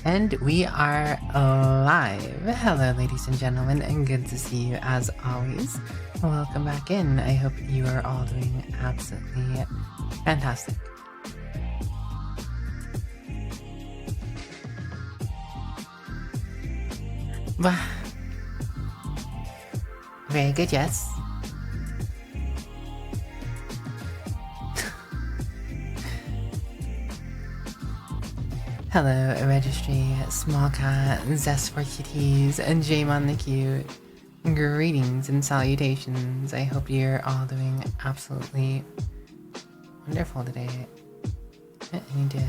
And we are live. Hello, ladies and gentlemen, and good to see you as always. Welcome back in. I hope you are all doing absolutely fantastic. Very good, yes. Hello, Registry, Small Cat, Zest for Kitties, and Jamon the Cute. Greetings and salutations. I hope you're all doing absolutely wonderful today. I need to...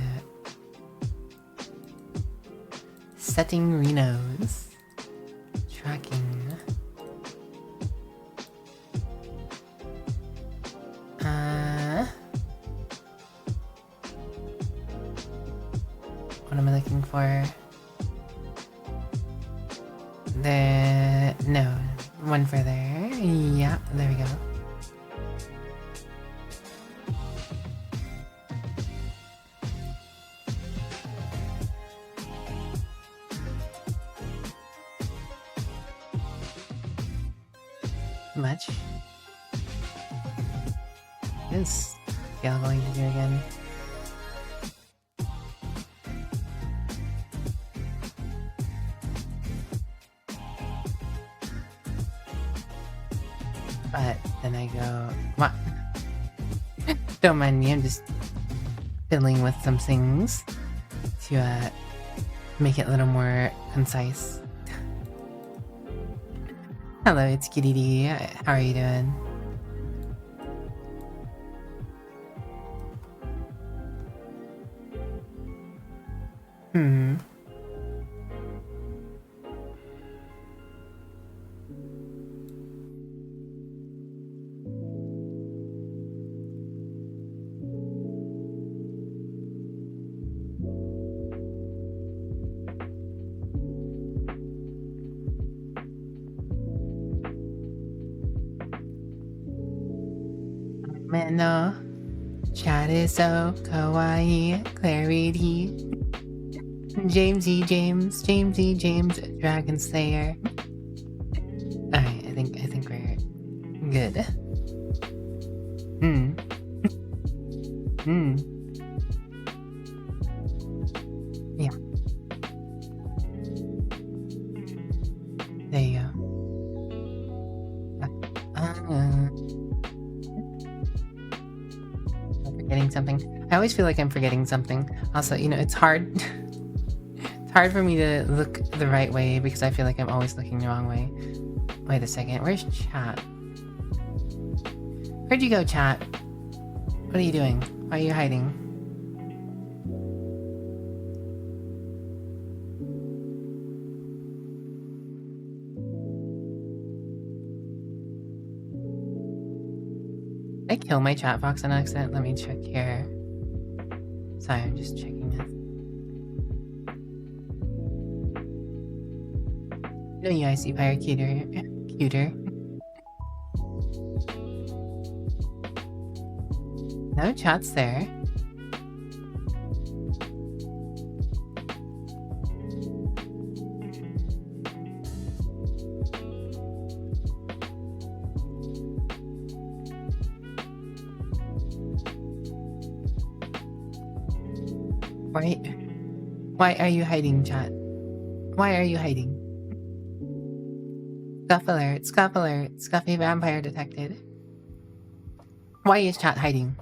Setting Renos. Tracking. What am I looking for? No, one further. Yeah, there we go. Much. What is Gail going to do again? But then I go, what? Don't mind me, I'm just fiddling with some things to make it a little more concise. Hello, it's Kitty D. How are you doing? No, chat is so kawaii, clarity. Jamesy James, Dragon Slayer. Alright, I think we're good. Yeah. There you go. Forgetting something. I always feel like I'm forgetting something. Also, you know, it's hard. It's hard for me to look the right way because I feel like I'm always looking the wrong way. Wait a second. Where's chat? Where'd you go, chat? What are you doing? Why are you hiding? Did I kill my chat box on accident? Let me check here. Sorry, I'm just checking it. No, you I see fire cuter. No chat's there. Why are you hiding, chat? Why are you hiding? Scuff alert, Scuffy vampire detected. Why is chat hiding?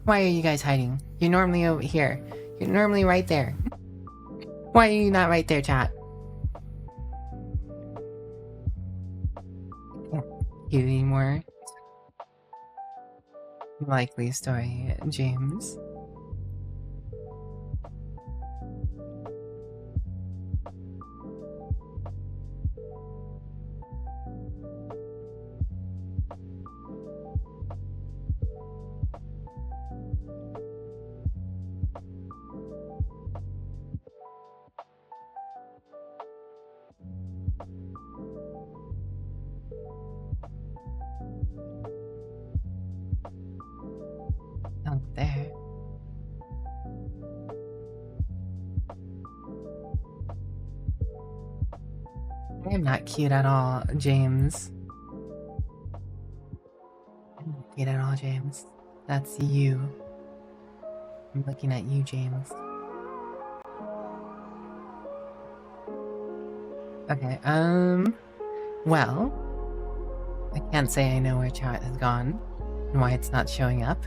Why are you guys hiding? You're normally over here. You're normally right there. Why are you not right there, chat? Can't hear anymore. Likely story, James. Oh, there. I am not cute at all, James. I'm not cute at all, James. That's you. I'm looking at you, James. Okay, well, I can't say I know where chat has gone and why it's not showing up,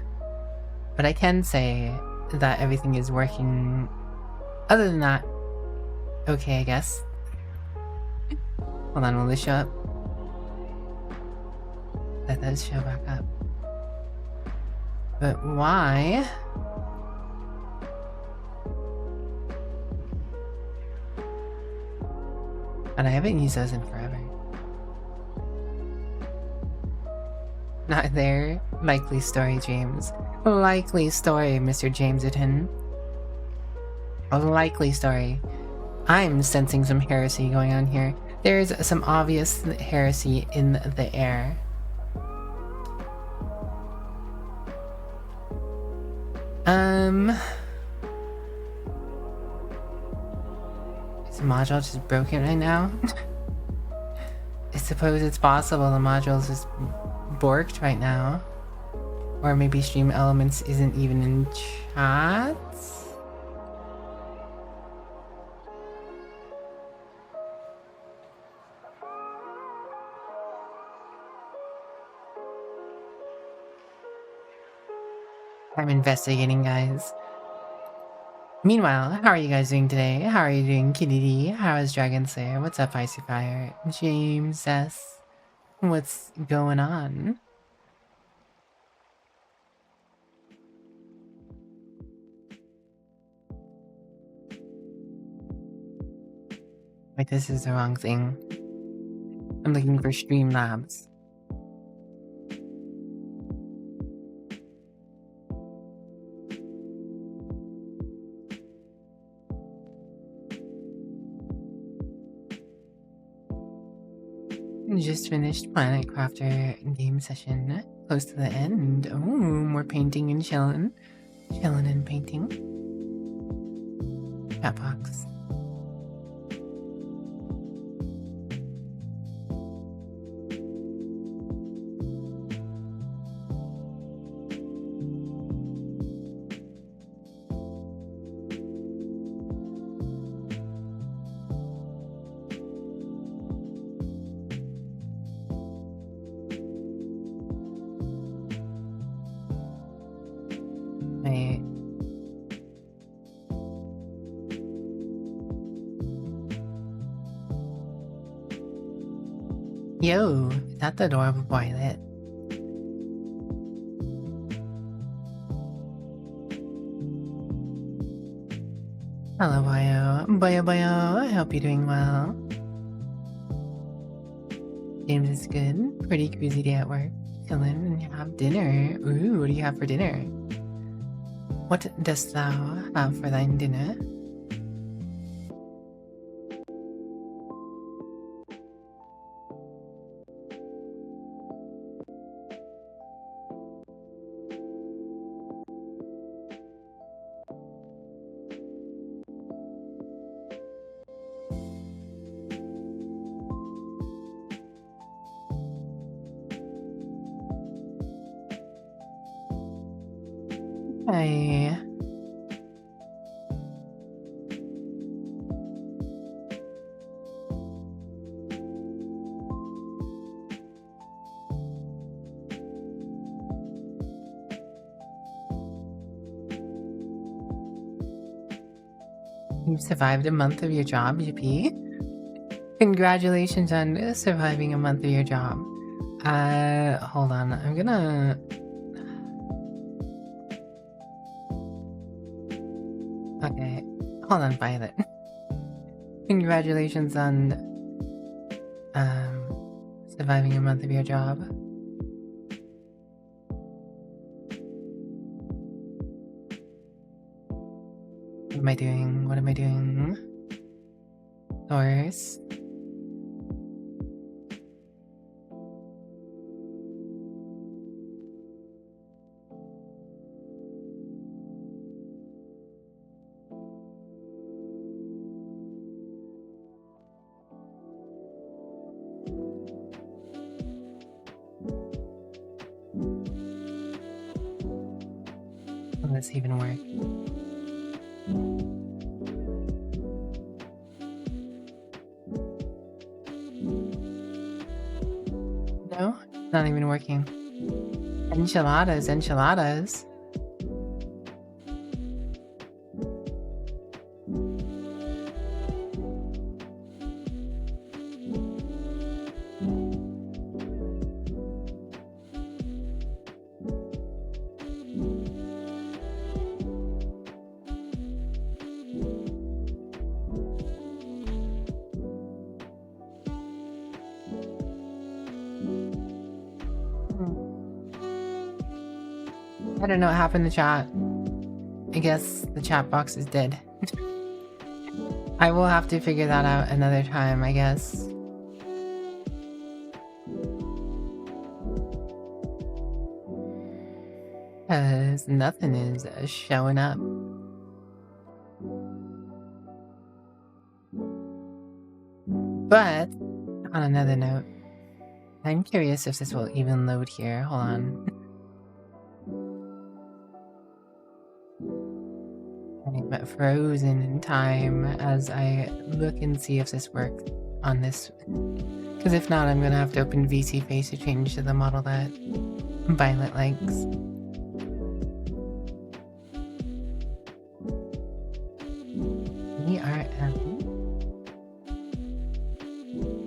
but I can say that everything is working. Other than that, okay, I guess. Hold on, will this show up? That does show back up. But why? And I haven't used those in forever. Not there. Likely story, James. Likely story, Mr. Jameserton. A likely story. I'm sensing some heresy going on here. There's some obvious heresy in the air. Is the module just broken right now? I suppose it's possible the module's just borked right now. Or maybe Stream Elements isn't even in chat? I'm investigating, guys. Meanwhile, how are you guys doing today? How are you doing, Kitty D? How is Dragon Slayer? What's up, Icy Fire? James S. What's going on? Wait, this is the wrong thing. I'm looking for Streamlabs. Just finished Planet Crafter game session. Close to the end. Oh, more painting and chilling. Chilling and painting. Chat box. Yo, that's the adorable Violet. Hello, Bio. Bio, I hope you're doing well. James is good. Pretty crazy day at work. Chillin' and have dinner. Ooh, what do you have for dinner? What dost thou have for thine dinner? Hi. You've survived a month of your job, Yippee. Congratulations on surviving a month of your job. Hold on. I'm gonna... Okay. Hold on, Violet. Congratulations on, surviving a month of your job. What am I doing? What am I doing? Source. this even work? No, not even working. Enchiladas, enchiladas. I don't know what happened to chat. I guess the chat box is dead. I will have to figure that out another time, I guess. Because nothing is showing up. But, on another note, I'm curious if this will even load here. Hold on. I'm frozen in time as I look and see if this works on this. Because if not, I'm going to have to open VC Face to change to the model that Violet likes.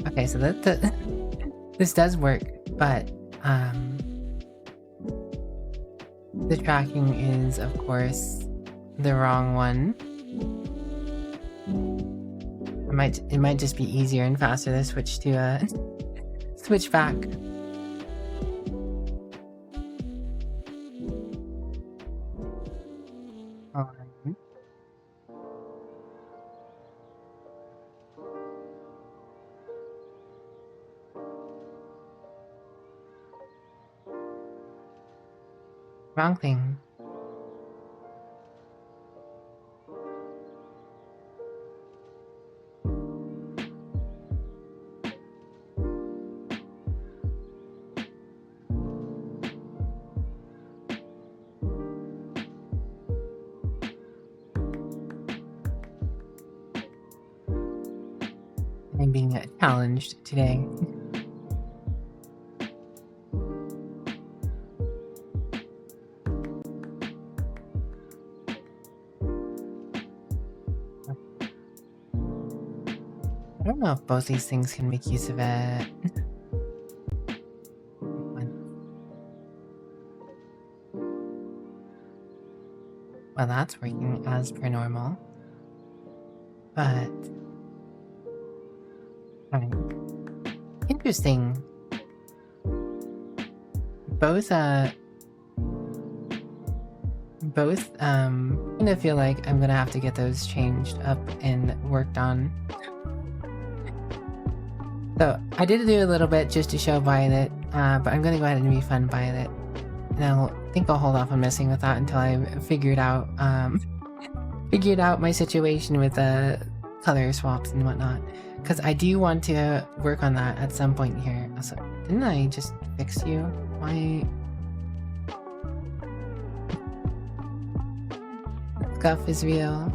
Okay, so this does work, but the tracking is, of course, the wrong one. It might just be easier and faster to switch to switch back. Wrong thing. I'm being challenged today. I don't know if both these things can make use of it. Well, that's working as per normal. But... interesting. Both kind of feel like I'm gonna have to get those changed up and worked on. So I did do a little bit just to show Violet, but I'm gonna go ahead and refund Violet. And I think I'll hold off on messing with that until I figured out my situation with the color swaps and whatnot. Because I do want to work on that at some point here. Also, didn't I just fix you? Why? Scuff is real.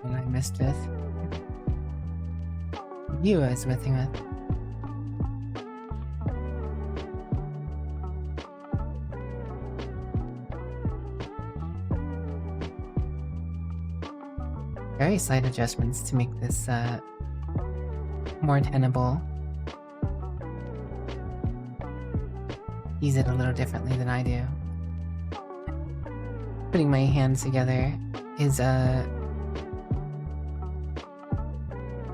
And I missed it. You I was messing with. Very slight adjustments to make this more tenable. Use it a little differently than I do. Putting my hands together is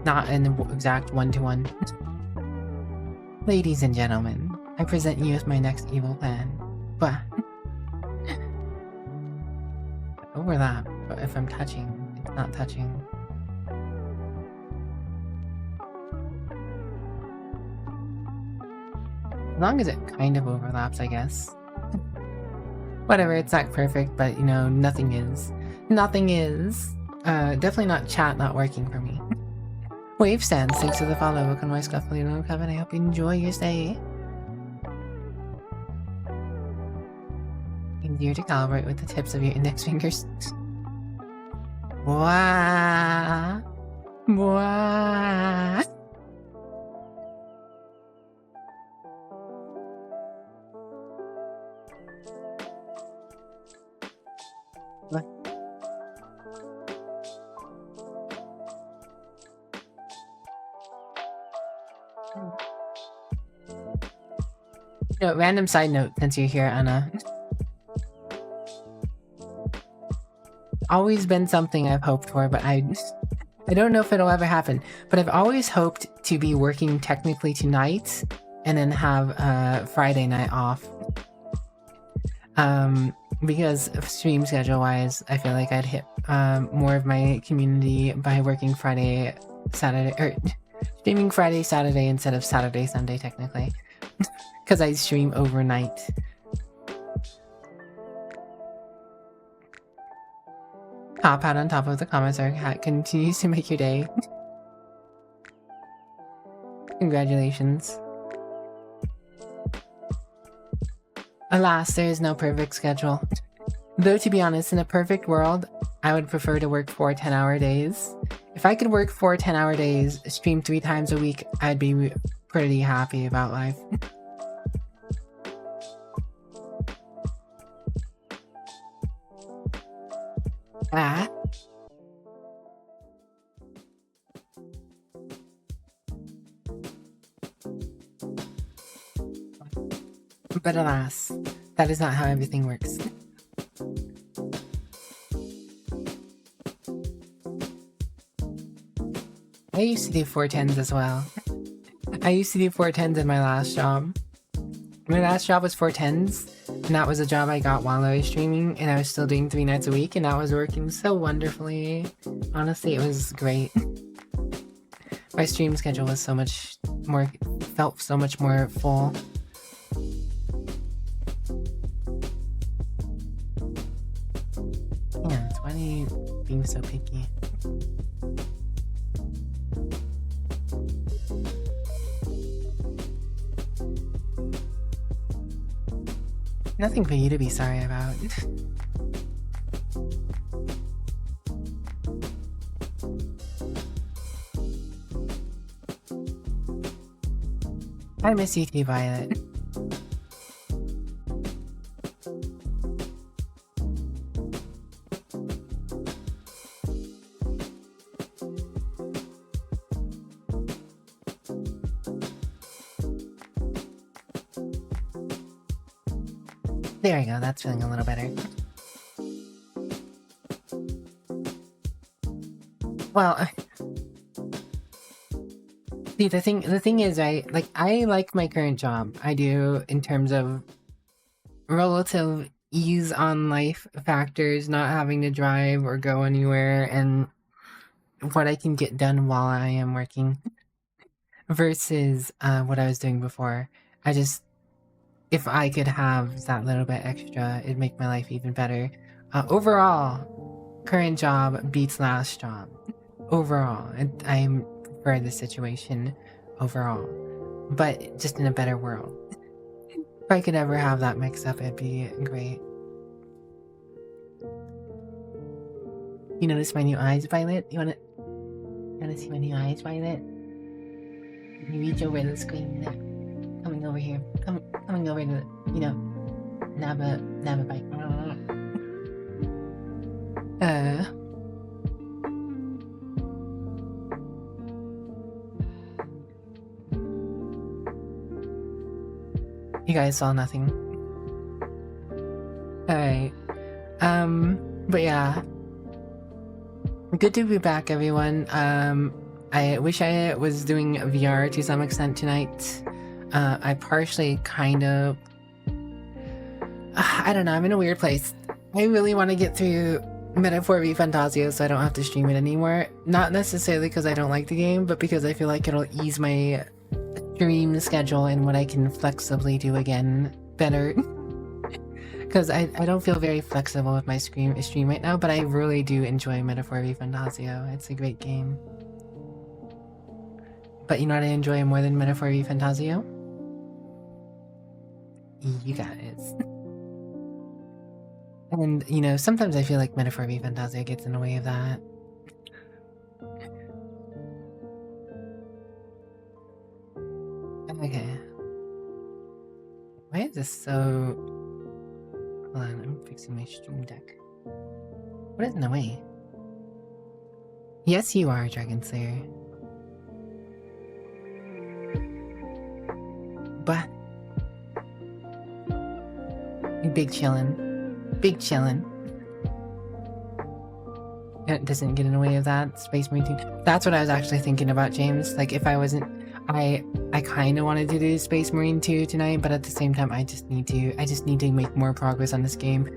not an exact one-to-one. Ladies and gentlemen, I present you with my next evil plan. But overlap, but if I'm touching, it's not touching. As long as it kind of overlaps, I guess. Whatever, it's not perfect, but you know, nothing is. Nothing is. Definitely not chat not working for me. Wave stands, thanks for the follow. Welcome to my scuffly little Kevin. I hope you enjoy your stay. Easier to calibrate with the tips of your index fingers. Wow. Wow. What? No, random side note since you're here, Anna. Always been something I've hoped for, but I don't know if it'll ever happen. But I've always hoped to be working technically tonight and then have Friday night off. Because stream schedule wise, I feel like I'd hit more of my community by working Friday, Saturday, or streaming Friday, Saturday instead of Saturday, Sunday technically. Because I stream overnight. Hop out on top of the commissar hat continues to make your day. Congratulations. Alas, there is no perfect schedule. Though to be honest, in a perfect world, I would prefer to work 4 10-hour days. If I could work 4 10-hour days, stream 3 times a week, I'd be pretty happy about life. Ah. But alas, that is not how everything works. I used to do 410s as well. I used to do 410s in my last job. My last job was 410s, and that was a job I got while I was streaming, and I was still doing 3 nights a week, and that was working so wonderfully. Honestly, it was great. My stream schedule was so much more, felt so much more full. Yeah, why are you being so picky? Nothing for you to be sorry about. I miss you too, Violet. There we go, that's feeling a little better. Well, see, the thing is, I like my current job. I do, in terms of relative ease on life factors, not having to drive or go anywhere, and what I can get done while I am working versus what I was doing before. If I could have that little bit extra, it'd make my life even better. Overall, current job beats last job. Overall, I prefer the situation overall, but just in a better world. If I could ever have that mix up, it'd be great. You notice my new eyes, Violet? You wanna see my new eyes, Violet? You reach over the screen there. Coming over here. Coming over to, nab a bite. You guys saw nothing. Alright. But yeah. Good to be back, everyone. I wish I was doing VR to some extent tonight. I partially kind of... I don't know, I'm in a weird place. I really want to get through Metaphor v Fantasio so I don't have to stream it anymore. Not necessarily because I don't like the game, but because I feel like it'll ease my stream schedule and what I can flexibly do again better. Because I don't feel very flexible with my stream right now, but I really do enjoy Metaphor v Fantasio. It's a great game. But you know what I enjoy more than Metaphor v Fantasio? You guys. And, you know, sometimes I feel like Metaphor v Fantasio gets in the way of that. Okay. Why is this so... Hold on, I'm fixing my stream deck. What is in the way? Yes, you are, Dragon Slayer. But... You big chillin'. Big chillin'. It doesn't get in the way of that. Space Marine 2. That's what I was actually thinking about, James. Like, if I wasn't... I kind of wanted to do Space Marine 2 tonight, but at the same time, I just need to make more progress on this game.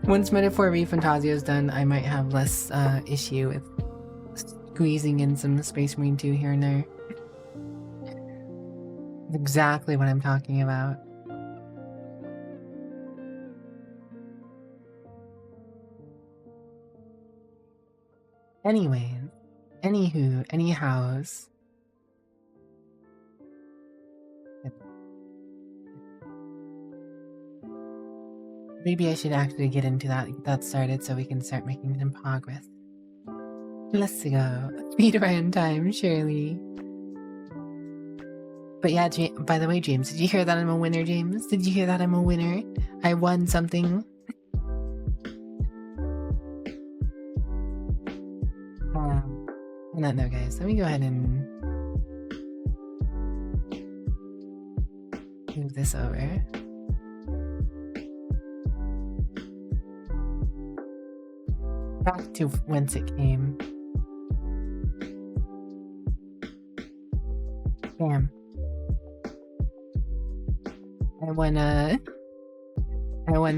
Once Metaphor v Fantasio is done, I might have less issue with squeezing in some Space Marine 2 here and there. Exactly what I'm talking about. Anyways, anyhows. Maybe I should actually get into that started so we can start making some progress. Let's go. Speedrun time, surely. But yeah, by the way, James, did you hear that I'm a winner, James? Did you hear that I'm a winner? I won something. On that note, guys, let me go ahead and move this over. Back to whence it came. Damn. I won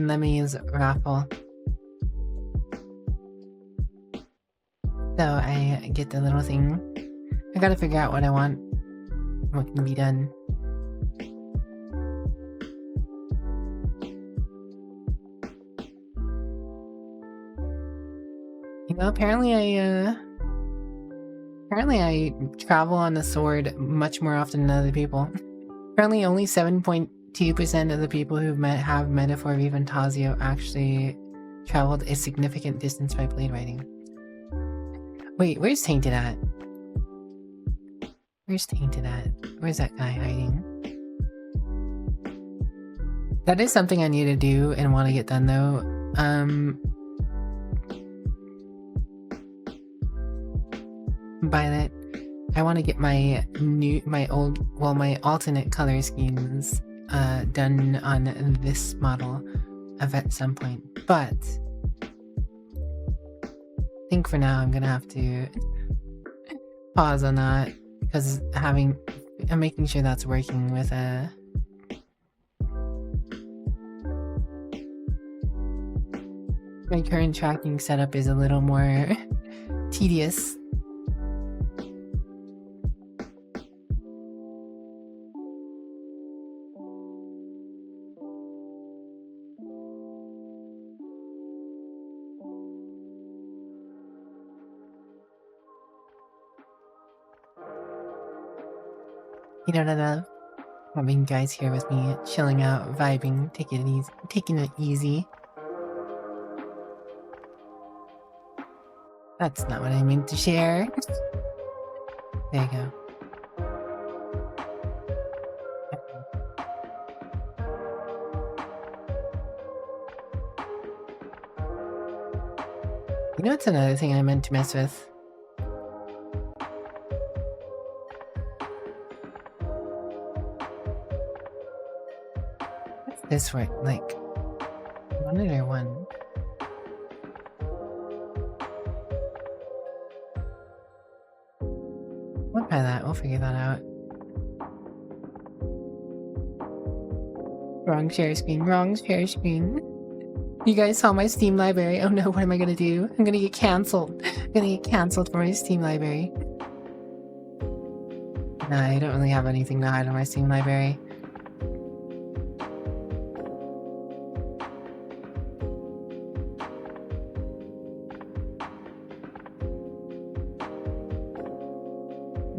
Lemmy's raffle. So I get the little thing. I gotta figure out what I want. What can be done. You know, apparently I travel on the sword much more often than other people. Apparently only 7.2% of the people who have Metaphor v Fantasio actually traveled a significant distance by blade riding. Wait, where's Tainted at? Where's Tainted at? Where's that guy hiding? That is something I need to do and want to get done though. Violet, I want to get my alternate color schemes done on this model at some point, but I think for now I'm gonna have to pause on that because I'm making sure that's working with my current tracking setup is a little more tedious. You know what I love? Having guys here with me, chilling out, vibing, taking it easy. That's not what I meant to share. There you go. You know what's another thing I meant to mess with? What's this one? Like, monitor one. We'll try that. We'll figure that out. Wrong share screen. Wrong share screen. You guys saw my Steam library. Oh no, what am I gonna do? I'm gonna get cancelled. I'm gonna get cancelled for my Steam library. Nah, I don't really have anything to hide on my Steam library.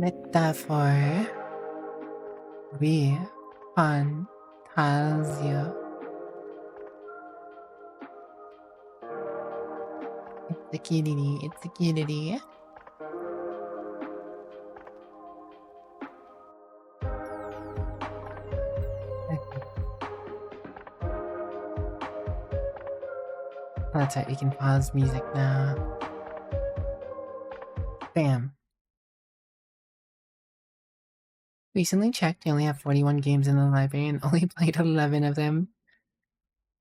Metaphor. We fantasio. It's a cutie. It's a cutie. Oh, that's right, we can pause music now. Bam. Recently checked, I only have 41 games in the library and only played 11 of them.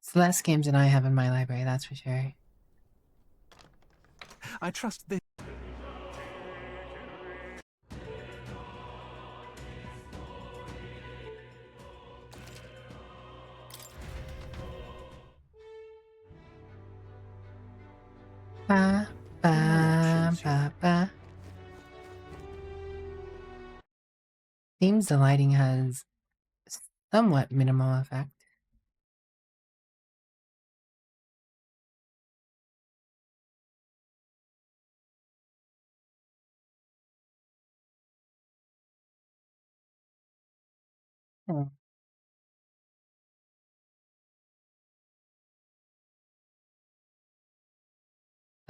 It's less games than I have in my library, that's for sure. I trust this. Ba, ba, ba, ba. Seems the lighting has somewhat minimal effect.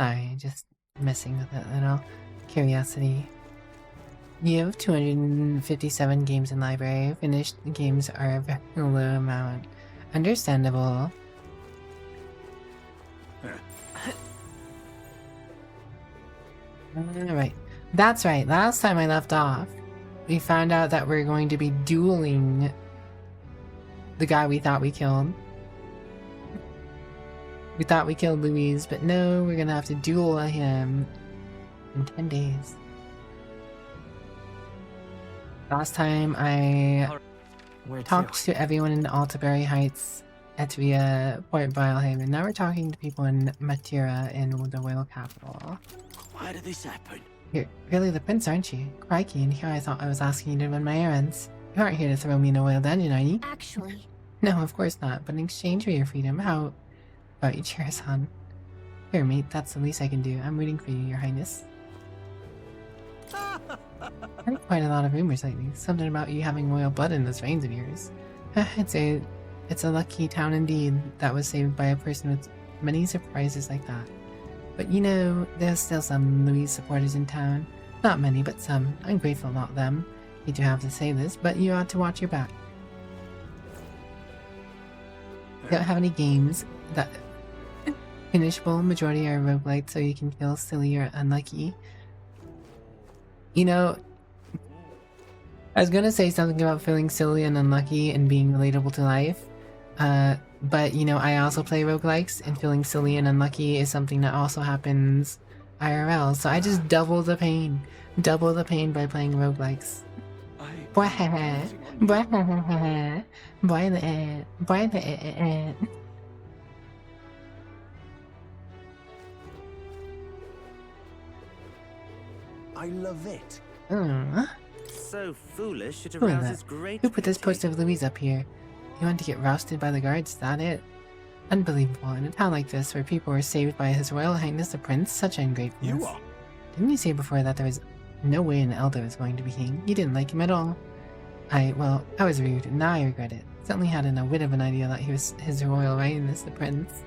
Sorry, just messing with that little curiosity. You have 257 games in library. Finished games are a very low amount. Understandable. Alright. That's right. Last time I left off, we found out that we're going to be dueling the guy we thought we killed. We thought we killed Louise, but no, we're gonna have to duel him in 10 days. Last time I talked to everyone in Altaberry Heights, Etvia, Port Bilehaven. Now we're talking to people in Matira in the royal capital. Why did this happen? You're really the prince, aren't you? Crikey, and here I thought I was asking you to run my errands. You aren't here to throw me in a royal dungeon, are you? Actually... No, of course not, but in exchange for your freedom, how about you cheer us on? Here, mate, that's the least I can do. I'm rooting for you, your highness. I've heard quite a lot of rumors lately. Something about you having royal blood in those veins of yours. It's a lucky town indeed that was saved by a person with many surprises like that. But you know, there's still some Louise supporters in town. Not many, but some. I'm grateful about them. Hate to have to say this, but you ought to watch your back. You don't have any games that finishable. Majority are roguelite, so you can feel silly or unlucky. You know, I was gonna say something about feeling silly and unlucky and being relatable to life, but you know, I also play roguelikes, and feeling silly and unlucky is something that also happens IRL, so I just double the pain by playing roguelikes. I love it. So foolish it Who is arouses that? great Who put this pity. poster of Louise up here? You want to get rousted by the guards, is that it? Unbelievable, in a town like this where people were saved by His Royal Highness the Prince, such ungratefulness. You are. Didn't you say before that there was no way an elder was going to be king? You didn't like him at all. I was rude, and now I regret it. Certainly hadn't a whit of an idea that he was His Royal Highness the Prince.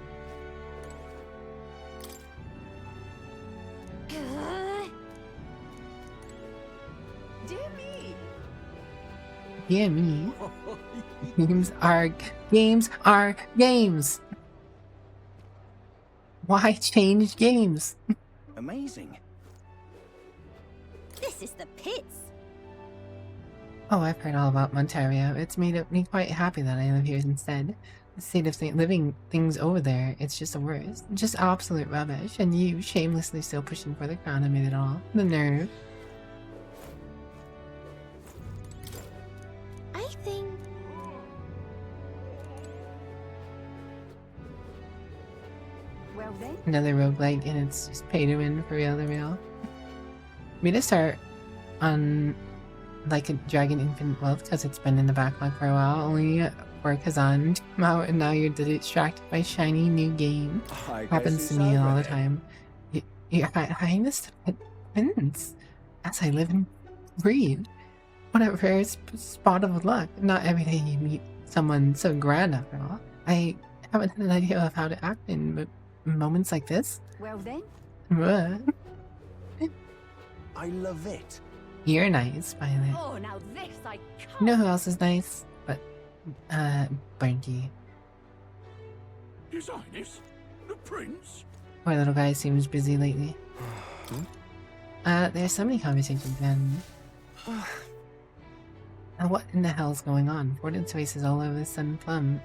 Dear me! Dear me. Games are games! Why change games? Amazing. This is the pits! Oh, I've heard all about Montario. It's made me quite happy that I live here instead. The state of living things over there, it's just the worst. Just absolute rubbish, and you shamelessly still pushing for the crown amid it all. The nerve. I think... Well then... Another roguelike, and it's just pay to win for real, the real. Me to start on like a Dragon Infinite Wealth because it's been in the backlog for a while, only for Kazan came out, and now you're distracted by shiny new game. Happens to me all the time. Your Highness Prince, as I live in Read. What a rare spot of luck. Not every day you meet someone so grand after all. I haven't had an idea of how to act in moments like this. Well then, What? I love it. You're nice, Violet. oh now this I can't. You know who else is nice? But, Bunky. His Highness, the Prince. Poor little guy seems busy lately. There's so many conversations, and what in the hell's going on? Fortin's face is all of a sudden plumb.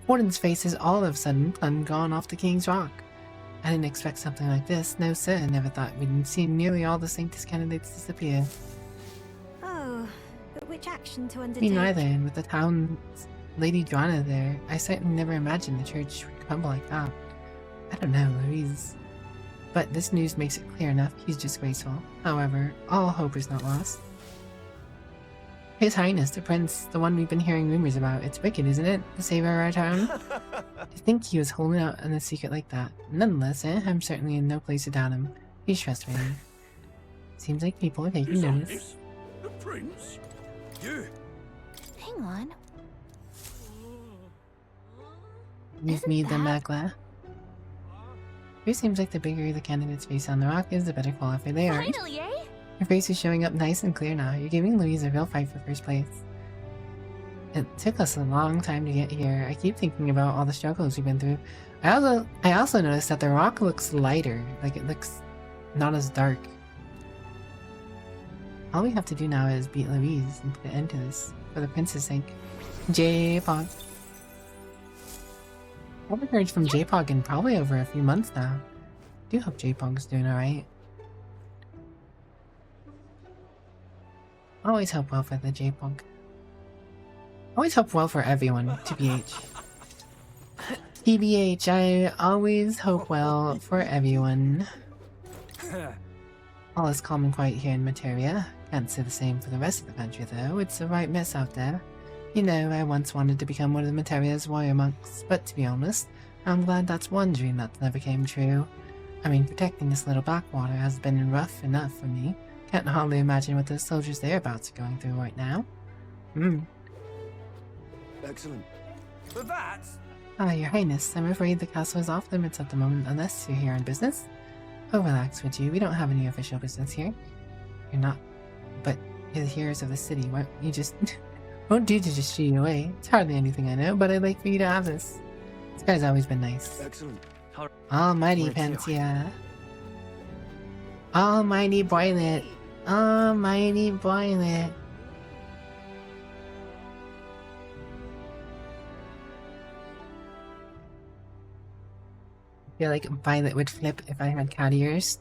Fortin's face is all of a sudden plumb gone off the King's Rock. I didn't expect something like this. No, sir. I never thought we'd see nearly all the Sanctus candidates disappear. Oh, but which action to Me undertake? neither, and with the town's Lady Joanna there, I certainly never imagined the church would crumble like that. I don't know, Louise. But this news makes it clear enough. He's just graceful. However, all hope is not lost. His Highness, the Prince, the one we've been hearing rumors about. It's wicked, isn't it? The savior of our town? To think he was holding out on a secret like that. Nonetheless, I'm certainly in no place to doubt him. He's trustworthy. Seems like people are taking notice. The Prince. You. Hang on. You've Isn't made them that- Magla. It seems like the bigger the candidate's face on the rock is, the better qualified they are. Finally, eh? Your face is showing up nice and clear now. You're giving Louise a real fight for first place. It took us a long time to get here. I keep thinking about all the struggles we've been through. I also noticed that the rock looks lighter. Like, it looks not as dark. All we have to do now is beat Louise and put an end to this. For the prince's sake. J-Pog. I haven't heard from J-Pog in probably over a few months now. I do hope J-Pog's doing alright. Always hope well for the J-Pog. Always hope well for everyone, TBH. TBH, I always hope well for everyone. All is calm and quiet here in Materia. Can't say the same for the rest of the country though, it's a right mess out there. You know, I once wanted to become one of the Materia's warrior monks, but to be honest, I'm glad that's one dream that never came true. I mean, protecting this little backwater has been rough enough for me. Can't hardly imagine what those soldiers thereabouts are going through right now. Excellent. For that. Ah, Your Highness, I'm afraid the castle is off limits at the moment unless you're here on business. Oh, relax, would you? We don't have any official business here. You're not, but you're the heroes of the city. Why don't you just... won't do to just shoo you away. It's hardly anything I know, but I'd like for you to have this. This guy's always been nice. Excellent. Almighty Pantia. Almighty Boylet. Almighty Boylet. I feel like Violet would flip if I had cat ears.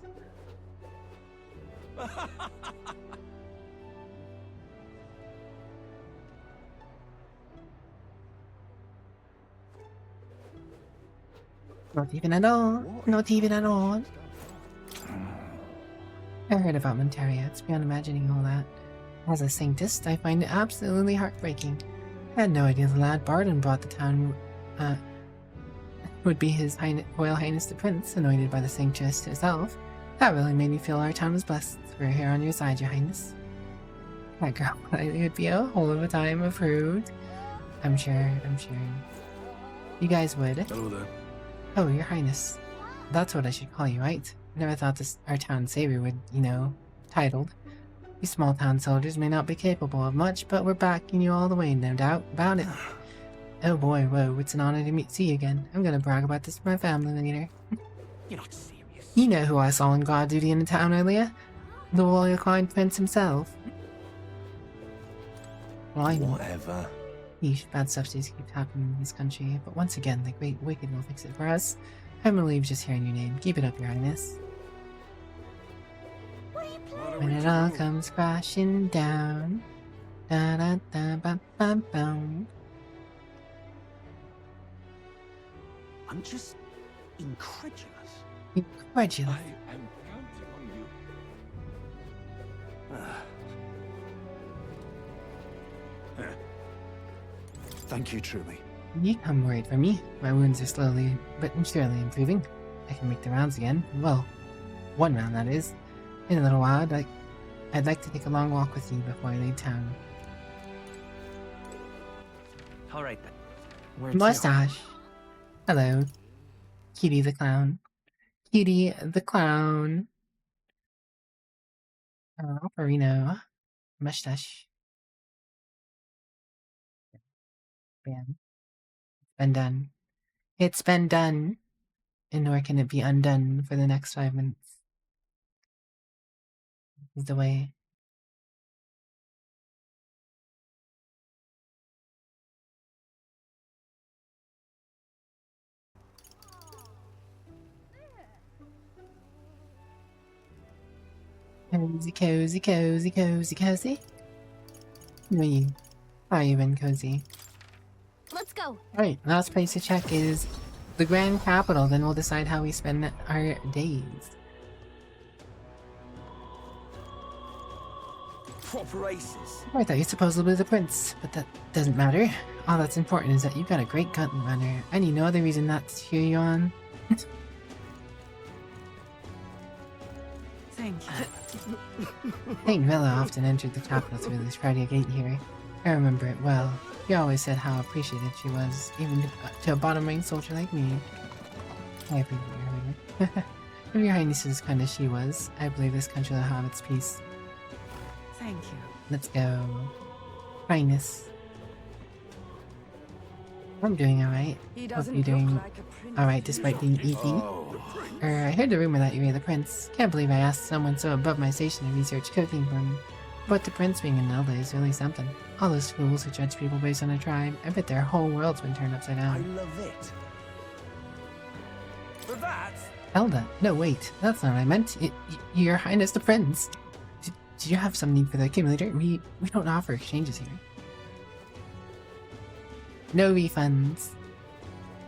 Not even at all. Not even at all. I heard about Monteria. It's beyond imagining all that. As a Sanctist, I find it absolutely heartbreaking. I had no idea the lad Barden brought the town, would be his Royal Highness the Prince, anointed by the Sanctress herself. That really made me feel our town was blessed. We're here on your side, Your Highness. That girl would be a whole of a time of rude. I'm sure. You guys would. Hello there. Oh, Your Highness. That's what I should call you, right? Never thought our town savior would, titled. You small town soldiers may not be capable of much, but we're backing you all the way, no doubt about it. Oh boy, whoa, it's an honor to see you again. I'm gonna brag about this to my family later. You're not serious. You know who I saw on guard duty in the town earlier? The royal Crown Prince himself. Blimey. Whatever. Yeesh, bad stuff just keeps happening in this country, but once again, the great wicked will fix it for us. I'm relieved just hearing your name. Keep it up, Your Highness. What are you playing? When it all comes crashing down. Da da da ba ba boom. I'm just incredulous. Incredulous. am counting on you. Thank you, truly. You come worried for me. My wounds are slowly but surely improving. I can make the rounds again. Well, one round that is. In a little while, I'd like to take a long walk with you before I leave town. All right then. Where to? Mustache. Hello. Cutie the clown. Cutie the clown. Oh, Farino. Mustache. Bam. Been done. It's been done. And nor can it be undone for the next 5 minutes. Is the way. Cozy, cozy, cozy, cozy, cozy. How are you been, cozy? Let's go. Alright, last place to check is the Grand Capital, then we'll decide how we spend our days. Proper aces. I thought you supposedly the prince, but that doesn't matter. All that's important is that you've got a great gun runner. I need no other reason not to cheer you on. Thank you. Saint Villa often entered the capital through this Friday gate here. I remember it well. She always said how appreciative she was, even to a bottom-rank soldier like me. I appreciate your highness. If your highness is as kind as she was, I believe this country will have its peace. Thank you. Let's go. Highness. I'm doing alright. He Hope doesn't you're doing look like a prince. alright despite being eepy. Oh. I heard the rumor that you were the prince. Can't believe I asked someone so above my station to research cooking for me. But the prince being an elder is really something. All those fools who judge people based on a tribe, I bet their whole world's been turned upside I down. love it. For that, Elda? No, wait. That's not what I meant. Your Highness the Prince. Did you have some need for the accumulator? We don't offer exchanges here. No refunds.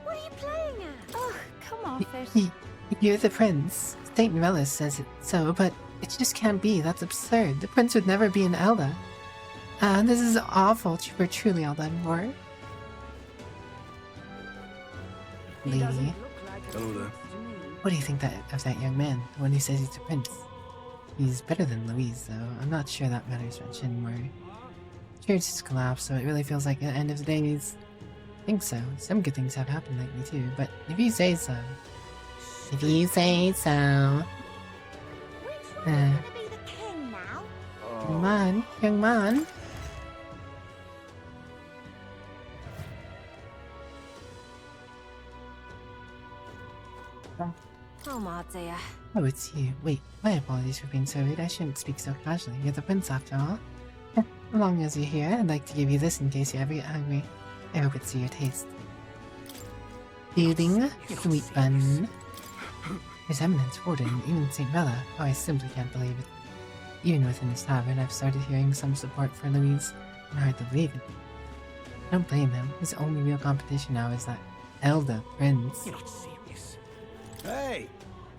What are you playing at? Oh, come off it. You're the prince. Saint Melis says it so, but it just can't be. That's absurd. The prince would never be an Elda. This is awful for truly Elda more. He Lady, doesn't look like a Hello there. prince to me. what do you think of that young man? The one who says he's a prince. He's better than Louise, though. I'm not sure that matters much anymore. Church has collapsed, so it really feels like the end of the days. I think so. Some good things have happened lately, too, but if you say so. If you say so. Which one's gonna be the king now? Young man, young man. Oh my dear. Oh, it's you. Wait, my apologies for being so rude. I shouldn't speak so casually. You're the prince after all. As long as you're here, I'd like to give you this in case you ever get hungry. I hope it's to your taste. Feeling sweet bun. His Eminence Warden, even St. Bella. Oh, I simply can't believe it. Even within this tavern, I've started hearing some support for Louise. I'm hard to believe it. I don't blame him. His only real competition now is that Elder Prince. you're not serious. Hey!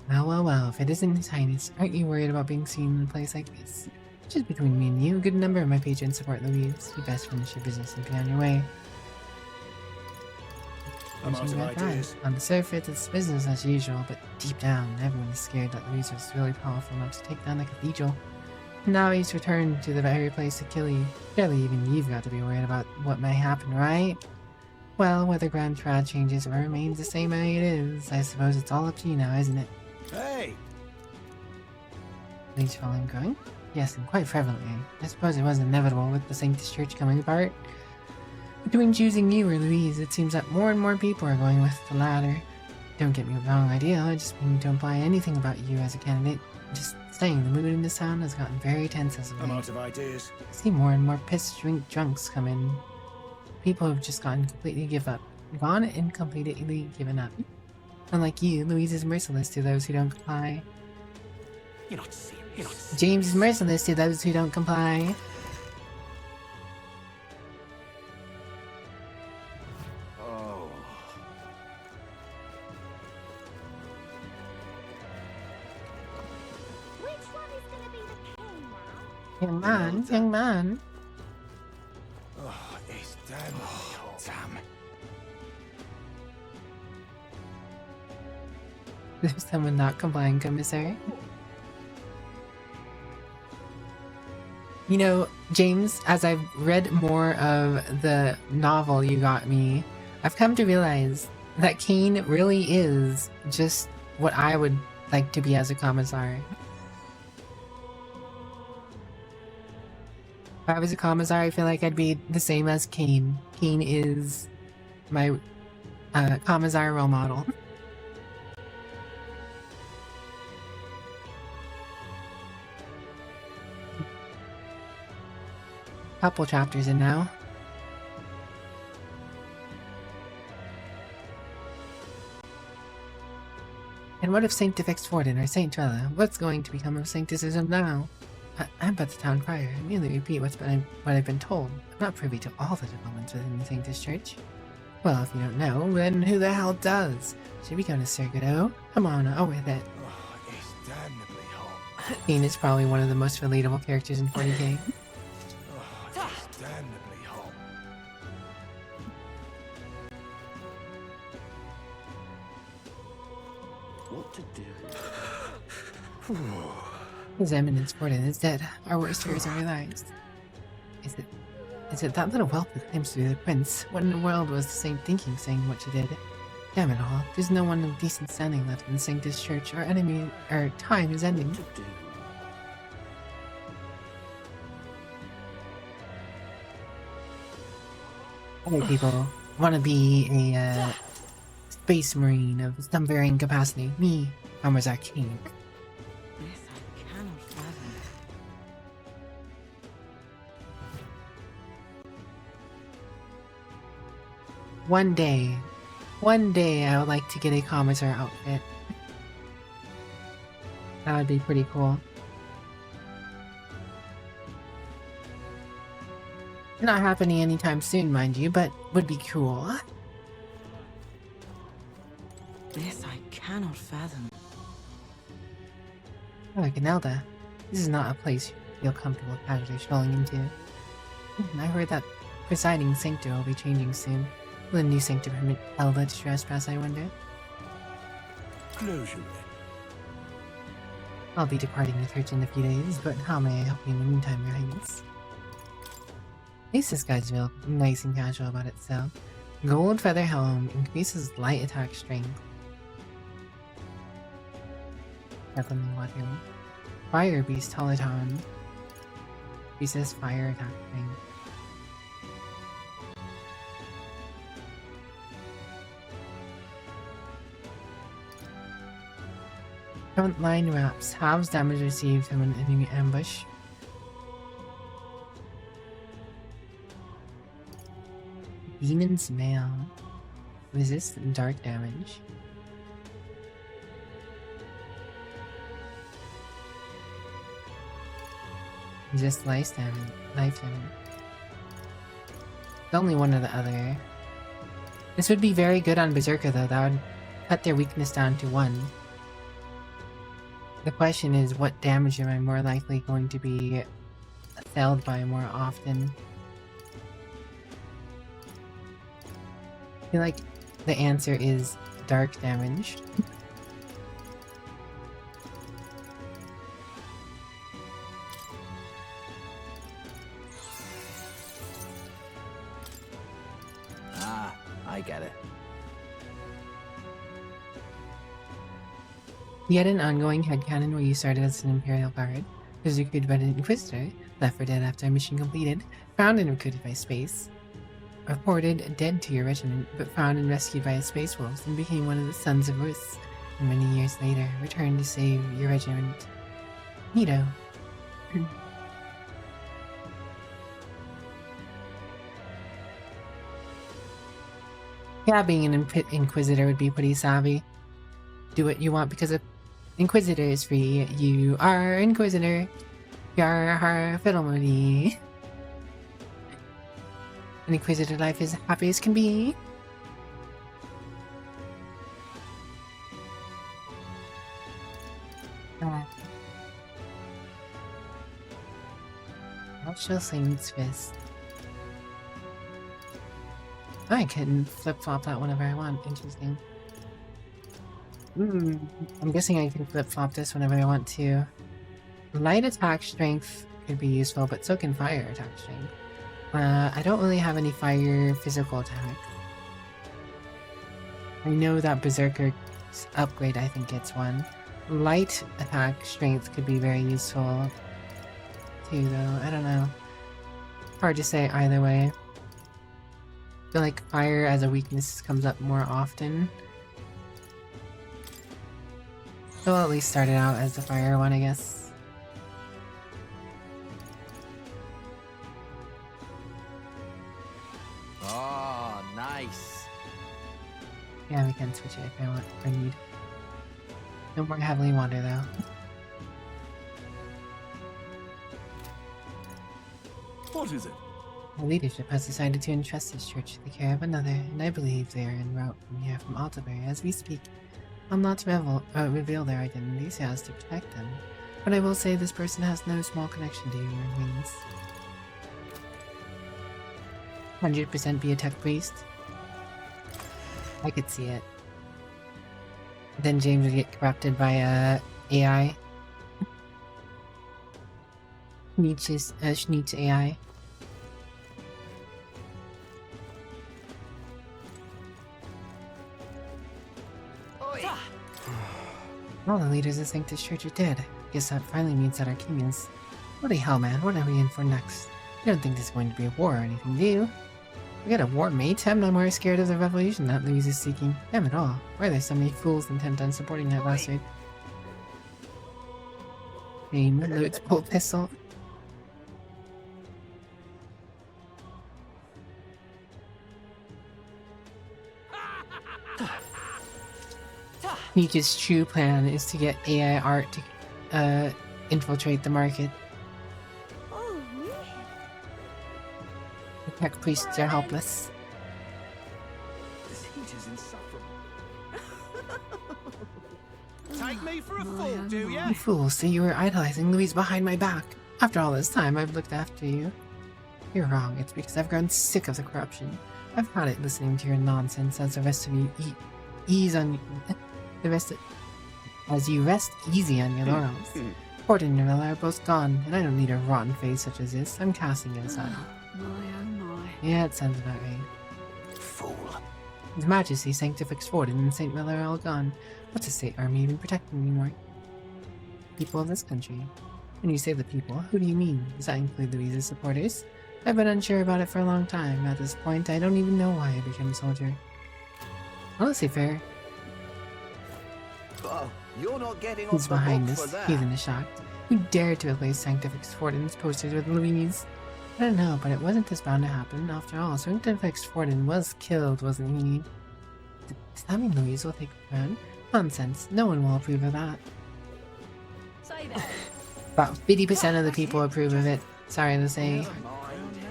Well, if it isn't His Highness, aren't you worried about being seen in a place like this? Just between me and you, a good number of my patrons support Louise. You best finish your business and be on your way. I'm out of Not bad. ideas. On the surface, it's business as usual, but deep down, everyone is scared that Louise was really powerful enough to take down the cathedral. And now he's returned to the very place to kill you. Surely even you've got to be worried about what may happen, right? Well, whether Grand Trad changes or remains the same way it is, I suppose it's all up to you now, isn't it? Hey! Louise falling growing? Yes, and quite prevalently. I suppose it was inevitable with the Sanctus Church coming apart. Between choosing you or Louise, it seems that more and more people are going with the latter. Don't get me wrong idea, I just mean to imply anything about you as a candidate. Just saying, the mood in this town has gotten very tense as of I'm late. out of ideas. I see more and more pissed drunks come in. People have just gone and completely given up. Unlike you, Louise is merciless to those who don't comply. You're not serious. You're not serious. James is merciless to those who don't comply. Oh. Which one is gonna be the king now? Young man, young man. Oh, it's damn. Oh, damn. There's someone not complying, commissary. You know, James, as I've read more of the novel you got me, I've come to realize that Kane really is just what I would like to be as a commissar. If I was a commissar, I feel like I'd be the same as Kane. Kane is my commissar role model. Couple chapters in now. And what of Saint Defix Forden or Saint Trella? What's going to become of Sancticism now? I'm but the town crier. I merely repeat what I've been told. I'm not privy to all the developments within the Sanctus Church. Well, if you don't know, then who the hell does? Should we go to Sir Godot? Come on, out with it. Oh, it's damnably hot. Kane is probably one of the most relatable characters in 40k. Oh, it's damnably hot. What to do? His Eminence Forden is dead. Our worst fears are realized. Is it that little whelp that claims to be the prince? What in the world was the Saint thinking saying what she did? Damn it all. There's no one of decent standing left in the Sanctus Church. Our time is ending. What to do? Other people want to be a space marine of some varying capacity. Me, Commissar Kane. This I cannot fathom. One day I would like to get a commissar outfit. That would be pretty cool. Not happening anytime soon, mind you, but would be cool. This I cannot fathom. Oh, Ganelda, this is not a place you feel comfortable casually strolling into. I heard that presiding sanctum will be changing soon. Will the new sanctum permit Elda to trespass, I wonder? Closure. I'll be departing the church in a few days, but how may I help you in the meantime, Your Highness? At least this guy's real nice and casual about itself. Gold feather helm increases light attack strength. Definitely what him. Fire beast Holoton increases fire attack strength. Frontline wraps halves damage received from an enemy ambush. Demon's Mail. Resist dark damage. Resist life damage. It's only one or the other. This would be very good on Berserker though. That would cut their weakness down to 1. The question is, what damage am I more likely going to be assailed by more often? I feel like the answer is dark damage. Ah, I get it. Yet an ongoing headcanon where you started as an Imperial Guard, was recruited by an Inquisitor, left for dead after a mission completed, found and recruited by Space, reported dead to your regiment, but found and rescued by a Space Wolves and became one of the Sons of Ruth, and many years later returned to save your regiment. Neato. Yeah, being an Inquisitor would be pretty savvy. Do what you want because a Inquisitor is free. You are Inquisitor. Yar fiddle money. An Inquisitor life is happy as can be. Martial Saint's Fist. I can flip-flop that whenever I want. Interesting. I'm guessing I can flip-flop this whenever I want to. Light attack strength could be useful, but so can fire attack strength. I don't really have any fire physical attacks. I know that Berserker's upgrade, I think, gets one. Light attack strength could be very useful too, though. I don't know. Hard to say either way. I feel like fire as a weakness comes up more often. So I'll at least start it out as the fire one, I guess. Oh, nice. Yeah, we can switch it if I want or need. No more heavily water though. What is it? The leadership has decided to entrust this church to the care of another, and I believe they are en route from here from Altabury as we speak. I'll not reveal their identity so as to protect them, but I will say this person has no small connection to you, your wings. 100% be a tech priest? I could see it. Then James would get corrupted by AI. Nietzsche's Schneet's AI. All the leaders of Sanctus Church are dead. Guess that finally means that our king is... Bloody hell, man, what are we in for next? You don't think there's going to be a war or anything, do you? We got a war, mate? I'm not more scared of the revolution that Louise is seeking. Damn it all. Why are there so many fools intent on supporting that bastard? Aim, loads, pull pistol. Nietzsche's true plan is to get AI art to infiltrate the market. Oh, really? The tech priests are helpless. This heat is insufferable. Take me for a fool, do ya? You fool, so you were idolizing Louise behind my back. After all this time, I've looked after you. You're wrong. It's because I've grown sick of the corruption. I've had it listening to your nonsense as the rest of you ease on as you rest easy on your laurels. Ford and Novella are both gone, and I don't need a rotten face such as this. I'm casting it aside. My oh my. Yeah, it sounds about right. Fool. His Majesty Sanctifex Forden and St. Miller are all gone. What's the state army even protecting anymore? People of this country. When you say the people, who do you mean? Does that include Louise's supporters? I've been unsure about it for a long time. At this point, I don't even know why I became a soldier. Honestly fair. Oh, you're not getting Who's off the behind hook this? for that. Heathen is shocked. Who dared to replace Sanctifex Forden's posters with Louise? I don't know, but it wasn't this bound to happen. After all, Sanctifex Forden was killed, wasn't he? Does that mean Louise will take the throne? Nonsense. No one will approve of that. Say that. About 50% of the people approve of it. Sorry to say. Never mind now.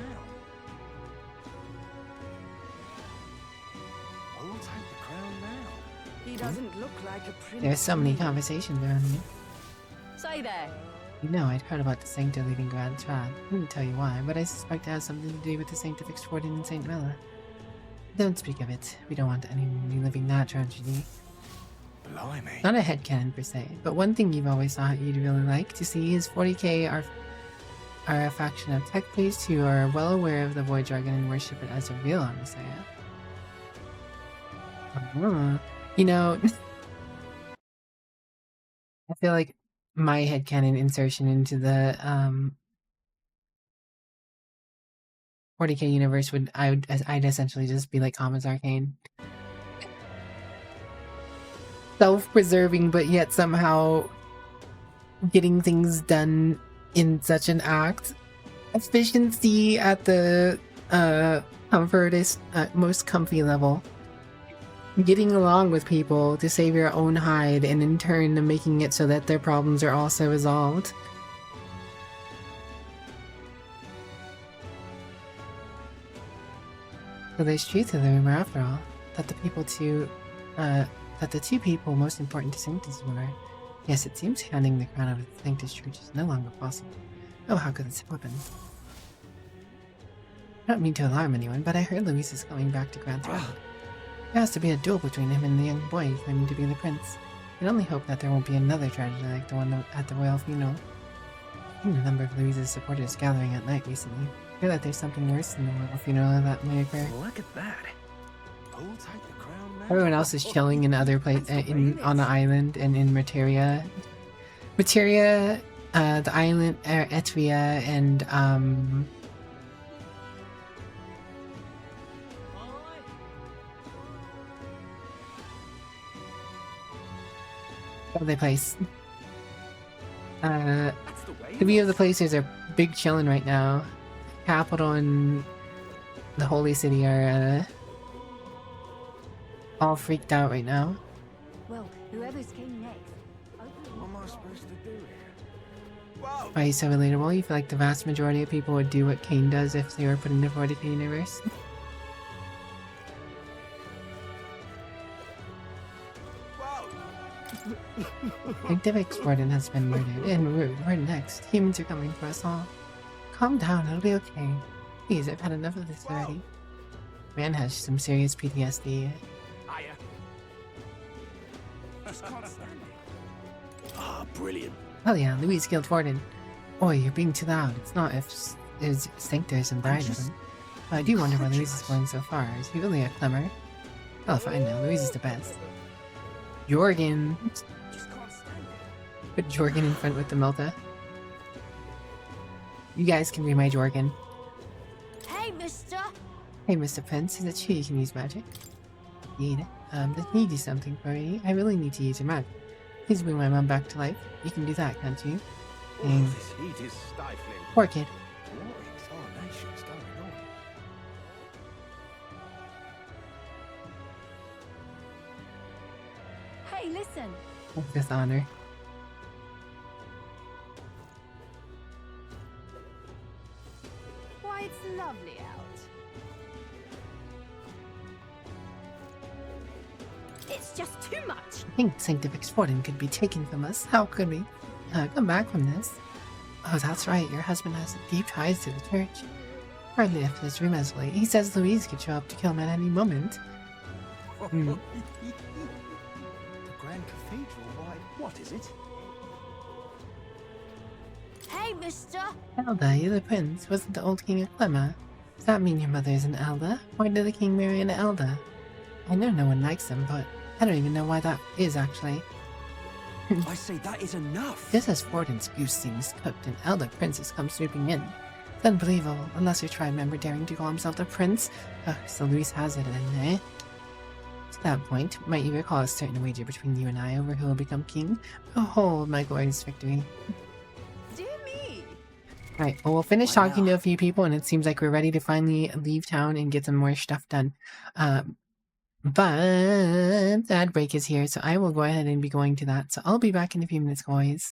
I will take the crown now. He doesn't look like a prince. There's so many conversations around here. Say that. You know, I'd heard about the Sancta leaving Grand Trad. I couldn't tell you why, but I suspect it has something to do with the Sanctifex Forden and St. Miller. Don't speak of it. We don't want anyone reliving that tragedy. Blimey. Not a headcanon per se, but one thing you've always thought you'd really like to see is 40k are a faction of tech priests who are well aware of the Void Dragon and worship it as a real Messiah. You know, I feel like my headcanon insertion into the 40k universe I'd essentially just be like Commons Arcane. Self-preserving, but yet somehow getting things done in such an act. Efficiency at the most comfy level. Getting along with people to save your own hide, and in turn making it so that their problems are also resolved. So there's truth to the rumor after all, that the two people most important to Sanctus were. Yes, it seems handing the crown of the Sanctus Church is no longer possible. Oh, how could this happen? I don't mean to alarm anyone, but I heard Louise is coming back to Grand Throne. There has to be a duel between him and the young boy claiming to be the prince. I can only hope that there won't be another tragedy like the one at the royal funeral. seen a number of Louise's supporters gathering at night recently. I feel that there's something worse than the royal funeral that may occur. Look at that. Who'll take the crown now? Everyone else is chilling in other places, on the island and in Materia. Materia, the island, Etria, and what other place? That's the way. The view of the places are big chillin' right now. Capital and the holy city are all freaked out right now. Well, whoever's king next. What am I supposed to do here? Whoa! Why are you so relatable? You feel like the vast majority of people would do what Kane does if they were put in the 40k universe? Scientific Warden has been murdered, and we're next. Humans are coming for us all. Calm down, it'll be okay. Please, I've had enough of this already. Man has some serious PTSD. Hiya. Just can't stand it. Ah, brilliant. Hell yeah, Louise killed Warden. Boy, you're being too loud. It's not if it's Stinctors and died of him. But I do wonder why Louise is going so far. Is he really a Clemmer? Oh, fine now. Louise is the best. Jorgen. Just can't stand it. Put Jorgen in front with the Melta. You guys can be my Jorgen. Hey, mister! Hey, Mr. Prince, is it true you can use magic? Indeed. Let me do something for you. I really need to use your magic. Please bring my mom back to life. You can do that, can't you? Oh, Dang. this heat is stifling. Poor kid. What exhalation's going on? Hey, listen! With honor. Why, it's lovely out. It's just too much! I think Sanctifix Forden could be taken from us. How could we come back from this? Oh, that's right. Your husband has deep ties to the church. Hardly left his room as late. He says Louise could show up to kill him at any moment. Hmm. The Grand Cathedral, why? What is it? Hey, mister! Elda, you're the prince. Wasn't the old king a Clemmer? Does that mean your mother is an Elda? Why did the king marry an Elda? I know no one likes them, but I don't even know why that is, actually. I say that is enough. Just as Forden's goose seems cooked, an Elder princess comes swooping in. It's unbelievable. A lesser tribe member daring to call himself the prince? Ugh, so Louise has it in, eh? To that point, might you recall a certain wager between you and I over who will become king? Behold my glorious victory. Dear me! Right, well, we'll finish Wow. talking to a few people, and it seems like we're ready to finally leave town and get some more stuff done. But the ad break is here, so I will go ahead and be going to that. So I'll be back in a few minutes, guys.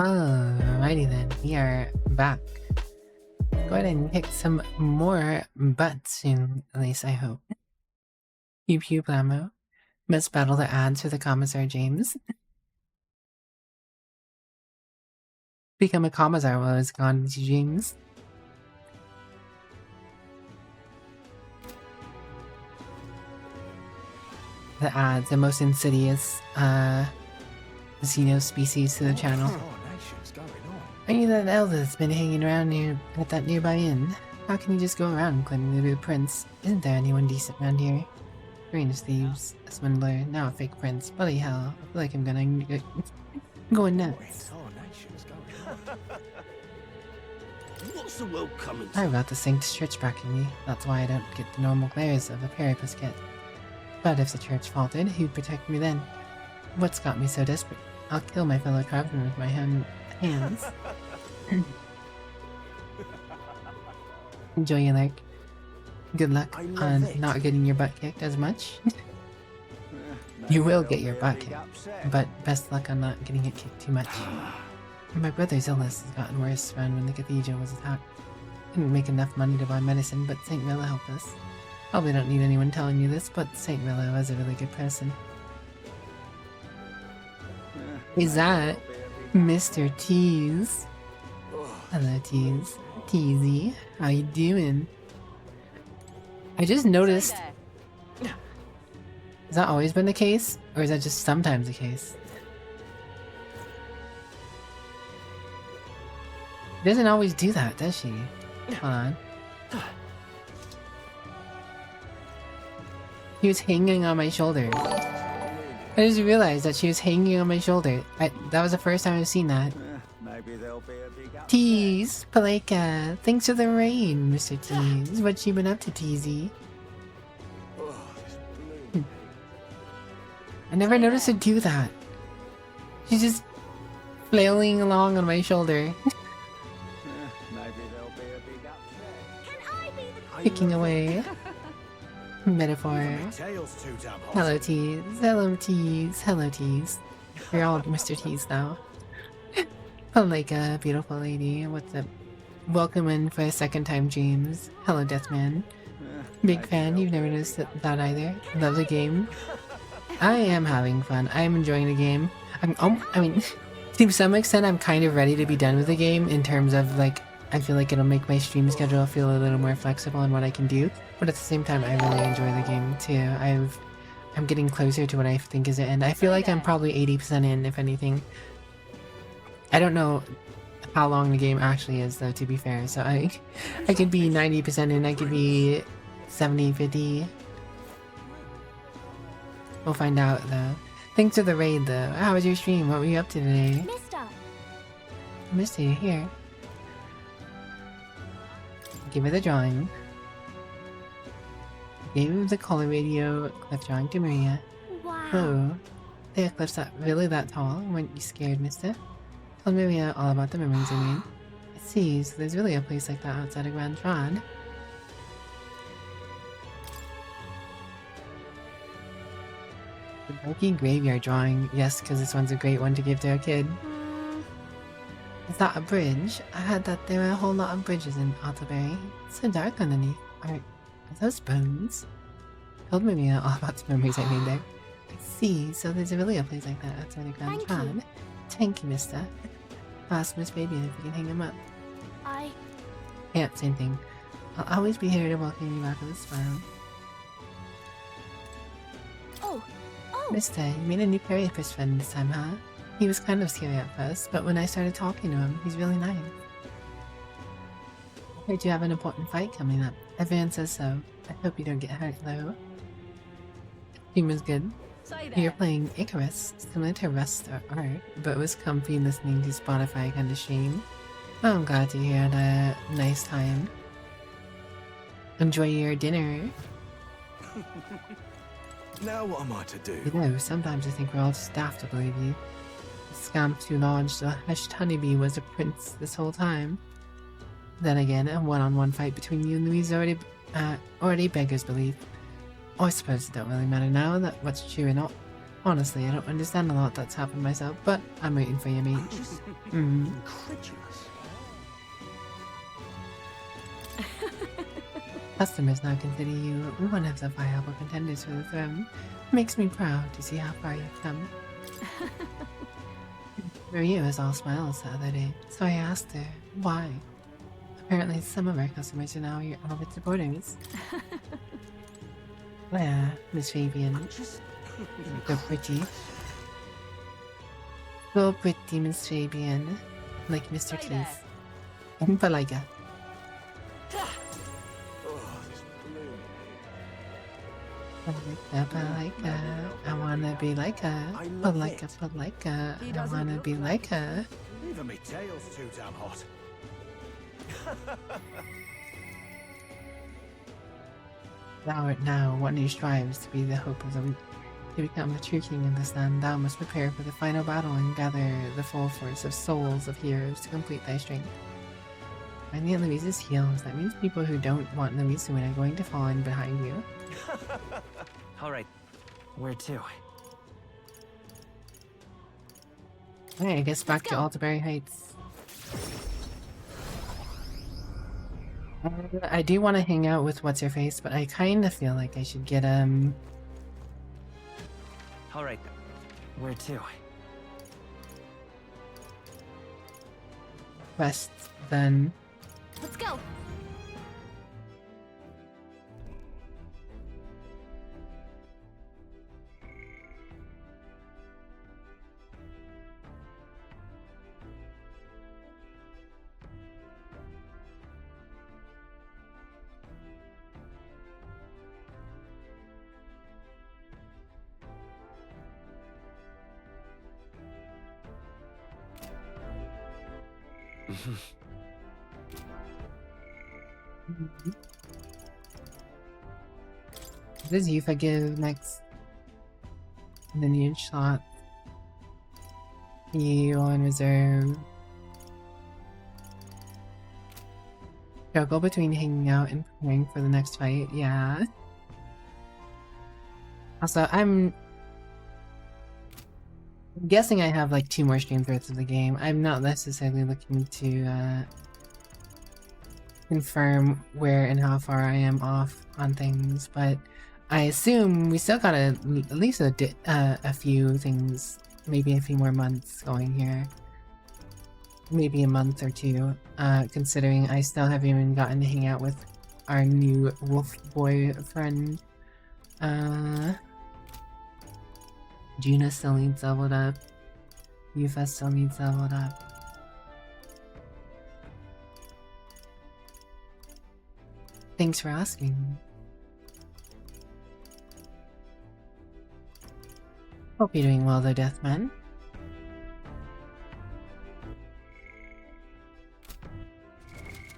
Alrighty then, we are back. Go ahead and kick some more butt soon, at least I hope. Pew pew blammo. Must battle the ads for the Commissar James. Become a Commissar while it's gone, James. The ads, the most insidious, Xeno species to the channel. Coronation's going on. Are you that elder that's been hanging around near at that nearby inn? How can you just go around claiming to be a prince? Isn't there anyone decent around here? Greatest thieves, a swindler, now a fake prince. Bloody hell, I feel like I'm gonna going nuts. Coronation's going on. What's the world coming to? Sorry about the Saint Church backing me. That's why I don't get the normal glares of a Peripus get. But if the church faltered, who'd protect me then? What's got me so desperate? I'll kill my fellow craftsmen with my hands. Enjoy your lurk. Good luck I love on it. not getting your butt kicked as much. You will get your butt kicked, but best luck on not getting it kicked too much. My brother's illness has gotten worse around when the cathedral was attacked. Couldn't make enough money to buy medicine, but Saint Rilla helped us. Probably don't need anyone telling you this, but Saint Rilla was a really good person. Is that Mr. Tease? Hello, Tease. Teasy, how you doing? I just noticed. Has that always been the case? Or is that just sometimes the case? She doesn't always do that, does she? Hold on. She was hanging on my shoulder. I just realized that she was hanging on my shoulder. That was the first time I've seen that. Maybe there'll be a big upset. Tease, Paleka, thanks for the rain, Mr. Tease. What you been up to, Teasy? Oh, this balloon. I never noticed her do that. She's just flailing along on my shoulder, Maybe there'll be a big upset. Can I be the picking away. Metaphor. Tails too damn hot. Hello, Tease. Hello, Tease. Hello, Tease. You're all Mr. Tease now. Paleka, beautiful lady. What's up? Welcome in for a second time, James. Hello, Deathman. Big fan. You've never noticed that either. Love the game. I am having fun. I am enjoying the game. I mean, to some extent, I'm kind of ready to be done with the game in terms of, like, I feel like it'll make my stream schedule feel a little more flexible on what I can do. But at the same time, I really enjoy the game, too. I'm getting closer to what I think is the end. I feel like I'm probably 80% in, if anything. I don't know how long the game actually is, though, to be fair. So I could be 90% in, I could be 70, 50. We'll find out, though. Thanks for the raid, though. How was your stream? What were you up to today? Mister? Misty, here. Give her the drawing. Gave the color radio cliff drawing to Maria. Wow. Oh, the cliff's really that tall? Weren't you scared, mister? Tell Maria all about the memories, I mean. I see, so there's really a place like that outside of Grand Trod. The Brokey Graveyard drawing. Yes, because this one's a great one to give to a kid. Is that a bridge? I heard that there were a whole lot of bridges in Otterbury. It's so dark underneath. Are those bones? Told Maria all about the memories I made there. I see, so there's really a place like that outside of Grand Thank Trod. you. Thank you, mister. Ask Miss Fabian if we can hang him up. Yeah, same thing. I'll always be here to welcome you back with a smile. Oh. Mister, you made a new Peripus friend this time, huh? He was kind of scary at first, but when I started talking to him, he's really nice. I heard you have an important fight coming up. Everyone says so. I hope you don't get hurt, though. Team was good. You're playing Icarus, similar to Rust or Art, but was comfy listening to Spotify kind of stream. Oh, I'm glad to hear you had a nice time. Enjoy your dinner. Now what am I to do? You know, sometimes I think we're all just daft to believe you. The scamp's too large, the hushed honeybee was a prince this whole time. Then again, a one-on-one fight between you and Louise already beggars belief. Oh, I suppose it don't really matter now that what's true or not. Honestly, I don't understand a lot that's happened myself, but I'm waiting for you, mate. Just Mm. incredulous. Customers now consider you one of the viable contenders for the throne. Makes me proud to see how far you've come. Maria was all smiles the other day, so I asked her why. Apparently, some of our customers are now your avid supporters. Yeah, Miss Fabian. Just So pretty. So pretty, Miss Fabian. Like Mr. Hey there. Teeth. And Palaga. oh, this bloom. Palaga. I wanna be like her. I love Palaga, it. Palaga. He I doesn't wanna look be like like her. Even my tail's too damn hot. Now, one who strives to be the hope of the weak. To become the true king of this land, thou must prepare for the final battle and gather the full force of souls of heroes to complete thy strength. Find the Eloise's heels. That means people who don't want Louise to win are going to fall in behind you. All right. Where to? Alright, I guess back to go. Altaberry Heights. I do want to hang out with What's-Her-Face, but I kind of feel like I should get, All right. Where to? quests then. Let's go. This is you forgive next. Lineage shot. You on reserve. Juggle between hanging out and preparing for the next fight, yeah. Also, I'm guessing I have like 2 more stream threads of the game. I'm not necessarily looking to confirm where and how far I am off on things, but I assume we still got at least a few things, maybe a few more months going here. Maybe a month or 2, considering I still haven't even gotten to hang out with our new wolf boyfriend. Juna still needs leveled up. Yufa still needs leveled up. Thanks for asking. Hope you're doing well though, Deathman.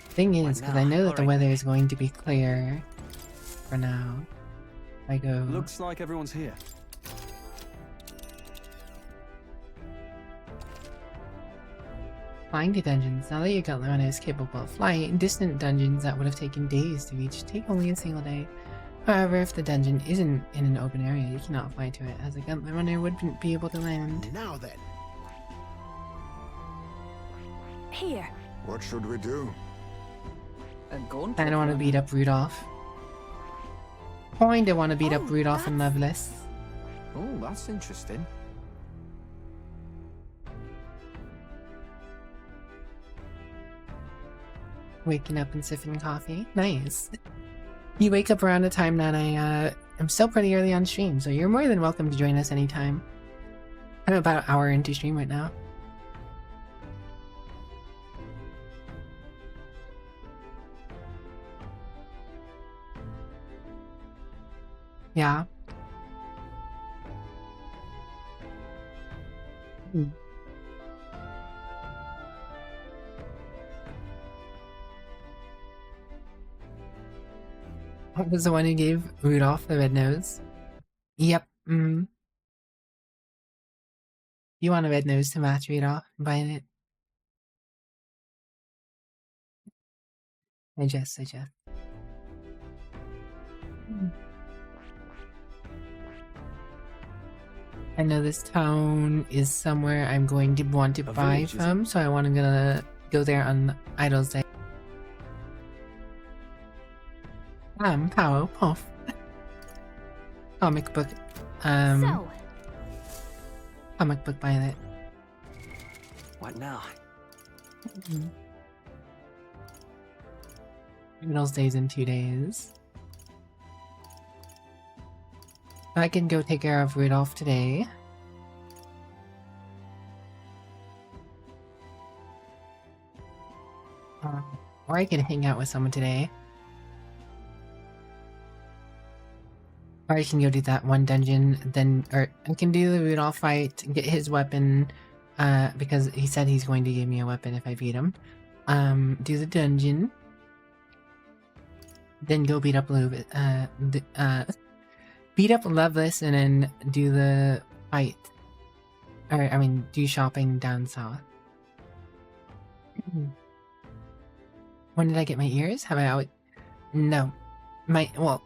Thing is, because I know that the Alright. weather is going to be clear for now. I go. Looks like everyone's here. Flying to dungeons. Now that your Gutliner is capable of flight, distant dungeons that would have taken days to reach take only a single day. However, if the dungeon isn't in an open area, you cannot fly to it, as a Gutliner wouldn't be able to land. Now then. Here. What should we do? A gauntlet. I don't want to beat up Rudolph. Kinda want to beat up Rudolph and Lovelace. Oh, that's interesting. Waking up and sipping coffee. Nice. You wake up around a time that I am still pretty early on stream, so you're more than welcome to join us anytime. I'm about an hour into stream right now. Yeah. What was the one who gave Rudolph the red nose? Yep. You want a red nose to match Rudolph? I'm buying it. I just. I know this town is somewhere I'm going to want to A buy village, is it? from, so I want to gonna go there on Idol's Day. Powerpuff. Comic book. So, Comic book Violet. What now? Idol's Day's in 2 days. I can go take care of Rudolph today. Or I can hang out with someone today. Or I can go do that one dungeon, then, or I can do the Rudolph fight, get his weapon, because he said he's going to give me a weapon if I beat him. Do the dungeon. Then go beat up beat up Loveless and then do the fight. Or, I mean, do shopping down south. When did I get my ears? Have I always... No. Well...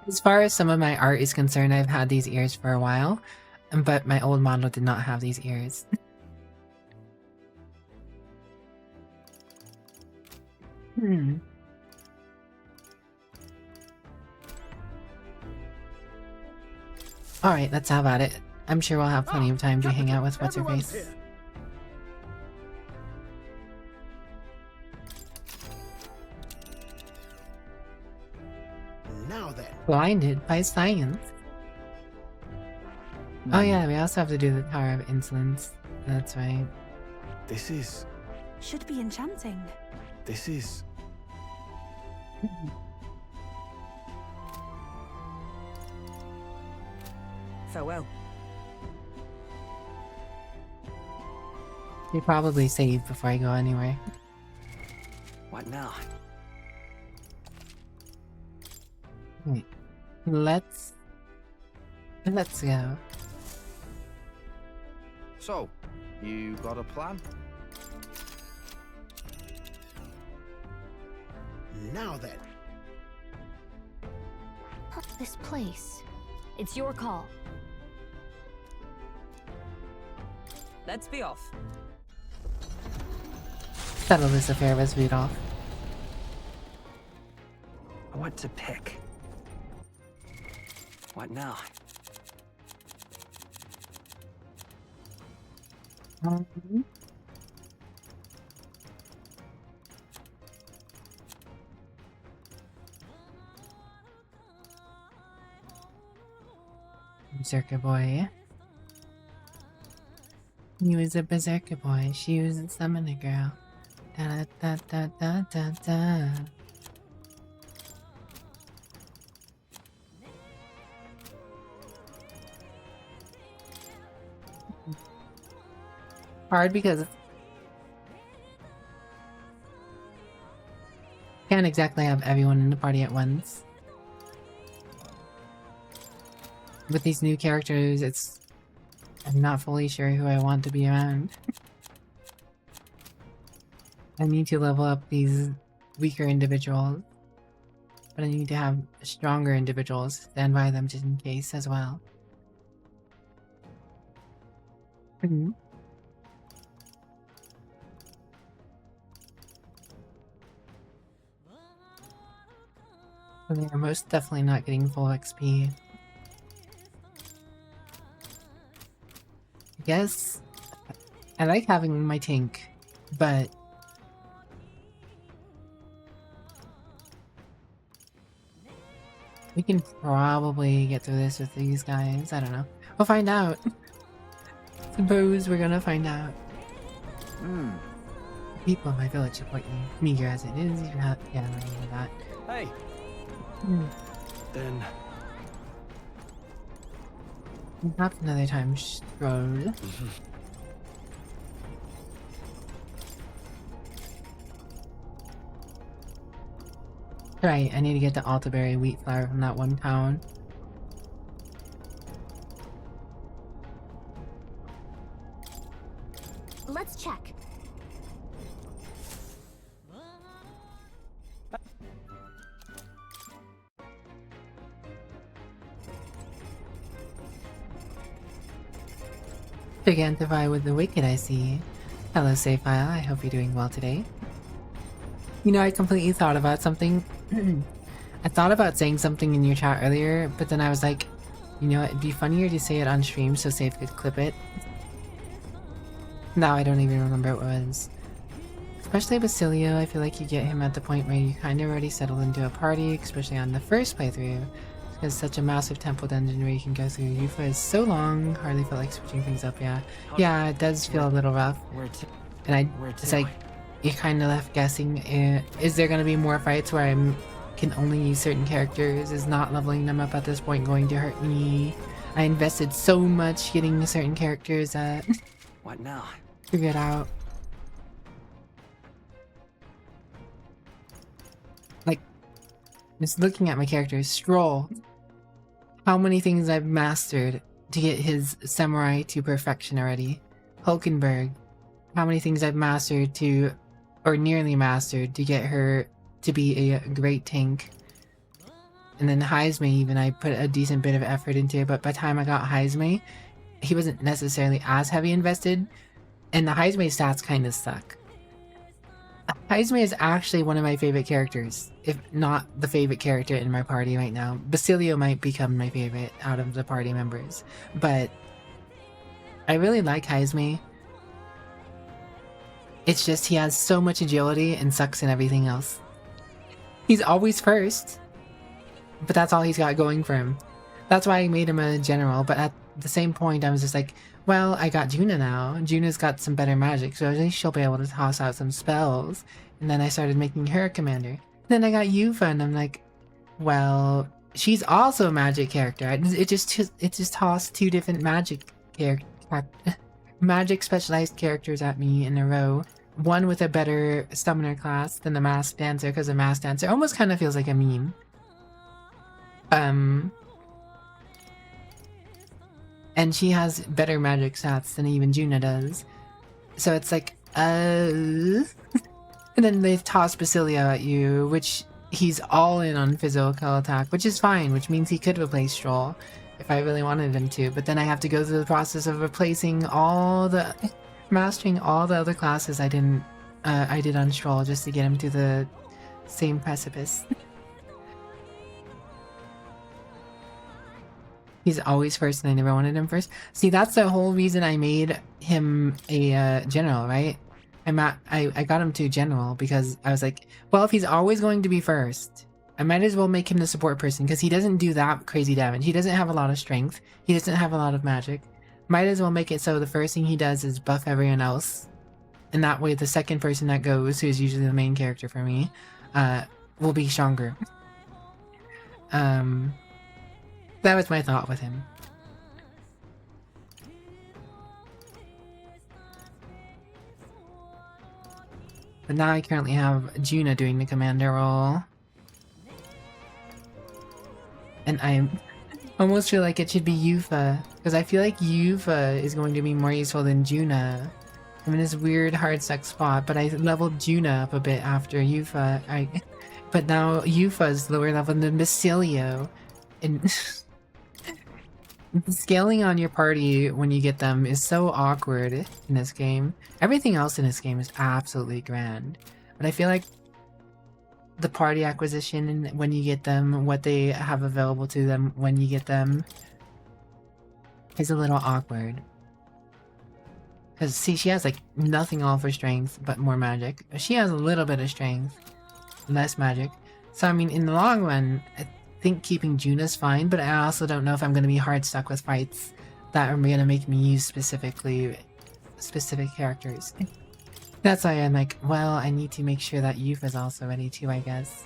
As far as some of my art is concerned, I've had these ears for a while, but my old model did not have these ears. Alright, let's have at it. I'm sure we'll have plenty of time to hang out with Everyone's What's-Her-Face. here. Now then. Blinded by science. Oh yeah, we also have to do the Tower of Insolence. That's right. This is... should be enchanting. This is... Farewell. You probably save before I go anywhere. What now? Wait. Let's go. So, you got a plan? Now then. This place. It's your call. Let's be off. Settle this affair with Rudolph. What to pick? What now? Berserker boy. He was a berserker boy. She was a summoner girl. Da da da da da da. Hard because can't exactly have everyone in the party at once. With these new characters, I'm not fully sure who I want to be around. I need to level up these weaker individuals, but I need to have stronger individuals stand by them just in case as well. So they are most definitely not getting full XP. I guess I like having my tank, but we can probably get through this with these guys. I don't know. We'll find out. Suppose we're gonna find out. People in my village support you, meager as it is. You have, yeah, I know that. Hey, then... Perhaps another time, stroll. Right, I need to get the Altaberry wheat flour from that one town. Let's check. Gigantify with the Wicked, I see. Hello, Safile. I hope you're doing well today. You know, I completely thought about something. I thought about saying something in your chat earlier, but then I was like, you know, it'd be funnier to say it on stream so Safe could clip it. Now I don't even remember what it was. Especially Basilio, I feel like you get him at the point where you kind of already settled into a party, especially on the first playthrough. Because such a massive temple dungeon where you can go through Yufa is so long, hardly felt like switching things up, yeah. Yeah, it does feel a little rough. And it's like, you're kind of left guessing, is there going to be more fights where I can only use certain characters? Is not leveling them up at this point going to hurt me? I invested so much getting certain characters that... What now? Figure it out. Like, just looking at my characters, Stroll. How many things I've mastered to get his samurai to perfection already. Hulkenberg. How many things I've mastered to, or nearly mastered, to get her to be a great tank. And then Heisme even, I put a decent bit of effort into, but by the time I got Heisme, he wasn't necessarily as heavy invested, and the Heisme stats kind of suck. Heisme is actually one of my favorite characters, if not the favorite character in my party right now. Basilio might become my favorite out of the party members, but I really like Heisme. It's just he has so much agility and sucks in everything else. He's always first, but that's all he's got going for him. That's why I made him a general, but at the same point I was just like, well, I got Juna now. Juna's got some better magic, so at least she'll be able to toss out some spells. And then I started making her a commander. Then I got Yufa, and I'm like, well, she's also a magic character. It just tossed two different magic specialized characters at me in a row. One with a better summoner class than the masked dancer, because the masked dancer almost kind of feels like a meme. And she has better magic stats than even Juna does. So it's like, and then they toss Basilio at you, which he's all in on physical attack, which is fine, which means he could replace Stroll if I really wanted him to. But then I have to go through the process of replacing mastering all the other classes I did on Stroll just to get him to the same precipice. He's always first, and I never wanted him first. See, that's the whole reason I made him a general, right? I got him to general because I was like, well, if he's always going to be first, I might as well make him the support person because he doesn't do that crazy damage. He doesn't have a lot of strength. He doesn't have a lot of magic. Might as well make it so the first thing he does is buff everyone else. And that way the second person that goes, who is usually the main character for me, will be stronger. That was my thought with him. But now I currently have Juna doing the commander role. And I almost feel like it should be Yufa, because I feel like Yufa is going to be more useful than Juna. I'm in this weird hard stuck spot, but I leveled Juna up a bit after Yufa. But now Yufa is lower level than Basilio. And scaling on your party when you get them is so awkward in this game. Everything else in this game is absolutely grand. But I feel like the party acquisition when you get them, what they have available to them when you get them, is a little awkward. Because, see, she has, like, nothing all for strength, but more magic. She has a little bit of strength, less magic. So, I mean, in the long run, I think keeping Juna's fine, but I also don't know if I'm going to be hard stuck with fights that are going to make me use specific characters. That's why I'm like, well, I need to make sure that Yufa's also ready too, I guess.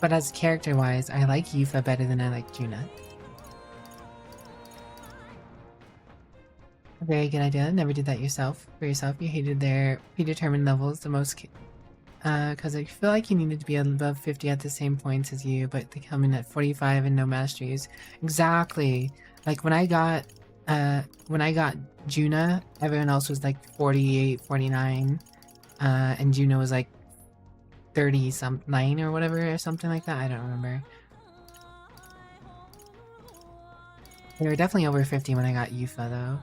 But as character-wise, I like Yufa better than I like Juna. Very good idea. Never did that for yourself. You hated their predetermined levels the most, because I feel like you needed to be above 50 at the same points as you, but they come in at 45 and no masteries. Exactly. Like when I got Juna, everyone else was like 48, 49, and Juna was like 30-something or whatever, or something like that. I don't remember. They were definitely over 50 when I got Yufa, though.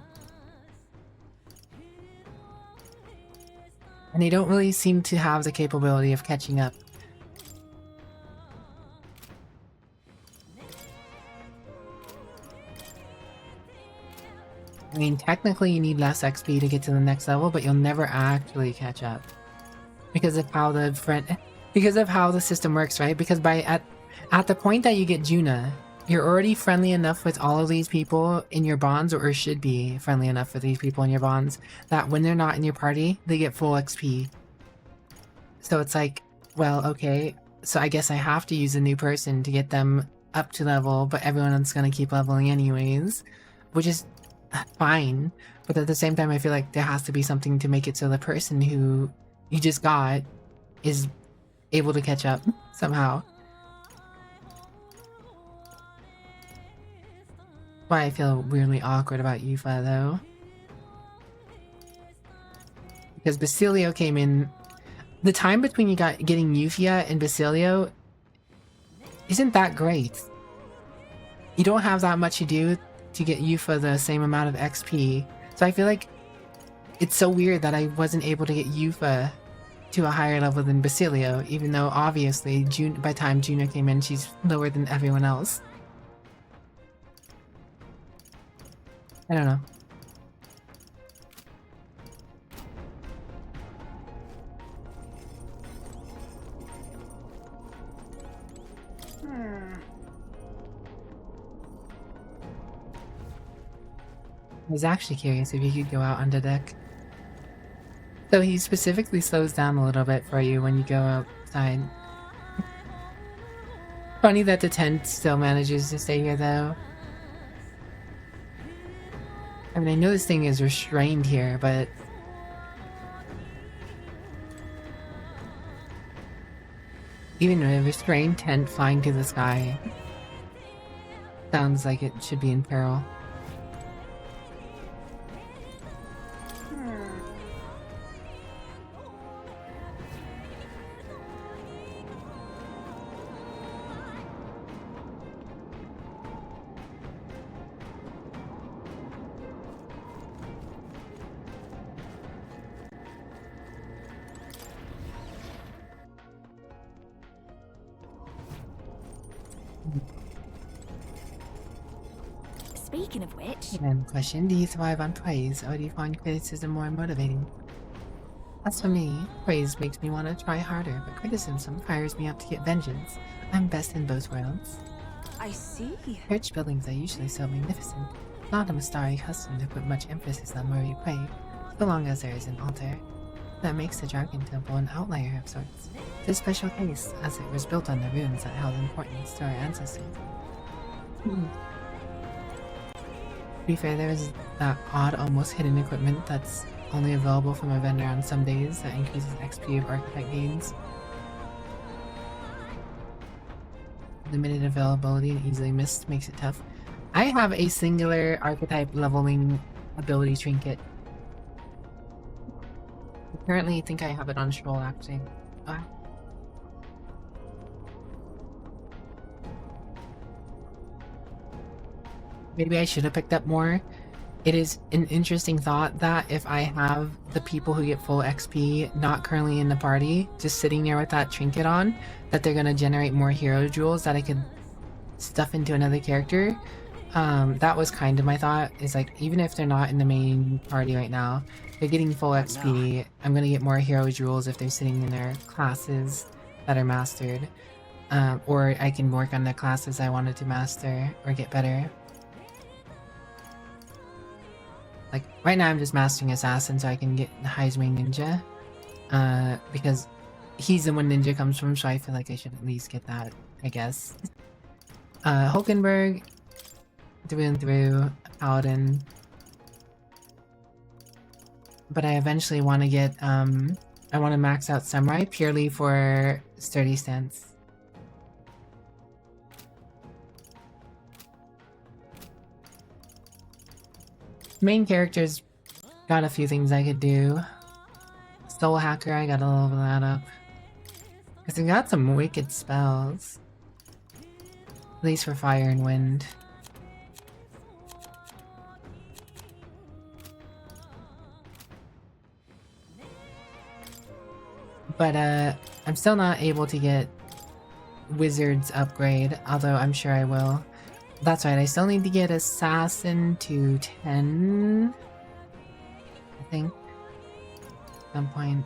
And they don't really seem to have the capability of catching up. I mean, technically you need less XP to get to the next level, but you'll never actually catch up. Because of how the system works, right? Because at the point that you get Juna, you're already friendly enough with all of these people in your bonds, or should be friendly enough with these people in your bonds, that when they're not in your party, they get full XP. So it's like, well, okay, so I guess I have to use a new person to get them up to level, but everyone's gonna keep leveling anyways, which is fine. But at the same time, I feel like there has to be something to make it so the person who you just got is able to catch up somehow. Why I feel weirdly awkward about Yufa though. Because Basilio came in. The time between getting Yufia and Basilio isn't that great. You don't have that much to do to get Yufa the same amount of XP. So I feel like it's so weird that I wasn't able to get Yufa to a higher level than Basilio, even though obviously by the time Juna came in, she's lower than everyone else. I don't know. I was actually curious if you could go out onto deck. So he specifically slows down a little bit for you when you go outside. Funny that the tent still manages to stay here though. I mean, I know this thing is restrained here, but even a restrained tent flying to the sky sounds like it should be in peril. Speaking of which, And question, do you thrive on praise, or do you find criticism more motivating? As for me, praise makes me want to try harder, but criticism fires me up to get vengeance. I'm best in both worlds. I see. Church buildings are usually so magnificent. Not a Mastari custom to put much emphasis on where you pray, so long as there is an altar. That makes the Dragon Temple an outlier of sorts. It's a special case, as it was built on the ruins that held importance to our ancestors. To be fair, there is that odd, almost hidden equipment that's only available from a vendor on some days that increases XP of archetype gains. Limited availability and easily missed makes it tough. I have a singular archetype leveling ability trinket. I currently think I have it on Stroll actually. Maybe I should have picked up more. It is an interesting thought that if I have the people who get full XP not currently in the party, just sitting there with that trinket on, that they're going to generate more hero jewels that I could stuff into another character. That was kind of my thought, is like, even if they're not in the main party right now, they're getting full XP, I'm going to get more hero jewels if they're sitting in their classes that are mastered. Or I can work on the classes I wanted to master or get better. Like, right now I'm just mastering Assassin so I can get the highest rank Ninja. Because he's the one Ninja comes from, so I feel like I should at least get that, I guess. Hulkenberg, through and through, Paladin. But I eventually want to get, I want to max out Samurai purely for sturdy stance. Main characters got a few things I could do. Soul Hacker, I gotta level that up. Because we got some wicked spells. At least for fire and wind. But I'm still not able to get Wizard's upgrade, although I'm sure I will. That's right, I still need to get Assassin to 10, I think, at some point.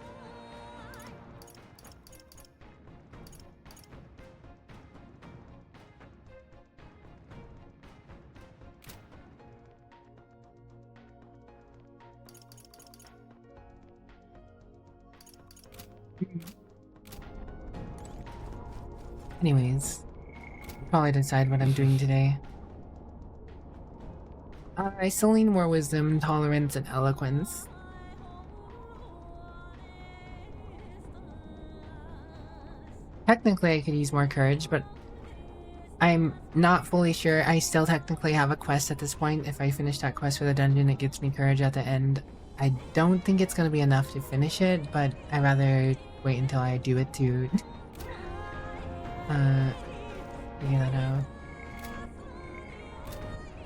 Anyways, I'll probably decide what I'm doing today. I still need more wisdom, tolerance, and eloquence. Technically, I could use more courage, but I'm not fully sure. I still technically have a quest at this point. If I finish that quest for the dungeon, it gives me courage at the end. I don't think it's going to be enough to finish it, but I'd rather wait until I do it to figure that out.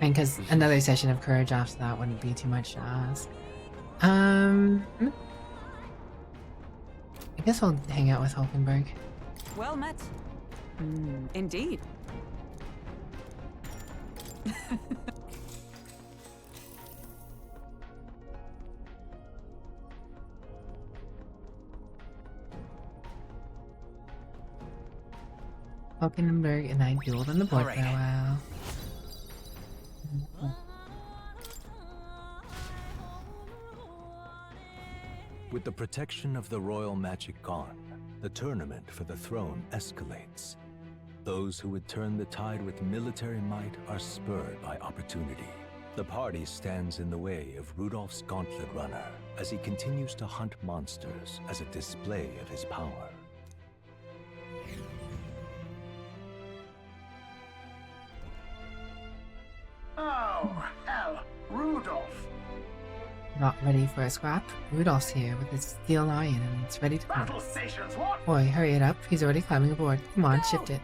And because another session of courage after that wouldn't be too much to ask. I guess I'll hang out with Hulkenberg. Well met. Indeed. Hulkenberg and I dueled on the board for a while. With the protection of the royal magic gone, the tournament for the throne escalates. Those who would turn the tide with military might are spurred by opportunity. The party stands in the way of Rudolph's Gauntlet Runner as he continues to hunt monsters as a display of his power. Oh, hell. Rudolph. Not ready for a scrap? Rudolph's here with his steel lion and it's ready to come. Battle stations, what? Boy, hurry it up. He's already climbing aboard. Come on, shift it.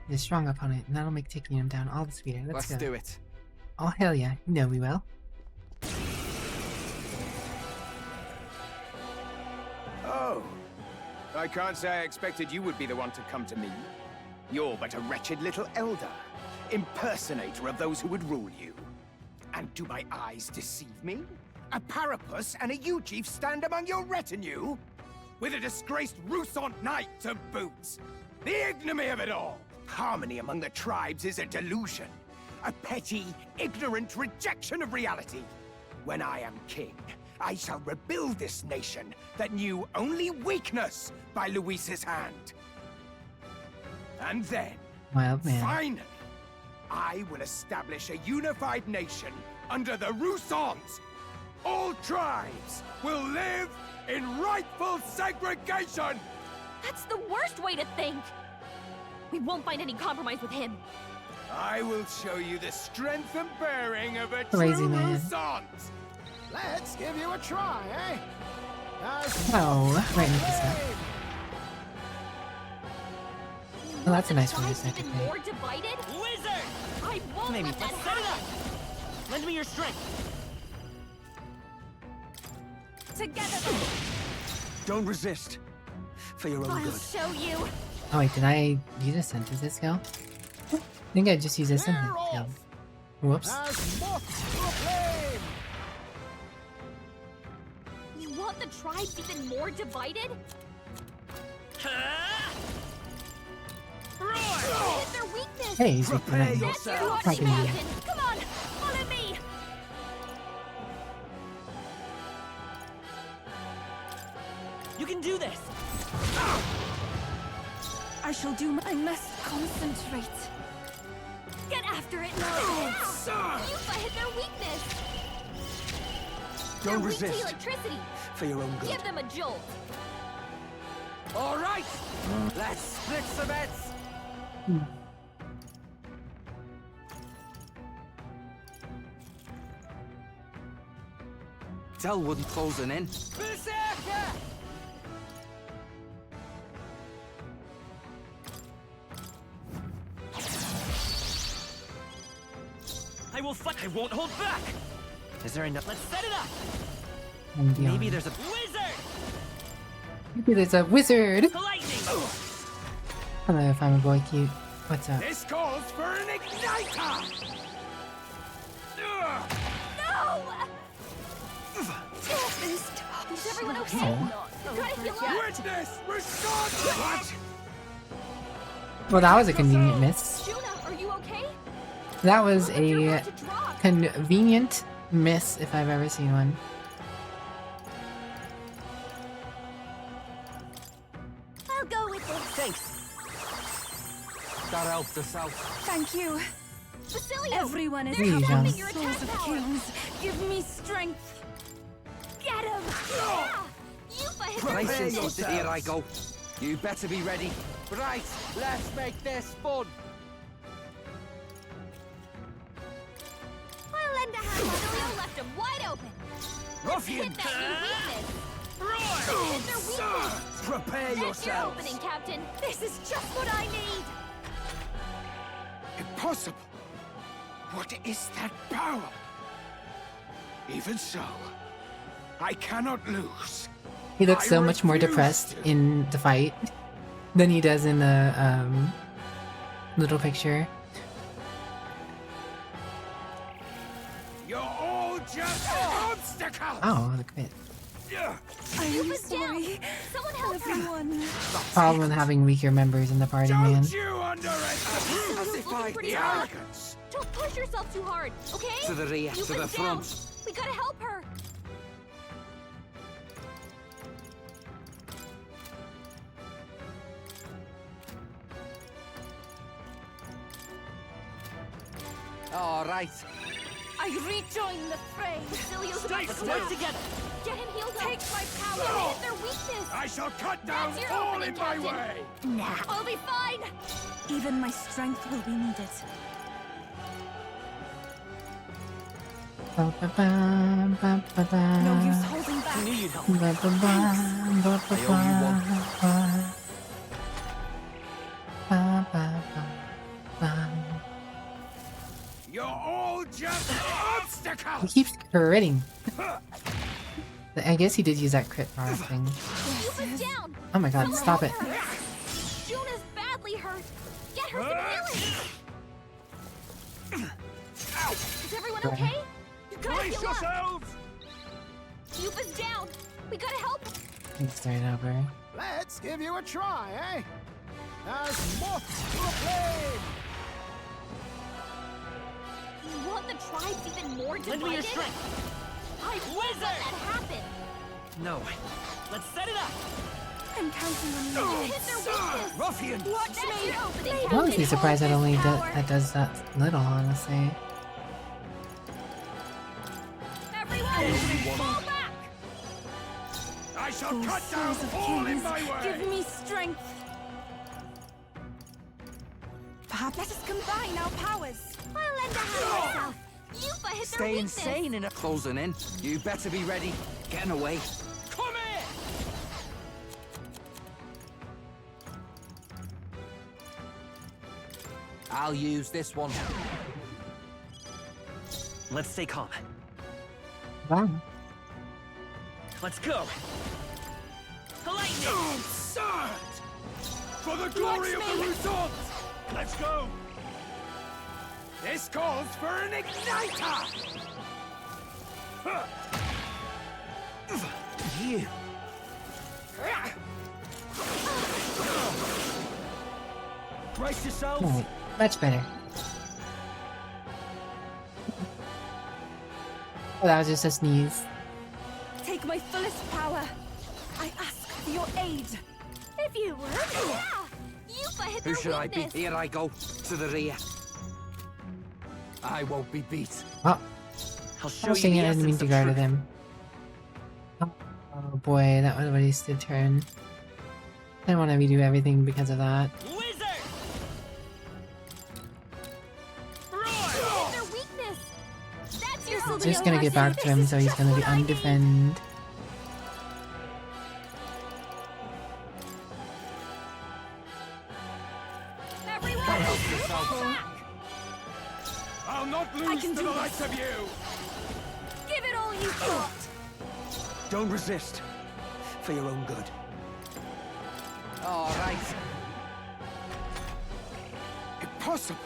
He's a strong opponent, and that'll make taking him down all the sweeter. Let's go. do it. Oh, hell yeah. You know we will. Oh. I can't say I expected you would be the one to come to me. You're but a wretched little elder, impersonator of those who would rule you. And do my eyes deceive me? A Parapus and a Eugif stand among your retinue? With a disgraced Rusant knight to boot! The ignominy of it all! Harmony among the tribes is a delusion. A petty, ignorant rejection of reality. When I am king, I shall rebuild this nation that knew only weakness by Luis's hand. And then, Wild man. finally, I will establish a unified nation under the Rusants. All tribes will live in rightful segregation! That's the worst way to think! We won't find any compromise with him. I will show you the strength and bearing of a Crazy true man. Rusant! Let's give you a try, eh? Oh, right into this guy. Well, that's a nice one to Tribes even second. more divided? Wizard! I won't Maybe, let that let's set it happen! up! Lend me your strength! Together then! Don't resist. For your own I'll good. show you! Oh wait, did I use a synthesis skill? I think I just used a synthesis skill. Whoops. You want the tribes even more divided? Hit their weakness! Hey, he's weak to Prepare lightning. That's your yourself. hot Fucking mountain! idiot. Come on! Follow me! You can do this! I shall do my... I must concentrate. Get after it, Logan! Yufa hit their weakness! They're Don't weak to resist. electricity! For your own good. Give them a jolt! All right! Let's split some bets! Delwood closing in. Berserker! I will fight. I won't hold back. Is there enough? Let's set it up. And beyond. Maybe there's a wizard. Maybe there's a wizard. Lightning. Hello, Farmer Boy Cute. What's up? This calls for an igniter! No! Is everyone okay? Try to heal up. Witness! Restore! What? Well, that was a convenient miss. Juna, are you okay? That was You're a about to drop. convenient miss if I've ever seen one. I'll go with this. Thanks. That helped us out. Thank you. Basilio! Everyone is There you go. Stopping your Souls attack of power. kings, give me strength. Get him! Yeah! Yuffie hit the Brace weakness. yourselves. Here I go. You better be ready. Right, let's make this fun. I'll lend a hand. Basilio left him wide open. Ruffian! Hit that new weakness. Roar! Hit their weakness. Prepare That's your yourselves! opening, Captain. This is just what I need. Impossible! What is that power? Even so, I cannot lose. He looks I so much more refuse depressed to. in the fight than he does in the little picture. You're all just obstacles! Oh, look at it. I'm Yuffie's down. sorry, Someone help her. everyone. Problem with having weaker members in the party, man. Don't you underestimate Basilio's if looking pretty the hot. arrogance! Don't push yourself too hard, okay? To the rear, to Yuffie's the down. front. We gotta help her. All right. I rejoin the fray. Basilio's about to Let's snap. work together. Get him healed up. Take my power. Hit their weakness. I shall cut down That's your all opening, in my Captain. way! Nah, I'll be fine. Even my strength will be needed. Ba, ba, ba, ba, ba, ba. No use holding back. I knew you'd help. Ba, ba, ba, ba, ba, I owe you one. ba. Ba, ba, ba, ba. You're all just He obstacles! keeps critting. I guess he did use that crit bar thing. Yuffie's down. Oh my god, stop it. Juna's badly hurt. Get her some healing. Is everyone Right. okay? You gotta Brace heal up. yourselves! Yuffie's down. We gotta help. Let's start over. Let's give you a try, eh? As moth to a flame! You want the tribes even more divided? Lend me your strength. I won't let that happen. No. Let's set it up. I'm counting on you. Hit their weakness. Ruffian! Watch That's me. your opening, I was Captain. surprised that only Hold this that does that little, honestly. Everyone, fall back. I shall Oh, cut down souls of all in kings, my give way! me strength. Perhaps let us combine our powers. I'll lend a hand myself. Yuffie hit their Stay weakness. insane in a closing in. You better be ready. Getting away. Come here! I'll use this one. Let's stay calm. Wow. Let's go. Lightning. Absurd! For the glory of the result! Let's go! This calls for an igniter! You. Brace yourself. Alright, much better. Oh, that was just a sneeze. Take my fullest power. I ask for your aid. If you would. Yeah. Yuffie hit Who their should I be? weakness. Here I go. To the rear. I won't be beat. Oh, I'll I show was you the thinking I didn't mean essence to of guard truth. him. Oh boy, that was a wasted turn. I didn't want to redo everything because of that. Wizard. Hit their weakness. That's your opening. Just gonna get back to him, so he's gonna be undefend. Everyone, fall back. I'll not I lose can to do the this. likes of you! Give it all you've got! Don't resist. For your own good. All right. Impossible!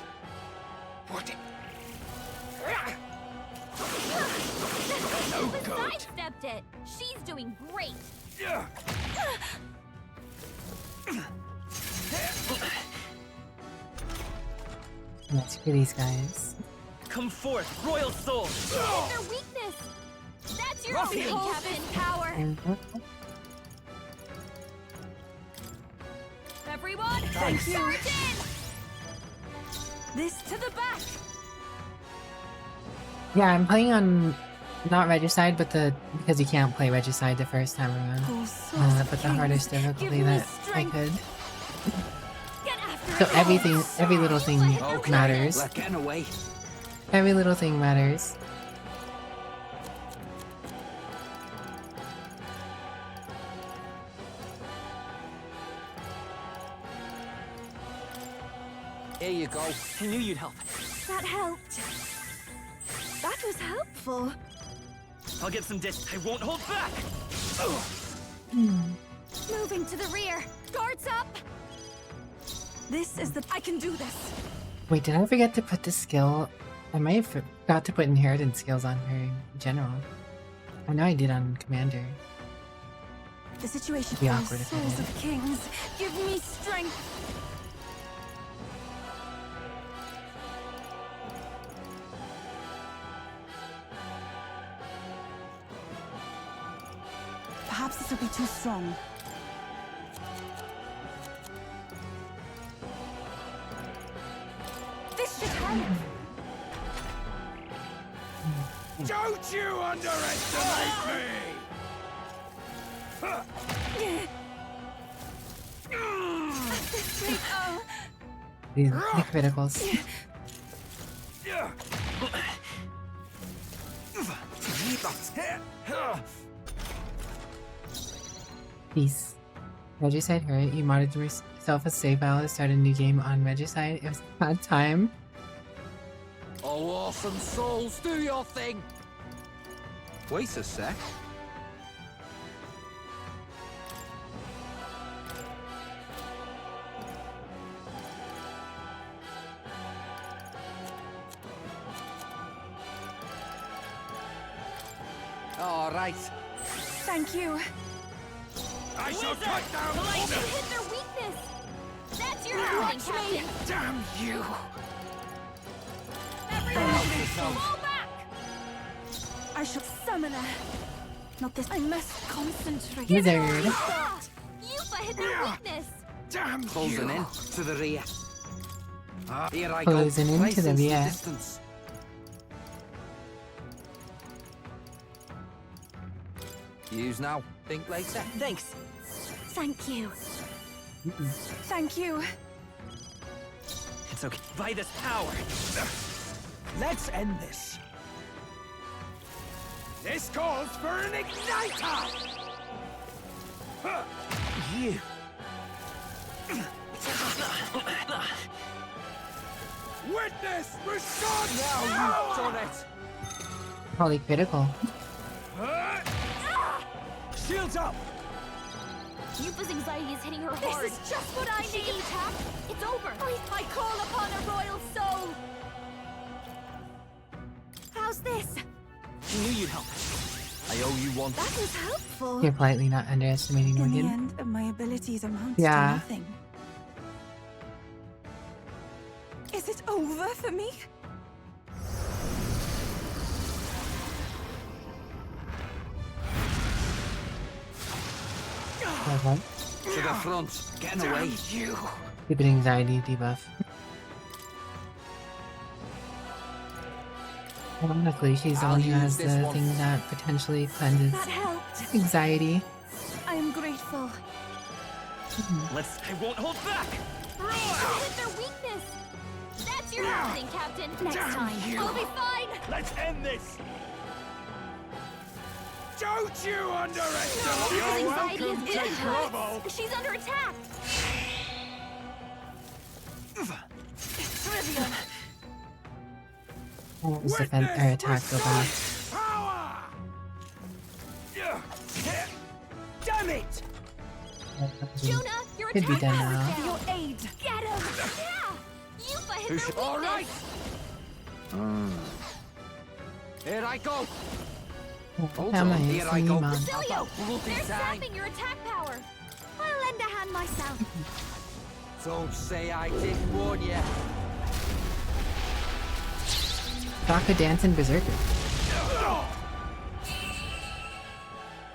What? No But good! sidestepped it. She's doing great. Let's for these guys. Come forth, royal soul! Hit their weakness. That's your Behold thing, this Captain. power! Mhm. Everyone, Thank you. charge in. This to the back! Yeah, I'm playing on not Regicide, but because you can't play Regicide the first time around. Oh, source of But the kings, hardest give difficulty me that I strength. could. Get after So it. every little thing Okay, matters. we're getting away. Every little thing matters. Here you go. I knew you'd help. That helped. That was helpful. I'll get some dis. I won't hold back! Moving to the rear. Guards up. This is the... I can do this. Wait, did I forget to put the skill? I might have forgot to put inheritance skills on her general. I know I did on commander. The situation Be calls awkward if I souls did. of kings. Give me strength. Perhaps this will be too strong. This should help. Don't you underestimate me! The criticals. Peace. Regicide hurt. You modded yourself a save file to start a new game on Regicide. It was a bad time. Oh, awesome souls, do your thing! Wait a sec. All right. Thank you. I shall cut down all You the... hit their weakness. That's your Watch thing, me. Captain. Damn you! Everyone, fall back. I shall summon her. Not this. I must concentrate. Wizard. Yufa hit their weakness. Damn Closing you! in to the rear. Here I Closing go. in to Place the into rear. distance. Use now. Think later. Thanks. Thank you. Thank you. It's okay. By this power. Let's end this. This calls for an igniter! You. Witness Rashad! Now you've done it. Probably critical. Shields up. Yufa's anxiety is hitting her This hard. is just what I She need. gets attacked. It's over. I call upon a royal soul. How's this? I knew you'd help. I owe you one. That was helpful. You're politely not underestimating In the Morgan. end, my abilities amount Yeah. to nothing. Is it over for me? Okay. To the front. Getting away. You! Stupid anxiety debuff. Ironically, she's the I'll one who use has this the one. thing that potentially cleanses That helped. anxiety. I am grateful. Let's. I won't hold back! You hit their weakness. That's your thing, Captain. Next Damn time, you. we'll be fine. Let's end this! Don't you underestimate! Yufa's You're anxiety welcome is to getting grovel! She's under attack. Trivial. What was defense or attack go back? Power! Damn it! Juna, your Could be attack done power's now. down. Your aid. Get him. Yeah. Yuffie hit their All weakness. right. Here I go. Hold Come on, on, here I go. Mom. Basilio, Bloody they're time. sapping your attack power. I'll lend a hand myself. Don't say I didn't warn you. Baka dancing berserker.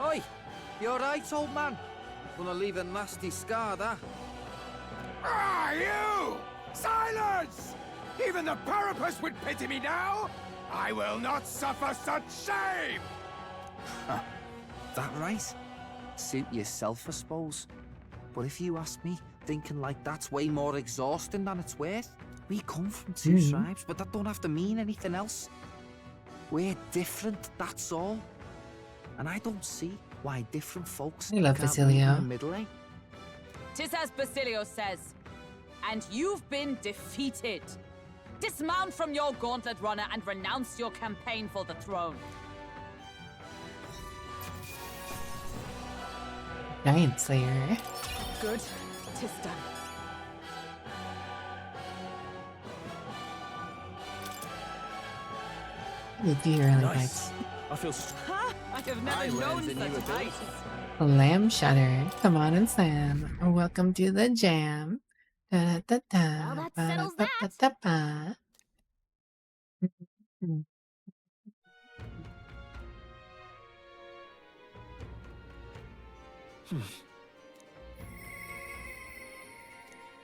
Oi, you alright, old man? Gonna leave a nasty scar, that. Ah, you! Silence! Even the Parapus would pity me now! I will not suffer such shame! That right? Suit yourself, I suppose. But if you ask me, thinking like that's way more exhausting than it's worth. We come from two tribes, but that don't have to mean anything else. We're different, that's all. And I don't see why different folks I love can't Basilio. meet in the middle, eh? Tis as Basilio says, and you've been defeated. Dismount from your gauntlet runner and renounce your campaign for the throne. Giant Slayer. Good, tis done. You do your early Nice. bites. I feel Ha! I have never I known learned a new such ability. heights. Lamb Shutter. Come on and slam. Welcome to the jam. Da, da, da, Well, that ba, settles ba, ba, that. ba.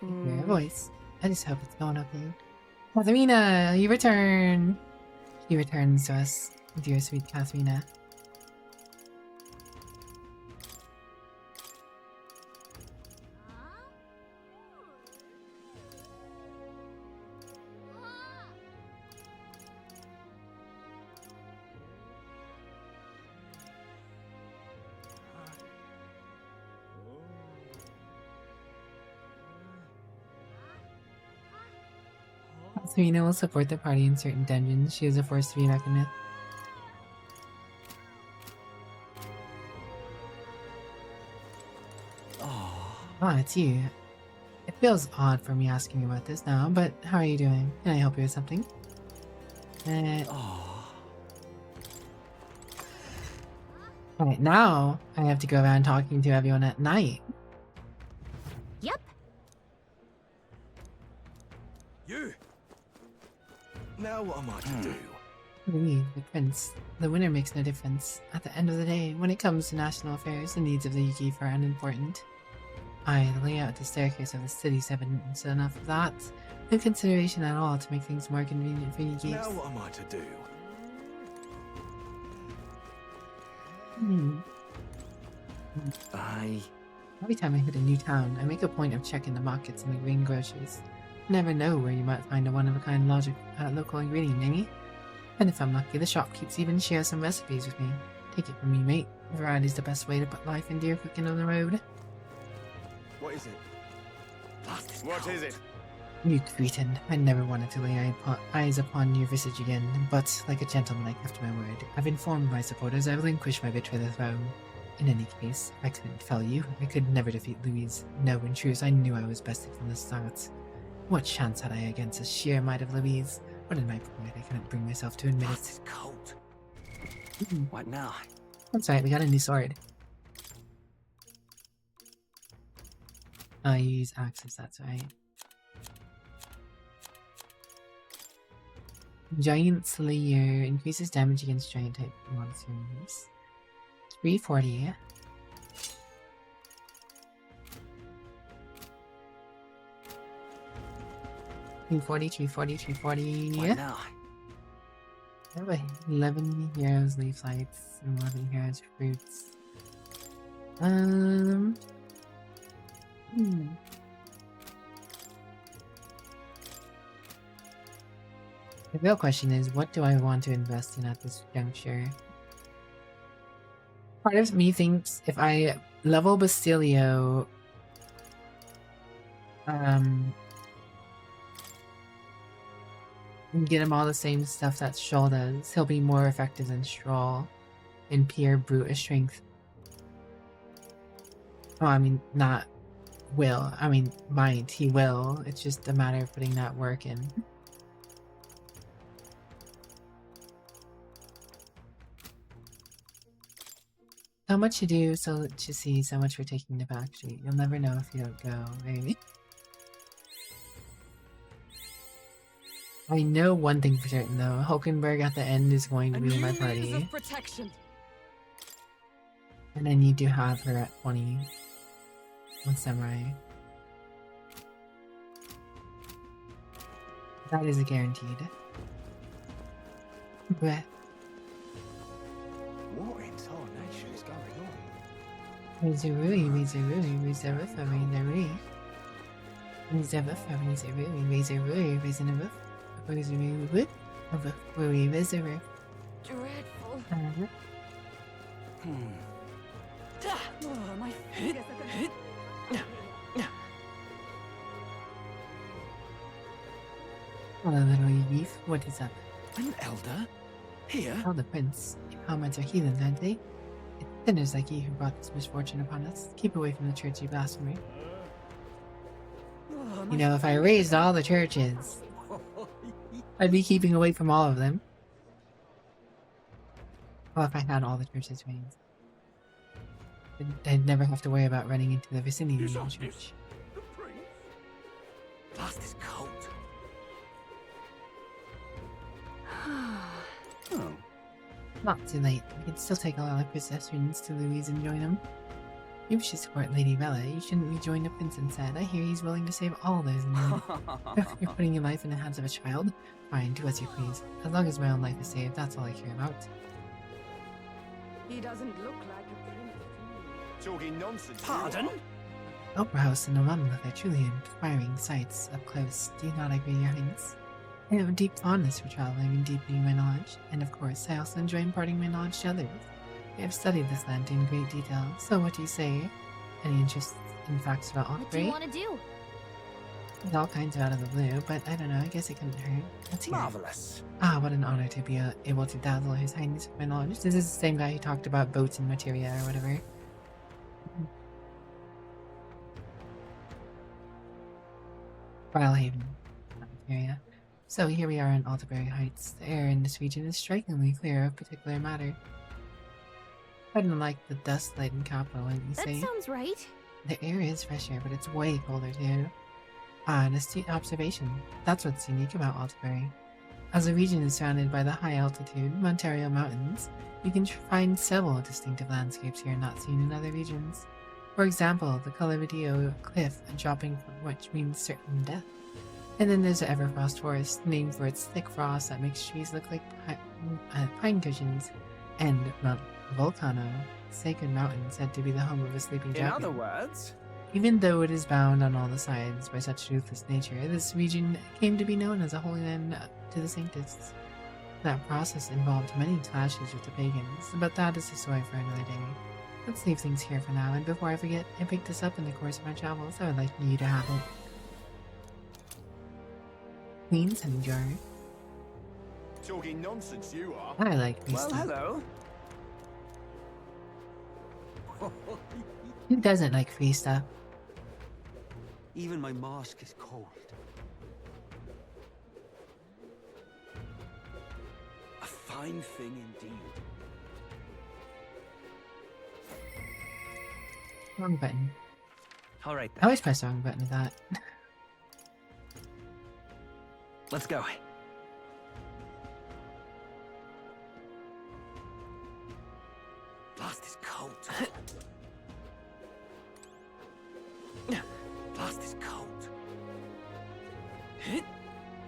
Your voice. I just hope it's going okay. Katharina, you return. He returns to us, dear sweet Katharina. Serena will support the party in certain dungeons. She is a force to be reckoned with. Ah, it's you. It feels odd for me asking about this now, but how are you doing? Can I help you with something? Alright, now I have to go around talking to everyone at night. Yep. You! Now what am I to do? Me, the prince. The winner makes no difference. At the end of the day, when it comes to national affairs, the needs of the Yuki are unimportant. The layout of the staircase of the city's evidence enough of that. No consideration at all to make things more convenient for Yukis. Now what am I to do? Every time I hit a new town, I make a point of checking the markets and the green groceries. You never know where you might find a one-of-a-kind local ingredient, maybe? And if I'm lucky, the shopkeepers even share some recipes with me. Take it from me, mate. Variety's the best way to put life into your cooking on the road. What is it? What is it? You cretin. I never wanted to lay eyes upon your visage again, but like a gentleman, I kept my word. I've informed my supporters I relinquish my bid for the throne. In any case, I couldn't fell you. I could never defeat Louise. No, in truth, I knew I was bested from the start. What chance had I against the sheer might of Louise? But in my pride, I couldn't bring myself to admit it. cold. What now? That's right, we got a new sword. I use axes, that's right. Giant Slayer increases damage against giant type monsters. 340. 340. What now? I have 11 heroes leaf lights and 11 heroes fruits. The real question is, what do I want to invest in at this juncture? Part of me thinks if I level Basilio, and get him all the same stuff that Shoal does, he'll be more effective than Stroll in pure brute strength. Oh, I mean, not will. I mean, might. He will. It's just a matter of putting that work in. So much to do, so much to see, so much for taking the back street. You'll never know if you don't go, baby. I know one thing for certain, though. Hulkenberg at the end is going to be in my party. And I need to have her at 20 with Samurai. That is a guaranteed. Bleh. What in tarnation is going on? Razorui, Razorui, Razorui, Razorui, Razorui, Razorui. Dreadful. Oh, my fingers are gonna... Hello, little Eve. What is up? An elder? Here? Oh, the prince. Comments are heathen, aren't they? It's sinners like you who brought this misfortune upon us. Keep away from the church, you blasphemer. You know, if I raised all the churches, I'd be keeping away from all of them. Well, if I had all the churches raised, I'd never have to worry about running into the vicinity of the church. The prince? Blast his coat. Oh. Not too late. We can still take all our possessions to Louise and join him. You should support Lady Bella. You shouldn't rejoin the prince instead. I hear he's willing to save all those in need. If you're putting your life in the hands of a child, fine, do as you please. As long as my own life is saved, that's all I care about. He doesn't look like a prince. Talking nonsense. Pardon? Opera House and November are truly inspiring sights up close. Do you not agree, Your Highness? I have a deep fondness for traveling and deepening my knowledge, and of course, I also enjoy imparting my knowledge to others. I have studied this land in great detail, so what do you say? Any interest in facts about What do you Otbury? want to do? It's all kinds out of the blue, but I don't know, I guess it couldn't hurt. Let's hear it. Marvelous. Ah, what an honor to be able to dazzle His Highness with my knowledge. This is the same guy who talked about boats and materia or whatever. Haven, not materia. So here we are in Alderbury Heights. The air in this region is strikingly clear of particular matter. Quite unlike the dust-laden capital, wouldn't you That say? sounds right. The air is fresher, but it's way colder too. Ah, an astute observation. That's what's unique about Alderbury. As the region is surrounded by the high-altitude Ontario Mountains, you can find several distinctive landscapes here not seen in other regions. For example, the Calavidio Cliff, dropping from which means certain death. And then there's the Everfrost Forest, named for its thick frost that makes trees look like pine cushions, and Mount Volcano, sacred mountain said to be the home of a sleeping In dragon. other words, Even though it is bound on all the sides by such ruthless nature, this region came to be known as a holy land to the Sanctists. That process involved many clashes with the pagans, but that is a story for another day. Let's leave things here for now, and before I forget, I picked this up in the course of my travels. I would like you to have it. Queen's honey jar. talking nonsense you are. I like these Well, stuff. hello. Who doesn't like free stuff? Even my mask is cold. A fine thing indeed. Wrong button. All right I then. always press the wrong button with that. Let's go. Blast his coat. Blast his coat.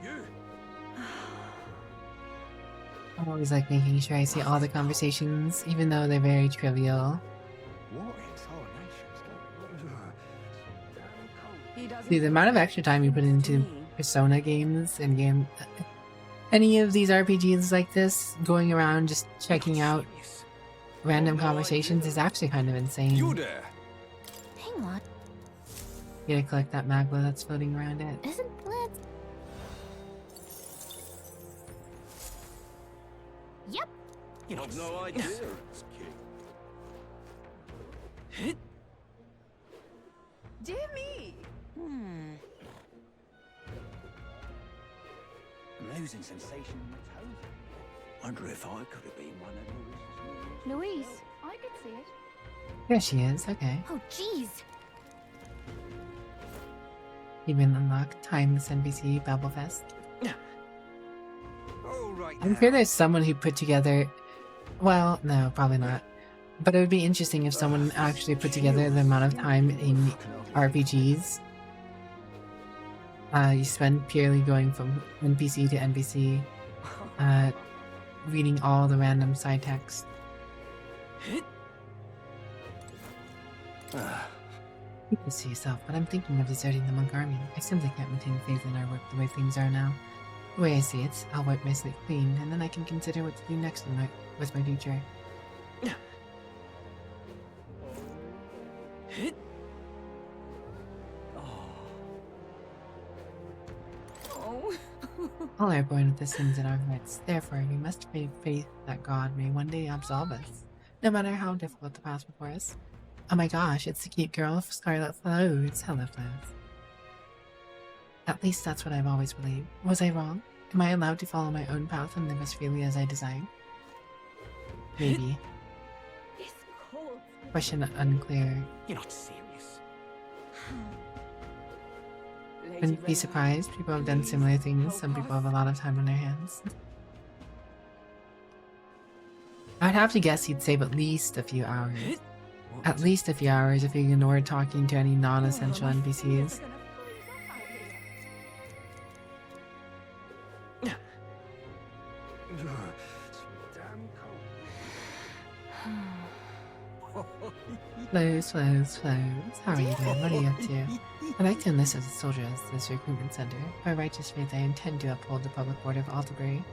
You. I always like making sure I see all the conversations, even though they're very trivial. What in tarnation's going He doesn't See, the amount of extra time you put into Persona games and any of these RPGs like this, going around just checking out random conversations is actually kind of insane. You there? Hang on. You gotta collect that magma that's floating around it. Isn't that... I've no idea it's king. Dear me. I'm losing sensation in my toes. Wonder if I could have been one of Louise's. Louise, I could see it. There she is. Okay. Oh, jeez. Even unlocked. Timeless NPC Babelfest. All right. I'm sure there's someone who put together. Well, no, probably not. But it would be interesting if someone actually put together the amount of time in RPGs you spend purely going from NPC to NPC, reading all the random side text. You can see yourself, but I'm thinking of deserting the monk army. I simply can't maintain faith in our work the way things are now. The way I see it, I'll wipe my slate clean, and then I can consider what to do next with my future. Oh. All are born with the sins in our hearts. Therefore, we must have faith that God may one day absolve us, no matter how difficult the past before us. Oh my gosh, it's the cute girl with scarlet flowers. Hello, flowers. At least that's what I've always believed. Was I wrong? Am I allowed to follow my own path and live as freely as I desire? Maybe. This cold. Question unclear. You're not serious. Wouldn't be surprised. People have done similar things. Some people have a lot of time on their hands. I'd have to guess he'd save at least a few hours. At least a few hours if you ignore talking to any non-essential NPCs. Flows, flows, flows. How are you doing? What are you up to? I'd like to enlist as a soldier at this recruitment center. By righteous faith, I intend to uphold the public order of Altabury.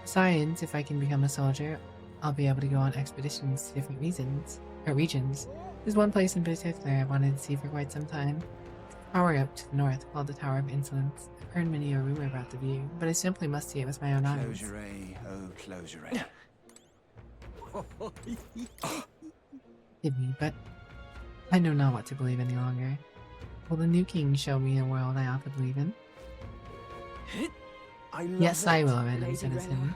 Besides, if I can become a soldier, I'll be able to go on expeditions to different regions. There's one place in particular I wanted to see for quite some time. A tower up to the north called the Tower of Insolence. I've heard many a rumor about the view, but I simply must see it with my own eyes. Closure, oh, closure. Give me, but I know not what to believe any longer. Will the new king show me a world I ought to believe in? Yes, I will, random citizen.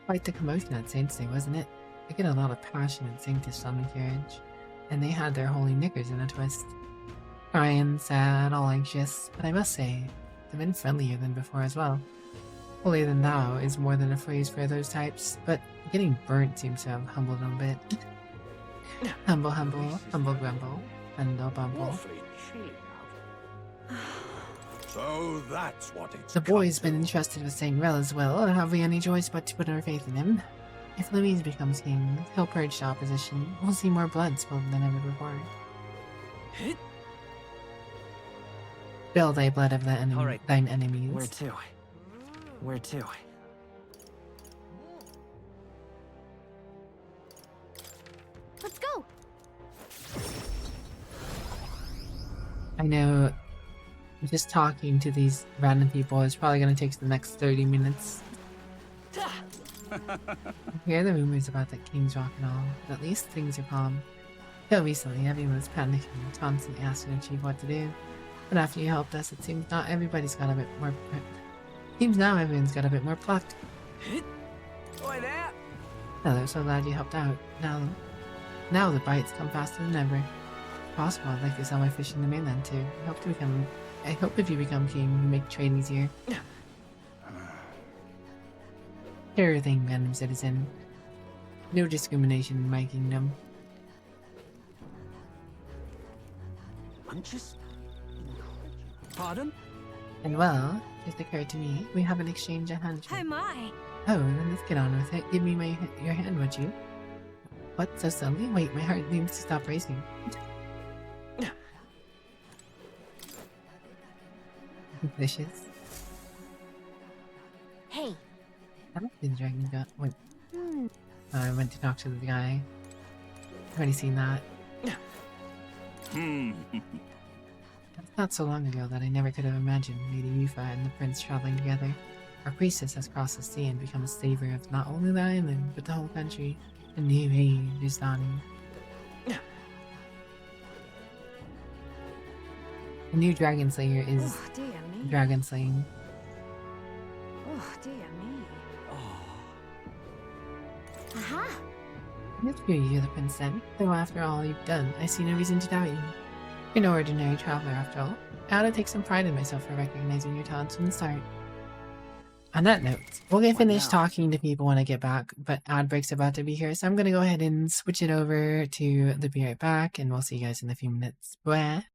Quite the commotion at Saints' Day, wasn't it? I get a lot of passionate Sanctists on the carriage, and they had their holy knickers in a twist. Crying, sad, all anxious, but I must say, they've been friendlier than before as well. Holier than thou is more than a phrase for those types, but getting burnt seems to have humbled them a bit. Humble, humble, humble grumble, humble bumble. Awfully chilly out. So that's what it's. The boy's been entrusted with Saint Rel as well, have we any choice but to put our faith in him? If Louise becomes king, he'll purge the opposition. We'll see more blood spilled than ever before. Spill thy blood of thine enemies. Where to? Where to? Let's go. I know just talking to these random people is probably going to take the next 30 minutes. I hear the rumors about the King's Rock and all, but at least things are calm. Till recently, everyone was panicking, constantly asking the chief what to do. But after you helped us, it seems now everybody's got a bit more. Seems now everyone's got a bit more pluck. Oi there! Hello, so glad you helped out. Now the bites come faster than ever. If possible, I'd like to sell my fish in the mainland too. I hope if you become king, you make trade easier. Sure thing, random citizen. No discrimination in my kingdom. I'm just. Pardon? And well, it occurred to me, we have an exchange a handshake. Oh my. Oh, then let's get on with it. Give me your hand, would you? What, so suddenly? Wait, my heart needs to stop racing. Delicious. Hey. I don't think the dragon got. Wait. I went to talk to the guy. I've already seen that. It's not so long ago that I never could have imagined Lady Yufa and the prince traveling together. Our priestess has crossed the sea and become a savior of not only the island, but the whole country. A new age is dawning. The new Dragon Slayer is Oh, dear me. dragon slaying. Oh, dear me. Aha! It's good you're the prince then, though after all you've done, I see no reason to doubt you. You're no ordinary traveler after all. I ought to take some pride in myself for recognizing your talents from the start. On that note, we'll get finished talking to people when I get back, but ad break's about to be here, so I'm gonna go ahead and switch it over to the Be Right Back, and we'll see you guys in a few minutes. Bye.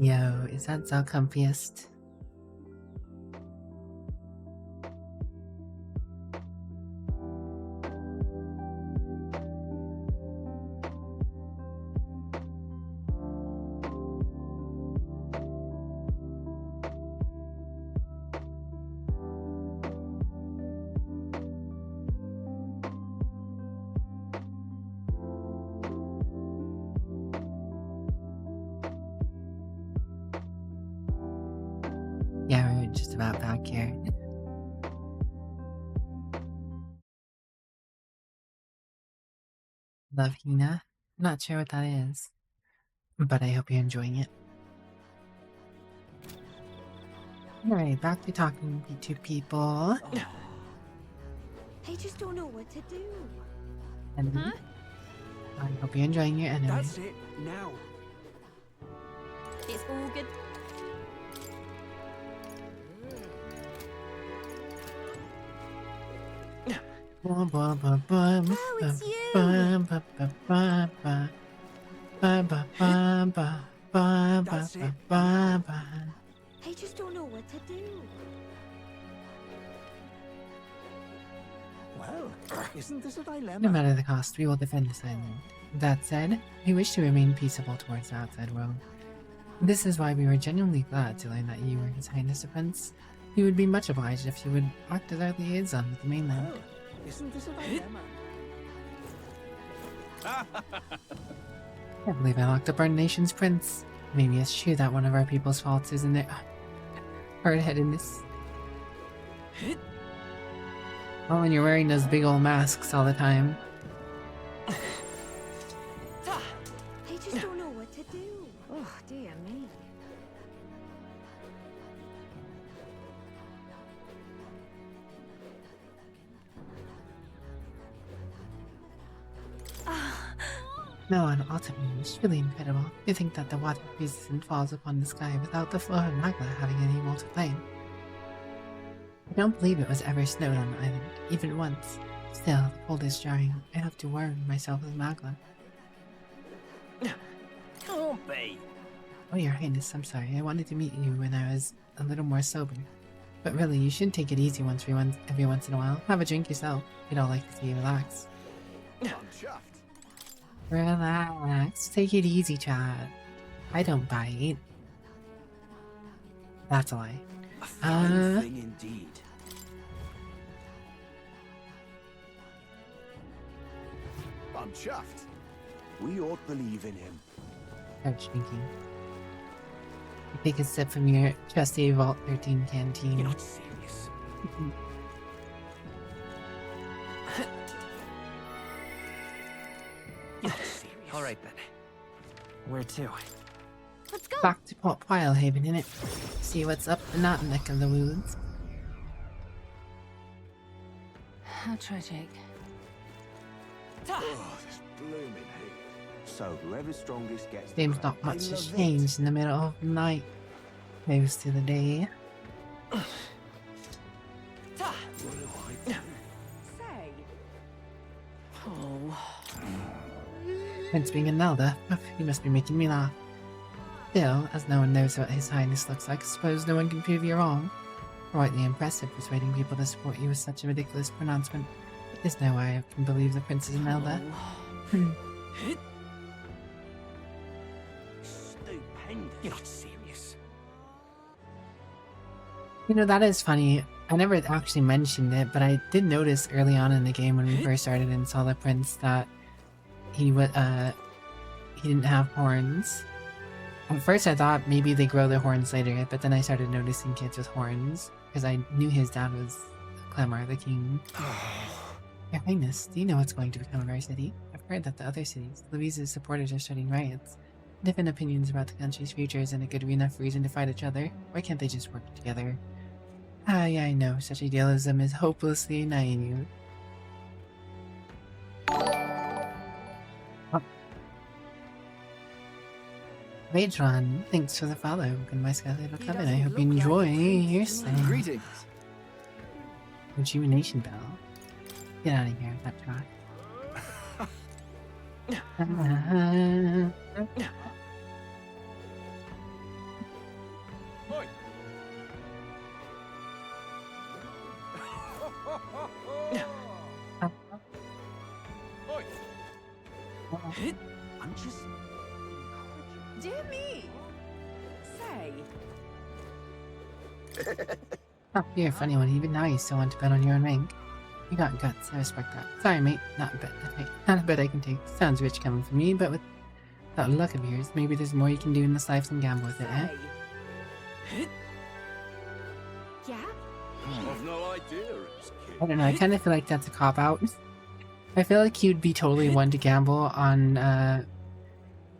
Yo, is that so comfiest? Yeah, we're just about back here. Love Hina. Not sure what that is, but I hope you're enjoying it. Alright, back to talking to people. I just don't know what to do. And I hope you're enjoying your enemy. That's it. Now. It's all good. it's you! That's it. I just don't know what to do. Well, isn't this a No dilemma? matter the cost, we will defend this island. That said, we wish to remain peaceable towards the outside world. This is why we were genuinely glad to learn that you were His Highness the Prince. We would be much obliged if you would act as our liaison with the mainland. Well, isn't this a dilemma? I believe I locked up our nation's prince. Maybe it's true that one of our people's faults is in their hard-headedness. Oh, and you're wearing those big old masks all the time. I just don't know what to do. Oh, dear me. No, and ultimately, it's really incredible to think that the water freezes and falls upon the sky without the floor of magma having any role to play. I don't believe it was ever snowed on the island, even once. Still, the cold is jarring. I have to warm myself with magma. Can't be. Oh, Your Highness, I'm sorry. I wanted to meet you when I was a little more sober. But really, you should take it easy every once in a while. Have a drink yourself. We'd all like to see you relax. I'm chuffed. Relax. Take it easy, Chad. I don't bite. That's a lie. A fine thing indeed. I'm chuffed. We ought believe in him. Start drinking. You take a sip from your trusty Vault 13 canteen. You're not serious. You're not serious. All right then. Where to? Let's go. Back to Port Wildhaven, innit? See what's up in that neck of the woods. How tragic. Oh, this blooming heat. So whoever's strongest gets the Seems crown. not much I has love changed in the middle of the night. Moves to the day. What do I do? Say. Oh. Prince being an elder, you must be making me laugh. Still, as no one knows what His Highness looks like, I suppose no one can prove you wrong. Rightly impressive, persuading people to support you with such a ridiculous pronouncement. There's no way I can believe the Prince is an elder. Stupendous. You're not serious. You know, that is funny. I never actually mentioned it, but I did notice early on in the game when we first started and saw the Prince that he didn't have horns. At first I thought maybe they grow the horns later, but then I started noticing kids with horns, because I knew his dad was Clemar, the king. Your Highness, do you know what's going to become of our city? I've heard that the other cities, Louise's supporters are starting riots. Different opinions about the country's future isn't a good enough reason to fight each other. Why can't they just work together? Ah, yeah, I know. Such idealism is hopelessly naive. Vadron, thanks for the follow. Welcome my Sky Little Coven. I hope you enjoy your stay. Greetings. Rejuvenation Bell. Get out of here with that track. I'm just... Dear me. Say. Oh, you're a funny one. Even now you still want to bet on your own rank. You got guts. I respect that. Sorry, mate. Not a bet. Not a bet I can take. Sounds rich coming from me, but with that luck of yours, maybe there's more you can do in this life than gamble with it, eh? Yeah? I've no idea, I don't know. I kind of feel like that's a cop-out. I feel like you'd be totally one to gamble on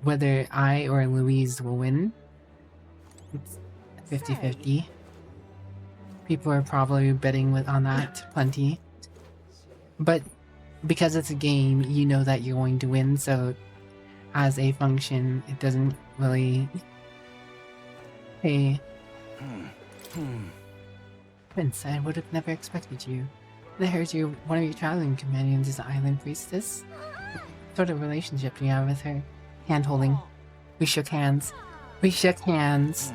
whether I or Louise will win. It's 50-50. People are probably betting on that plenty. But because it's a game, you know that you're going to win, so as a function, it doesn't really... Hey. Prince, I would have never expected you. I heard one of your traveling companions is an island priestess. What sort of relationship do you have with her? Hand-holding. We shook hands. We shook hands.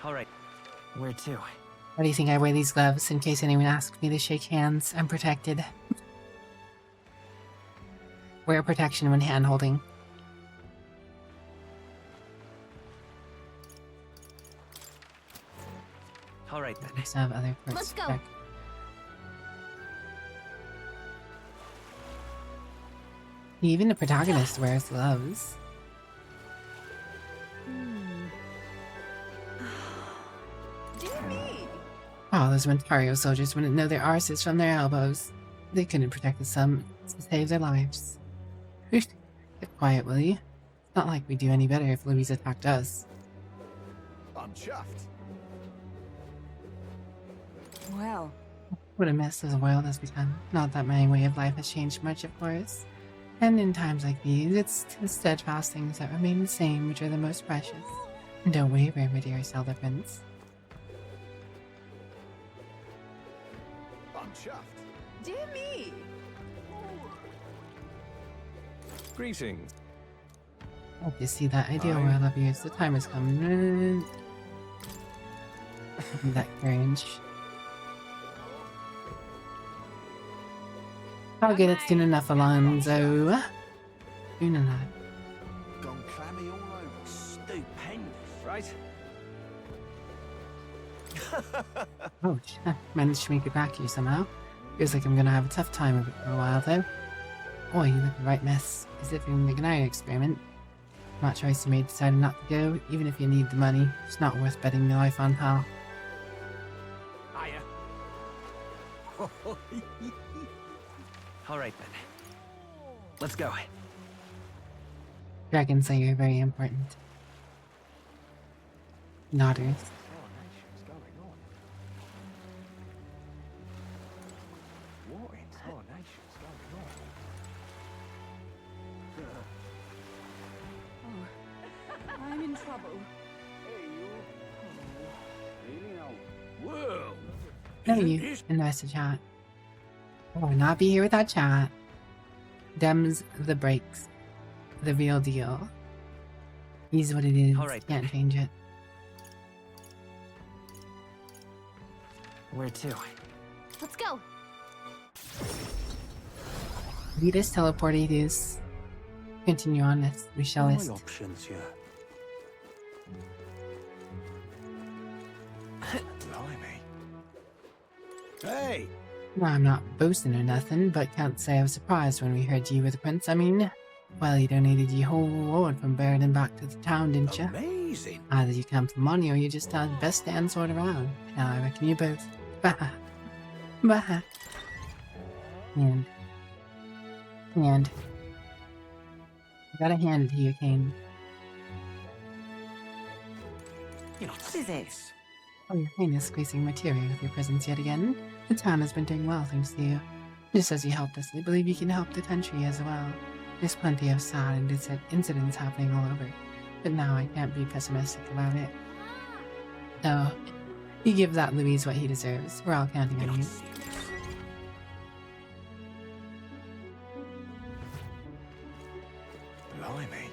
Alright. Where to? Why do you think I wear these gloves? In case anyone asks me to shake hands, I'm protected. Wear protection when hand-holding. Alright then. I still have other parts Let's to go. check. Even the protagonist wears gloves. Dear me. Oh, those Montario soldiers wouldn't know their arses from their elbows. They couldn't protect the sun to save their lives. Get quiet, will you? It's not like we'd do any better if Louise attacked us. I'm chuffed. Well, What a mess the world has become. Not that my way of life has changed much, of course. And in times like these, it's the steadfast things that remain the same which are the most precious. And don't waver, my dear Zelda Prince. I'm chuffed. dear me. Greetings. I just see that ideal world of yours. The time has come. That cringe. How good it's soon enough, Alonzo. Soon enough. Gone clammy all over. Stupendous, right? Oh, managed to make it back here somehow. Feels like I'm gonna have a tough time of it for a while, though. Oh, you look a right mess. As if in the Ignite experiment. Smart choice you made deciding not to go, even if you need the money. It's not worth betting your life on, pal. Hiya. Alright then. Let's go. Dragons say you're very important. Nodders. What in tarnation's going on? I'm in trouble. Whoa! No, you invest a chat. I would not be here without chat. Dems the breaks. The real deal. He's what it is. Alright. Can't change it. Where to? Let's go. Lead us teleportators. Continue on this. We shall list. options here. Blimey. Hey! No, I'm not boasting or nothing, but can't say I was surprised when we heard you were the prince. I mean, well, he donated your whole reward from Baradin back to the town, didn't you? Amazing. Either you come for money or you just the best stand sort around. Now I reckon you both. Bah. Bah. And. I gotta hand it to you, Kane. What is it? Oh, your Highness squeezing material with your presence yet again. The town has been doing well thanks to you. Just as you helped us, I believe you can help the country as well. There's plenty of sad and incidents happening all over, but now I can't be pessimistic about it. So, you give that Louise what he deserves. We're all counting on you. Blimey.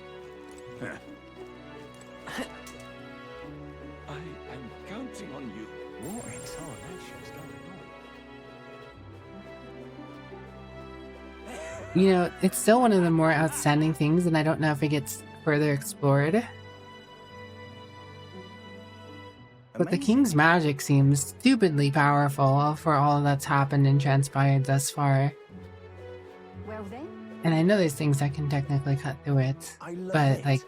I am counting on you. What in tarnation's going on? You know, it's still one of the more outstanding things, and I don't know if it gets further explored. But the king's magic seems stupidly powerful for all that's happened and transpired thus far. Well then. And I know there's things that can technically cut through it, but like,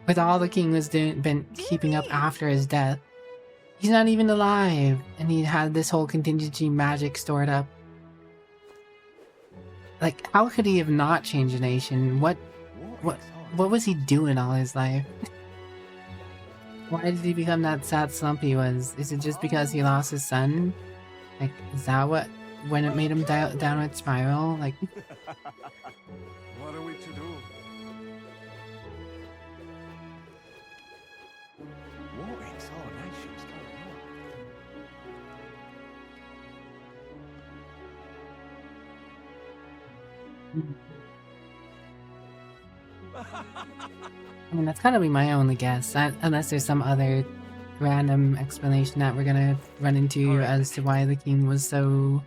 with all the king was been keeping up after his death, He's not even alive, and he had this whole contingency magic stored up. Like, how could he have not changed the nation? What was he doing all his life? Why did he become that sad slump he was? Is it just because he lost his son? Like, is that when it made him downward spiral? Like, What are we to do? What in tarnation's I mean, that's gotta be my only guess, unless there's some other random explanation that we're gonna run into as to why the king was so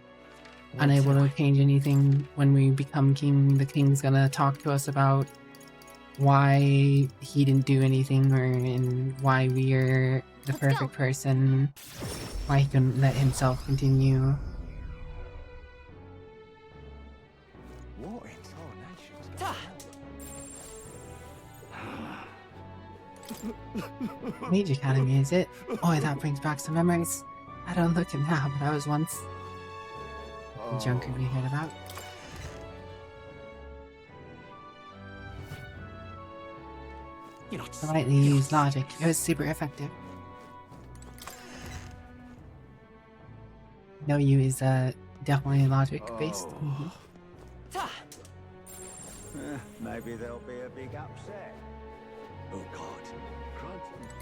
unable to change anything when we become king. The king's gonna talk to us about why he didn't do anything, and why we're the perfect person, why he couldn't let himself continue. What in tarnation's Mage Academy, is it? Oh, that brings back some memories. I don't look it now, but I was once the junker we heard about. You're not Politely used logic. It was super effective. No, you is definitely logic based. Maybe there'll be a big upset. Oh God.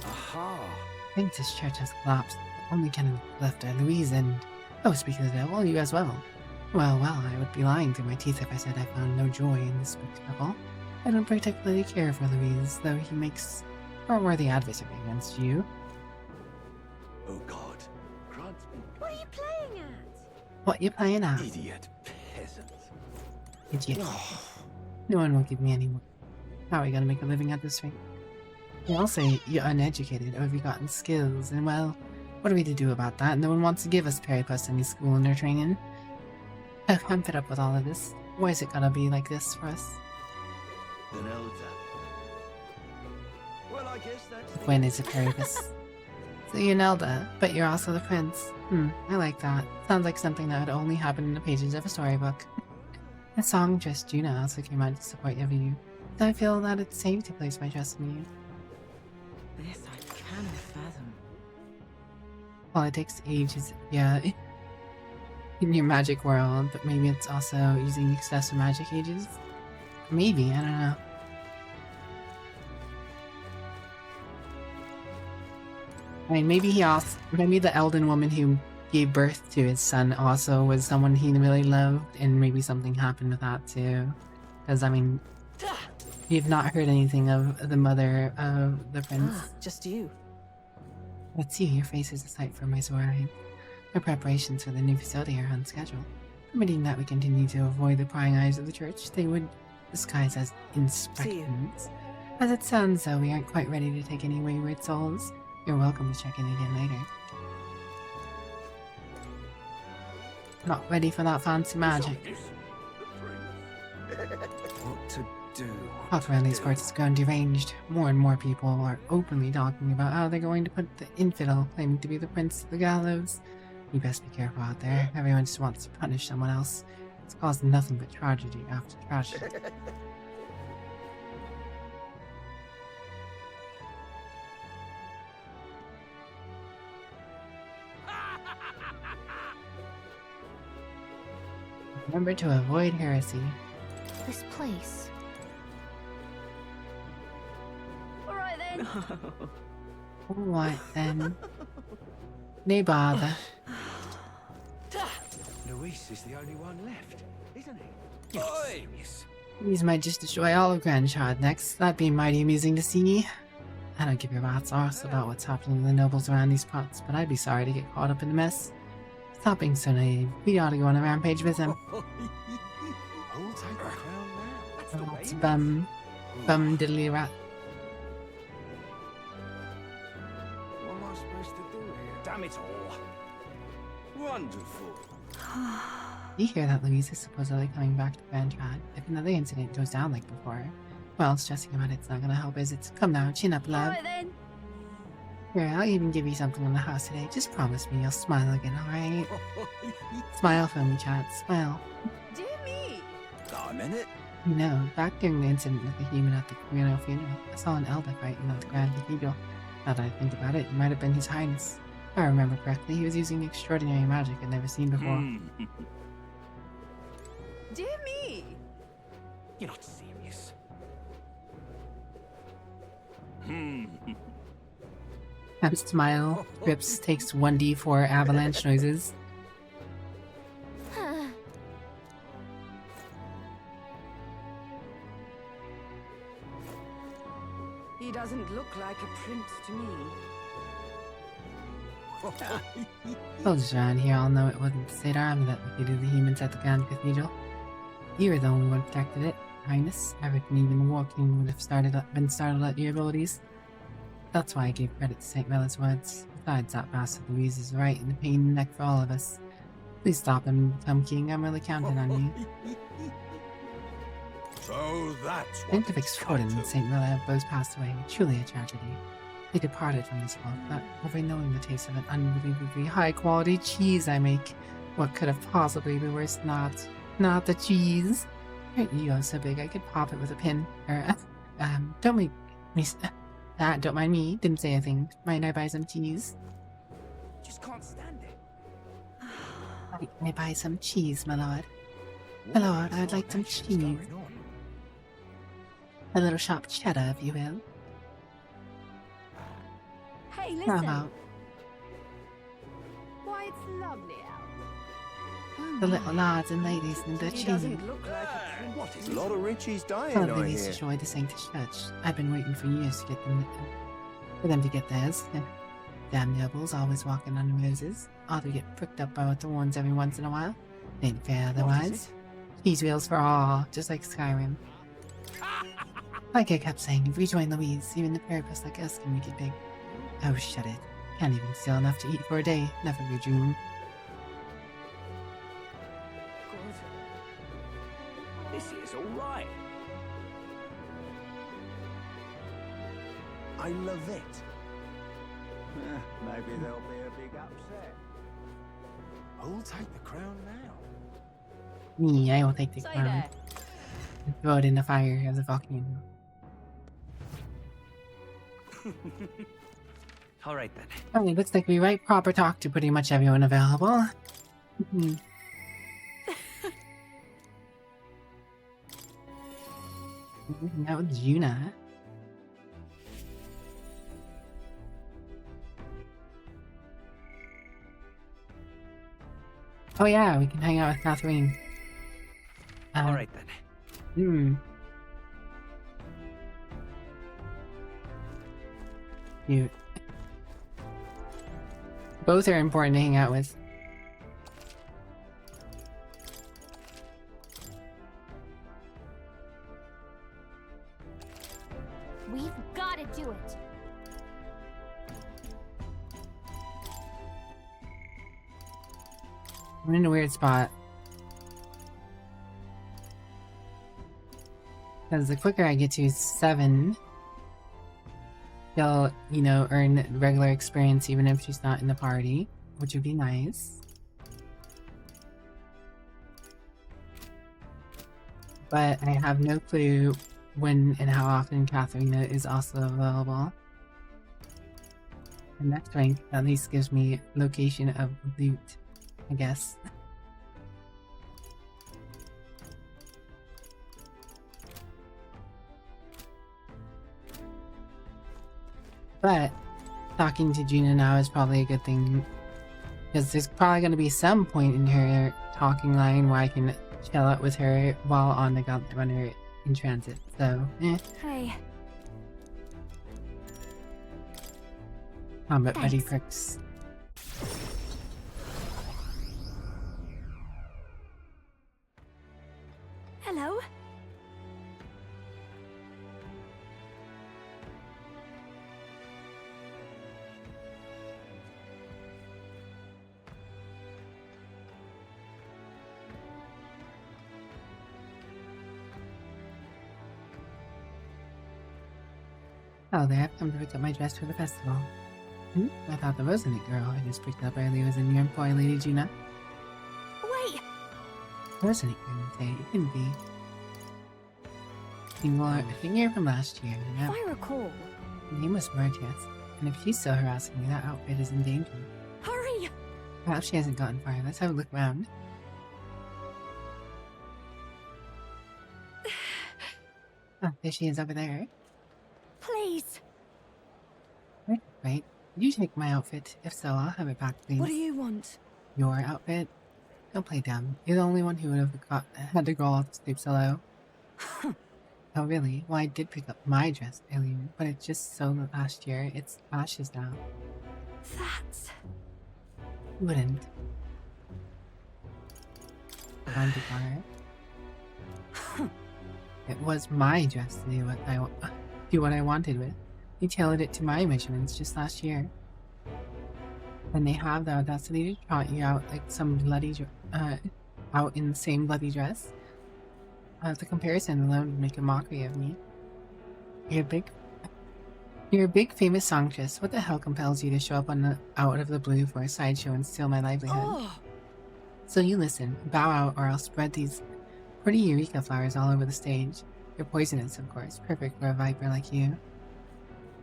Aha! I think this church has collapsed. The only canon left are Louise and... Oh, speaking of the devil, you as well. Well, I would be lying through my teeth if I said I found no joy in this spectacle. I don't particularly care for Louise, though he makes for a worthy adversary against you. Oh God. Grant me. What are you playing at? What you playing at? Idiot peasant. Idiot. No one will give me any more. How are we gonna make a living at this rate? You'll say you're uneducated or have you gotten skills, and well, what are we to do about that? No one wants to give us Periplus any schooling or training. I'm fed up with all of this. Why is it gonna be like this for us? An elder. Well, I guess that's. When is it Periplus? So you're an elder, but you're also the prince. I like that. Sounds like something that would only happen in the pages of a storybook. A song just Juno also came out to support your view. So I feel that it's safe to place my trust in you. This I cannot fathom. Well, it takes ages, yeah, in your magic world, but maybe it's also using excessive magic ages? Maybe, I don't know. I mean, maybe maybe the elden woman who gave birth to his son also was someone he really loved, and maybe something happened with that too. Because, I mean, you've not heard anything of the mother of the prince. Just you. Let's see, your face is a sight for my sore eyes. Our preparations for the new facility are on schedule. Permitting that we continue to avoid the prying eyes of the church, they would disguise as inspections. As it sounds though, we aren't quite ready to take any wayward souls. You're welcome to check in again later. Not ready for that fancy magic. What to do? Talk around these parts has gone deranged. More and more people are openly talking about how they're going to put the infidel claiming to be the prince to the gallows. You best be careful out there. Everyone just wants to punish someone else. It's caused nothing but tragedy after tragedy. Remember to avoid heresy. This place. Alright then. What then? No bother. Luis is the only one left, isn't he? Oi! These might just destroy all of Grandshard next. That'd be mighty amusing to see. I don't give a rat's arse about what's happening to the nobles around these parts, but I'd be sorry to get caught up in the mess. Stop being so naive. We ought to go on a rampage with him. Who'll take the crown now? That's the Lots way. of bum diddly rat. What am I supposed to do here? Damn it all! Wonderful. You hear that Louise is supposedly coming back to Grandshard if another incident goes down like before. Well, stressing about it's not gonna help, is it? Come now, chin up, love. Alright then. Here, I'll even give you something in the house today. Just promise me you'll smile again, alright? Smile for me, chat. Smile. Dear me! I'm in it. You know, back during the incident with the human at the funeral, I saw an elder fighting at the Grand Cathedral. Now that I think about it, it might have been His Highness. If I remember correctly, he was using extraordinary magic I'd never seen before. Dear me! You're not serious. Have a smile. Grips takes 1d4 avalanche noises. He doesn't look like a prince to me. Those around here all know it wasn't the state army that defeated the humans at the Grand Cathedral. You were the only one who protected it, Highness. I reckon even the War King would have been startled at your abilities. That's why I gave credit to St. Mella's words. Besides, that bastard Louise is right in the pain in the neck for all of us. Please stop him and become king. I'm really counting on you. So that's what Benefix Forden and St. Mella have both passed away. Truly a tragedy. They departed from this world, not ever knowing the taste of an unbelievably high-quality cheese I make. What could have possibly been worse? Not the cheese. Aren't you all so big I could pop it with a pin? Don't make me... don't mind me. Didn't say anything. Mind I buy some cheese? Just can't stand it. Can I buy some cheese, my lord? My lord, I'd like some cheese. A little sharp cheddar, if you will. Hey, How listen. about Why, it's lovely out. the little lads and ladies and the He cheese? doesn't look like a prince. What is a lot of Richies dying, Some of I them used hear. to join the Sanctus Church. I've been waiting for years to get them, for them to get theirs. Damn nobles, always walking on roses. Ought to get pricked up by thorns every once in a while. Ain't fair otherwise. Cheese wheels for all, just like Skyrim. Like I kept saying, if we join Louise, even the therapists like us can make it big. Oh, shut it. Can't even steal enough to eat for a day. Never be a dream. This is all right. I love it. Maybe there'll be a big upset. Who'll take the crown now? Me, I will take the Say crown. there. And throw it in the fire of the volcano. All right then. Alright, looks like we write proper talk to pretty much everyone available. That was Yuna. Oh yeah, we can hang out with Catherine. All right then. Cute. Both are important to hang out with. We've got to do it. I'm in a weird spot. Because the quicker I get to 7, she'll, you know, earn regular experience even if she's not in the party, which would be nice. But I have no clue when and how often Katharina is also available. The next rank at least gives me location of loot, I guess. But talking to Gina now is probably a good thing, because there's probably going to be some point in her talking line where I can chill out with her while on the Gauntlet Runner in transit. So, Hey. combat buddy Thanks. perks. Hello. Oh, there, I've come to pick up my dress for the festival. I thought the Rosinate girl I just picked up earlier was in your employ, Lady Gina. Wait! Rosinate couldn't say. It couldn't be. You wore a figure from last year, you know? If I recall... Her name was Martius, and if she's still harassing you, that outfit is in danger. Hurry! Perhaps she hasn't gotten far. Let's have a look around. Oh, there she is over there. Please! Right. Did you take my outfit? If so, I'll have it back, please. What do you want? Your outfit? Don't play dumb. You're the only one who would have had to go off to sleep solo. Oh, really? Well, I did pick up my dress earlier, but it's just so last year. It's ashes now. That's... Wouldn't. Gone too far. It was my dress to do what I wanted with. You tailored it to my measurements just last year. And they have the audacity to trot you out like some bloody, out in the same bloody dress. The comparison alone would make a mockery of me. You're a big famous songstress. What the hell compels you to show up out of the blue for a sideshow and steal my livelihood? Oh. So you listen, bow out, or I'll spread these pretty eureka flowers all over the stage. You're poisonous, of course, perfect for a viper like you.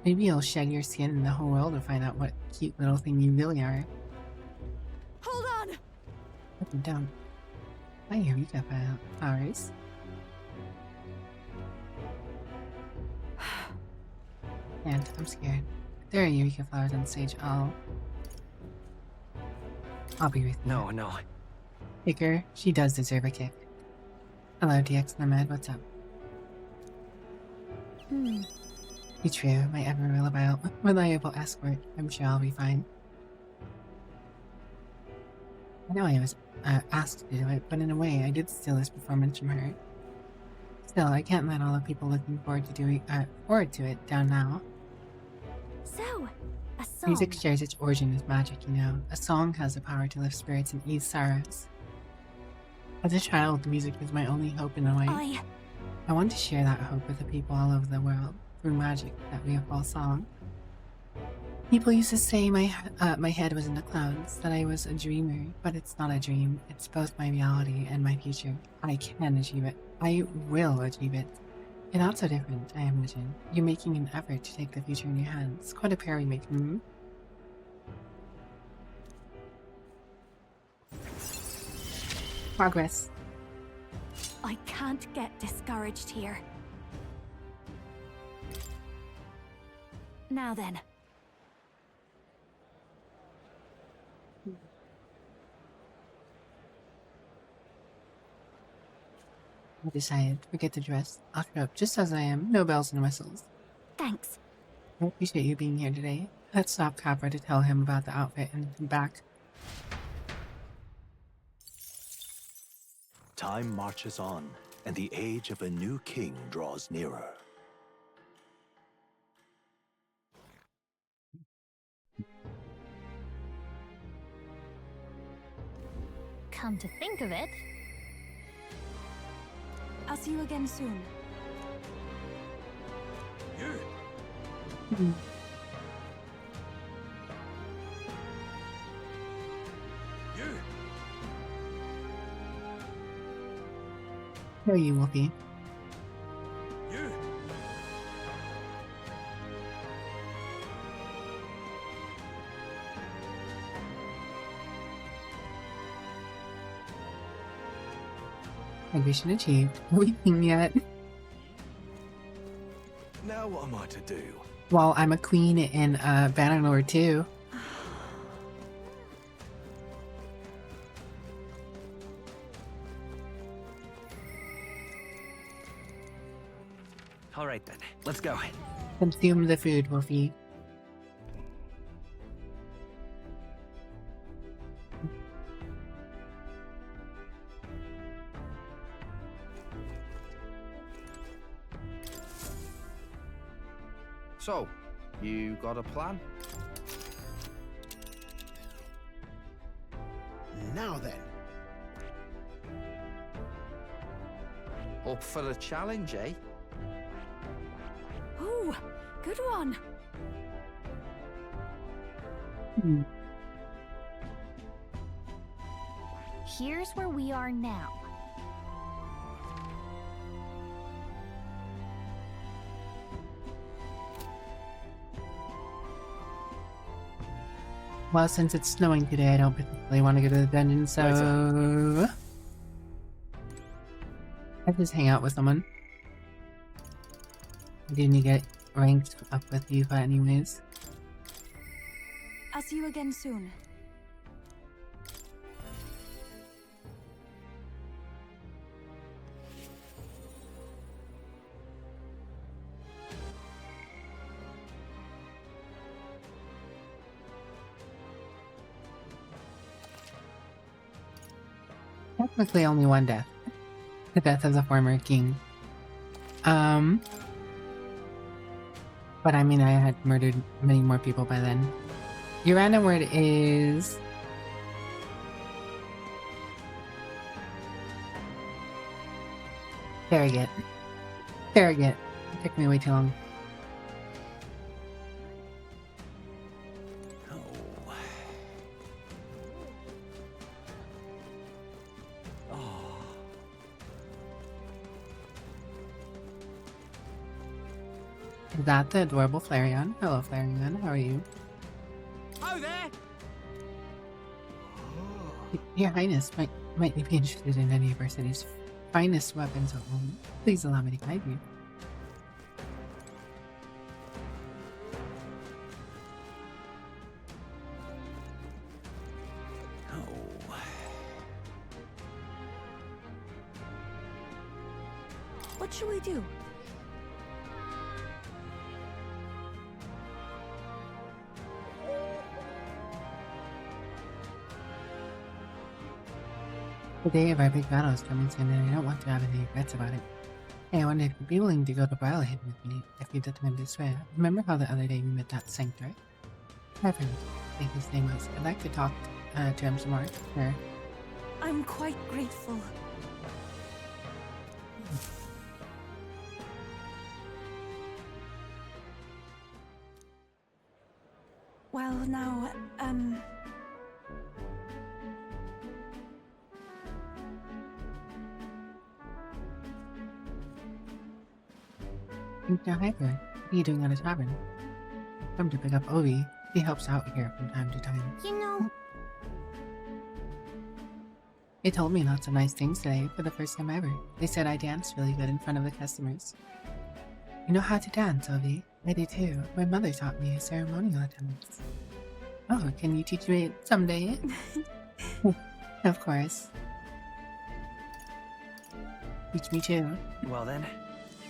Maybe you'll shed your skin and the whole world will find out what cute little thing you really are. Hold on! Up and down. My eureka flowers. And I'm scared. If there are eureka flowers on stage, I'll be with you. No. Kick her. She does deserve a kick. Hello, DX Nomad. What's up? Be true. My ever reliable escort. I'm sure I'll be fine. I know I was asked to do it, but in a way, I did steal this performance from her. Still, I can't let all the people looking forward to it down now. So, a song. Music shares its origin with magic, you know. A song has the power to lift spirits and ease sorrows. As a child, music was my only hope in a way. I want to share that hope with the people all over the world through magic that we call song. People used to say my head was in the clouds, that I was a dreamer, but it's not a dream. It's both my reality and my future. I can achieve it. I will achieve it. You're not so different, I imagine. You're making an effort to take the future in your hands. Quite a pair we make, Progress. I can't get discouraged here. Now then. I decided, forget the dress. I'll show up just as I am, no bells and whistles. Thanks. I appreciate you being here today. Let's stop Capra to tell him about the outfit and come back. Time marches on, and the age of a new king draws nearer. Come to think of it, I'll see you again soon. Here you, Wolfie. Mission achieved. Weeping yet. Now what am I to do? Well, I'm a queen in Bannerlord too. All right then, let's go. Consume the food, Wolfie. So, you got a plan? Now then. Up for a challenge, eh? Ooh, good one. Here's where we are now. Well, since it's snowing today, I don't particularly want to go to the dungeon, so... I just hang out with someone. I didn't get ranked up with you, but anyways. I'll see you again soon. Technically only one death. The death of the former king. But I mean, I had murdered many more people by then. Your random word is... Surrogate. Surrogate. It took me way too long. Is that the adorable Flareon? Hello, Flareon. How are you? Oh, there! Your Highness might be interested in any of our city's finest weapons at home. Please allow me to guide you. What should we do? The day of our big battle is coming soon, and I don't want to have any regrets about it. Hey, I wonder if you'd be willing to go to Brilehid with me, if you'd determined to swear. Remember how the other day we met that sanctuary? Perfect. I think his name was. I'd like to talk to him some more. Sure. I'm quite grateful. Well, now, Now, Hyper, what are you doing at a tavern? I've come to pick up Ovi. He helps out here from time to time. You know, They told me lots of nice things today for the first time ever. They said I danced really good in front of the customers. You know how to dance, Ovi? I do too. My mother taught me ceremonial attendance. Oh, can you teach me someday? Of course. Teach me too. Well then.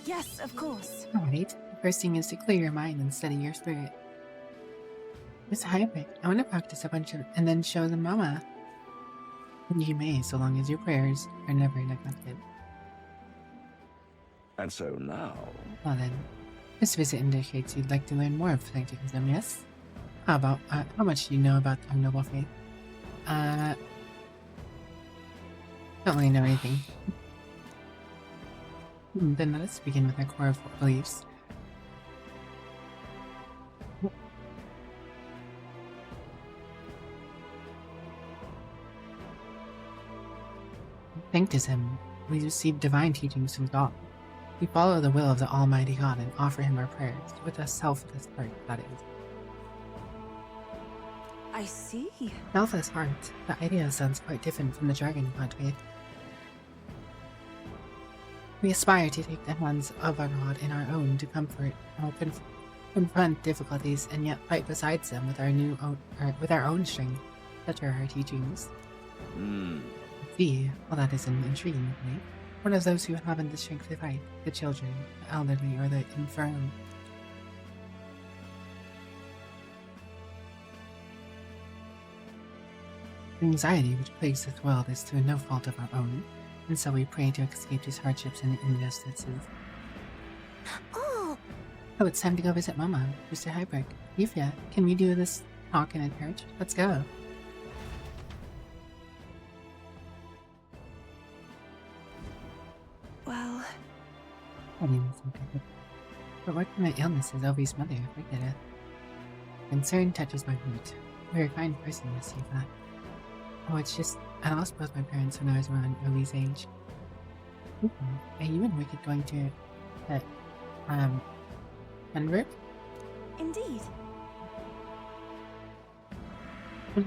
yes, of course. Alright. The first thing is to clear your mind and steady your spirit. Miss Hyper, I want to practice a bunch of and then show them Mama. And you may, so long as your prayers are never neglected. And so now... Well then, this visit indicates you'd like to learn more of Sancticism, yes? How much do you know about our noble faith? Don't really know anything. Then let us begin with our core of beliefs. Sancticism. We receive divine teachings from God. We follow the will of the Almighty God and offer Him our prayers, with a selfless heart, that is. I see. Selfless heart. The idea sounds quite different from the Dragon God faith. We aspire to take the hands of our God in our own to comfort or confront difficulties and yet fight beside them with our own strength. Such are our teachings. See, well, that is an intriguing point. What of those who haven't the strength to fight? The children, the elderly, or the infirm? The anxiety which plagues this world is through no fault of our own, and so we pray to escape these hardships and injustices. oh, It's time to go visit Mama, Mr. Hybrick. Yufia, can we do this talk in a church? Let's go. Well, I mean, it's okay. But what kind of illness is Ovi's mother afflicted with? Concern touches my heart. You're a kind person to see that. Oh, it's just, I lost both my parents when I was around Ellie's age. Are you and Wicked going to, Pembroke? Indeed. I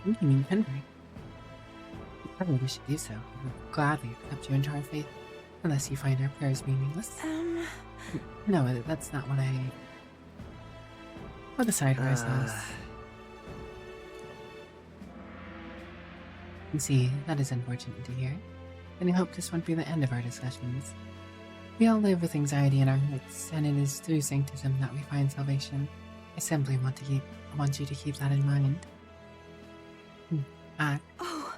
think you mean Pembroke. Probably we should do so. I would gladly accept you into our faith, unless you find our prayers meaningless. No, that's not what I... Put aside for ourselves. You see, that is unfortunate to hear, and I hope this won't be the end of our discussions. We all live with anxiety in our hearts, and it is through sanctism that we find salvation. I simply want you to keep that in mind. Oh.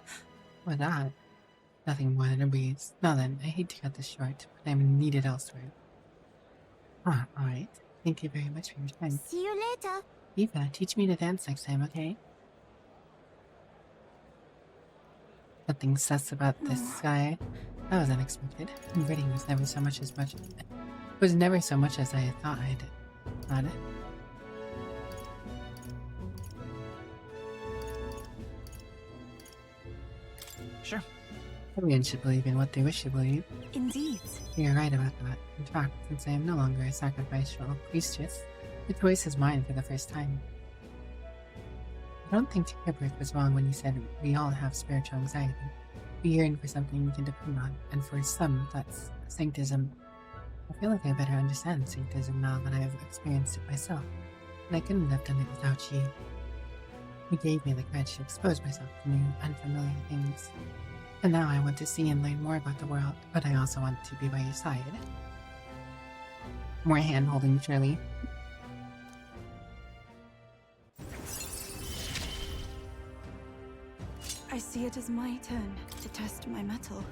What that? Nothing more than a breeze. Now then, I hate to cut this short, but I'm needed elsewhere. Alright. Thank you very much for your time. See you later. Eva, teach me to dance next time, okay? Nothing sus about this guy. That was unexpected. Reading was never so much as I had thought I'd it. Sure. Everyone should believe in what they wish to believe. Indeed. You're right about that. In fact, since I am no longer a sacrificial priestess, the choice is mine for the first time. I don't think Herbert was wrong when he said we all have spiritual anxiety. We yearn for something we can depend on, and for some, that's sanctism. I feel like I better understand sanctism now that I have experienced it myself, and I couldn't have done it without you. You gave me the courage to expose myself to new, unfamiliar things. And now I want to see and learn more about the world, but I also want to be by your side. More hand-holding, surely. I see it as my turn to test my mettle.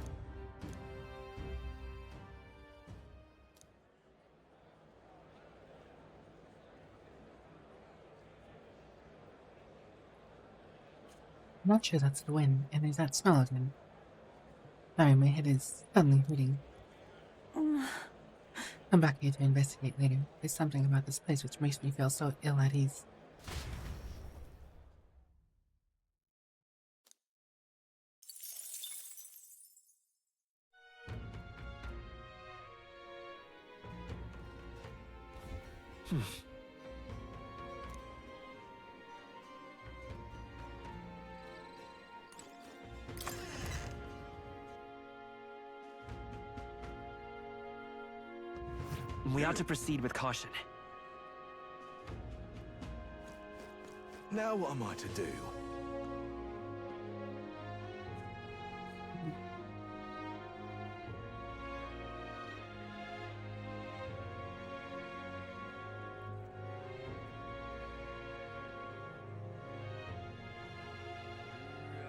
I'm not sure that's the wind, and there's that smell again. Sorry, my head is suddenly hurting. I'm back here to investigate later. There's something about this place which makes me feel so ill at ease. We ought to proceed with caution. Now what am I to do?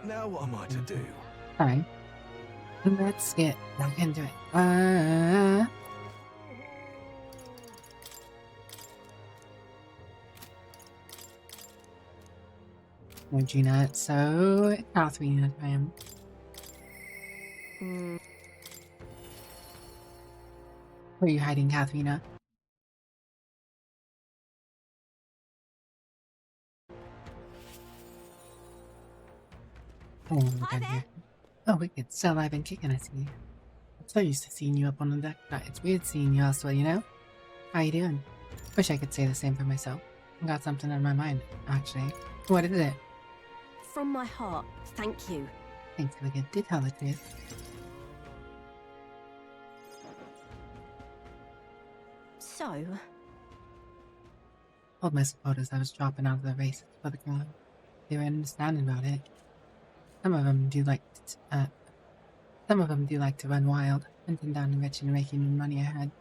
Now what am I to do? Alright. Let's get back into it. No, Gina. So, Catherine, I am. Where are you hiding, Katharina? Oh, Hi there. here. Oh, Wicked, still alive and kicking, I see. I'm so used to seeing you up on the deck, but it's weird seeing you elsewhere, you know? How you doing? Wish I could say the same for myself. I got something on my mind, actually. What is it? From my heart, thank you. Thanks, Wicked. Do tell the truth. So, Told my supporters I was dropping out of the race for the crowd. They were understanding about it. Some of them do like to run wild, hunting down the rich and raking money ahead.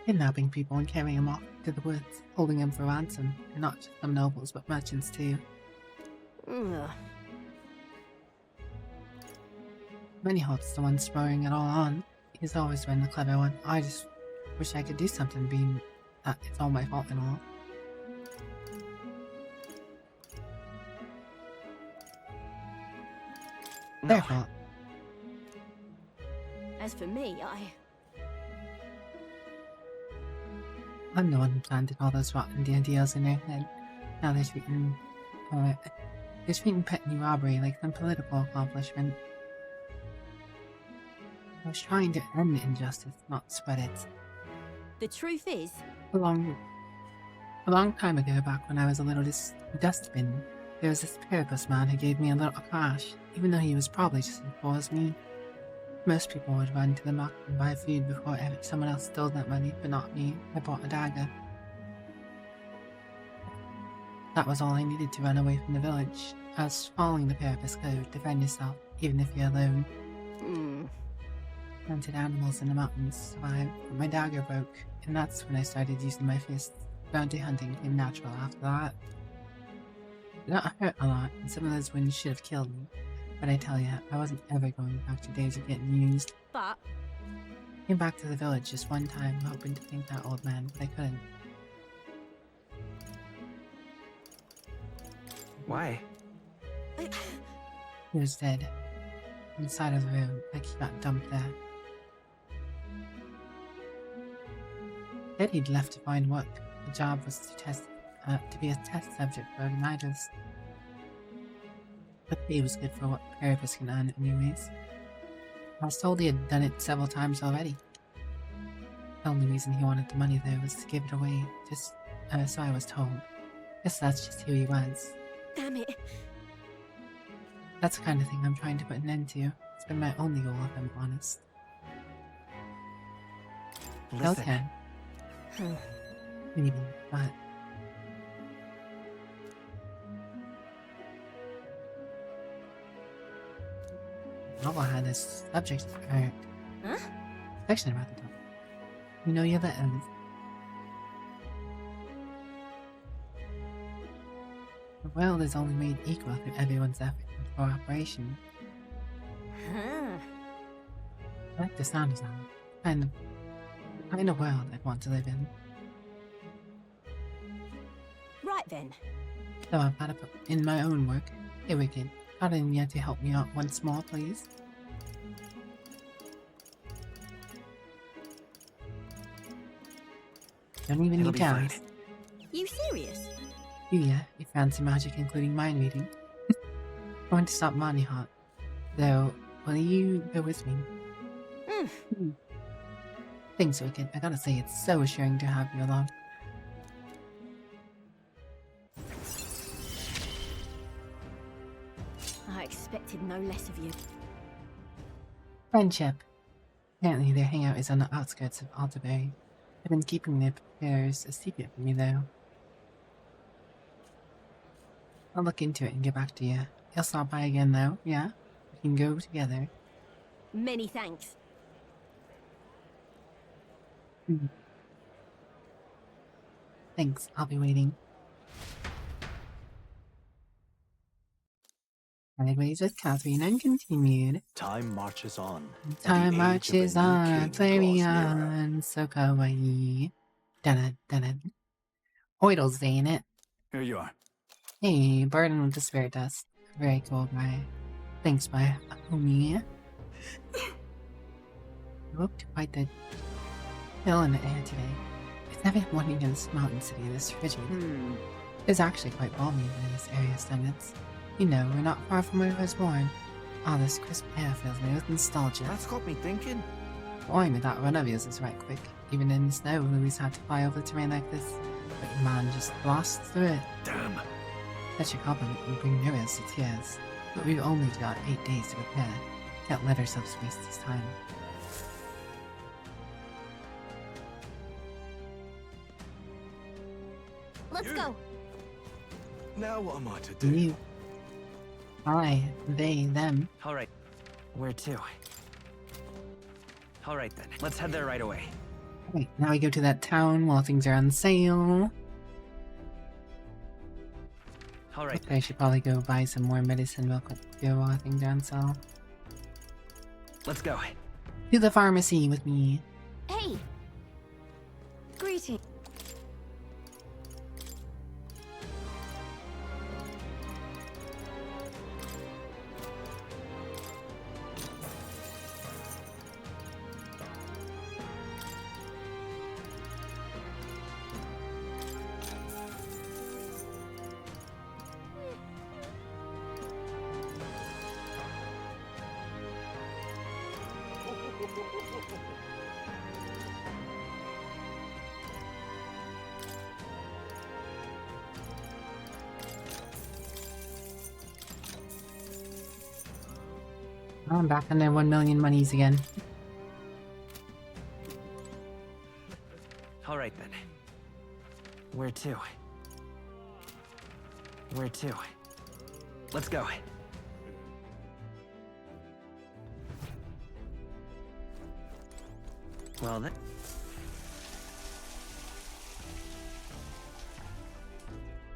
Kidnapping people and carrying them off to the woods, holding them for ransom. And not just some nobles, but merchants too. ugh. Manyholt's the one spurring it all on. He's always been the clever one. I just wish I could do something, being that it's all my fault and all. Their fault. As for me, I'm the one who planted all those rotten ideas in their head. Now they're treating petty robbery like some political accomplishment. I was trying to end injustice, not spread it. The truth is, A long time ago, back when I was a little dustbin, there was this Pericles man who gave me a little cash, even though he was probably just as poor as me. Most people would run to the market and buy food before someone else stole that money, but not me. I bought a dagger. That was all I needed to run away from the village. I was following the Pericles code, defend yourself, even if you're alone. Hunted animals in the mountains, survived, but my dagger broke, and that's when I started using my fists. Bounty hunting came natural after that. It got hurt a lot, and some of those wounds should have killed me. But I tell ya, I wasn't ever going back to days of getting used. but Came back to the village just one time, hoping to thank that old man, but I couldn't. Why? He was dead. Inside of the room, like he got dumped there. Said he'd left to find work. The job was to be a test subject for igniters. But he was good for what Pericles can earn anyways. I was told he had done it several times already. The only reason he wanted the money though was to give it away, just so I was told. Guess that's just who he was. damn it. That's the kind of thing I'm trying to put an end to. It's been my only goal, if I'm honest. Listen. Okay. Maybe, but... Novel had this subject, Huh? section about the top. You know you're the end. The world is only made equal through everyone's effort and cooperation. Huh. I like the sound of that. And the kind of world I'd want to live in. Right then. So I've had to put in my own work. Hey Wicked, got in yet to help me out once more, please? Don't even It'll need be fine. towns. You serious? Yeah, you fancy magic including mind reading. Going to stop Monty Hot. Though, will you go with me? Thanks, Wicked. I gotta say, it's so assuring to have you along. I expected no less of you. Friendship. Apparently their hangout is on the outskirts of Alderbury. I've been keeping their affairs a secret from me, though. I'll look into it and get back to you. You'll stop by again, though, yeah? We can go together. Many thanks. Thanks, I'll be waiting. Sideways with Catherine and continued. Time marches on. Time marches on, play me on, so kawaii. Dun dun. Hoidle's saying it. Here you are. Hey, burden with the spirit dust. Very cool guy. Thanks, my homie. You up to quite the hill in the air today. It's never morning in this mountain city this frigid. It's actually quite balmy in this area standards. You know, we're not far from where I was born. All this crisp air fills me with nostalgia. That's got me thinking. Boy, that run of yours is right quick. Even in the snow, Louis had to fly over the terrain like this. But your man just blasts through it. Damn. Such a compliment would bring mirrors to tears. But we've only got 8 days to prepare. Can't let ourselves waste this time. Let's go. Now what am I to do? You. I, they, them. All right. Where to? All right then. Let's head there right away. Right, now we go to that town while things are on sale. All right. I should probably go buy some more medicine real quick while things are on sale. Let's go. To the pharmacy with me. Hey. Greetings. Oh, I'm back on the 1 million monies again. All right then. Where to? Where to? Let's go. Well then.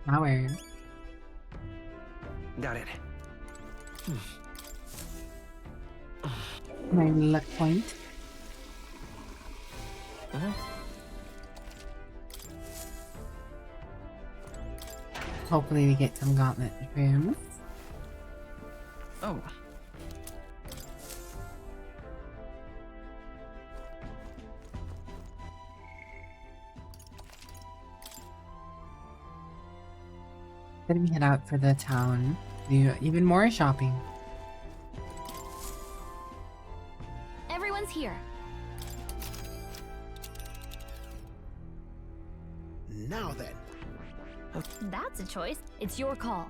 Power. Got it. My luck point. Hopefully we get some gauntlet rooms. Oh. Then we head out for the town. Do even more shopping. Everyone's here. Now then. That's a choice. It's your call.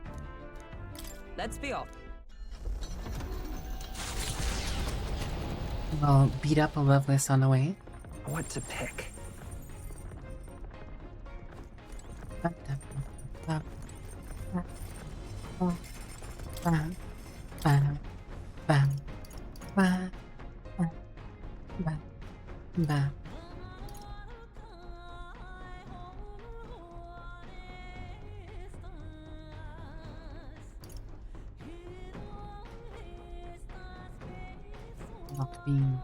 Let's be off. We'll beat up a Loveless on the way. What to pick? Locked bean.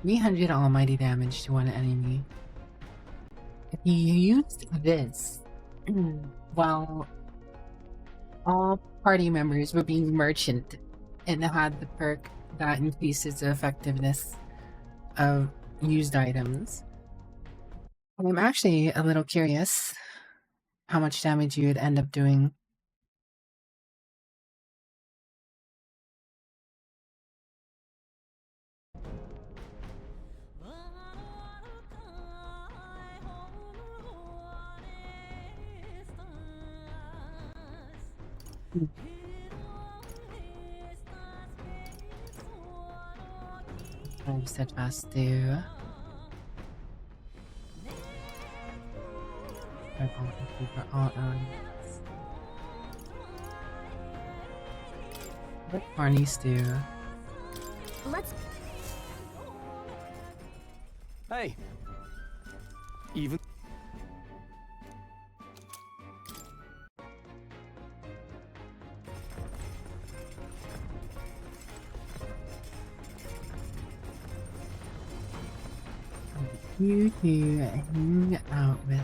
$300 almighty damage to one enemy. If you used this while all party members were being merchant and had the perk that increases the effectiveness of used items, I'm actually a little curious how much damage you would end up doing. I'm steadfast too. For all elements. What Barney's do? Let's. Hey. Even. You to hang out with.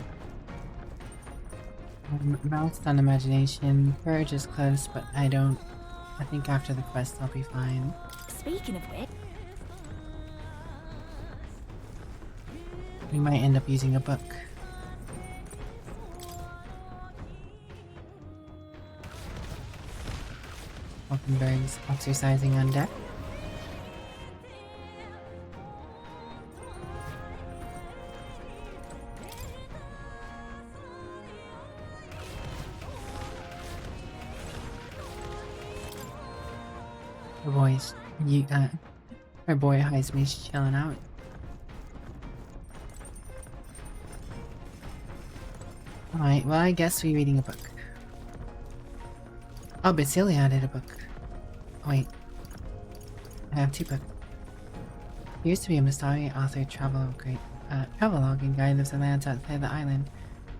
Mouse on imagination. Courage is close, but I think after the quest I'll be fine. Speaking of which. We might end up using a book. Falkenberg's exercising on deck. Our boy Heisman's chilling out. Alright, well I guess we're reading a book. Oh, Basilia added a book. Wait. I have two books. There used to be a Mistari authored travelogue and guide lives in lands outside the island.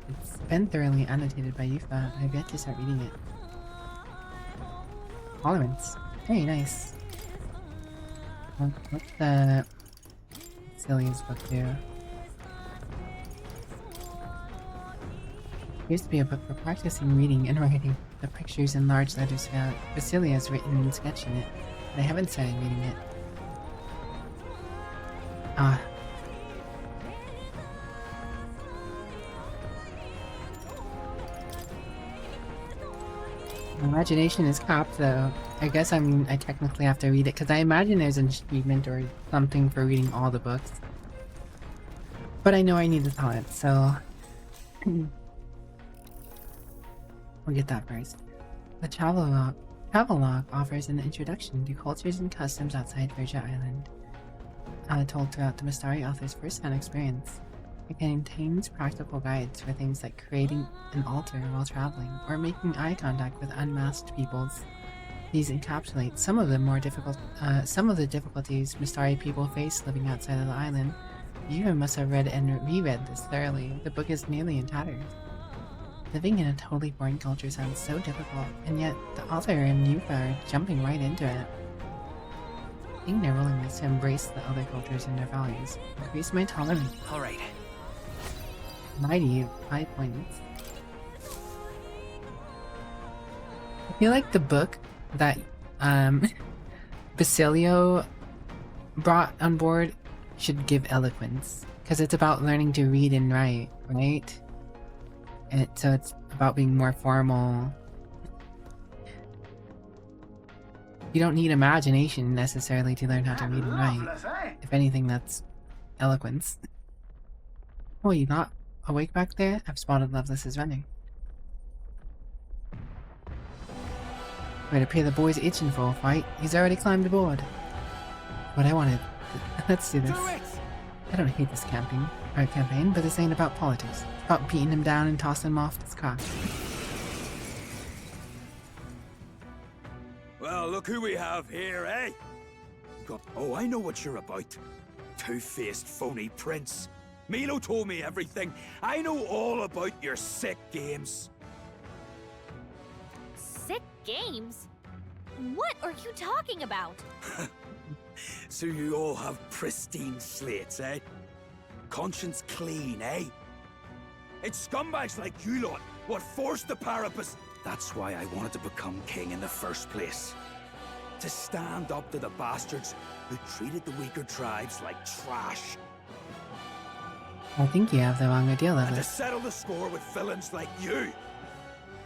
It's been thoroughly annotated by Yufa. I've yet to start reading it. Tolerance. Very nice. What's the Celia's book do? Appears to be a book for practicing reading and writing. The pictures in large letters throughout. Basilia has written and sketched in it, but I haven't started reading it. Ah. My imagination is capped though. I guess I technically have to read it because I imagine there's an achievement or something for reading all the books. But I know I need the talent, so we'll get that first. The Travelogue offers an introduction to cultures and customs outside Virgin Island, told throughout the Mistari author's first-hand experience. It contains practical guides for things like creating an altar while traveling, or making eye contact with unmasked peoples. These encapsulate some of the difficulties Mistari people face living outside of the island. You must have read and reread this thoroughly. The book is nearly in tatters. Living in a totally foreign culture sounds so difficult, and yet the author and Yuka are jumping right into it. Seeing their willingness to embrace the other cultures and their values increased my tolerance. Alright. Mighty 5 points. I feel like the book that Basilio brought on board should give eloquence, because it's about learning to read and write, right? And so it's about being more formal. You don't need imagination necessarily to learn how to read and write. If anything, that's eloquence. Oh, you not awake back there? I've spotted Loveless is running. Right up here, the boy's itching for a fight. He's already climbed aboard. What I wanted. Let's do this. I don't hate this campaign, but this ain't about politics. It's about beating him down and tossing him off his car. Well, look who we have here, eh? Oh, I know what you're about. Two-faced phony prince. Milo told me everything. I know all about your sick games. Sick games? What are you talking about? So you all have pristine slates, eh? Conscience clean, eh? It's scumbags like you lot what forced the Parapus. That's why I wanted to become king in the first place. To stand up to the bastards who treated the weaker tribes like trash. I think you have the wrong idea, And to Loveless. settle the score with villains like you.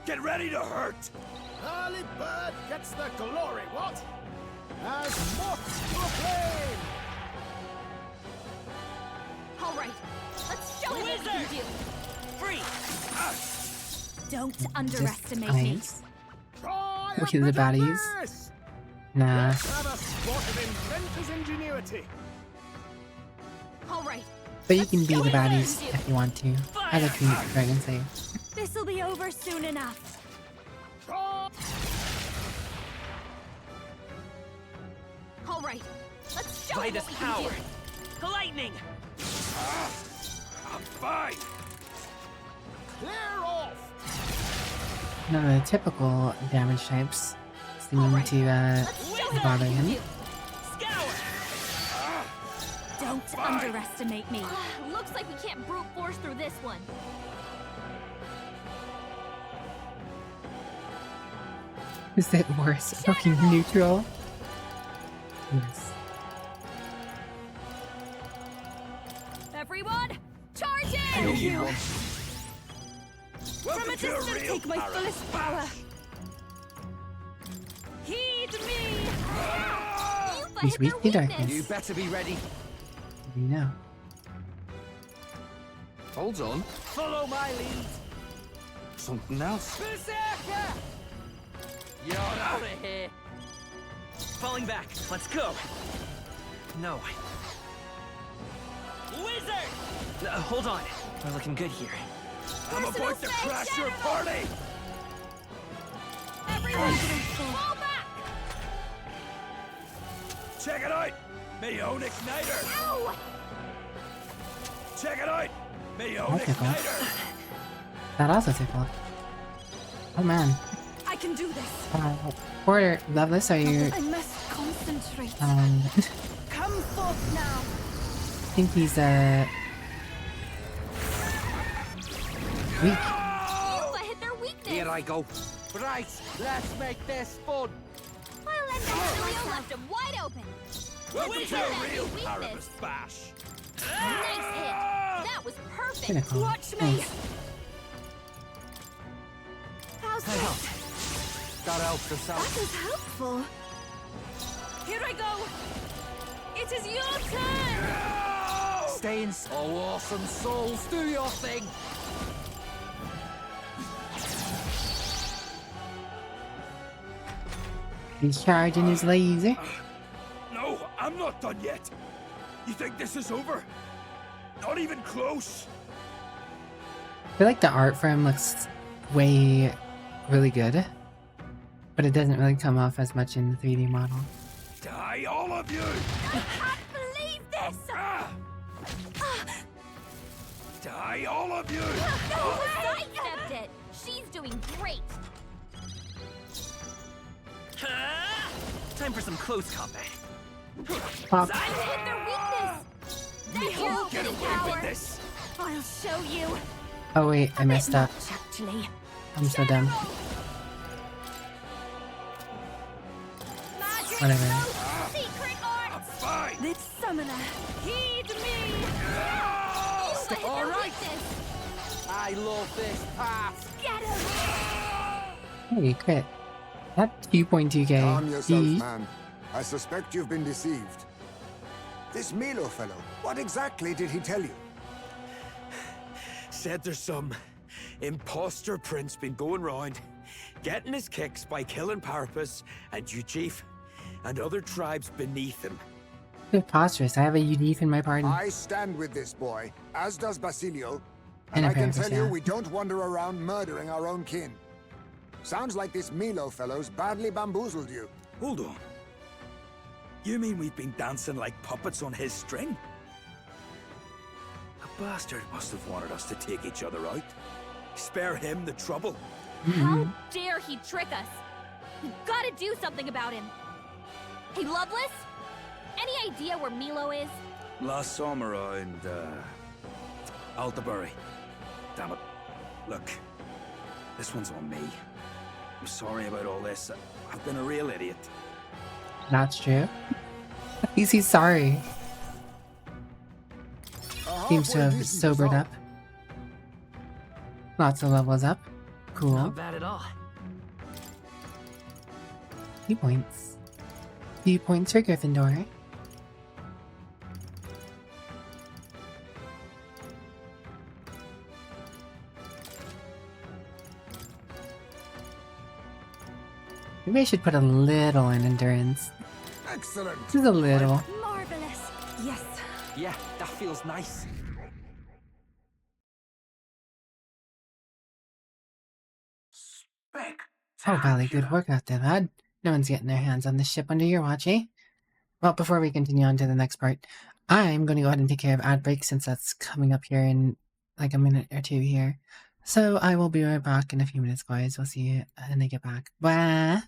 Get ready to hurt! Early bird gets the glory, what? As moth to a flame! Alright, let's show him what we can do! Free! Don't underestimate me. Nice. Try Look a at the bit of baddies. this. Nah. Let's have a spot of inventor's ingenuity. Alright, But you can be the baddies if you want to. As a treat, Dragon say. This'll be over soon enough. Try. alright, let's show By him this what we can power. do! Lightning! I'm fine! Clear off. None of the typical damage types seem to Let's show him bother what we can him. do! Don't underestimate me. Looks like we can't brute force through this one. Is it worse? Fucking neutral? Yes. Everyone, charge in! Thank you. Welcome From a to a distance, real take my Parapus. fullest power. Heed me! You He's fight weak their to weakness. darkness. You better be ready. You know. Hold on. Follow my lead! Something else. Berserker! You're out of here! Falling back. Let's go! No. Wizard! Hold on. We're looking good here. I'm about to crash your party! Everyone, fall back! Check it out! Me own igniter! Ow! Check it out! Me own Okay, cool. igniter! That also tickled. Oh man. I can do this. Porter, Loveless, are you I must concentrate. I Come forth now. think he's weak. I go. Right, let's make this fun. I'll end Basilio left him wide open. Welcome to a real Paribus bash. Nice hit. That was perfect. Pinnacle. Watch me. Nice. How's Hey, that? That helps us out. That is helpful. Here I go. It is your turn. Stay in. Oh, awesome souls, do your thing. He's charging his laser. No, I'm not done yet. You think this is over? Not even close. I feel like the art for him looks way really good, but it doesn't really come off as much in the 3D model. Die, all of you! I can't believe this. Die, all of you! Sidestepped it. She's doing great. Time for some close combat. Pop. I hit their weakness. That's your Get opening away power. with this! I'll show you. Oh wait, I messed up. Much, actually. I'm so dumb. Magic Whatever. Ghost Secret I'm Arts. fine! This summoner. Heed me. You hit All their right. weakness. I love this part. Get him. Hey, crit. That's 2.2k. Calm yourself, Eee. man. I suspect you've been deceived. This Milo fellow, what exactly did he tell you? Said there's some imposter prince been going round, getting his kicks by killing Paripus and you, Chief, and other tribes beneath him. Preposterous. I have a UD in my pardon. I stand with this boy, as does Basilio, And and I can Apparently, tell you yeah. we don't wander around murdering our own kin. Sounds like this Milo fellow's badly bamboozled you. Hold on. You mean we've been dancing like puppets on his string? The bastard must have wanted us to take each other out. Spare him the trouble. How dare he trick us? We gotta do something about him. Hey, Loveless? Any idea where Milo is? Last summer around, Altabury. Damn it. Look, this one's on me. I'm sorry about all this. I've been a real idiot. That's true. At least he's sorry. Seems to have sobered up. Lots of levels up. Cool. Not bad at all. 2 points. 2 points for Gryffindor. Maybe I should put a little in endurance. Excellent. Just a little. Marvelous. Yes. Yeah, that feels nice. Oh, golly, good work out there, lad. No one's getting their hands on this ship under your watch, eh? Well, before we continue on to the next part, I'm going to go ahead and take care of ad break since that's coming up here in like a minute or two here. So I will be right back in a few minutes, guys. We'll see you when I get back. Bye!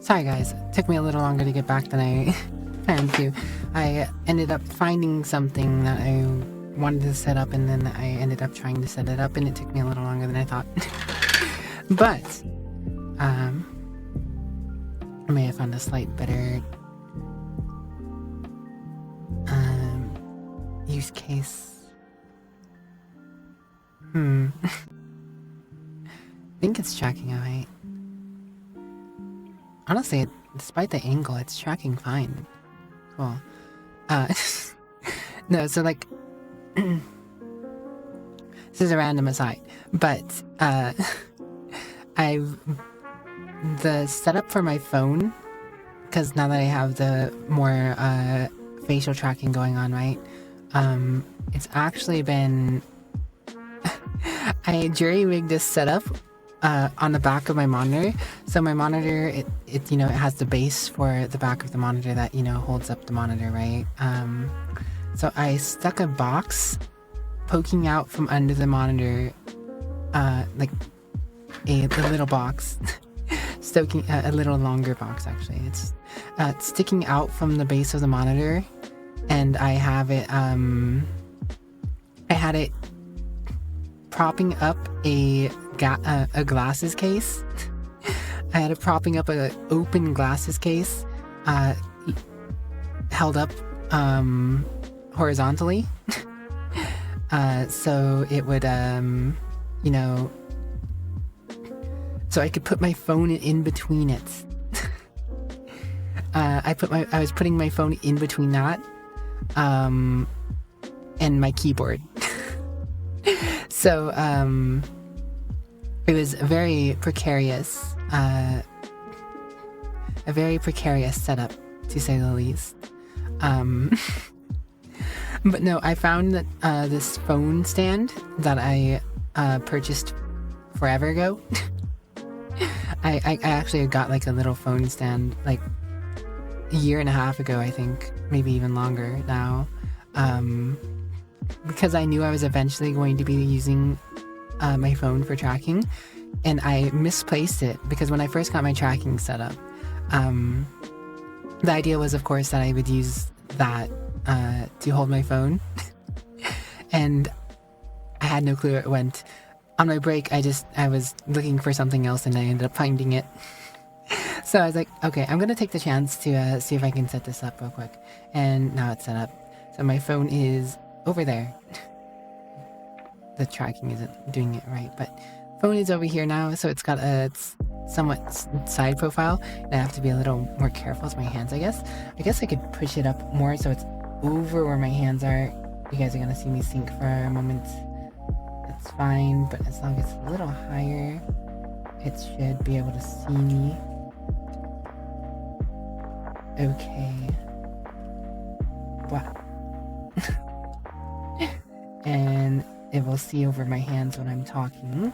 Sorry guys, it took me a little longer to get back than I planned to. I ended up finding something that I wanted to set up, and then I ended up trying to set it up, and it took me a little longer than I thought. But, I may have found a slight better use case. I think it's tracking alright. Honestly, despite the angle, it's tracking fine. Cool. No, so like, this is a random aside, but the setup for my phone, because now that I have the more facial tracking going on, right? It's actually been I jury-rigged this setup on the back of my monitor. So my monitor, it you know, it has the base for the back of the monitor that, you know, holds up the monitor, right? So I stuck a box poking out from under the monitor, like a little box, stoking a little longer box actually. It's sticking out from the base of the monitor, and I have it. I had it propping up a glasses case. I had it propping up an open glasses case, held up horizontally, so it would you know, so I could put my phone in between it. I was putting my phone in between that and my keyboard. So it was a very precarious setup, to say the least. But no, I found that this phone stand that I purchased forever ago. I actually got like a little phone stand like a year and a half ago, I think, maybe even longer now, because I knew I was eventually going to be using my phone for tracking, and I misplaced it because when I first got my tracking set up, the idea was, of course, that I would use that to hold my phone, and I had no clue where it went. On my break, I was looking for something else, and I ended up finding it. So I was like, okay, I'm gonna take the chance to see if I can set this up real quick. And now it's set up. So my phone is over there. The tracking isn't doing it right, but phone is over here now, so it's got a somewhat side profile, and I have to be a little more careful with my hands, I guess. I guess I could push it up more so it's over where my hands are. You guys are gonna see me sink for a moment. That's fine, but as long as it's a little higher, it should be able to see me. Okay. Wow. And it will see over my hands when I'm talking.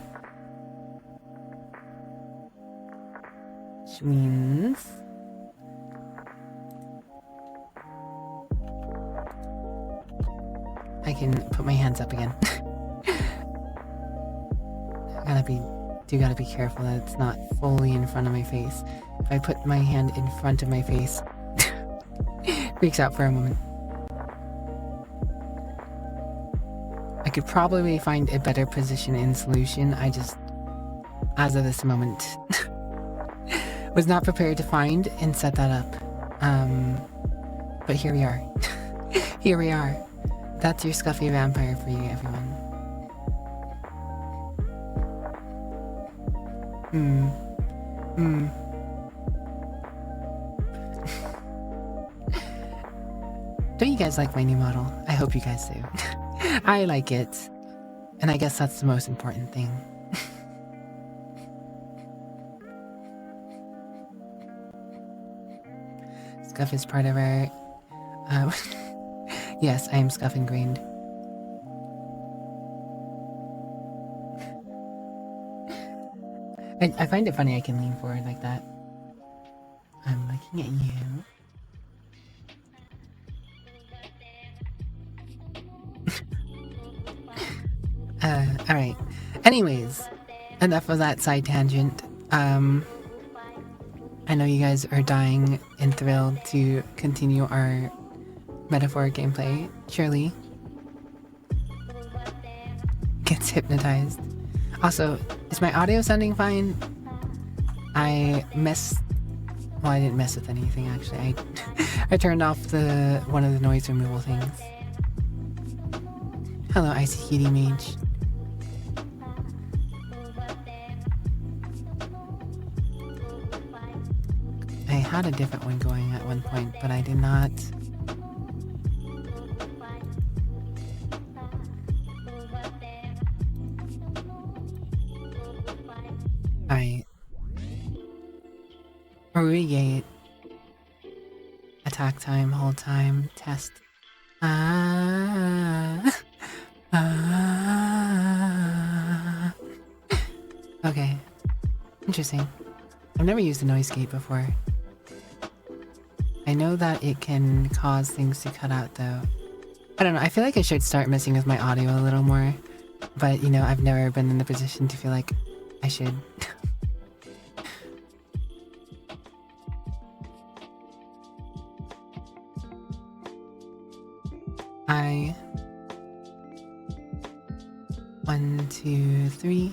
Which means I can put my hands up again. Gotta be careful that it's not fully in front of my face. If I put my hand in front of my face, freaks out for a moment. I could probably find a better position in solution. I just, as of this moment, was not prepared to find and set that up. But here we are. Here we are. That's your Scuffy Vampire for you, everyone. Don't you guys like my new model? I hope you guys do. I like it. And I guess that's the most important thing. Scuff is part of our... yes, I am Scuff ingrained. I find it funny I can lean forward like that. I'm looking at you. Alright. Anyways, enough of that side tangent. I know you guys are dying and thrilled to continue our metaphor gameplay. Shirley gets hypnotized. Also, is my audio sounding fine? I didn't mess with anything actually. I turned off one of the noise removal things. Hello, Icy Cutie Mage. I had a different one going at one point, but I did not. Alright. Irrigate. Attack time, hold time, test. Okay. Interesting. I've never used a noise gate before. I know that it can cause things to cut out though. I don't know, I feel like I should start messing with my audio a little more. But, you know, I've never been in the position to feel like I should. One, two, three.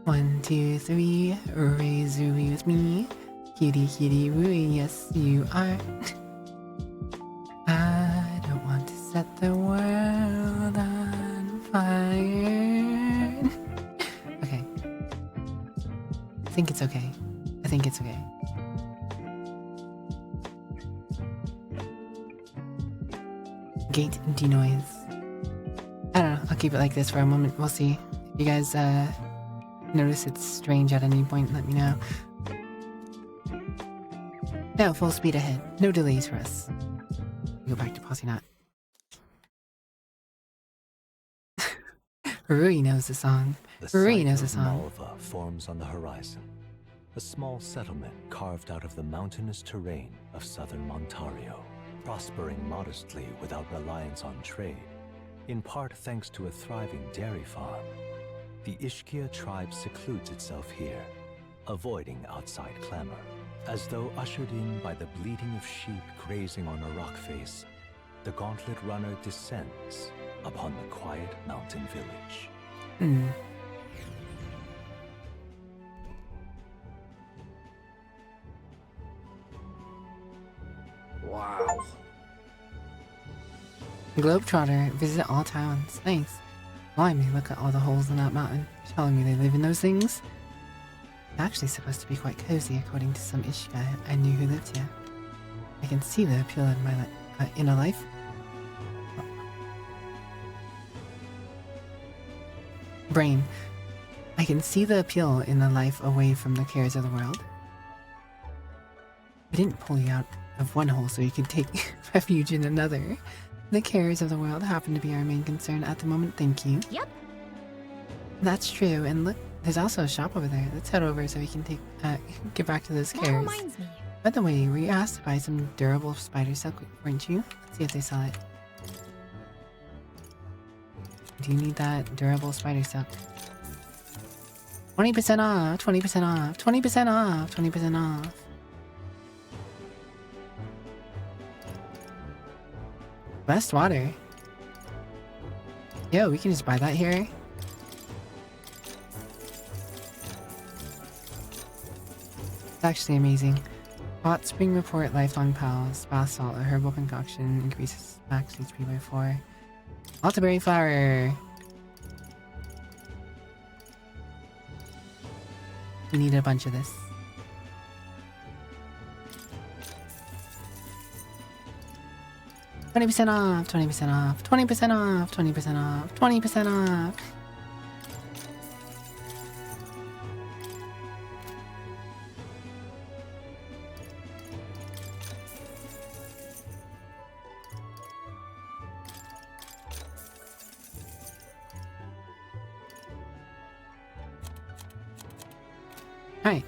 1, 2, 3. Raise Rui with me. Kitty, kitty, Rui, yes, you are. I don't want to set the world on fire. Okay. I think it's okay. I think it's okay. Gate denoise. I don't know. I'll keep it like this for a moment. We'll see. If you guys notice it's strange at any point, let me know. Now, full speed ahead. No delays for us. Go back to pausing that. Rui knows the song. Rui knows the song. Malva forms on the horizon. A small settlement carved out of the mountainous terrain of southern Ontario, prospering modestly without reliance on trade, in part thanks to a thriving dairy farm. The Ishkia tribe secludes itself here, avoiding outside clamor. As though ushered in by the bleating of sheep grazing on a rock face, the gauntlet runner descends upon the quiet mountain village. Wow. Globetrotter, visit all towns. Nice. Blimey, look at all the holes in that mountain. You're telling me they live in those things? It's actually supposed to be quite cozy, according to some Ishka I knew who lived here. I can see the appeal in my inner life. Brain. I can see the appeal in the life away from the cares of the world. We didn't pull you out of one hole so you could take refuge in another. The cares of the world happen to be our main concern at the moment, thank you. Yep. That's true, and look, there's also a shop over there. Let's head over so we can take get back to those That cares. reminds me. By the way, were you asked to buy some durable spider silk, weren't you? Let's see if they sell it. Do you need that durable spider silk? 20% off, 20% off, 20% off, 20% off. Best water. Yo, we can just buy that here. It's actually amazing. Hot spring report, lifelong pals, bath salt, a herbal concoction, increases max HP by 4. Multiberry flower. We need a bunch of this. $20% off, 20% off, 20% off, 20% off, 20% off. Alright.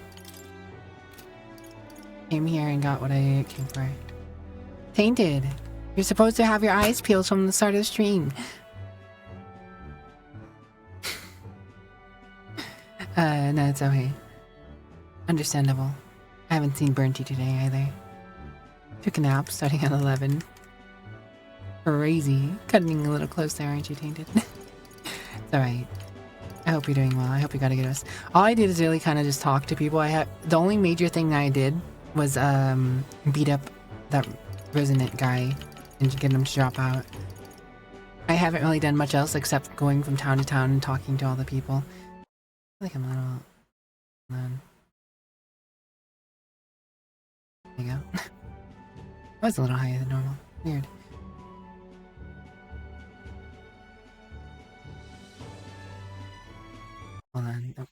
Came here and got what I came for. Tainted. You're supposed to have your eyes peeled from the start of the stream. No, it's okay. Understandable. I haven't seen Burnty today either. Took a nap starting at 11. Crazy. Cutting a little close there, aren't you, Tainted? It's alright. I hope you're doing well. I hope you got a good rest. All I did is really kind of just talk to people. The only major thing that I did was beat up that resonant guy and get him to drop out. I haven't really done much else except going from town to town and talking to all the people. I feel like I'm a little... There you go. I was a little higher than normal. Weird. Hold on. Oh.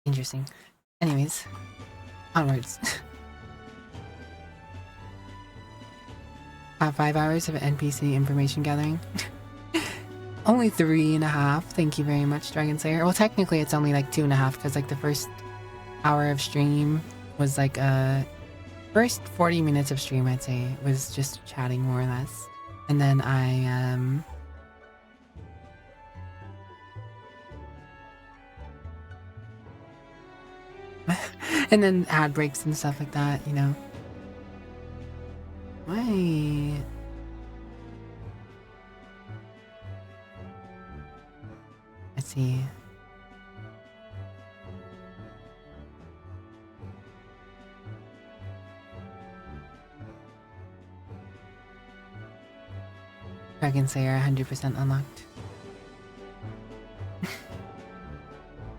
Interesting. Anyways, onwards. 5 hours of NPC information gathering. Only 3.5. Thank you very much, Dragon Slayer. Well, technically it's only like 2.5 because like the first hour of stream was like first 40 minutes of stream, I'd say, was just chatting more or less. And then I and then ad breaks and stuff like that, you know. Why? Let's see. Dragon Slayer 100% unlocked.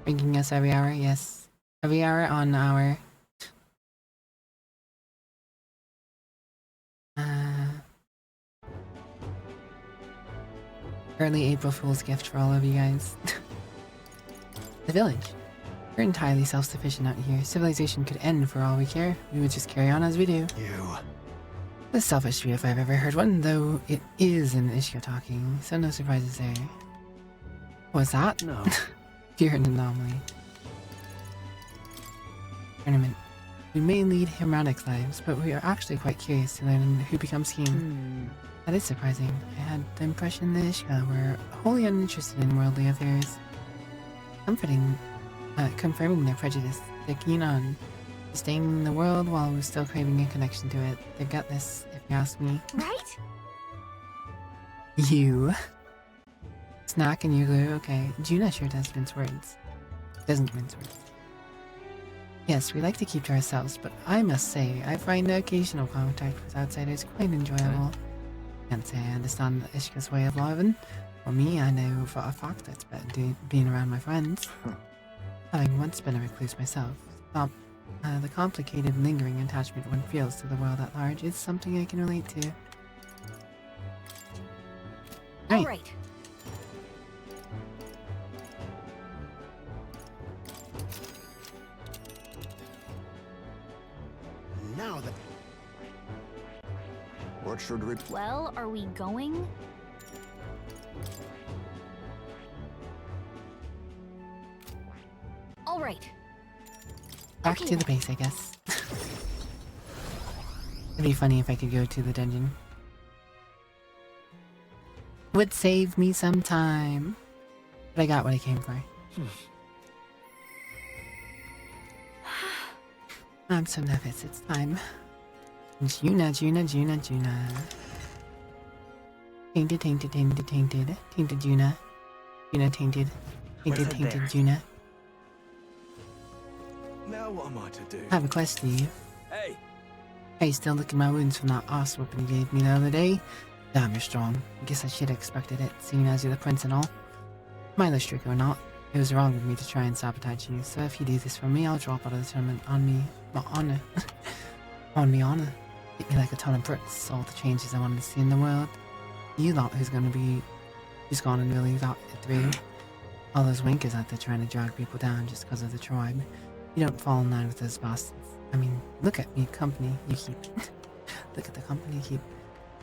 Ranking us every hour? Yes. Every hour on our... early April Fool's gift for all of you guys. The village. We're entirely self-sufficient out here. Civilization could end for all we care. We would just carry on as we do. You. The selfish view if I've ever heard one, though it is an Ishka talking, so no surprises there. What's that? No. You're an anomaly. Tournament. We may lead Hermetic's lives, but we are actually quite curious to learn who becomes king. That is surprising. I had the impression the Ishka were wholly uninterested in worldly affairs. Confirming their prejudice. They're keen on staying in the world while we're still craving a connection to it. They've got this, if you ask me. Right? You. Snack and you glue, okay. Juna sure does mince words. Doesn't mince words. Yes, we like to keep to ourselves, but I must say, I find the occasional contact with outsiders quite enjoyable. Can't say I understand the Ishka's way of living. For me, I know for a fact it's better being around my friends. Having once been a recluse myself, the complicated, lingering attachment one feels to the world at large is something I can relate to. All right. Now that... What should we... Well, are we going? All right. Back to the base, I guess. It'd be funny if I could go to the dungeon. Would save me some time. But I got what I came for. I'm so nervous, it's time. Juna. Tainted, tainted Juna. Juna tainted. Tainted Juna. Now what am I to do? I have a quest for you. Hey! Hey, still licking my wounds from that ass whooping you gave me the other day? Damn, you're strong. I guess I should have expected it, seeing as you're the prince and all. Mindless trick or not, it was wrong of me to try and sabotage you, so if you do this for me, I'll drop out of the tournament on me. Honor. On me honor. Hit me like a ton of bricks, all the changes I wanted to see in the world. You lot who's gone and really got it through. All those winkers out there trying to drag people down just because of the tribe. You don't fall in line with those bastards. I mean, look at me, company you keep. Look at the company you keep.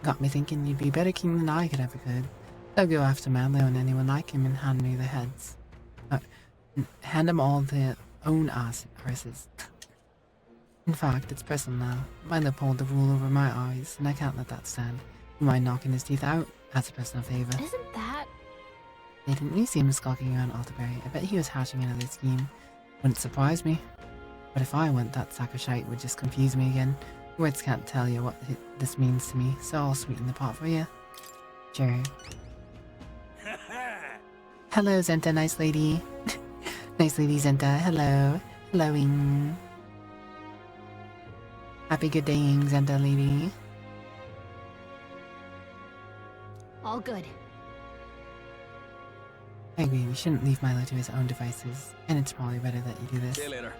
Got me thinking you'd be better king than I could. They'll go after Manlo and anyone like him and hand me their heads. Hand them all own arses. In fact, it's personal now. Milo pulled the wool over my eyes, and I can't let that stand. You mind knocking his teeth out? As a personal favor. Isn't that... They didn't really see him skulking around Alderberry. I bet he was hatching another scheme. Wouldn't surprise me. But if I went, that sack of shite would just confuse me again. Words can't tell you what this means to me, so I'll sweeten the pot for you. Sure. Hello, Zenta, nice lady. Nice lady, Zenta. Hello. Helloing. Happy good daying, Zenta lady. all good. I agree, we shouldn't leave Milo to his own devices, and it's probably better that you do this. See you later.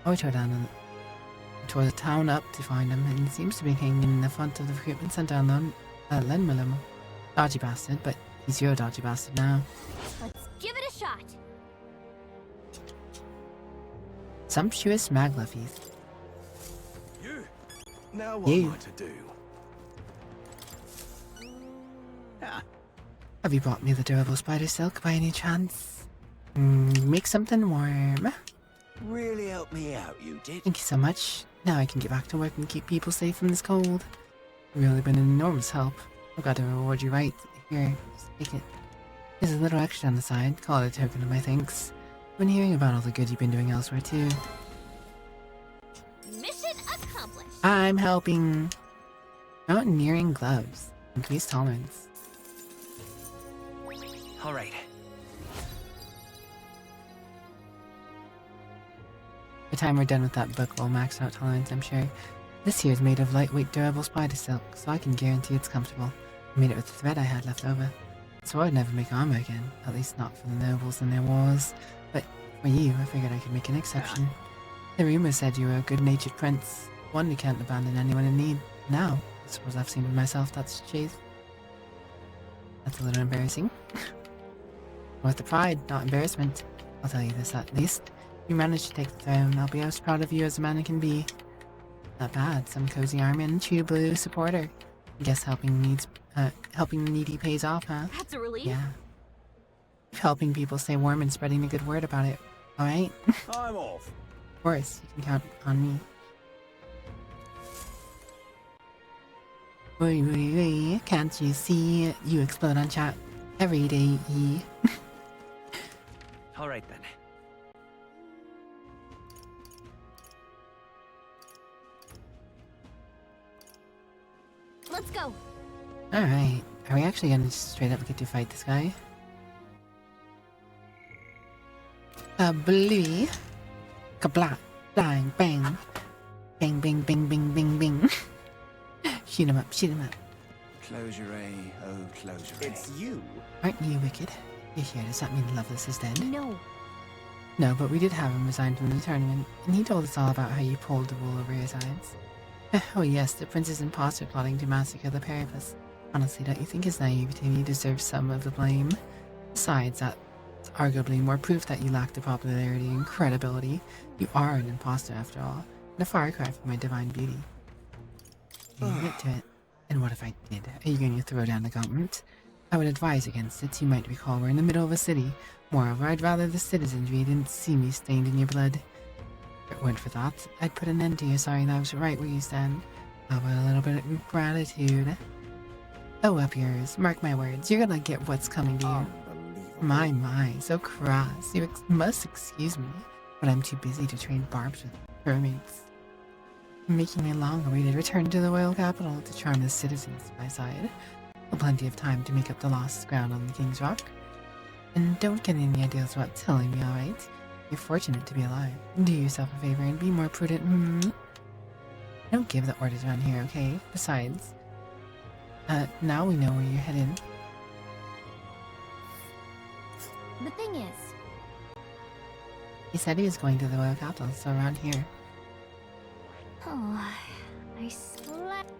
I tore the town up to find him, and he seems to be hanging in the front of the recruitment center on Lenmalum. Dodgy bastard, but he's your dodgy bastard now. Let's give it a shot. Sumptuous Magluffies. You. Now what am I to do? Have you brought me the durable spider silk by any chance? Make something warm. Really helped me out, you did. Thank you so much. Now I can get back to work and keep people safe from this cold. You've really been an enormous help. I've got to reward you right. Here, just take it. There's a little extra on the side. Call it a token of my thanks. I've been hearing about all the good you've been doing elsewhere too. Mission accomplished. I'm helping. Mountaineering gloves. Increased tolerance. All right. By the time we're done with that book, we'll max out tolerance, I'm sure. This here is made of lightweight, durable spider silk, so I can guarantee it's comfortable. I made it with the thread I had left over. So I'd never make armor again, at least not for the nobles and their wars. But for you, I figured I could make an exception. The rumor said you were a good-natured prince, one who can't abandon anyone in need. Now, I suppose I've seen it myself, that's chase. That's a little embarrassing. Worth the pride, not embarrassment. I'll tell you this at least. You managed to take the throne. I'll be as proud of you as a man can be. Not bad. Some cozy armor and true blue supporter. I guess helping the needy pays off, huh? That's a relief. Yeah. Helping people stay warm and spreading the good word about it. Alright? I'm off. Of course, you can count on me. Oi, can't you see? You explode on chat every day, E. All right then. Let's go. Alright. Are we actually gonna just straight up get to fight this guy? Bluey. Kabla. Bang, bang. Bang, bang, bang, bang, bang, bang. Shoot him up, shoot him up. Closure, oh closure. It's you. Aren't you wicked? You're here, does that mean Lovelace is dead? No. No, but we did have him resigned from the tournament, and he told us all about how you pulled the wool over his eyes. Oh yes, the prince's imposter plotting to massacre the Parapus. Honestly, don't you think his naivety deserves some of the blame? Besides, that's arguably more proof that you lack the popularity and credibility. You are an imposter after all, and a far cry from my divine beauty. You admit to it. And what if I did? Are you going to throw down the gauntlet? I would advise against it. You might recall we're in the middle of a city. Moreover, I'd rather the citizens didn't see me stained in your blood. If it weren't for that, I'd put an end to your sorry lives right where you stand. How about a little bit of gratitude? Oh, up yours. Mark my words. You're gonna get what's coming to you. My, so cross. You must excuse me, but I'm too busy to train barbs with mermaids. Making a long-awaited return to the royal capital to charm the citizens by side. Plenty of time to make up the lost ground on the King's Rock. And don't get any ideas about telling me, alright? You're fortunate to be alive. Do yourself a favor and be more prudent, Don't give the orders around here, okay? Besides, now we know where you're headed. The thing is... He said he was going to the royal capital, so around here. Oh, I slept.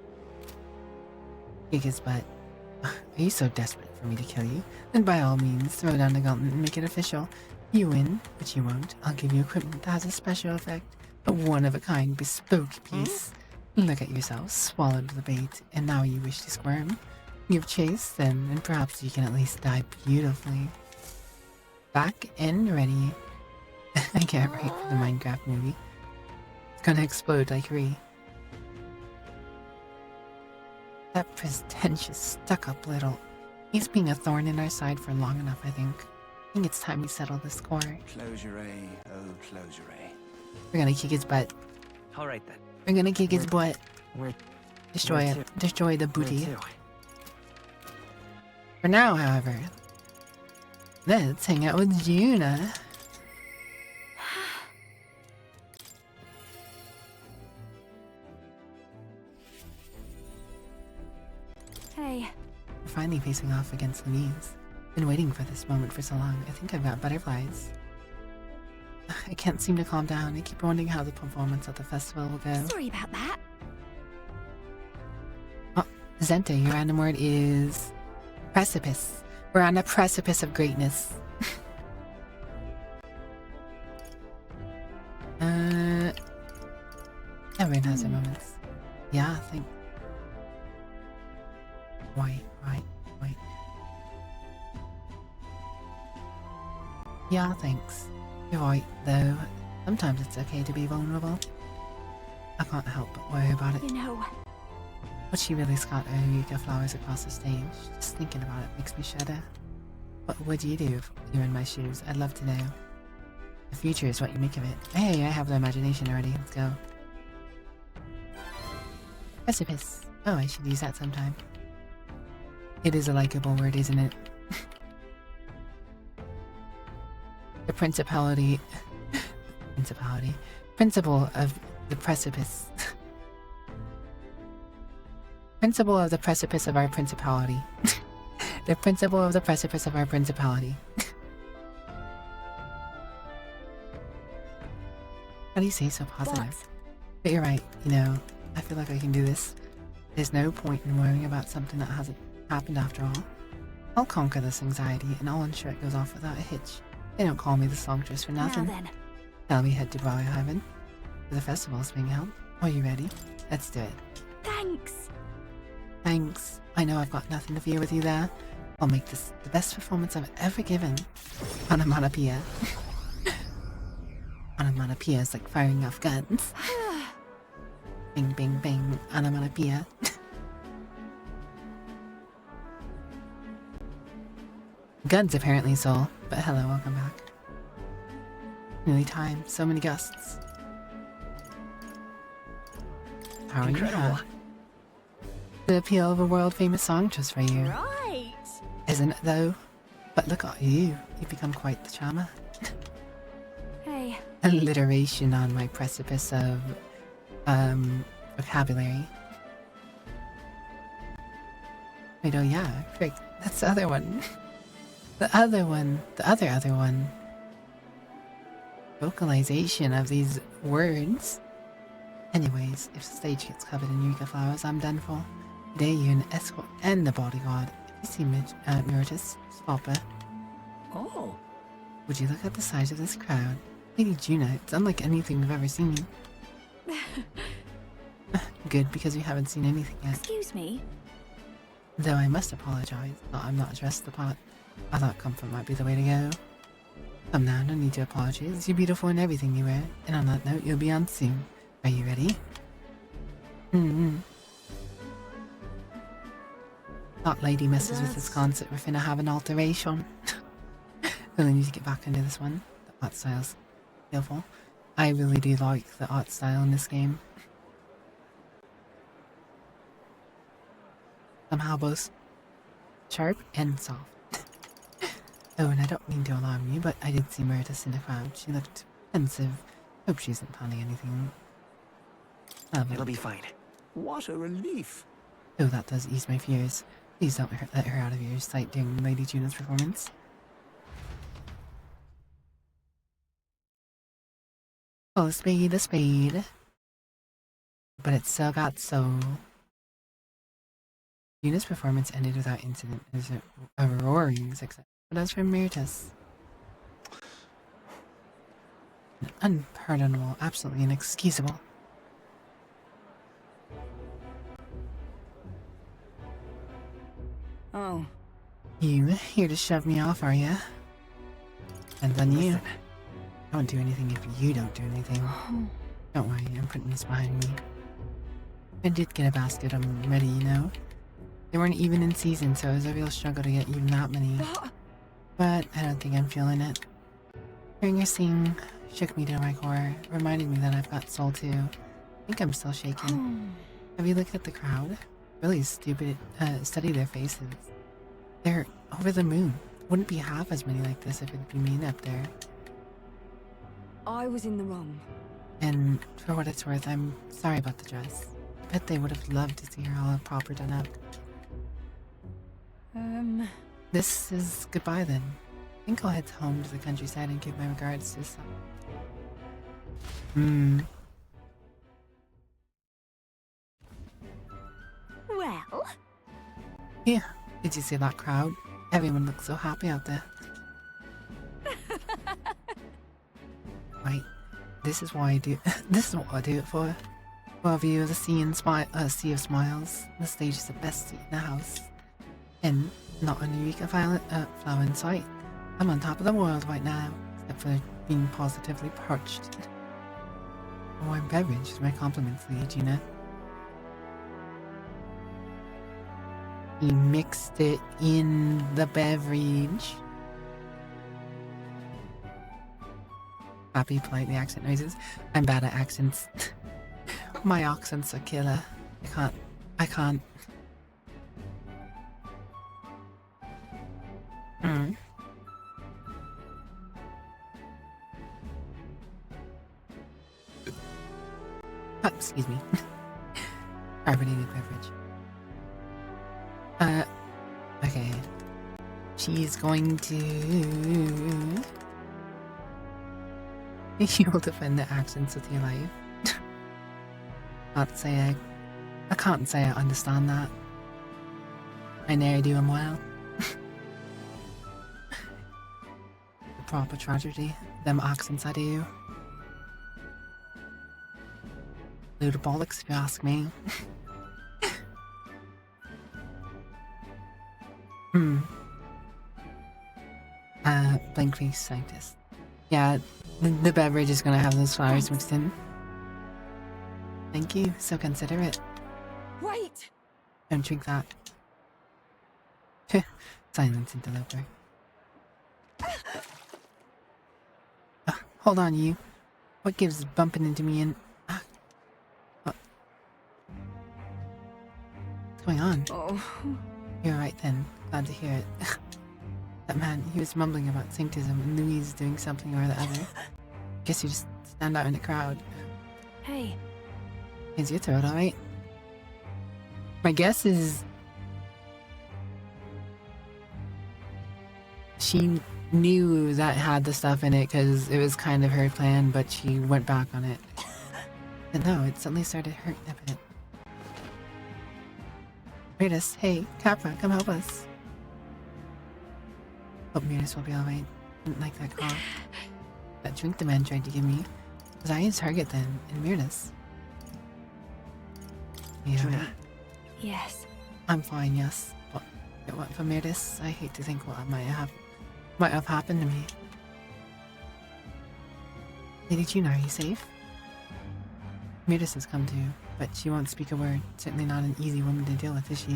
Kick his butt. Are you so desperate for me to kill you? Then by all means, throw down the gauntlet and make it official. You win, but you won't. I'll give you equipment that has a special effect. A one-of-a-kind bespoke piece. Look at yourself, swallowed the bait, and now you wish to squirm. You've chased them, and perhaps you can at least die beautifully. Back and ready. I can't wait for the Minecraft movie. It's gonna explode like Ree. That pretentious, stuck-up little... He's being a thorn in our side for long enough, I think. I think it's time we settle this score. Closure, oh closure. We're gonna kick his butt. Alright then. We're gonna kick his butt. Where Destroy where it. to? Destroy the Where booty. to? For now, however, let's hang out with Juna. Hey. We're finally facing off against Louise. Been waiting for this moment for so long. I think I've got butterflies. I can't seem to calm down. I keep wondering how the performance at the festival will go. Sorry about that. Oh, Zenta, your random word is precipice. We're on a precipice of greatness. Everyone has their moments. Yeah, I think. White. Yeah, thanks. You're right, though. Sometimes it's okay to be vulnerable. I can't help but worry about it. You know, But she really scattered Eureka flowers across the stage. Just thinking about it makes me shudder. What would you do if you were in my shoes? I'd love to know. The future is what you make of it. Hey, I have the imagination already. Let's go. Precipice. Oh, I should use that sometime. It is a likable word, isn't it? The principle of the precipice. Principle of the precipice of our principality. The principle of the precipice of our principality. How do you say so positive? What? But you're right, you know, I feel like I can do this. There's no point in worrying about something that hasn't happened after all. I'll conquer this anxiety and I'll ensure it goes off without a hitch. They don't call me the songstress for nothing. Now then. Shall we head to Briarhaven? The festival's being held. Are you ready? Let's do it. Thanks. Thanks. I know I've got nothing to fear with you there. I'll make this the best performance I've ever given. Onomatopoeia. Onomatopoeia is like firing off guns. Bing, bing, bing. Onomatopoeia. Guns apparently, Soul. But hello, welcome back. Nearly time. So many gusts. How are Incredible. you? The appeal of a world-famous song just for you. Right. Isn't it, though? But look at you. You've become quite the charmer. Hey. Alliteration on my precipice of, vocabulary. Wait, oh yeah, great. That's the other one. The other one. The other one. Vocalization of these words. Anyways, if the stage gets covered in Eureka flowers, I'm done for. Today you're an escort and a bodyguard. If you see Meritus, Spopper. Oh. Would you look at the size of this crowd? Lady Juna, it's unlike anything we've ever seen. Good, because we haven't seen anything yet. Excuse me. Though I must apologize that I'm not dressed the part. I thought comfort might be the way to go. Come now, no need to apologize. You're beautiful in everything you wear. And on that note, you'll be on soon. Are you ready? That lady messes with this concert, we're finna have an alteration. Really need to get back into this one. The art style's beautiful. I really do like the art style in this game. Somehow both sharp and soft. Oh, and I don't mean to alarm you, but I did see Meritus in the crowd. She looked pensive. Hope she isn't planning anything. It'll be fine. What a relief. Oh, that does ease my fears. Please don't let her out of your sight during Lady Juna's performance. Well, a spade. But it still got soul. Juna's performance ended without incident. There's a roaring success. But as for Meritus, unpardonable, absolutely inexcusable. Oh. You here to shove me off, are ya? And then you. Listen, I won't do anything if you don't do anything. Don't worry, I'm putting this behind me. I did get a basket ready, you know. They weren't even in season, so it was a real struggle to get even that many. But I don't think I'm feeling it. Hearing her sing shook me to my core, reminded me that I've got soul too. I think I'm still shaking. Have you looked at the crowd? Really stupid. Study their faces. They're over the moon. Wouldn't be half as many like this if it'd be mean up there. I was in the wrong. And for what it's worth, I'm sorry about the dress. I bet they would have loved to see her all proper done up. This is goodbye then. I think I'll head home to the countryside and give my regards to some. Well? Yeah, did you see that crowd? Everyone looks so happy out there. Right, this is why I do. This is what I do it for. For a view of the sea and sea of smiles. The stage is the best seat in the house, and not a Eureka flower in sight. I'm on top of the world right now, except for being positively perched. A warm beverage is my compliments, Lady Gina. He mixed it in the beverage. Happy, politely accent noises. I'm bad at accents. My accents are killer. I can't. Oh, excuse me. Carbonated beverage. Okay. She's going to... You'll defend the accents with your life. I can't say I understand that. I never do them well. The proper tragedy. Them accents I do. Load of bollocks if you ask me. Blank face scientist. Yeah, the beverage is gonna have those flowers mixed in. Thank you, so considerate. Wait! Don't drink that. Silence interloper. Hold on, you. What gives bumping into me and... What's going on? Oh. You're right then. Glad to hear it. That man, he was mumbling about sanctism and Louise doing something or the other. Guess you just stand out in the crowd. Hey. Is your throat alright? My guess is... she knew that had the stuff in it because it was kind of her plan, but she went back on it. But no, it suddenly started hurting a bit. Mirdis, hey, Capra, come help us. Hope Mirdis will be alright. Didn't like that call. That drink the man tried to give me. Was I his target then, in Mirdis? Yeah. Yes. I'm fine, yes. But it went for Mirdis. I hate to think what might have happened to me. Lady Gina, are you safe? Mirdis has come to, but she won't speak a word. Certainly not an easy woman to deal with, is she?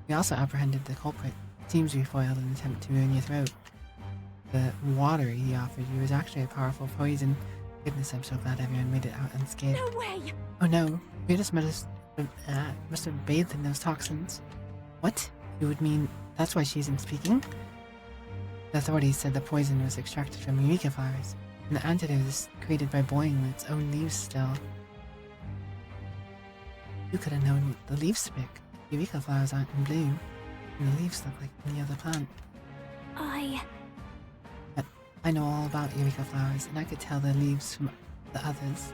We also apprehended the culprit. Seems we foiled an attempt to ruin your throat. The water he offered you was actually a powerful poison. Goodness, I'm so glad everyone made it out unscathed. No way! Oh no, Mirdis must have bathed in those toxins. What? You would mean that's why she isn't speaking? The authorities said the poison was extracted from Eureka flowers, and the antidote is created by boiling with its own leaves still. You could have known what the leaves speak. Eureka flowers aren't in bloom, and the leaves look like any other plant. But I know all about Eureka flowers, and I could tell the leaves from the others.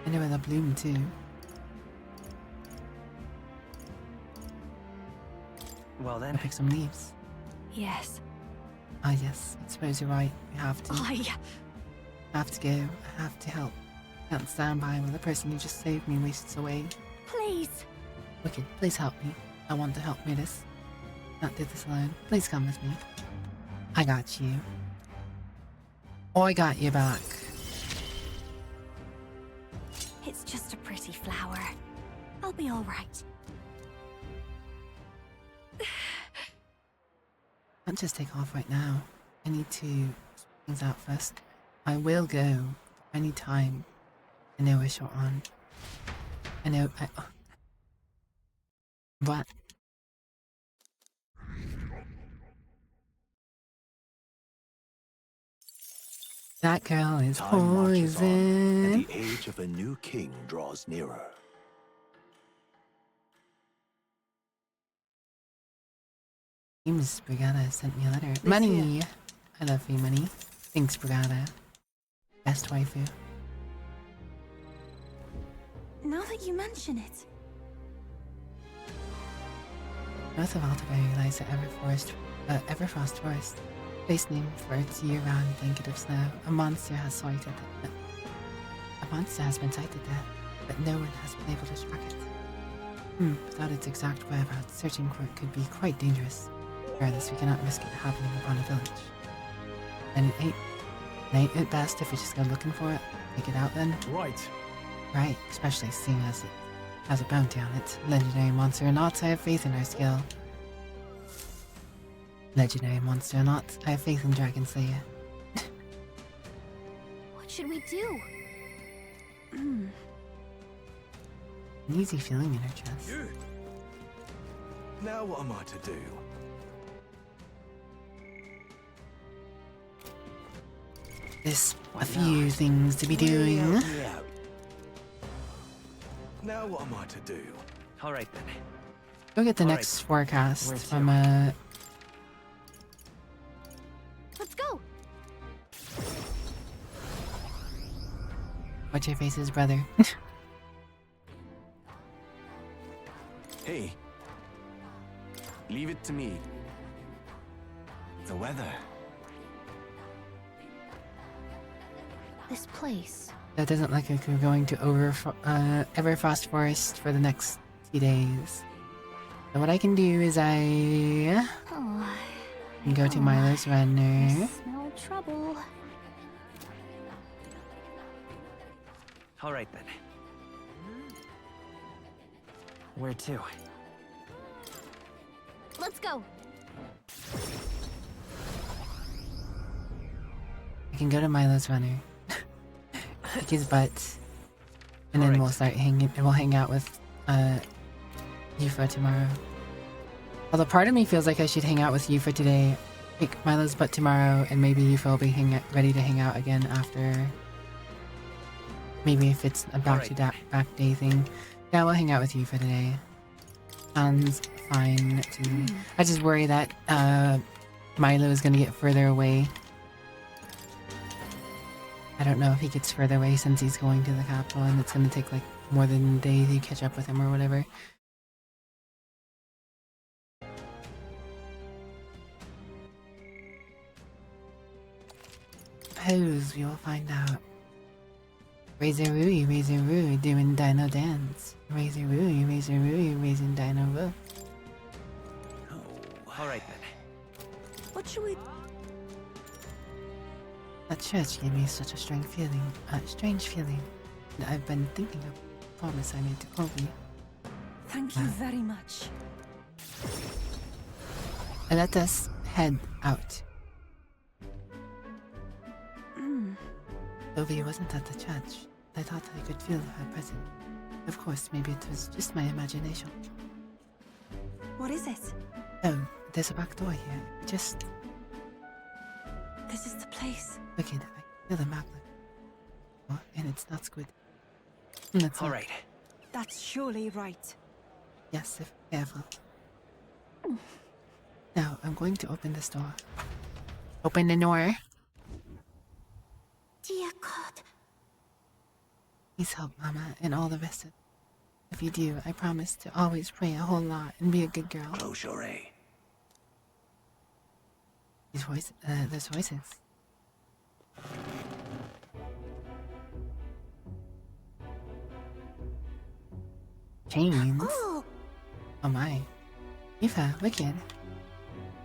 I know where they bloom too. Well then. I'll pick some leaves. Yes. Ah yes, I suppose you're right. We have to. I have to go. I have to help. Can't stand by while the person who just saved me wastes away. Please. Wicked, please help me. I want to help Mirdis. Not do this alone. Please come with me. I got you. Oh, I got you back. It's just a pretty flower. I'll be all right. Can't just take off right now. I need to sort things out first. I will go any time. I know we're short on. I know. What? That girl is Time marches on, and poison. the age of a new king draws nearer. Seems Brigada sent me a letter. Money! I love free money. Thanks, Brigada. Best waifu. Now that you mention it, North of Altaberry lies the Everfrost Forest. Place named for its year-round blanket of snow. A monster has been sighted there, but no one has been able to track it. Without its exact whereabouts, searching for it could be quite dangerous. Regardless, we cannot risk it happening upon a village. And it ain't best if we just go looking for it. Take it out then. Right. Right, especially seeing as it has a bounty on it. Legendary monster or not, I have faith in our skill. Legendary monster or not, I have faith in Dragon Slayer. What should we do? An easy feeling in her chest. You. Now what am I to do? There's a few things to be doing. Yeah. Now what am I to do? All right then. Go get the All next forecast Where to? from Let's go. What's your face's brother? Hey. Leave it to me. The weather. This place. That doesn't look like we're going to Everfrost Forest for the next few days. So what I can do is I can go to Milo's Runner. Smell trouble. All right then. Where to? Let's go. I can go to Milo's Runner. Kick his butt. And then we'll start we'll hang out with Yufa tomorrow. Although part of me feels like I should hang out with Yufa today, kick Milo's butt tomorrow, and maybe Yufa will be ready to hang out again after. Maybe if it's a back day thing. Yeah, we'll hang out with Yufa today. Sounds fine to me. I just worry that Milo is gonna get further away. I don't know if he gets further away since he's going to the capital and it's gonna take like more than a day to catch up with him or whatever. Suppose we will find out. Razor-Roo, doing Dino Dance. Razor-Roo, raising Dino Roo. All right then. what should we... That church gave me such a strange feeling. That I've been thinking of the promise I made to Kobe. Thank you very much. Let us head out. Kobe wasn't at the church. I thought I could feel her presence. Of course, maybe it was just my imagination. What is it? Oh, there's a back door here. Just This is the place. look at it. I feel the magnet. Oh, and it's not good. That's All right. That's surely right. Yes, if careful. Now, I'm going to open this door. Open the door. Dear God. Please help Mama and all the rest of it. If you do, I promise to always pray a whole lot and be a good girl. Close your eye. There's voices. Chains? Oh! Oh my. Eva, Wicked.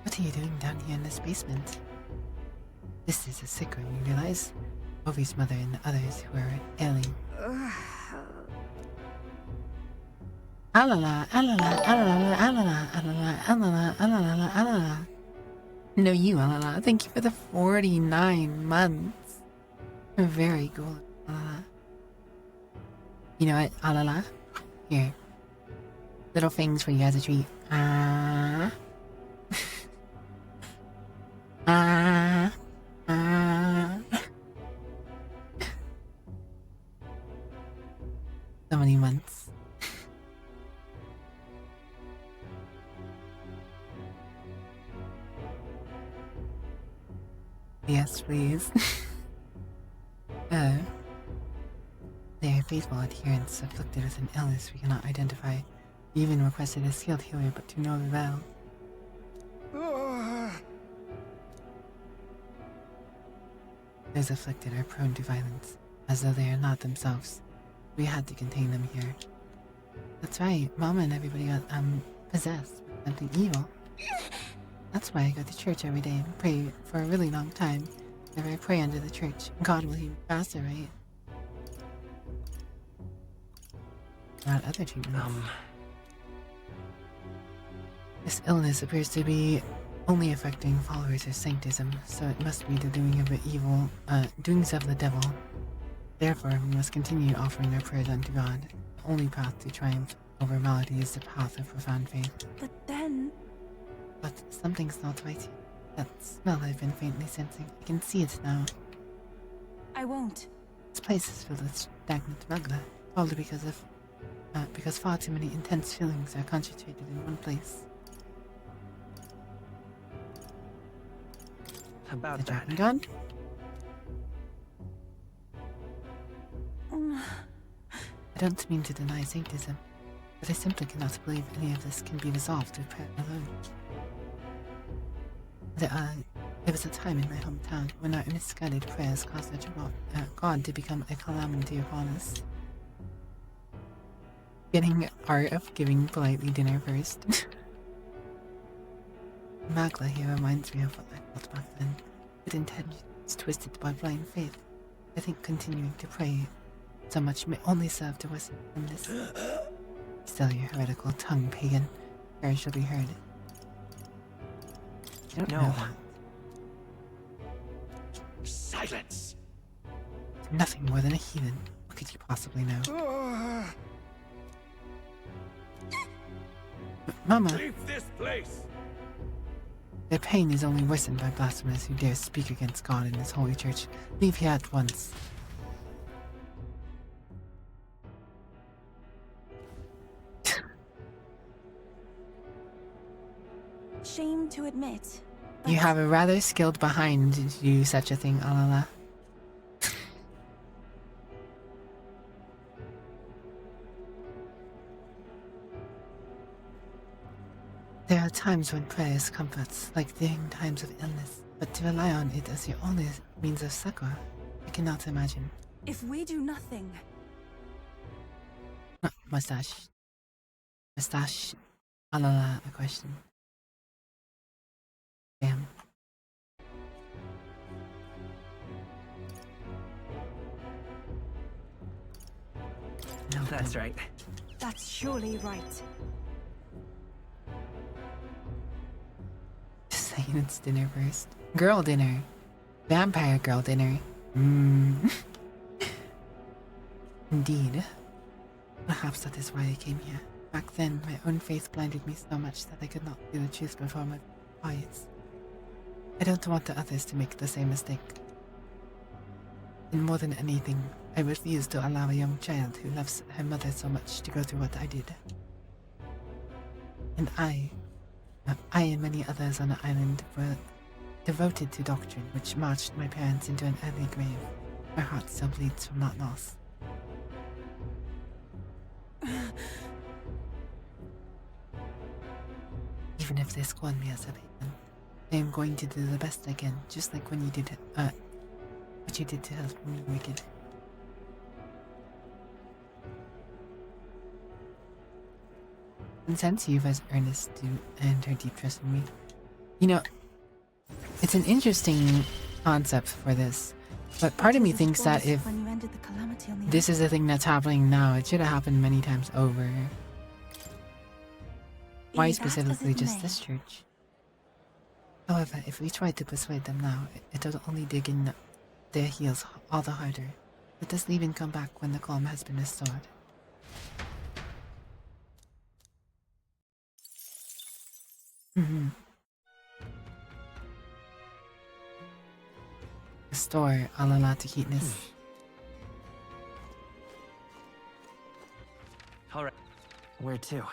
What are you doing down here in this basement? This is a sick room, you realize? Ovi's mother and the others who are ailing. Alala, alala, alala, alala, alala, alala, alala, alala. No, you, alala. Thank you for the 49 months. Very cool, alala. You know what, alala? Here. Little things for you as a treat. Ah. Ah. Ah. So many months. Yes, please. Oh. They are faithful adherents afflicted with an illness we cannot identify. We even requested a skilled healer, but to no avail. Those afflicted are prone to violence, as though they are not themselves. We had to contain them here. That's right, Mama and everybody got, possessed with something evil. That's why I go to church every day and pray for a really long time. Whenever I pray under the church, God will heal me faster, right? Not other treatments. This illness appears to be only affecting followers of sanctism, so it must be the doing of the evil, doings of the devil. Therefore, we must continue offering our prayers unto God. The only path to triumph over malady is the path of profound faith. But then... But something's not right here. That smell I've been faintly sensing. I can see it now. I won't. This place is filled with stagnant magma, probably because far too many intense feelings are concentrated in one place. About the that. dragon gone? I don't mean to deny sanctism, but I simply cannot believe any of this can be resolved with prayer alone. There was a time in my hometown when our misguided prayers caused God to become a calamity upon us. Getting art of giving politely dinner first. Magla here reminds me of what I felt back then. Good intentions twisted by blind faith. I think continuing to pray so much may only serve to worsen from this. Still your heretical tongue, pagan. Prayer shall be heard. I don't know that. Silence! Nothing more than a heathen. What could you possibly know? Mama! Leave this place! Their pain is only worsened by blasphemers who dare speak against God in his holy church. Leave here at once. Shame to admit. You have a rather skilled behind to do such a thing, Alala. There are times when prayer is comforts, like during times of illness, but to rely on it as your only means of succor, I cannot imagine. If we do nothing... Mustache. Mustache. Alala, a question. Damn. No, that's right. That's surely right. Just saying it's dinner first. Girl dinner. Vampire girl dinner. Indeed. Perhaps that is why I came here. Back then, my own faith blinded me so much that I could not see the truth before my eyes. I don't want the others to make the same mistake. And more than anything, I refuse to allow a young child who loves her mother so much to go through what I did. And I and many others on the island were devoted to doctrine which marched my parents into an early grave. My heart still bleeds from that loss. Even if they scorn me as a pagan, I am going to do the best I can, just like when you did, what you did to help me, Wicked. And since you've as earnest to and her deep trust in me, you know, it's an interesting concept for this. But part of me thinks that if when you ended the calamity on the this is a thing that's happening now, it should have happened many times over. Why Be that as specifically it just may. this church? However, if we try to persuade them now, it'll only dig in their heels all the harder. It doesn't even come back when the calm has been restored. Restore all allowed to keenness. All right. Where to?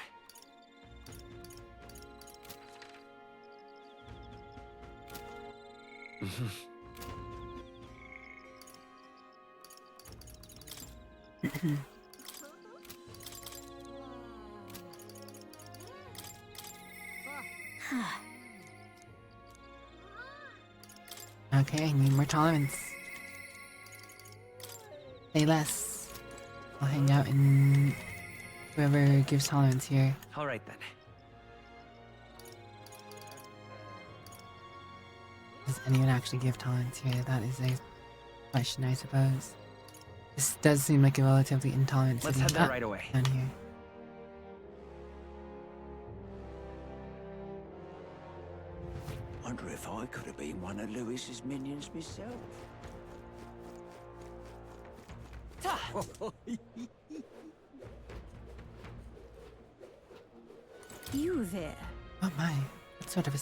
Okay, I need more tolerance. Say less. I'll hang out in whoever gives tolerance here. All right then. Does anyone actually give tolerance here? That is a question, I suppose. This does seem like a relatively intolerant Let's city. head there right away. Down here. Wonder if I could have been one of Lewis's minions myself. You there? Oh my, what sort of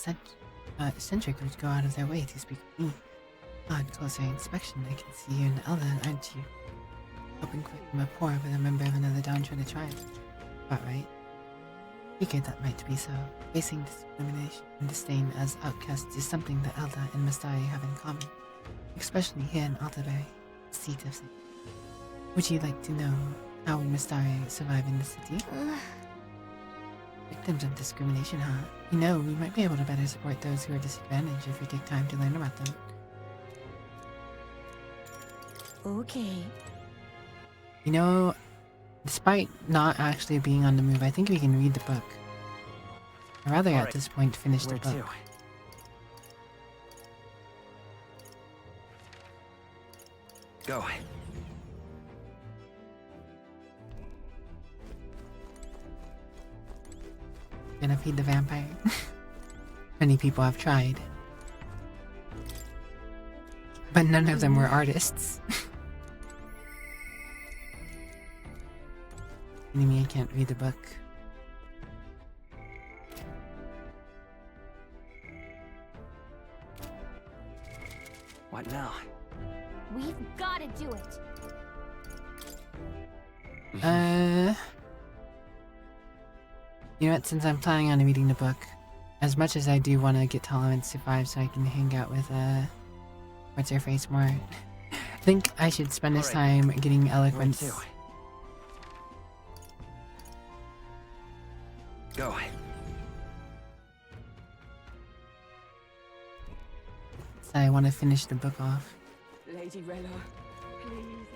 eccentric would go out of their way to speak with me? On closer inspection, I can see you're an elder, aren't you? Hoping quick from a poor with a member of another downtrodden tribe. About right. Figured that might be so. Facing discrimination and disdain as outcasts is something the Elder and Mastari have in common, especially here in Alderberry, the seat of Sin. Would you like to know how we Mastari survive in the city? Victims of discrimination, huh? You know, we might be able to better support those who are disadvantaged if we take time to learn about them. Okay. You know, despite not actually being on the move, I think we can read the book. I'd rather at this point finish the book. Go. Gonna feed the vampire. Many people have tried. But none of them were artists. Enemy, I can't read the book. What now? We've got to do it. You know what, since I'm planning on reading the book, as much as I do want to get tolerance to 5 so I can hang out with, what's her face more, I think I should spend this time getting eloquence. Go. So I want to finish the book off. Lady Rella, please.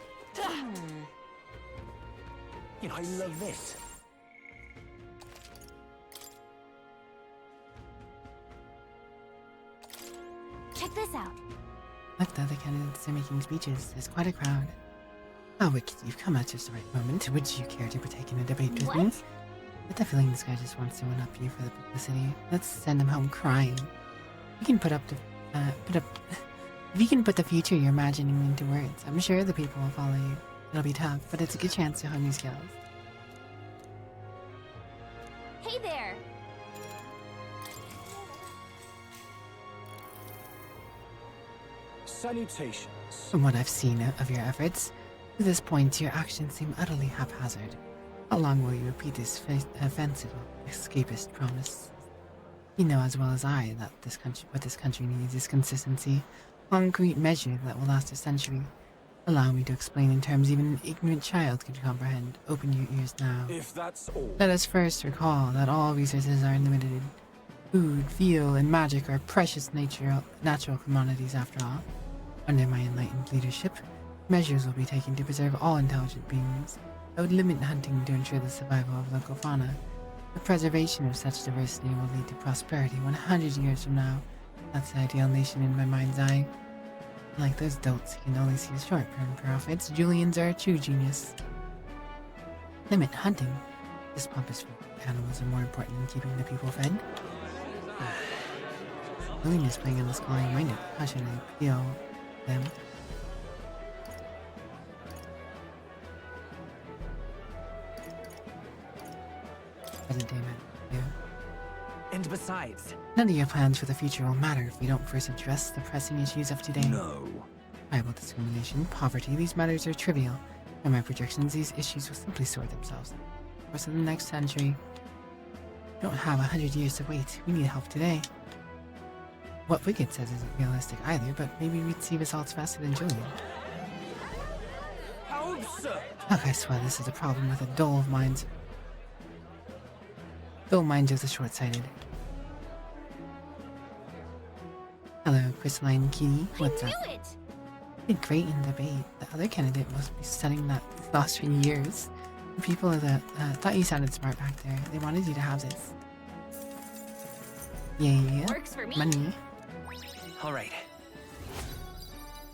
You know, I love this. Check this out. Look, the other candidates are making speeches. There's quite a crowd. Oh, Wicked, you've come at just the right moment. Would you care to partake in a debate with me? I get the feeling this guy just wants to one-up you for the publicity. Let's send him home crying. You can if you can put the future you're imagining into words, I'm sure the people will follow you. It'll be tough, but it's a good chance to hone your skills. Hey there. Salutations. From what I've seen of your efforts, to this point your actions seem utterly haphazard. How long will you repeat this offensive, escapist promise? You know as well as I that what this country needs is consistency, concrete measure that will last a century. Allow me to explain in terms even an ignorant child could comprehend. Open your ears now. If that's all. Let us first recall that all resources are unlimited. Food, fuel, and magic are precious natural commodities after all. Under my enlightened leadership, measures will be taken to preserve all intelligent beings. I would limit hunting to ensure the survival of local fauna. The preservation of such diversity will lead to prosperity 100 years from now. That's the ideal nation in my mind's eye. Like those dolts, he can only see short-term profits. Julians are a true genius. Limit hunting. This pompous food. Animals are more important than keeping the people fed. Julian is playing on the schooling minded. How should I feel them? Present day man. Yeah. And besides, None of your plans for the future will matter if we don't first address the pressing issues of today. No. Tribal discrimination, poverty, these matters are trivial. In my projections, these issues will simply sort themselves. Of course, in the next century, we don't have 100 years to wait. We need help today. What Wicked says isn't realistic either, but maybe we'd see results faster than Julian. how absurd! Look, I swear this is a problem with a dull minds. Dull minds of the short-sighted. Hello, Crystalline Kitty. What's up? I knew it! You did great in debate. The other candidate must be studying that lost for years. The people that thought you sounded smart back there. They wanted you to have this. Yeah. Works for me. Money. All right.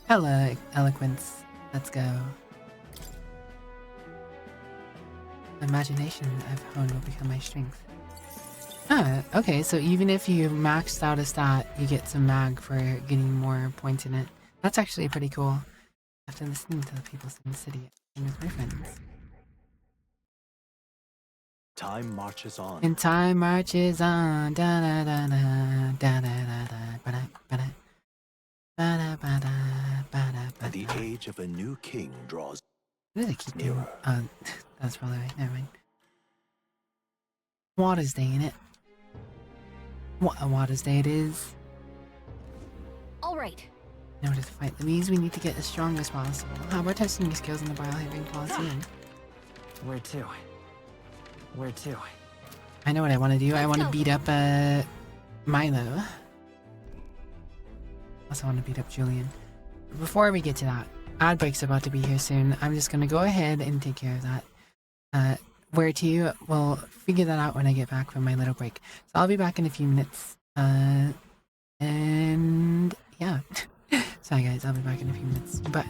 Hello, eloquence. Let's go. The imagination I've honed will become my strength. Ah, okay, so even if you maxed out a stat, you get some mag for getting more points in it. That's actually pretty cool. After listening to the people in the city and with my friends. Time marches on. And time marches on. Da da da da da da da da ba da ba da ba da ba da ba da ba. And the age of a new king draws What do they keep doing? nearer. That's probably right. Never mind. Water's Day, innit? What a Water's Day it is. Alright. In order to fight the bees, we need to get as strong as possible. How about testing your skills in the Biohaving Coliseum? Where to? Where to? I know what I want to do. I Let's want to go. beat up Milo. Also want to beat up Julian. Before we get to that, ad break's about to be here soon. I'm just going to go ahead and take care of that. Where to? We'll figure that out when I get back from my little break. So I'll be back in a few minutes. And yeah. Sorry guys, I'll be back in a few minutes. Bye.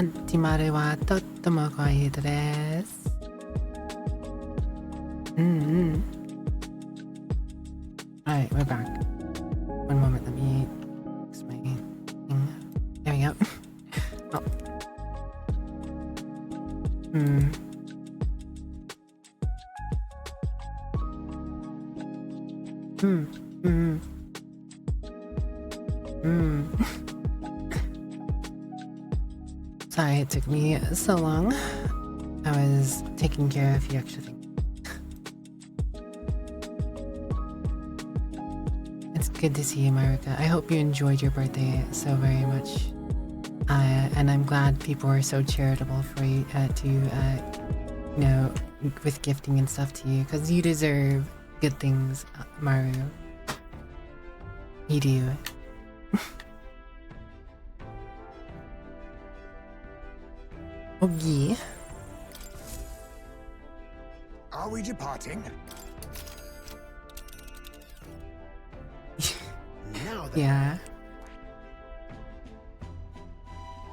Antimaru wa totemo kawaii desu. Alright, we're back. One moment, let me fix my thing. There we go. Oh. Sorry it took me so long. I was taking care of a few extra things. It's good to see you, Maruka. I hope you enjoyed your birthday so very much. And I'm glad people were so charitable for you you know, with gifting and stuff to you, because you deserve good things, Maru. You do. Okay. Are we departing? Now then. Yeah.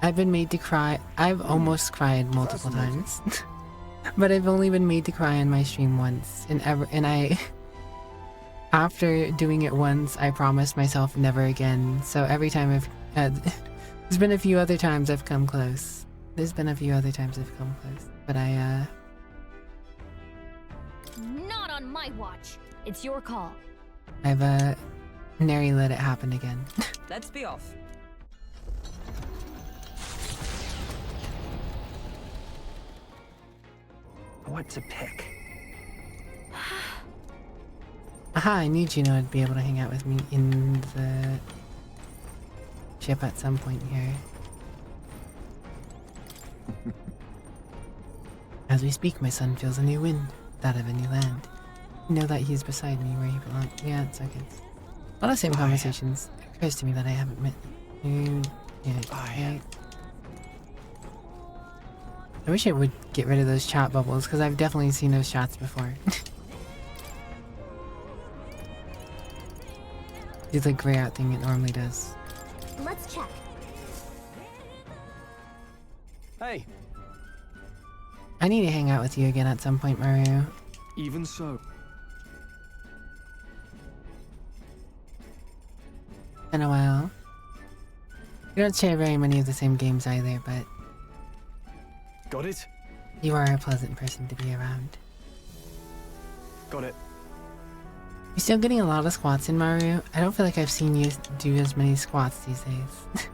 I've been made to cry. I've almost cried multiple times. But I've only been made to cry on my stream once. And I after doing it once, I promised myself never again. So every time I've there's been a few other times I've come close. There's been a few other times I've come close. But Not on my watch. It's your call. I've nary let it happen again. Let's be off. What to pick? Aha, I knew Juno would be able to hang out with me in the ship at some point here. As we speak, my son feels a new wind, that of a new land. You know that he is beside me where he belongs. Yeah, it's okay. A lot of same conversations. It occurs to me that I haven't met you. Yeah. I wish I would get rid of those chat bubbles, because I've definitely seen those chats before. It's like gray out thing it normally does. Let's check. Hey. I need to hang out with you again at some point, Mario. Even so. Been a while. We don't share very many of the same games either, but Got it? you are a pleasant person to be around. Got it. You're still getting a lot of squats in, Mario. I don't feel like I've seen you do as many squats these days.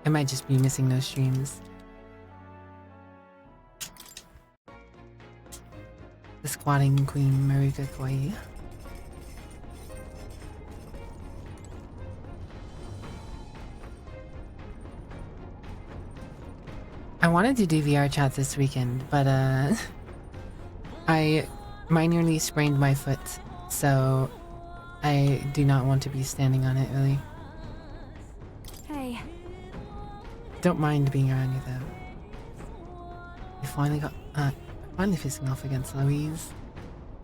I might just be missing those streams. The squatting queen, Maruka Kawaii. I wanted to do VR chat this weekend, but I minorly sprained my foot, so I do not want to be standing on it really. Hey. Don't mind being around you though. We finally finally facing off against Louise.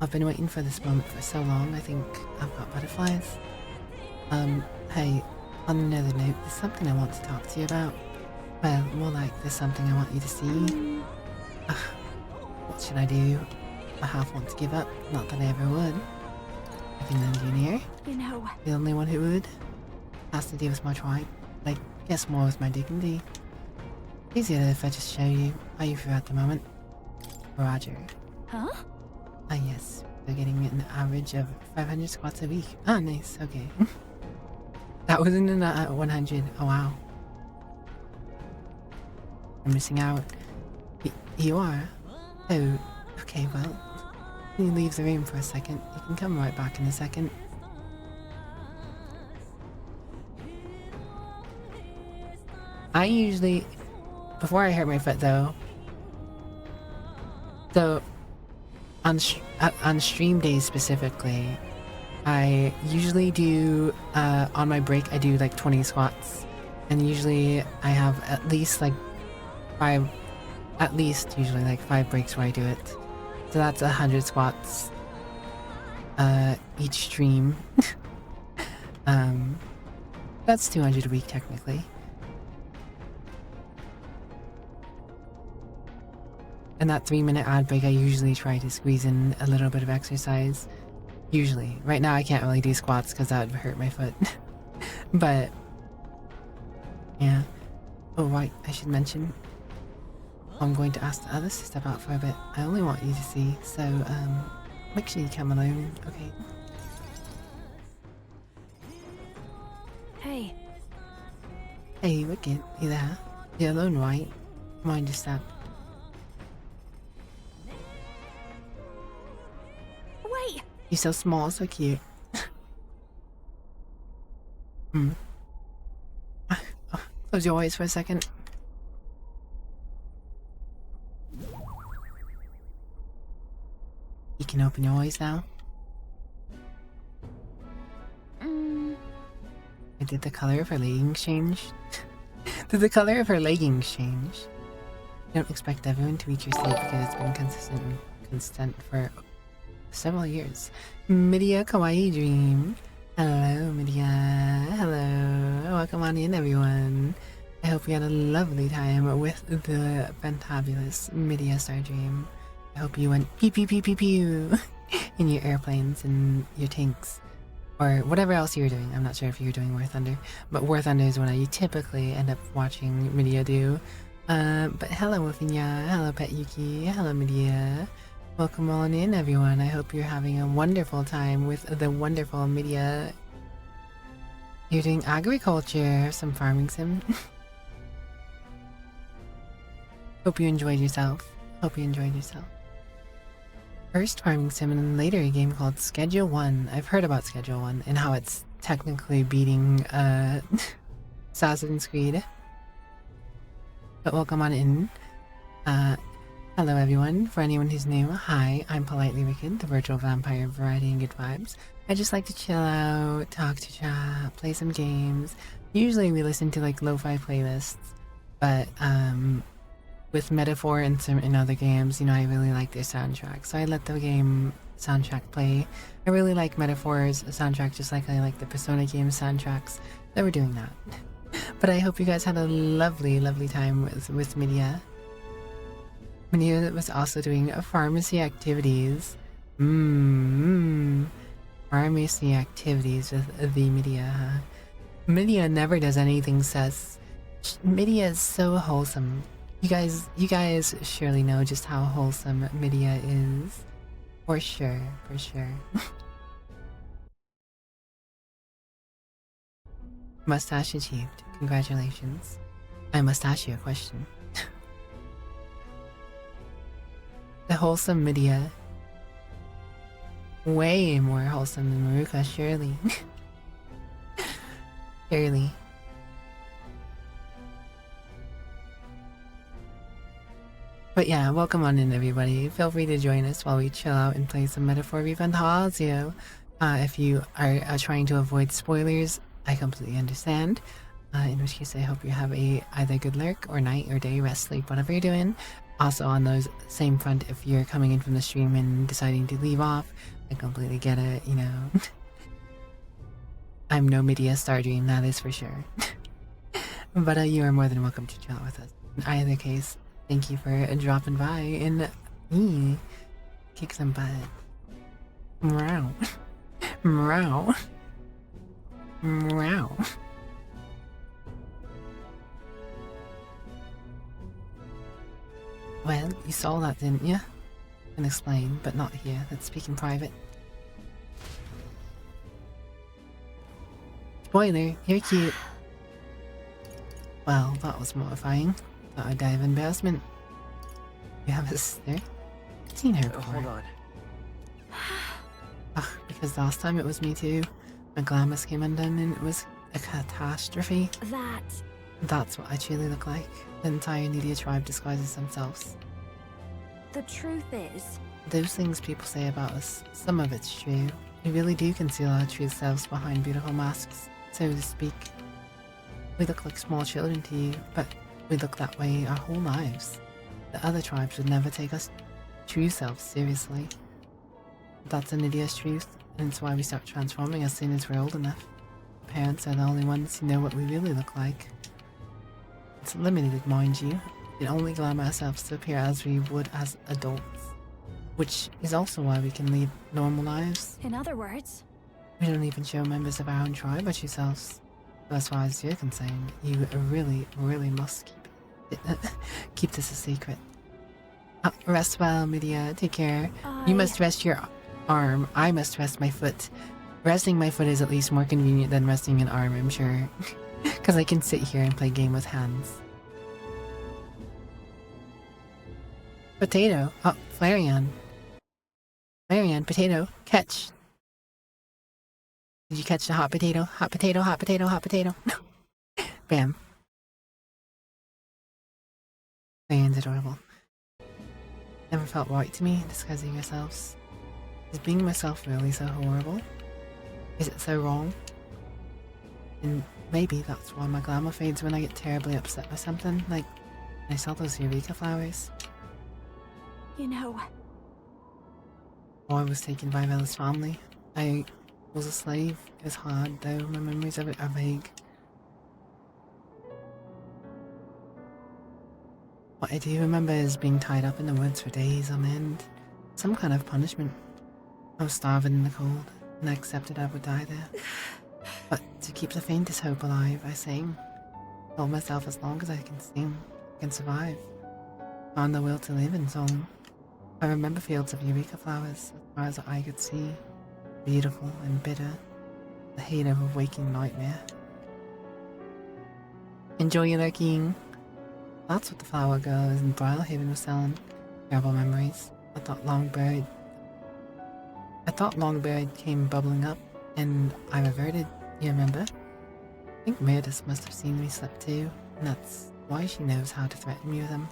I've been waiting for this moment for so long, I think I've got butterflies. Hey, on another note, there's something I want to talk to you about. Well, more like there's something I want you to see. What should I do? I half want to give up, not that I ever would. I can lend you an ear. You know. The only one who would. Has to do with my tribe. I guess more with my dignity. Easier if I just show you. Are you free at the moment? Roger. Huh? Ah yes, they're getting an average of 500 squats a week. Ah nice, okay. That wasn't in 100, oh wow. I'm missing out. You are? Oh, okay, well, you leave the room for a second. You can come right back in a second. I usually, before I hurt my foot though, so on stream days specifically, I usually do, on my break I do like 20 squats, and usually I have at least like 5 breaks where I do it. So that's 100 squats each stream. That's 200 a week technically. in that 3-minute ad break, I usually try to squeeze in a little bit of exercise. Usually. Right now I can't really do squats because that would hurt my foot. But yeah. Oh right, I should mention I'm going to ask the others to step out for a bit. I only want you to see, so make sure you come alone, okay? Hey. Hey, Wicked, you there? You're alone, right? Mind your step. Wait! You're so small, so cute. Hmm. Close your eyes for a second. You can open your eyes now. Did the color of her leggings change? Did the color of her leggings change? Don't expect everyone to reach your state because it's been consistent for several years. Midia Kawaii Dream. Hello, Midia. Hello. Welcome on in, everyone. I hope you had a lovely time with the fantabulous Midia Star Dream. I hope you went pew pew pew pew pew in your airplanes and your tanks. Or whatever else you were doing. I'm not sure if you were doing War Thunder. But War Thunder is what I typically end up watching Midia do. But hello, Wolfinya. Hello, Pet Yuki. Hello, Midia. Welcome on in, everyone. I hope you're having a wonderful time with the wonderful Midia. You're doing agriculture, some farming sim. Hope you enjoyed yourself. Hope you enjoyed yourself. First farming sim and then later a game called Schedule 1. I've heard about Schedule 1 and how it's technically beating Assassin's Creed. But welcome on in. Hello everyone. For anyone who's new, hi, I'm PolitelyWicked, the virtual vampire of variety and good vibes. I just like to chill out, talk to chat, play some games. Usually we listen to like lo-fi playlists, but with Metaphor and certain other games, you know, I really like their soundtrack, so I let the game soundtrack play. I really like Metaphor's soundtrack just like I like the Persona game soundtracks, so we're doing that. But I hope you guys had a lovely, lovely time with Midia. Midia was also doing pharmacy activities. Pharmacy activities with the Midia. Midia never does anything sus. Midia is so wholesome. You guys surely know just how wholesome Midia is. For sure, for sure. Mustache achieved. Congratulations. I must ask you a question. The wholesome Midia. Way more wholesome than Maruka, surely. Surely. But yeah, welcome on in everybody. Feel free to join us while we chill out and play some Metaphor Refantasio. If you are trying to avoid spoilers, I completely understand. In which case I hope you have a either good lurk or night or day, rest, sleep, whatever you're doing. Also on those same front, if you're coming in from the stream and deciding to leave off, I completely get it, you know. I'm no Midia Stardream, that is for sure. But you are more than welcome to chat with us. In either case, thank you for dropping by and kick some butt. Meow. Meow. Meow. Well, you saw that, didn't you? I can explain, but not here. Let's speak in private. Spoiler, you're cute. Well, that was mortifying. Thought I'd die of embarrassment. You have a sister? I've seen her before. Hold on. Ugh, because last time it was me too. My glamis came undone and it was a catastrophe. That's what I truly look like. The entire Nidia tribe disguises themselves. The truth is... Those things people say about us, some of it's true. We really do conceal our true selves behind beautiful masks, so to speak. We look like small children to you, but we look that way our whole lives. The other tribes would never take us true selves seriously. That's Nidia's truth, and it's why we start transforming as soon as we're old enough. Parents are the only ones who know what we really look like. It's limited, mind you. We can only allow ourselves to appear as we would as adults, which is also why we can lead normal lives. In other words, We don't even show members of our own tribe our true selves. So as far as you're concerned, you really, really must keep this a secret. Rest well, Media. Take care. You must rest your arm. I must rest my foot. Resting my foot is at least more convenient than resting an arm, I'm sure. Because I can sit here and play game with hands. Potato. Oh, Flareon. Flareon, potato. Catch. Did you catch the hot potato? Hot potato, hot potato, hot potato. No. Bam. Flareon's adorable. Never felt right to me, disguising yourselves. Is being myself really so horrible? Is it so wrong? And maybe that's why my glamour fades when I get terribly upset by something, like when I saw those Eureka flowers. you know, Or I was taken by Bella's family. I was a slave. It was hard, though. My memories of it are vague. What I do remember is being tied up in the woods for days on end. Some kind of punishment. I was starving in the cold, and I accepted I would die there. But to keep the faintest hope alive, I sang. Told myself as long as I can sing, I can survive. Found the will to live in song. I remember fields of Eureka flowers, as far as I could see. Beautiful and bitter. The hate of a waking nightmare. Enjoy your lurking. That's what the flower girl in Brylehaven was selling. Terrible memories. I thought Longbird came bubbling up, and I reverted. You remember? I think Meredith must have seen me slip too, and that's why she knows how to threaten me with him.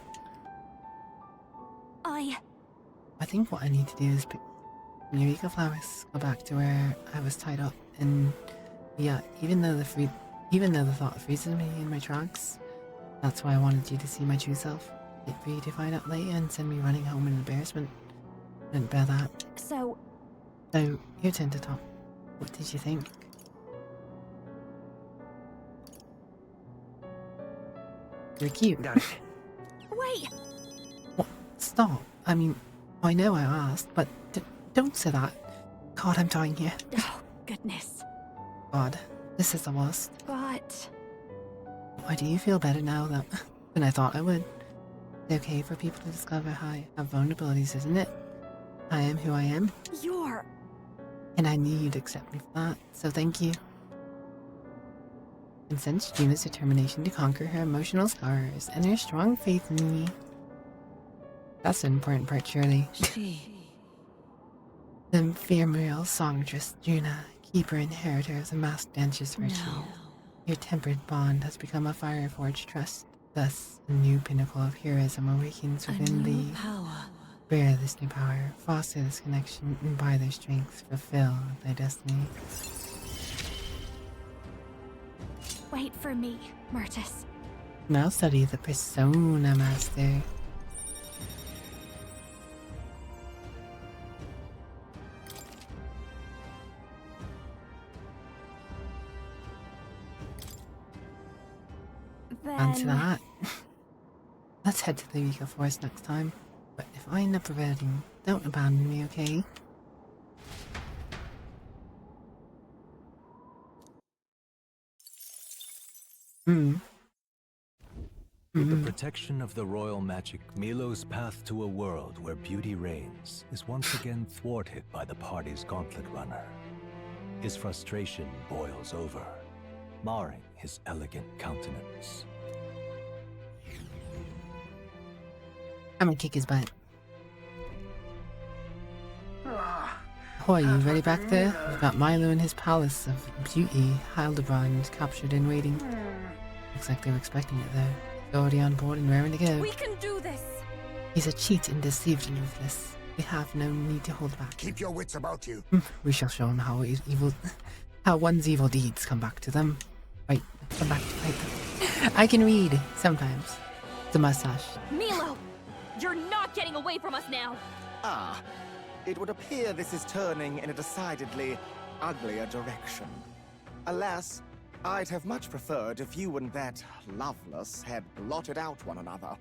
I think what I need to do is pick Eureka flowers, go back to where I was tied up, and yeah, even though the thought freezes me in my tracks, that's why I wanted you to see my true self. Wait for you to find out later and send me running home in embarrassment. Couldn't bear that. So, your turn to talk. What did you think? You're cute. Got it. wait! What? Stop. I mean, I know I asked, but don't say that. God, I'm dying here. Oh, goodness. God, this is the worst. But... Why do you feel better now than I thought I would? It's okay for people to discover how I have vulnerabilities, isn't it? I am who I am. You're... And I knew you'd accept me for that, so thank you. And sense Juna's determination to conquer her emotional scars and her strong faith in me. That's an important part, surely. The ephemeral songstress Juna, keeper inheritor of the masked dancer's virtue. No. Your tempered bond has become a fire-forged trust. Thus, a new pinnacle of heroism awakens within thee. Power. Bear this new power, foster this connection, and by their strength fulfill their destiny. Wait for me, Myrtus. Now study the Persona Master. Fancy that. Let's head to the Eureka Forest next time. But if I end up reverting, don't abandon me, okay? With the protection of the royal magic, Milo's path to a world where beauty reigns is once again thwarted by the party's gauntlet runner. His frustration boils over, marring his elegant countenance. I'm gonna kick his butt. Oh, are you ready back there? We've got Milo in his palace of beauty. Hildebrand captured and waiting. Looks like they were expecting it though. They're already on board and raring to go. We can do this! He's a cheat and deceived and ruthless. We have no need to hold back. Keep your wits about you. We shall show him how how one's evil deeds come back to them. Right, come back to fight them. I can read sometimes. It's a mustache. Milo! You're not getting away from us now! Ah, it would appear this is turning in a decidedly uglier direction. Alas, I'd have much preferred if you and that Loveless had blotted out one another.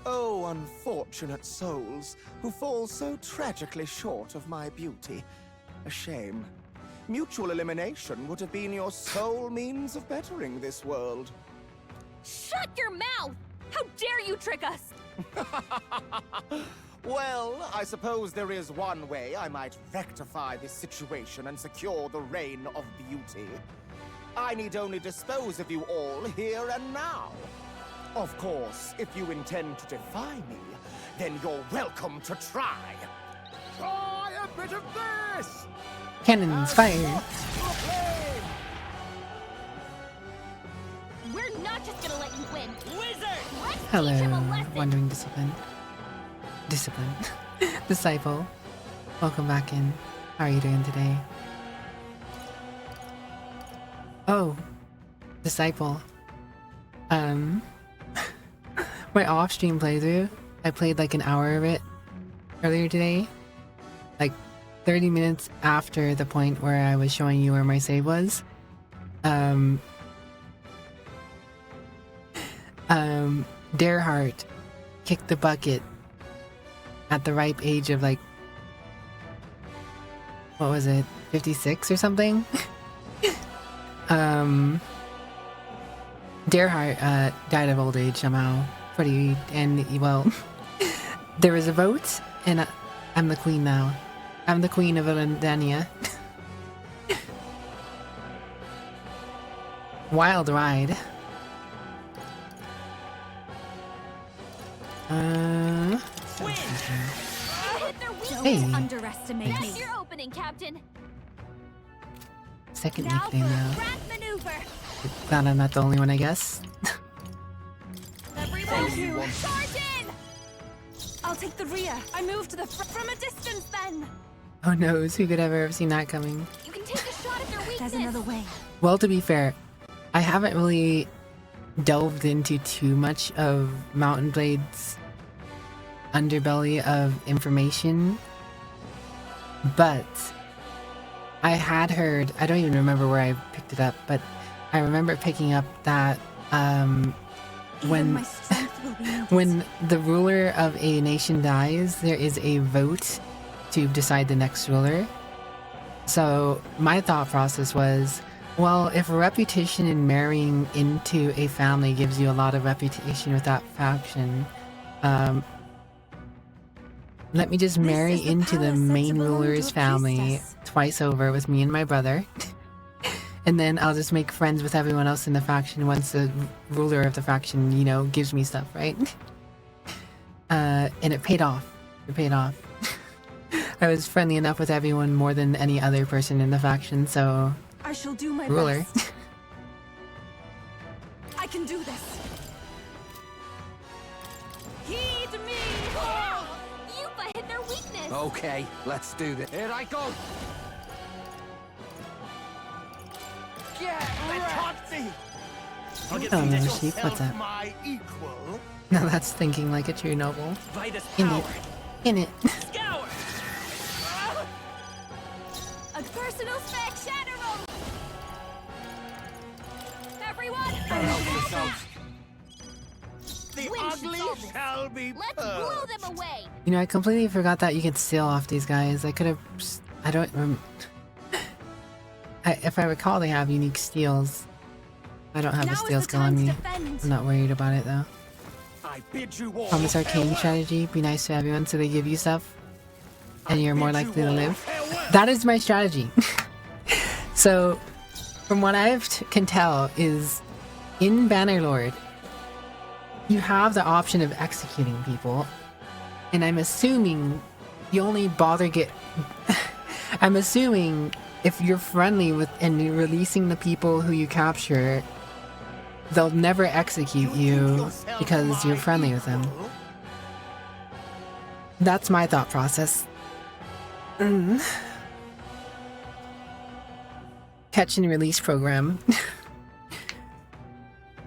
Oh, unfortunate souls who fall so tragically short of my beauty. A shame. Mutual elimination would have been your sole means of bettering this world. Shut your mouth! How dare you trick us! Well, I suppose there is one way I might rectify this situation and secure the reign of beauty. I need only dispose of you all here and now. Of course, if you intend to defy me, then you're welcome to try. Try a bit of this! Cannons fire. We're not just gonna let you win. Wizard! Let's Hello, teach him a lesson! Wandering Discipline. Disciple. Welcome back in. How are you doing today? Oh, Disciple. My off-stream playthrough, I played like an hour of it earlier today. Like 30 minutes after the point where I was showing you where my save was. Dareheart kicked the bucket at the ripe age of like, what was it, 56 or something? Dareheart died of old age somehow. And well, there was a vote, and I'm the queen now. I'm the queen of Elandania. Wild ride. Hey. Underestimate me. That's your opening, Captain. Second Now nickname for a now. grand maneuver. Glad I'm not the only one, I guess. Everyone, charge in! I'll take the rear. I move to the from a distance then. Oh no, who could ever have seen that coming? You can take a shot at their weakness. There's another way. Well, to be fair, I haven't really delved into too much of Mountain Blade's underbelly of information, but I had heard, I don't even remember where I picked it up, but I remember picking up that when the ruler of a nation dies, there is a vote to decide the next ruler. So my thought process was, well, if a reputation in marrying into a family gives you a lot of reputation with that faction, let me just marry into the main ruler's family twice over with me and my brother. And then I'll just make friends with everyone else in the faction once the ruler of the faction, you know, gives me stuff, right? And it paid off. It paid off. I was friendly enough with everyone more than any other person in the faction, so... I shall do my ruler. best. I can do this. Heed me! Oh, Yupa hit their weakness! Okay, let's do this. Here I go! Oh, sheep, what's up? My equal. Now that's thinking like a true noble. In it. In it. A personal spec shatter roll! Everyone! The Win ugly shall be Let's blow them away! You know, I completely forgot that you could steal off these guys. I could have... I don't remember... If I recall, they have unique steals. I don't have a steal skill on me. I'm not worried about it, though. I bid you all Promise arcane strategy. Be nice to everyone so they give you stuff. And you're more likely to live. That is my strategy. So, from what I can tell, is in Bannerlord, you have the option of executing people. And I'm assuming you only bother I'm assuming if you're friendly with and you're releasing the people who you capture, they'll never execute you because you're friendly with them. That's my thought process. Catch and release program.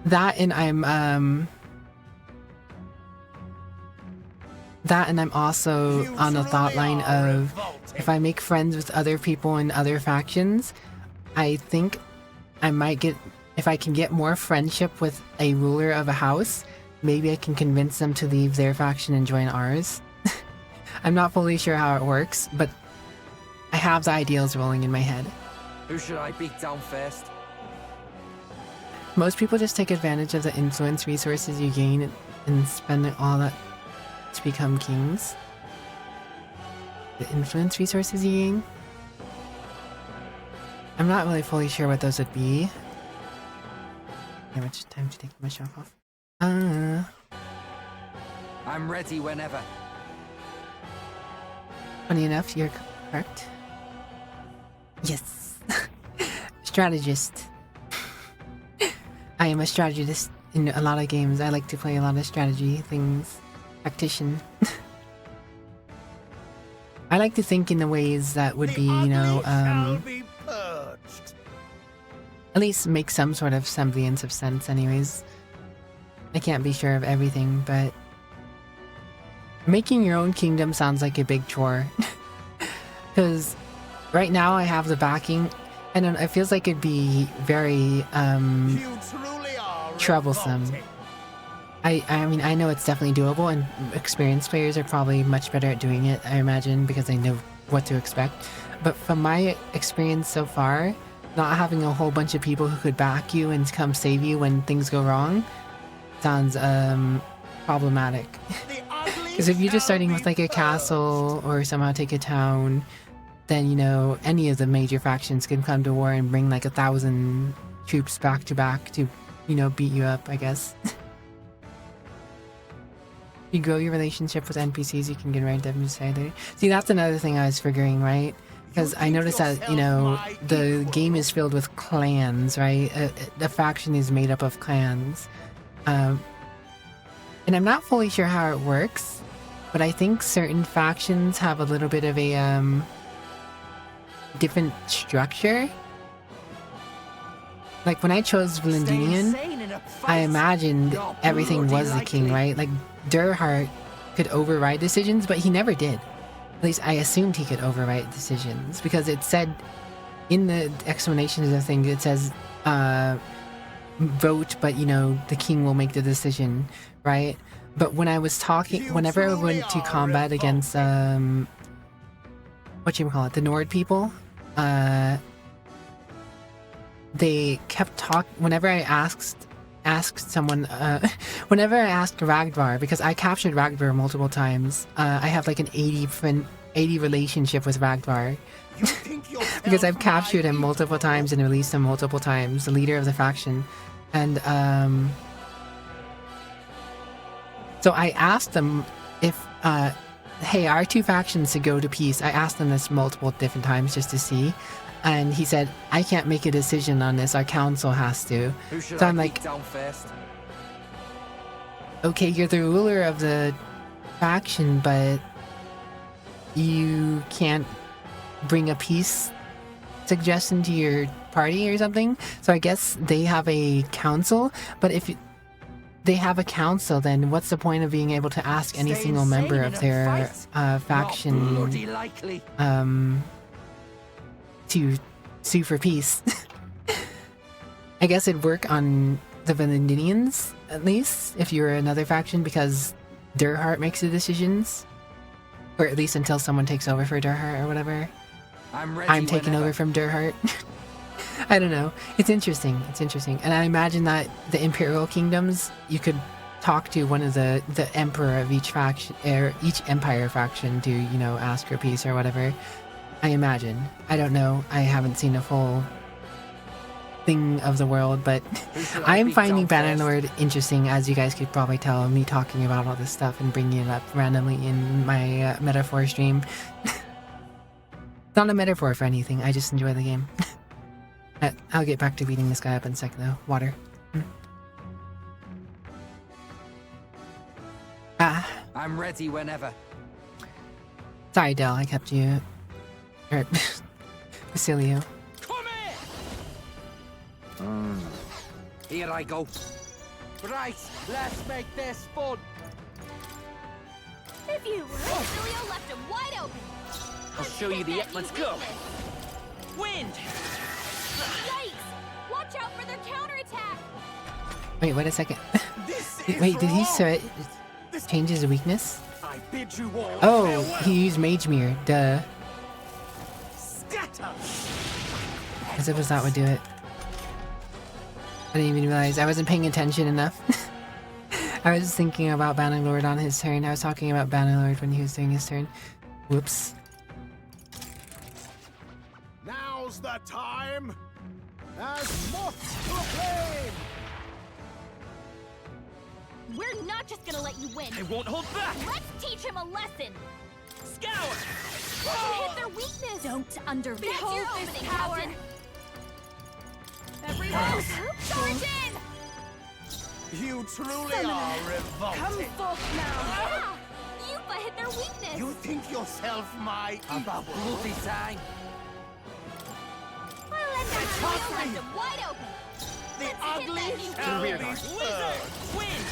That and I'm also on the thought line of if I make friends with other people in other factions, I think I might get, if I can get more friendship with a ruler of a house, maybe I can convince them to leave their faction and join ours. I'm not fully sure how it works, but I have the ideals rolling in my head. Who should I beat down first? Most people just take advantage of the influence resources you gain and spend all that to become kings. The influence resources you gain? I'm not really fully sure what those would be. How much time to take my shop off? I'm ready whenever. Funny enough, you're correct. Yes. Strategist. I am a strategist in a lot of games. I like to play a lot of strategy things. Tactician. I like to think in the ways that would be, you know, at least make some sort of semblance of sense anyways. I can't be sure of everything, but making your own kingdom sounds like a big chore. Because right now I have the backing, and it feels like it'd be very troublesome. I mean, I know it's definitely doable, and experienced players are probably much better at doing it, I imagine, because they know what to expect. But from my experience so far, not having a whole bunch of people who could back you and come save you when things go wrong sounds problematic. Because if you're just starting with like a castle or somehow take a town, then, you know, any of the major factions can come to war and bring like 1,000 troops back to back to, you know, beat you up, I guess. You grow your relationship with NPCs, you can get right up inside there. See, that's another thing I was figuring, right? Because I noticed that, you know, the game is filled with clans, right? The faction is made up of clans. And I'm not fully sure how it works, but I think certain factions have a little bit of a different structure. Like when I chose Valendinian, I imagined everything was the king, right? Like Durhart could override decisions, but he never did. At least I assumed he could override decisions, because it said in the explanation of the thing, it says vote, but, you know, the king will make the decision, right? But when I was talking, whenever I went to combat against the Nord people, they kept talking. Whenever I asked someone, whenever I asked Ragvar, because I captured Ragvar multiple times, I have like an 80 relationship with Ragvar. Because I've captured him multiple times and released him multiple times, the leader of the faction. And so I asked them if, hey, our two factions to go to peace. I asked them this multiple different times just to see. And he said, I can't make a decision on this, our council has to. So I'm like, okay, you're the ruler of the faction, but you can't bring a peace suggestion to your party or something? So I guess they have a council, but if they have a council, then what's the point of being able to ask any single member of their faction to sue for peace? I guess it'd work on the Valendinians, at least, if you're another faction, because Durhart makes the decisions. Or at least until someone takes over for Durhart or whatever. I'm taking over from Durhart. I don't know. It's interesting. It's interesting. And I imagine that the Imperial Kingdoms, you could talk to one of the emperor of each faction, or each empire faction to, you know, ask for peace or whatever. I imagine. I don't know. I haven't seen a full thing of the world, but I'm finding Bannerlord interesting, as you guys could probably tell, me talking about all this stuff and bringing it up randomly in my metaphor stream. It's not a metaphor for anything, I just enjoy the game. I'll get back to beating this guy up in a sec though. Water. I'm ready whenever. Sorry, Del, I kept you. Or Basilio. Here I go. Right, let's make this fun. If you Basilio left him wide open. I'll show you the let's go. Wind. Yikes! Watch out for their counterattack. Wait, wait a second. This Wait, is did he wrong. change his weakness? I bid you all Oh, farewell. he used Mage Mirror. Duh. Scatter. As if that would do it. I didn't even realize. I wasn't paying attention enough. I was thinking about Bannerlord on his turn. I was talking about Bannerlord when he was doing his turn. Whoops. Now's the time. As moths to a flame. We're not just gonna let you win. I won't hold back! Let's teach him a lesson. Scour! You hit their weakness. Don't underrate. That's your opening, power. Captain. Everyone, Charge in! You truly Summoner, are come revolting. forth now. Yeah! Yupa hit their weakness. You think yourself my About equal? bloody time. Well, let them It's know hot left for him wide open. The Let's hit ugly that new shall be weakness. purged. Win!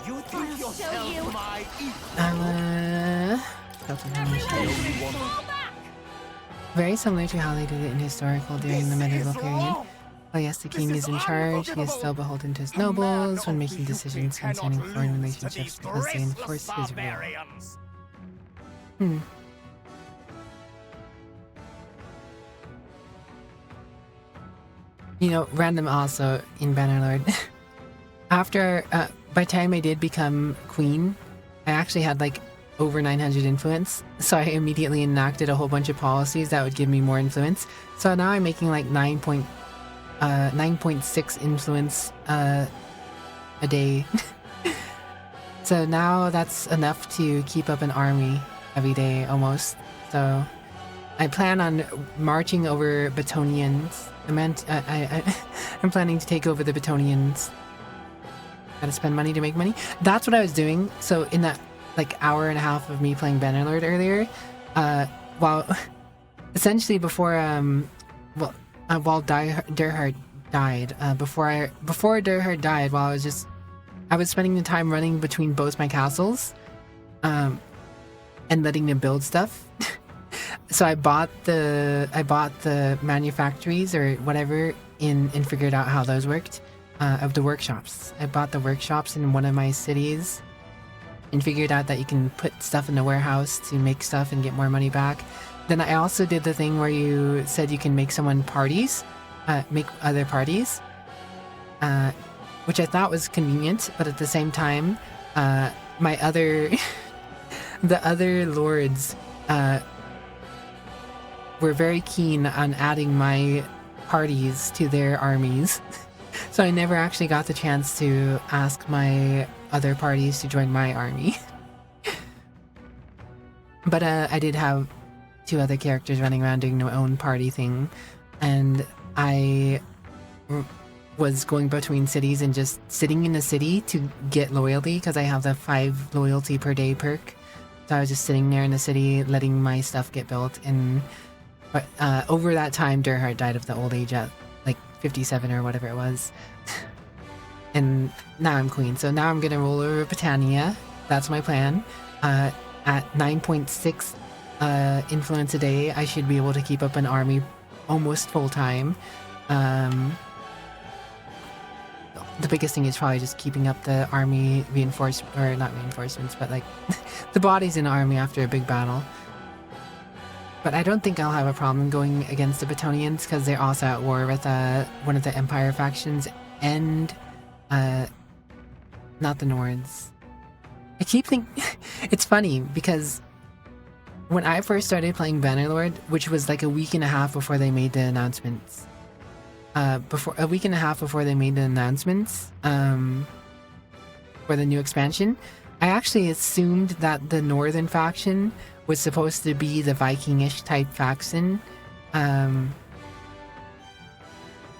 You think yourself you. my equal? Fall back. Very similar to how they did it in historical during the medieval period. While yes, the king is in charge, he is still beholden to his nobles when making decisions concerning foreign relationships because they enforce his rule. You know, random also in Bannerlord. After, by the time I did become queen, I actually had like over 900 influence. So I immediately enacted a whole bunch of policies that would give me more influence. So now I'm making like 9.6 influence a day. So now that's enough to keep up an army every day almost. So I plan on marching over Batonians. I'm planning to take over the Batonians. Gotta spend money to make money. That's what I was doing. So in that like hour and a half of me playing Bannerlord earlier, while essentially before while Durhard died, before Durhard died, while I was spending the time running between both my castles, and letting them build stuff. So I bought the manufactories or whatever and figured out how those worked. Of the workshops. I bought the workshops in one of my cities and figured out that you can put stuff in the warehouse to make stuff and get more money back. Then I also did the thing where you said you can make someone parties, make other parties, which I thought was convenient, but at the same time, my other, the other lords, were very keen on adding my parties to their armies. So I never actually got the chance to ask my other parties to join my army. But I did have 2 other characters running around doing their own party thing. And I was going between cities and just sitting in the city to get loyalty because I have the 5 loyalty per day perk. So I was just sitting there in the city letting my stuff get built. And over that time, Durhard died of the old age at 57 or whatever it was. And now I'm queen. So now I'm gonna roll over Britannia. That's my plan. At 9.6 influence a day, I should be able to keep up an army almost full time. The biggest thing is probably just keeping up the army not reinforcements, but like the bodies in the army after a big battle. But I don't think I'll have a problem going against the Batonians because they're also at war with one of the Empire factions and not the Nords. I keep thinking it's funny because when I first started playing Bannerlord, which was like a week and a half before they made the announcements, for the new expansion, I actually assumed that the Northern faction was supposed to be the Viking-ish type faction.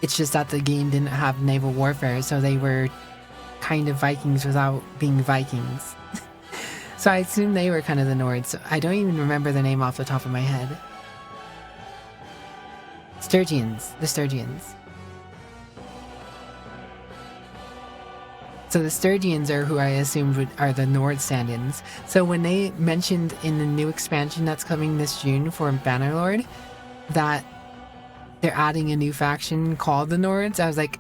It's just that the game didn't have naval warfare, so they were kind of Vikings without being Vikings. So I assumed they were kind of the Nords. So I don't even remember the name off the top of my head. Sturgians. The Sturgians. So the Sturgians are who I assumed are the Nord stand-ins. So when they mentioned in the new expansion that's coming this June for Bannerlord that they're adding a new faction called the Nords, I was like,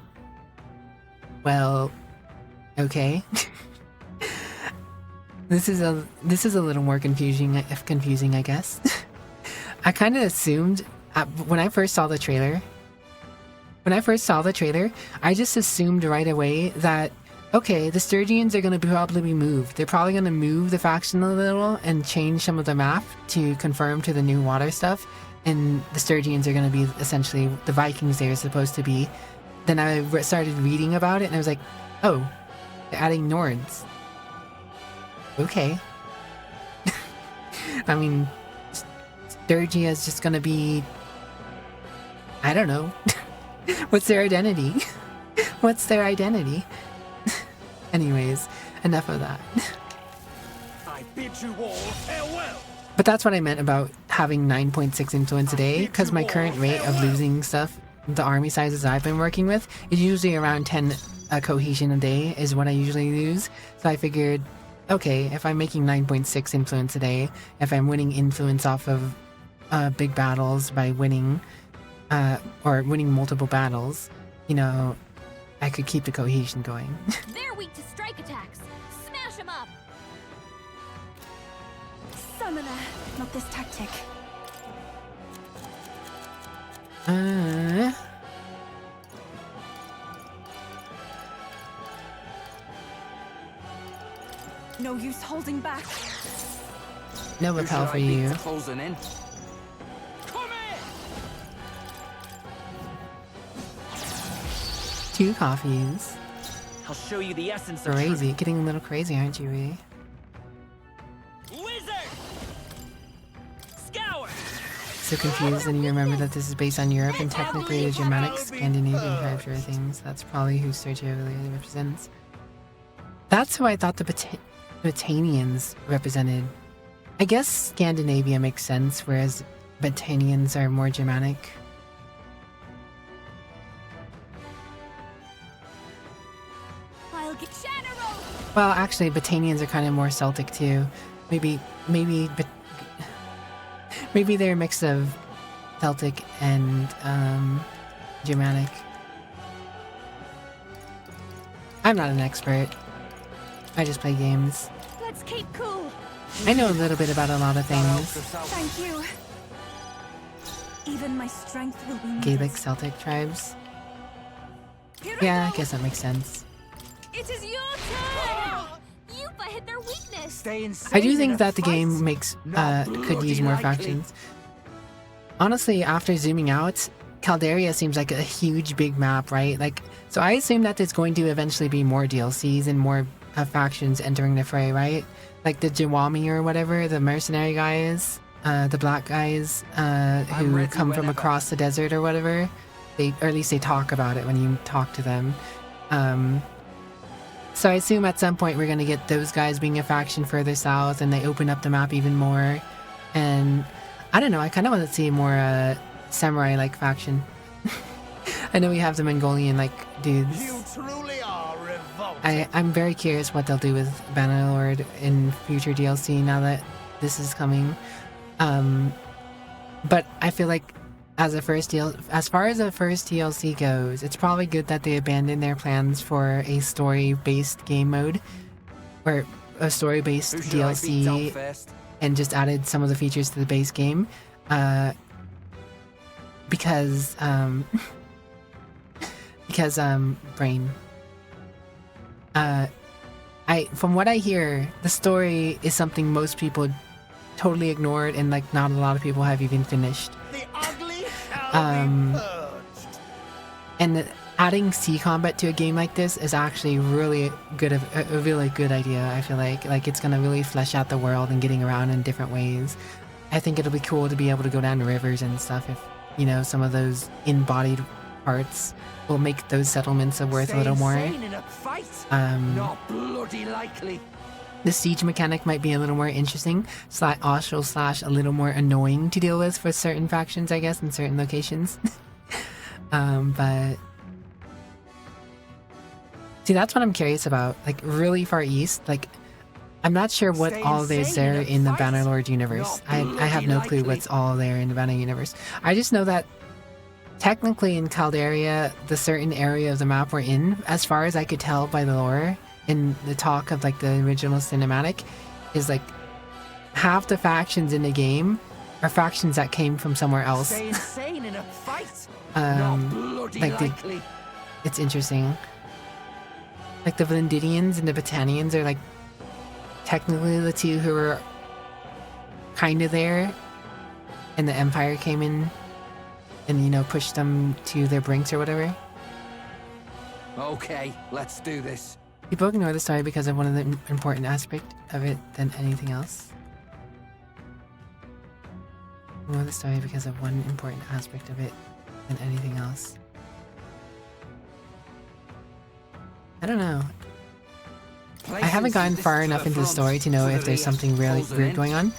Well, okay. This is a little more confusing, I guess. I kind of assumed when I first saw the trailer. I just assumed right away that okay, the Sturgians are going to probably be moved. They're probably going to move the faction a little and change some of the map to conform to the new water stuff. And the Sturgians are going to be essentially the Vikings they're supposed to be. Then I started reading about it and I was like, oh, they're adding Nords. Okay. I mean, Sturgia is just gonna be... I don't know. What's their identity? What's their identity? Anyways, enough of that. I bid you all farewell. But that's what I meant about having 9.6 influence a day, because my current rate of losing stuff, the army sizes I've been working with, is usually around 10 cohesion a day is what I usually lose. So I figured, okay, if I'm making 9.6 influence a day, if I'm winning influence off of big battles by winning, or winning multiple battles, you know, I could keep the cohesion going. They're weak to strike attacks. Smash them up. Summoner, not this tactic. No use holding back. No repel for you. Closing in. Come here. 2 coffees. I'll show you the essence of Crazy. Getting a little crazy, aren't you, Ray? Wizard! Scour! So confused, and you remember that this is based on Europe and technically the Germanic Scandinavian character things. That's probably who Sergio really represents. That's who I thought the Botanians represented. I guess Scandinavia makes sense, whereas Botanians are more Germanic. I'll get General. Well, actually, Botanians are kind of more Celtic too. Maybe they're a mix of Celtic and Germanic. I'm not an expert. I just play games. Let's keep cool. I know a little bit about a lot of things. Thank you. Even my strength will be needed. Gaelic Celtic tribes. Yeah, I guess that makes sense. It is your turn. Yupa hit their weakness. Stay insane. I do think that the game makes could use more factions. Honestly, after zooming out, Calderia seems like a huge big map, right? Like, so I assume that there's going to eventually be more DLCs and more factions entering the fray, right? Like the Jawami or whatever, the mercenary guys, the black guys who come from across the desert or whatever. Or at least they talk about it when you talk to them. So I assume at some point we're going to get those guys being a faction further south, and they open up the map even more. And I don't know, I kind of want to see more samurai-like faction. I know we have the Mongolian-like dudes. You truly are revolting. I'm very curious what they'll do with Bannerlord in future DLC now that this is coming. But I feel like as far as a first DLC goes, it's probably good that they abandoned their plans for a story-based game mode or a story-based DLC and just added some of the features to the base game. Because brain. From what I hear, the story is something most people totally ignored, and like not a lot of people have even finished. The ugly shall be purged. And adding sea combat to a game like this is actually really a really good idea. I feel like it's gonna really flesh out the world and getting around in different ways. I think it'll be cool to be able to go down the rivers and stuff if, you know, some of those embodied parts will make those settlements worth a little more. Not bloody likely. The siege mechanic might be a little more interesting, also a little more annoying to deal with for certain factions, I guess, in certain locations. But see, that's what I'm curious about. Like really far east, like I'm not sure what all there's there in the Bannerlord universe. I have no clue what's all there in the Banner universe. I just know that technically in Calderia, the certain area of the map we're in, as far as I could tell by the lore and the talk of like the original cinematic, is like half the factions in the game are factions that came from somewhere else. Stay insane in a fight. Not bloody like likely. It's interesting. Like the Vlindidians and the Botanians are like technically the two who were kind of there, and the Empire came in and, you know, pushed them to their brinks or whatever. Okay, let's do this. People ignore the story because of one of the important aspects of it than anything else. Ignore the story because of one important aspect of it than anything else. I don't know. I haven't gotten far enough into the story to know if there's something really weird going on.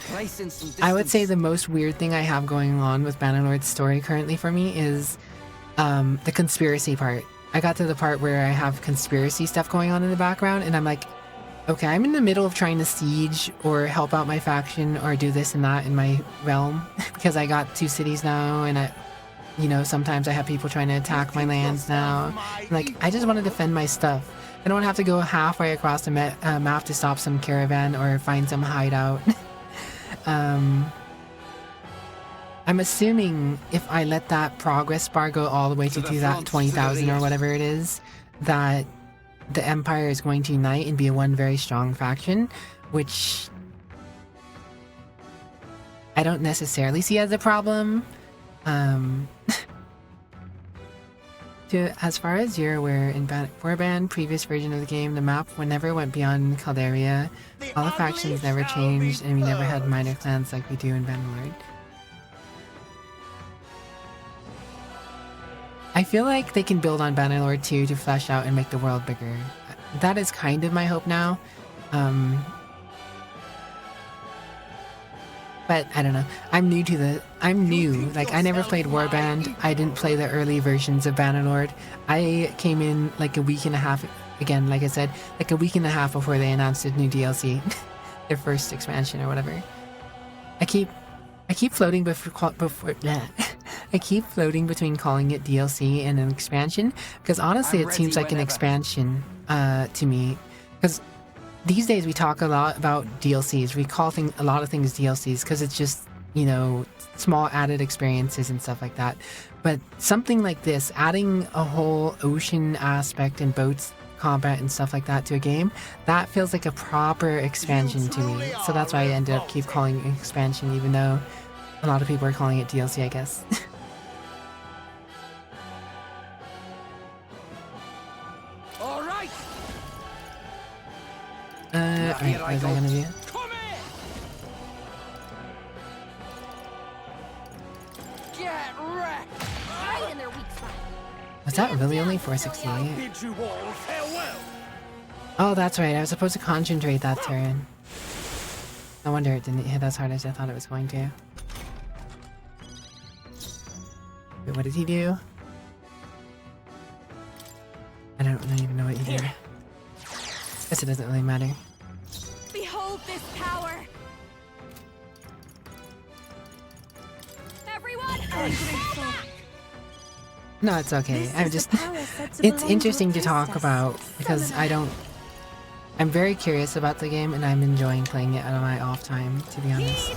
I would say the most weird thing I have going on with Bannerlord's story currently for me is the conspiracy part. I got to the part where I have conspiracy stuff going on in the background, and I'm like, okay, I'm in the middle of trying to siege or help out my faction or do this and that in my realm because I got 2 cities now, and you know, sometimes I have people trying to attack my lands now. Like, I just want to defend my stuff. I don't have to go halfway across the map to stop some caravan or find some hideout. I'm assuming if I let that progress bar go all the way to 20,000 or whatever it is, that the Empire is going to unite and be one very strong faction, which I don't necessarily see as a problem. As far as you're aware, in Warband, previous version of the game, the map never went beyond Calderia. All the factions never changed, and we never had minor clans like we do in Bannerlord. I feel like they can build on Bannerlord 2 to flesh out and make the world bigger. That is kind of my hope now. But I don't know. I'm new. Like, I never played Warband. I didn't play the early versions of Bannerlord. I came in like a week and a half, again, like I said, like a week and a half before they announced the new DLC, their first expansion or whatever. I keep floating I keep floating between calling it DLC and an expansion, because honestly it seems like an expansion to me, because these days we talk a lot about DLCs. We call a lot of things DLCs because it's just, you know, small added experiences and stuff like that. But something like this, adding a whole ocean aspect and boats combat and stuff like that to a game, that feels like a proper expansion to me. So that's why I ended up keep calling it expansion, even though a lot of people are calling it DLC, I guess. Alright, what is I gonna do? Get wrecked! Right in their weak spot. Was that really only 468? Oh, that's right. I was supposed to concentrate that turn. No wonder it didn't hit as hard as I thought it was going to. Wait, what did he do? I don't even know what he did. Guess it doesn't really matter. Behold this power! Everyone, fall back! No, it's okay. It's interesting to talk about because I'm very curious about the game and I'm enjoying playing it on my off time, to be honest.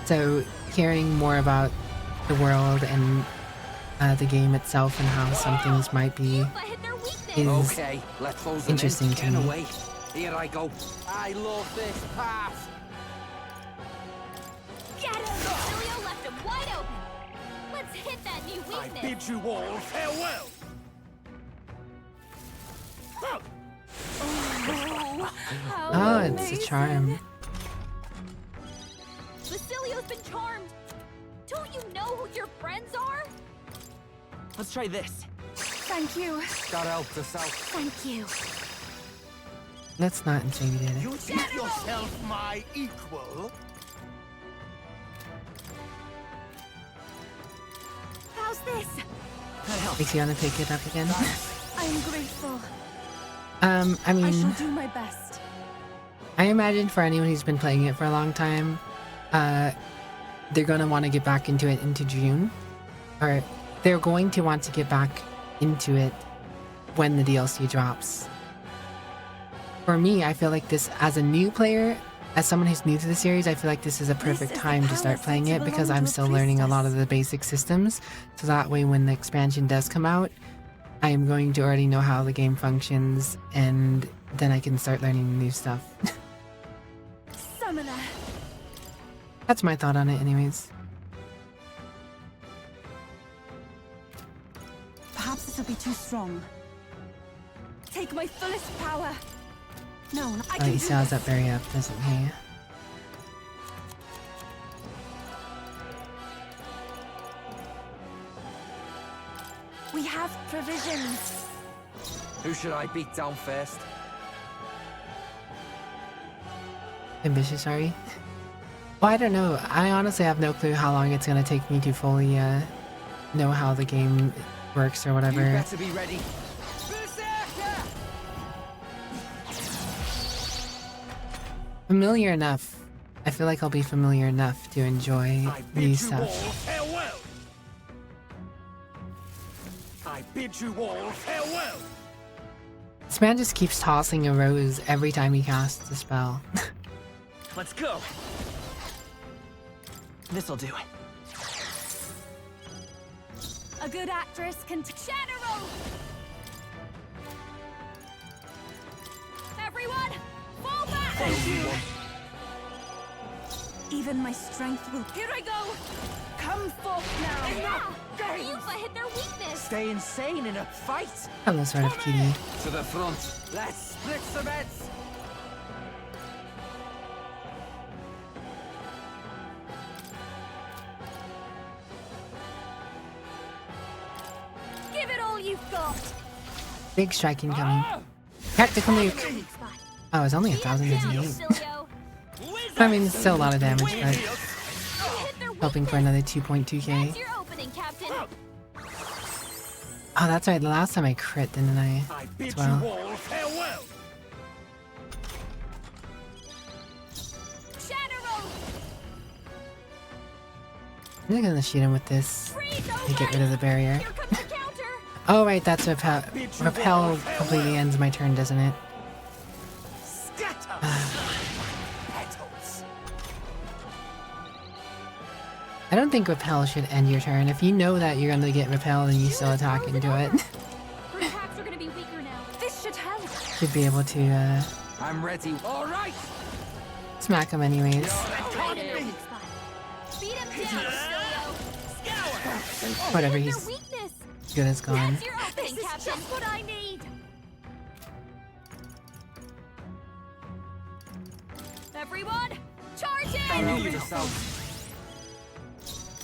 So hearing more about the world and the game itself and how some things might be is interesting to me. Here I go. I love this path. Get him! Cilio left him wide open. Let's hit that new weakness. I bid you all farewell. Oh, it's a charm. Basilio's been charmed. Don't you know who your friends are? Let's try this. Thank you. Gotta help us out. Thank you. That's not insane, did it? You think yourself my equal? How's this? Makes you want to pick it up again? I'm grateful. I mean, I shall do my best. I imagine for anyone who's been playing it for a long time, they're going to want to get back into it into June. Or they're going to want to get back into it when the DLC drops. For me, I feel like this, as a new player, as someone who's new to the series, I feel like this is a perfect time to start playing it because I'm still learning a lot of the basic systems. So that way when the expansion does come out, I am going to already know how the game functions, and then I can start learning new stuff. Summoner. That's my thought on it anyways. Perhaps this will be too strong. Take my fullest power. No, I can Oh, he do still has this. that berry up, doesn't he? We have provisions. Who should I beat down first? Ambitious, are you? Well, I don't know. I honestly have no clue how long it's going to take me to fully know how the game works or whatever. You better be ready. Familiar enough. I feel like I'll be familiar enough to enjoy new stuff. Farewell. I bid you all farewell. This man just keeps tossing a rose every time he casts a spell. Let's go. This'll do. A good actress can General! Everyone, fall back! Thank you. Even my strength will. Here I go! Come forth now. Enough! Yufa hit their weakness! Stay insane in a fight. Hello, sort of cutie. To the front. Let's split some heads. Give it all you've got! Big strike incoming. Tactical nuke. Oh, it's only 1,058. I mean, it's still a lot of damage, but hoping for another 2.2k. Your opening, Captain. Oh, that's right. The last time I crit, didn't I? As well. all farewell. General! I'm just gonna shoot him with this to get rid of the barrier. Here comes the counter! Oh, right. That's repel. Repel completely ends my turn, doesn't it? I don't think repel should end your turn. If you know that you're gonna get repelled and you still attack into it, Her attacks are gonna be weaker now. This should help. should be able to I'm ready. All right. smack him anyways. Beat him down, Stilio! Whatever, Their he's weakness! good as gone. That's your opening, Captain! Just what I need! Everyone, charge in! Move yourself.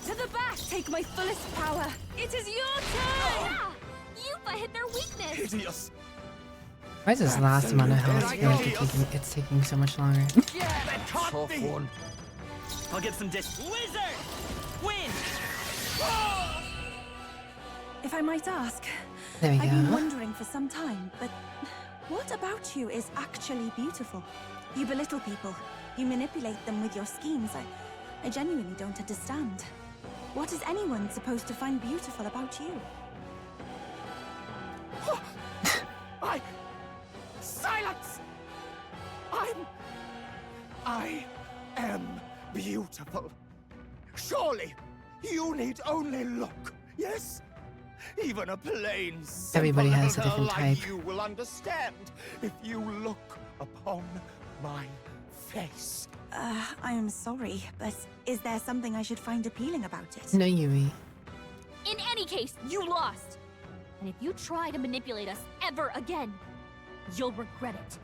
To the back. Take my fullest power. It is your turn. Yeah! Yufa hit their weakness! Hideous. Why is this last amount of health feel like it's taking so much longer? Tough one. I'll get some Wizard! Win! If I might ask, There we I've been go. wondering for some time, but what about you is actually beautiful? You belittle people. You manipulate them with your schemes. I genuinely don't understand. What is anyone supposed to find beautiful about you? Silence! I am beautiful. Surely, you need only look, yes? Even a plain Everybody simple has a little different girl like type. you will understand if you look upon my face. I am sorry, but is there something I should find appealing about it? No, Yui. In any case, you lost! And if you try to manipulate us ever again, you'll regret it.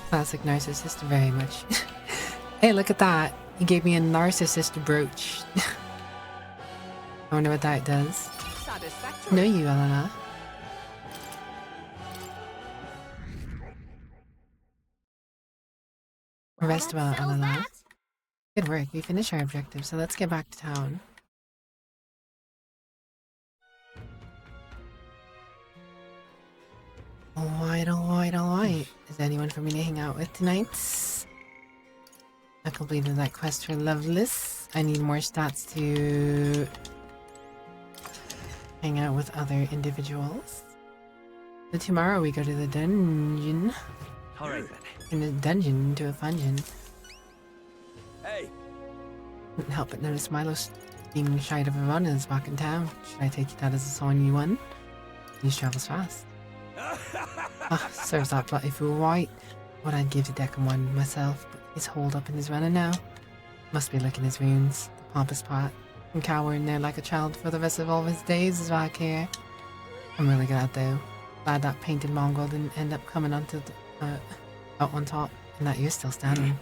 Classic narcissist, very much. Hey, look at that. He gave me a narcissist brooch. I wonder what that does. Satisfactory. No, you, Elena. Rest well, Elena. Good work. We finished our objective, so let's get back to town. Alright. Is there anyone for me to hang out with tonight? I completed that quest for Loveless. I need more stats to hang out with other individuals. So tomorrow we go to the dungeon. Alright then. In the dungeon to a fungeon. Hey! Couldn't help but notice Milo's being shied of a run is back in town. Should I take that as a sign you won? He travels fast. Serves that bloody fool right. What I'd give to Deccan one myself, but he's holed up in his runner now. Must be licking his wounds, the pompous part, and cowering there like a child for the rest of all of his days is back here. I'm really glad though. Glad that painted mongrel didn't end up coming onto the, out on top, and that you're still standing.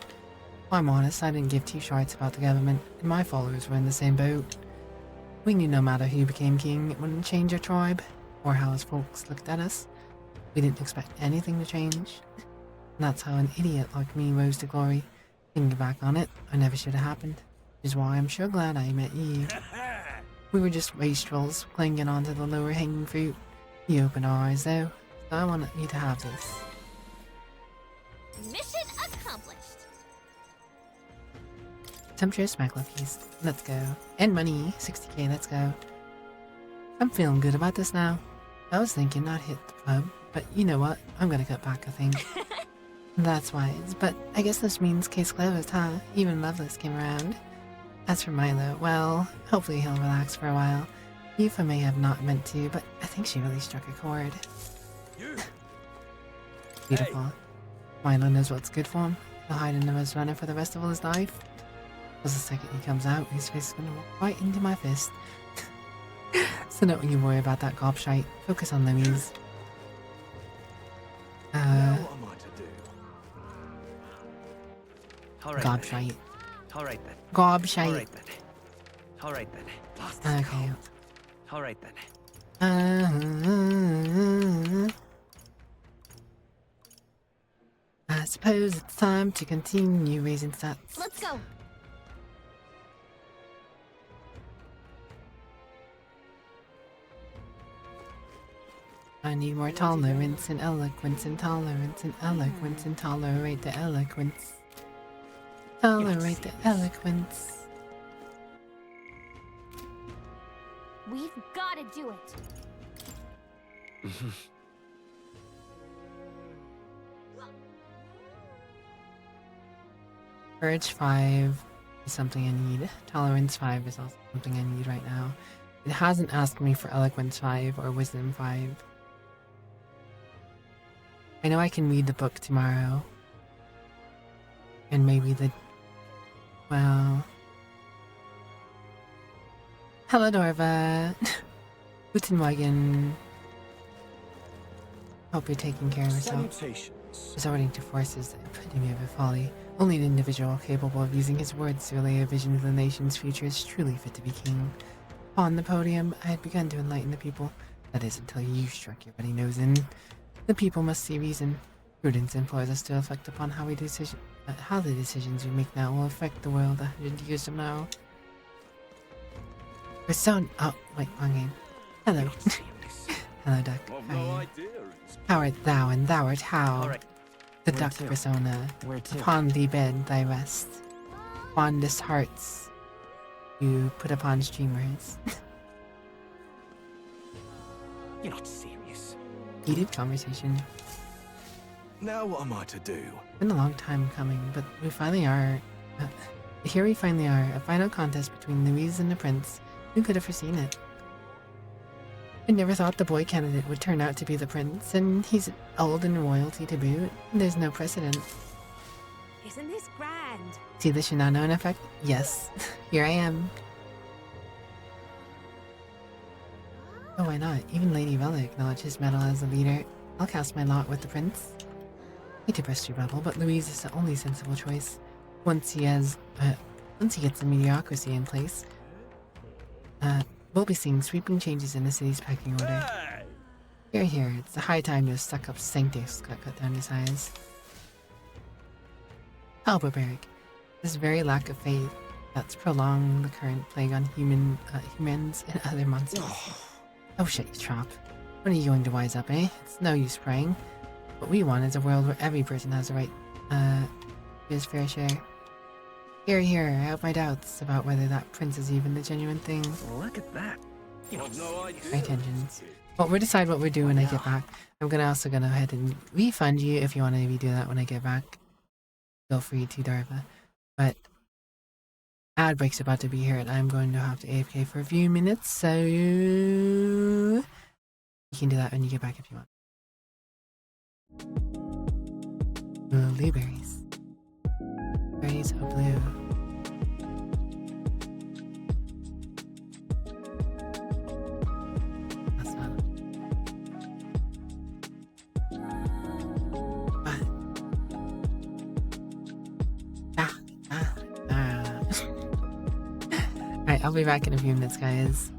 If I'm honest, I didn't give two shits about the government, and my followers were in the same boat. We knew no matter who became king, it wouldn't change our tribe, or how his folks looked at us. We didn't expect anything to change. And that's how an idiot like me rose to glory. Thinking back on it, I never should have happened. Which is why I'm sure glad I met you. We were just wastrels, clinging onto the lower hanging fruit. You opened our eyes though, so I want you to have this. Mission accomplished. Sumptuous mackerel feast. Let's go. And money. 60k, let's go. I'm feeling good about this now. I was thinking not hit the pub, but you know what? I'm gonna cut back, I think. That's wise, but I guess this means case closed, huh? Even Loveless came around. As for Milo, well, hopefully he'll relax for a while. Aoife may have not meant to, but I think she really struck a chord. Beautiful. Hey. Milo knows what's good for him. He'll hide in the Rose Runner for the rest of his life. Because the second he comes out, his face is gonna walk right into my fist. So don't you worry about that gobshite. Focus on Louise. Gobshite. Alright then. Gobshite. Alright then. Alright then. Okay. Alright then. I suppose it's time to continue raising stats. Let's go. I need more tolerance and eloquence and tolerance and eloquence and tolerate the eloquence. Tolerate the eloquence. We've got to do it. Courage 5 is something I need. Tolerance 5 is also something I need right now. It hasn't asked me for Eloquence 5 or Wisdom 5. I know I can read the book tomorrow. And maybe the... well... Hello, Dorva. Guten Morgen. Hope you're taking care of yourself. Resorting to force is the epitome of a folly. Only an individual capable of using his words to relay a vision of the nation's future is truly fit to be king. On the podium, I had begun to enlighten the people. That is, until you struck your ruddy nose in. The people must see reason. Prudence implores us to reflect upon how the decisions we make now will affect the world 100 years from now. Persona. Oh, wait, wrong game. Hello. Hello, Duck. How art thou, and thou art how? The Duck persona. Upon thee bed thy rest. Fondest hearts you put upon streamers. You're not serious. Heated conversation. Now what am I to do? Been a long time coming, but we finally are. Here we finally are. A final contest between Louise and the Prince. Who could have foreseen it? I never thought the boy candidate would turn out to be the prince, and he's old and royalty to boot. There's no precedent. Isn't this grand? See the Shinano effect? Yes. Here I am. Oh, why not? Even Lady Vela acknowledged his medal as a leader. I'll cast my lot with the prince. Hate to burst your bubble, but Louise is the only sensible choice. Once he gets the mediocrity in place, we'll be seeing sweeping changes in the city's pecking order. Here, it's the high time those stuck-up sanctus got cut down to size. Oh, barbaric. This very lack of faith that's prolonged the current plague on humans and other monsters. Oh shit, you trap. When are you going to wise up, eh? It's no use praying. What we want is a world where every person has the right to his fair share. Here, here, I have my doubts about whether that prince is even the genuine thing. Look at that. My intentions. Well, we'll decide what we do when I get back. I'm also gonna go ahead and refund you if you want to maybe do that when I get back. Feel free to, Darva. But ad break's about to be here and I'm going to have to AFK for a few minutes, so you can do that when you get back if you want. Blueberries. Berries are blue. That's not. Alright, I'll be back in a few minutes, guys.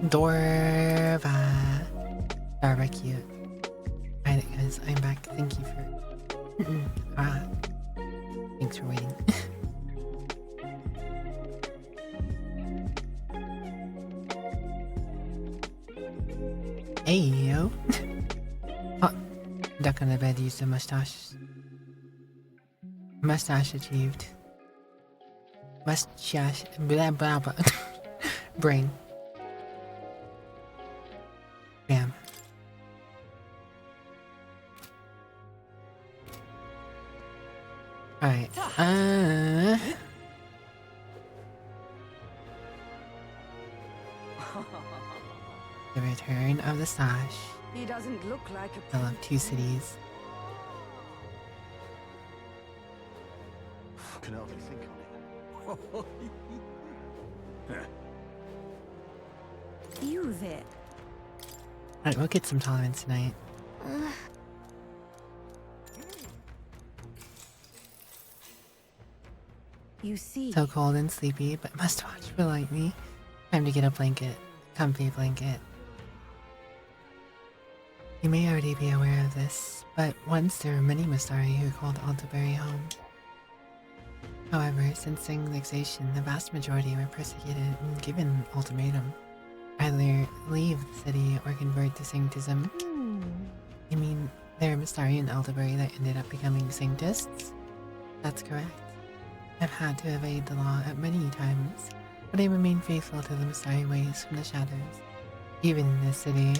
Dorva. Barbecue. Alright guys, I'm back. Thank you for thanks for waiting. Hey yo. Duck on the bed used a mustache. Mustache achieved. Mustache blah blah blah. Brain. Damn. Alright. The return of the Sash. He doesn't look like a I love two cities. Can hardly think on it. You there. Alright, we'll get some tolerance tonight. You see. So cold and sleepy, but must watch politely. Time to get a blanket. Comfy blanket. You may already be aware of this, but once there were many Mastari who called Altaberry home. However, since Singulation, the vast majority were persecuted and given an ultimatum. Either leave the city or convert to Sanctism. You mean there are Mastari in Altaberry that ended up becoming Sanctists? That's correct. I've had to evade the law at many times, but I remain faithful to the Mastari ways from the shadows. Even in this city,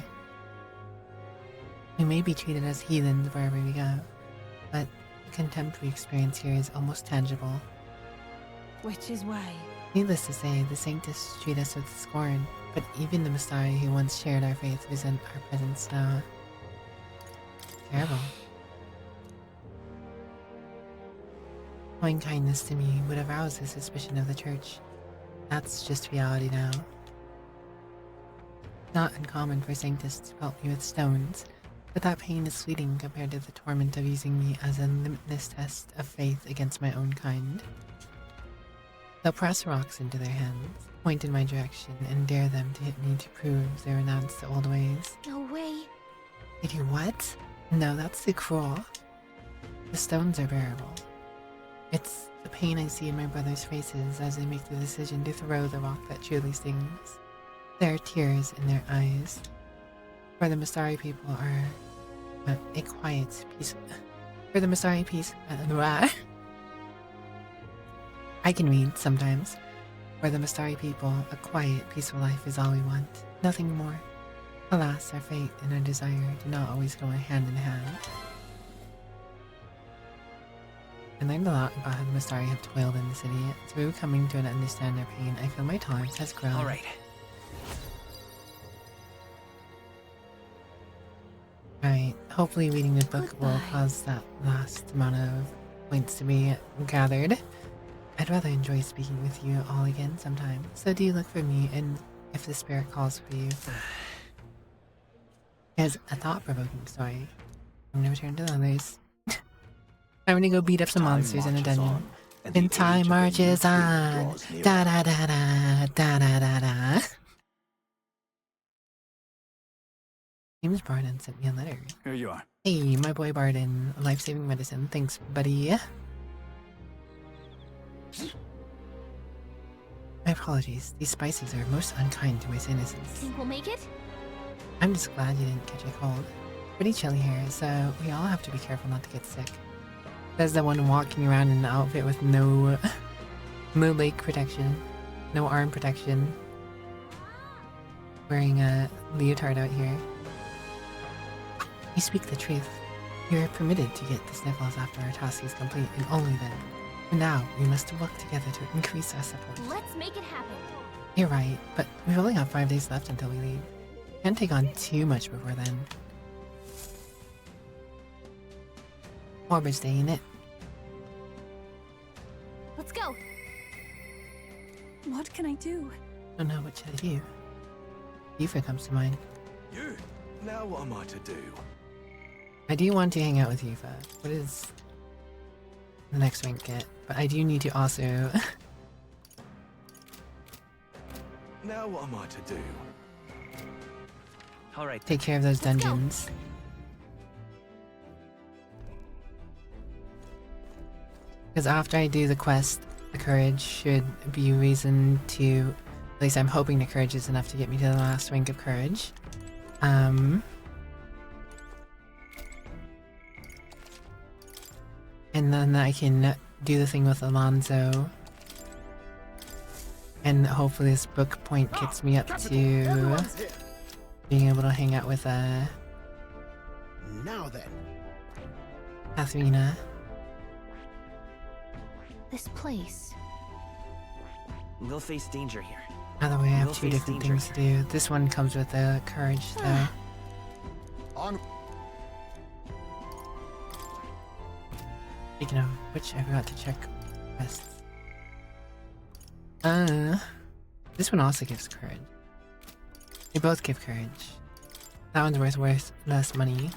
we may be treated as heathens wherever we go, but the contempt we experience here is almost tangible. Which is why. Needless to say, the Sanctists treat us with scorn, but even the Mastari who once shared our faith resent our presence now. Terrible. Showing kindness to me would arouse the suspicion of the church. That's just reality now. Not uncommon for Sanctists to pelt me with stones, but that pain is fleeting compared to the torment of using me as a limitless test of faith against my own kind. They'll press rocks into their hands, point in my direction, and dare them to hit me to prove they renounce the old ways. No way. They do what? No, that's too cruel. The stones are bearable. It's the pain I see in my brothers' faces as they make the decision to throw the rock that truly stings. There are tears in their eyes. For the Mastari people are a quiet, peaceful. For the Mastari peace. I can read sometimes. For the Mastari people, a quiet, peaceful life is all we want. Nothing more. Alas, our fate and our desire do not always go hand in hand. I learned a lot about how the Mastari have toiled in the city. Through coming to understand their pain, I feel my tolerance has grown. Alright. Alright, hopefully reading the book will cause that last amount of points to be gathered. I'd rather enjoy speaking with you all again sometime, so do look for me and if the spirit calls for you. Here's a thought-provoking story. I'm gonna return to the others. I'm gonna go beat up some monsters in a dungeon. And time marches on. Da da da da da da da da. James Barden sent me a letter. Here you are. Hey, my boy Barden. Life-saving medicine. Thanks, buddy. My apologies. These spices are most unkind to my innocence. Think we'll make it? I'm just glad you didn't catch a cold. Pretty chilly here, so we all have to be careful not to get sick. Says the one walking around in an outfit with no leg protection, no arm protection, wearing a leotard out here. You speak the truth. You're permitted to get the sniffles after our task is complete, and only then. For now, we must work together to increase our support. Let's make it happen. You're right, but we've only got 5 days left until we leave. Can't take on too much before then. Orbit's Day, ain't it? Let's go. What can I do? Don't know what should I do. Yufa comes to mind. You? Now what am I to do? I do want to hang out with Yufa. What is the next rank get? But I do need to also Now what am I to do? All right. take care of those dungeons. Because after I do the quest, the courage should be reason to, at least I'm hoping the courage is enough to get me to the last rank of courage. And then I can do the thing with Alonzo. And hopefully this book point gets me up to being able to hang out with Now then. Katharina. This place. We'll face danger here. By the way, I have We'll 2 face different danger things to do. This one comes with the courage, though. On. Speaking of which, I forgot to check quests. This one also gives courage. They both give courage. That one's worth less money.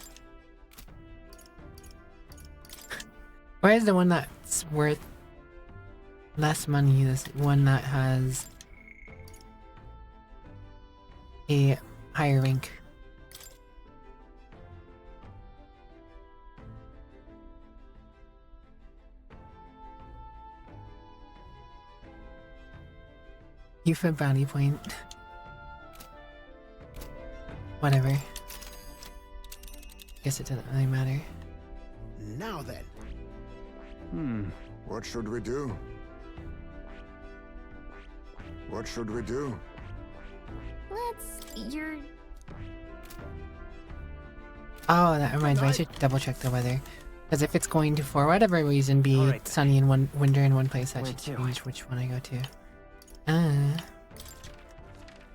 Whereas the one that's worth less money, this one that has a higher rank. You for bounty point. Whatever. Guess it doesn't really matter. Now then. What should we do? What should we do? You're... Oh, that reminds me, I should double check the weather. Because if it's going to, for whatever reason, be sunny in one winter in one place, that should change which one I go to.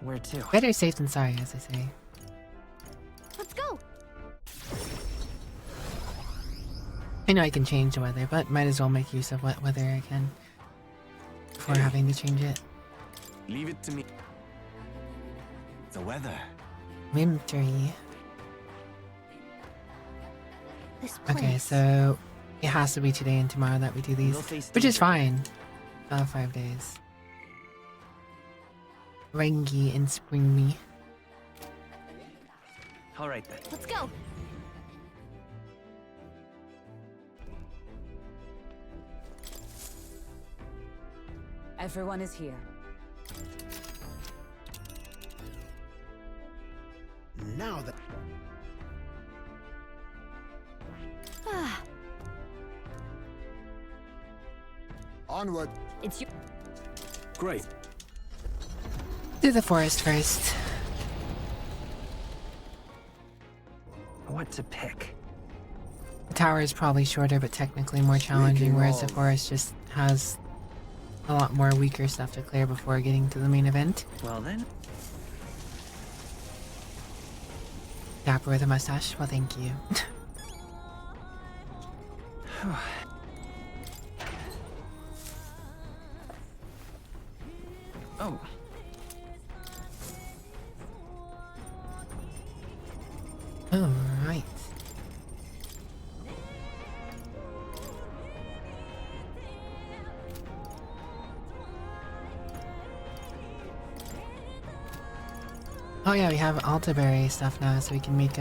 Where to? Better safe than sorry, as I say. Let's go. I know I can change the weather, but might as well make use of what weather I can before having to change it. Leave it to me. The weather. Wintry. This place. Okay, so it has to be today and tomorrow that we do these, which is fine. 5 days. Rangy and springy. All right then. Let's go. Everyone is here. Now then. Onward. It's your... Great. Do the forest first. What to pick? The tower is probably shorter, but technically more challenging, whereas the forest just has a lot more weaker stuff to clear before getting to the main event. Well then. Dapper with a mustache? Well, thank you. Oh. Alright. Oh yeah, we have Altaberry stuff now, so we can make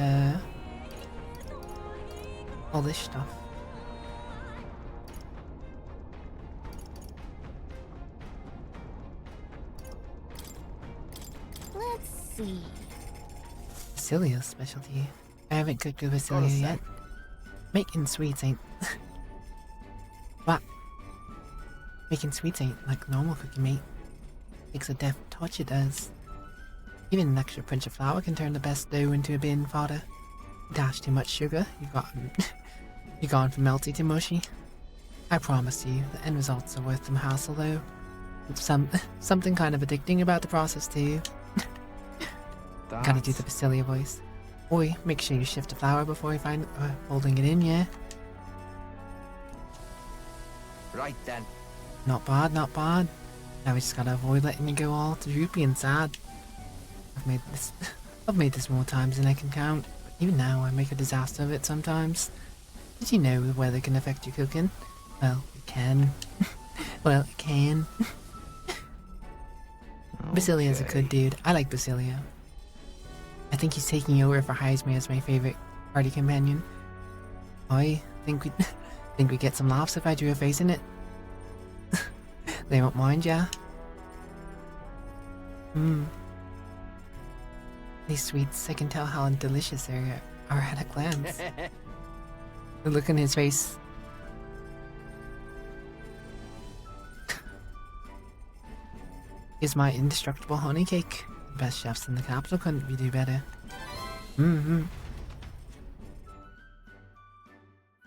all this stuff. Let's see. Basilio's specialty. I haven't cooked with Basilio yet. Making sweets ain't... What? Making sweets ain't like normal cooking, mate. Takes a deft touch, it does. Even an extra pinch of flour can turn the best dough into a bin fodder. Dash too much sugar, you've gone from melty to mushy. I promise you, the end results are worth the hassle though. Something kind of addicting about the process too. Gotta do the Basilio voice. Boy, make sure you shift the flour before you find holding it in, yeah? Right then. Not bad, not bad. Now we just gotta avoid letting you go all droopy and sad. I've made this more times than I can count, but even now I make a disaster of it sometimes. Did you know the weather can affect your cooking? Well, it can. Well, it can. Basilio's a good dude. I like Basilio. I think he's taking over for Heisme as my favorite party companion. I think we get some laughs if I drew a face in it. They won't mind, yeah? These sweets, I can tell how delicious they are at a glance. The look on his face. Here's my indestructible honey cake. The best chefs in the capital couldn't be do better.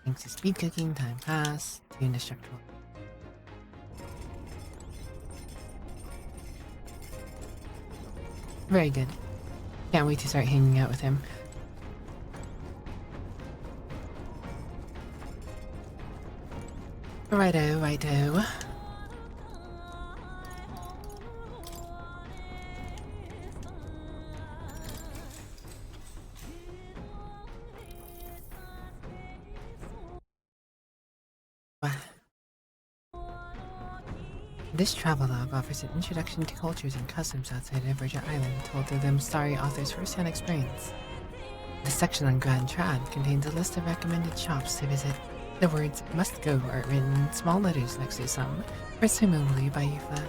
Thanks to speed cooking, time passed, too indestructible. Very good. Can't wait to start hanging out with him. Righto, righto. This travelogue offers an introduction to cultures and customs outside of Virgin Island, told through the Mstari author's first-hand experience. The section on Grand Trad contains a list of recommended shops to visit. The words "must go" are written in small letters next to some, presumably by Euphla.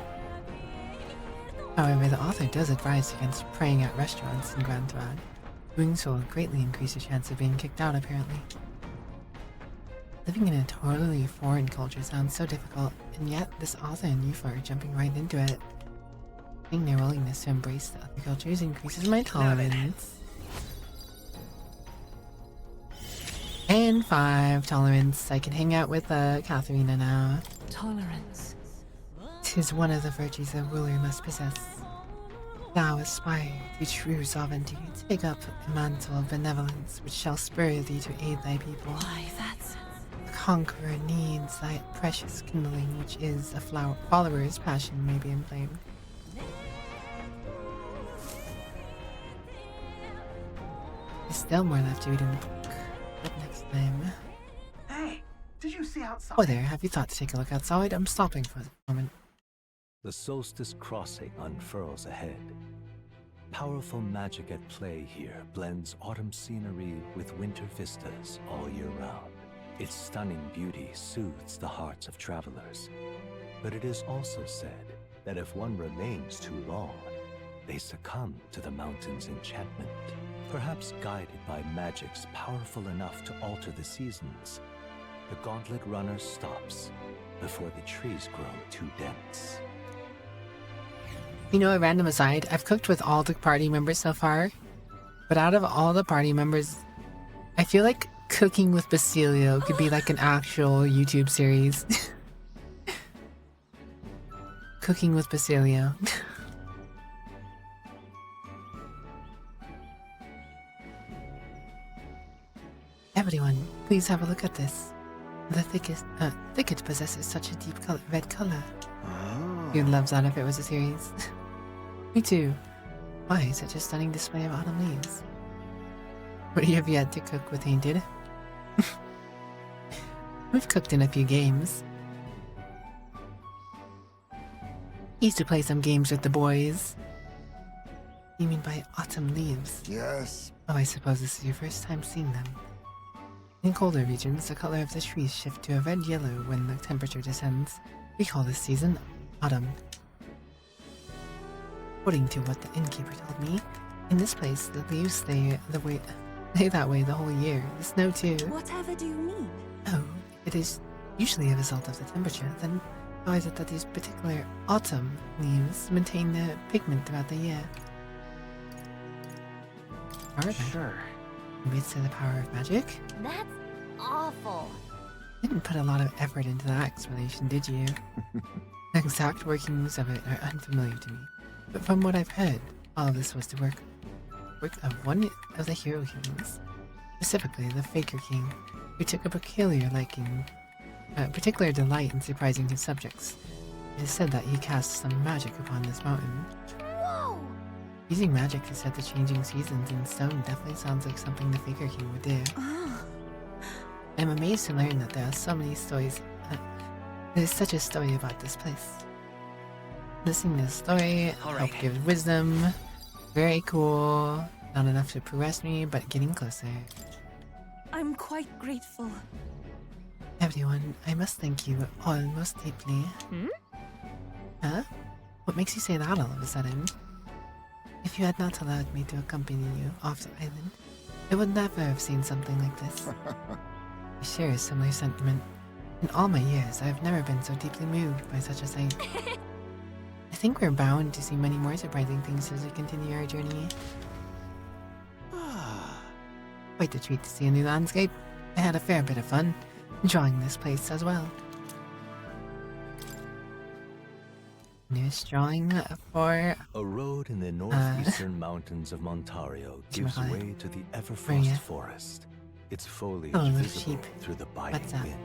However, the author does advise against praying at restaurants in Grand Trad. Doing so will greatly increase your chance of being kicked out, apparently. Living in a totally foreign culture sounds so difficult, and yet this author and Euphla are jumping right into it. Seeing their willingness to embrace the other cultures increases my tolerance. And 5 tolerance. I can hang out with Katharina now. Tolerance. 'Tis one of the virtues a ruler must possess. Thou aspire to true sovereignty, to pick up a mantle of benevolence which shall spur thee to aid thy people. Why, that's... The conqueror needs thy precious kindling, which is a follower's passion may be inflamed. There's still more left to read in the book. But next time. Hey, did you see outside? Oh there, have you thought to take a look outside? I'm stopping for the moment. The solstice crossing unfurls ahead. Powerful magic at play here blends autumn scenery with winter vistas all year round. Its stunning beauty soothes the hearts of travelers. But it is also said that if one remains too long, they succumb to the mountain's enchantment. Perhaps guided by magics powerful enough to alter the seasons, the gauntlet runner stops before the trees grow too dense. You know, a random aside, I've cooked with all the party members so far, but out of all the party members, I feel like cooking with Basilio could be like an actual YouTube series. Cooking with Basilio. Everyone, please have a look at this. The thicket possesses such a deep red color. You'd love that if it was a series. Me too. Why such a stunning display of autumn leaves? What you have yet to cook with Tainted? We've cooked in a few games. Used to play some games with the boys. You mean by autumn leaves? Yes. Oh, I suppose this is your first time seeing them. In colder regions, the color of the trees shift to a red-yellow when the temperature descends. We call this season autumn. According to what the innkeeper told me, in this place the leaves stay that way the whole year. The snow too. Whatever do you mean? Oh, it is usually a result of the temperature. Then how is it that these particular autumn leaves maintain their pigment throughout the year? Sure. Maybe it's the power of magic? That's awful. Didn't put a lot of effort into that explanation, did you? The exact workings of it are unfamiliar to me, but from what I've heard, all of this was the work of one of the hero kings, specifically the Faker King, who took a particular delight in surprising his subjects. It is said that he cast some magic upon this mountain. Whoa! Using magic to set the changing seasons in stone definitely sounds like something the Faker King would do. I'm amazed to learn that there are so many stories. There's such a story about this place. Listening to the story helped give wisdom. Very cool. Not enough to progress me, but getting closer. I'm quite grateful. Everyone, I must thank you all most deeply. Huh? What makes you say that all of a sudden? If you had not allowed me to accompany you off the island, I would never have seen something like this. I share a similar sentiment. In all my years, I have never been so deeply moved by such a sight. I think we're bound to see many more surprising things as we continue our journey. Quite a treat to see a new landscape. I had a fair bit of fun enjoying this place as well. Newest drawing for a road in the northeastern mountains of Montario gives way to the Everfrost forest. Its foliage visible through the biting wind,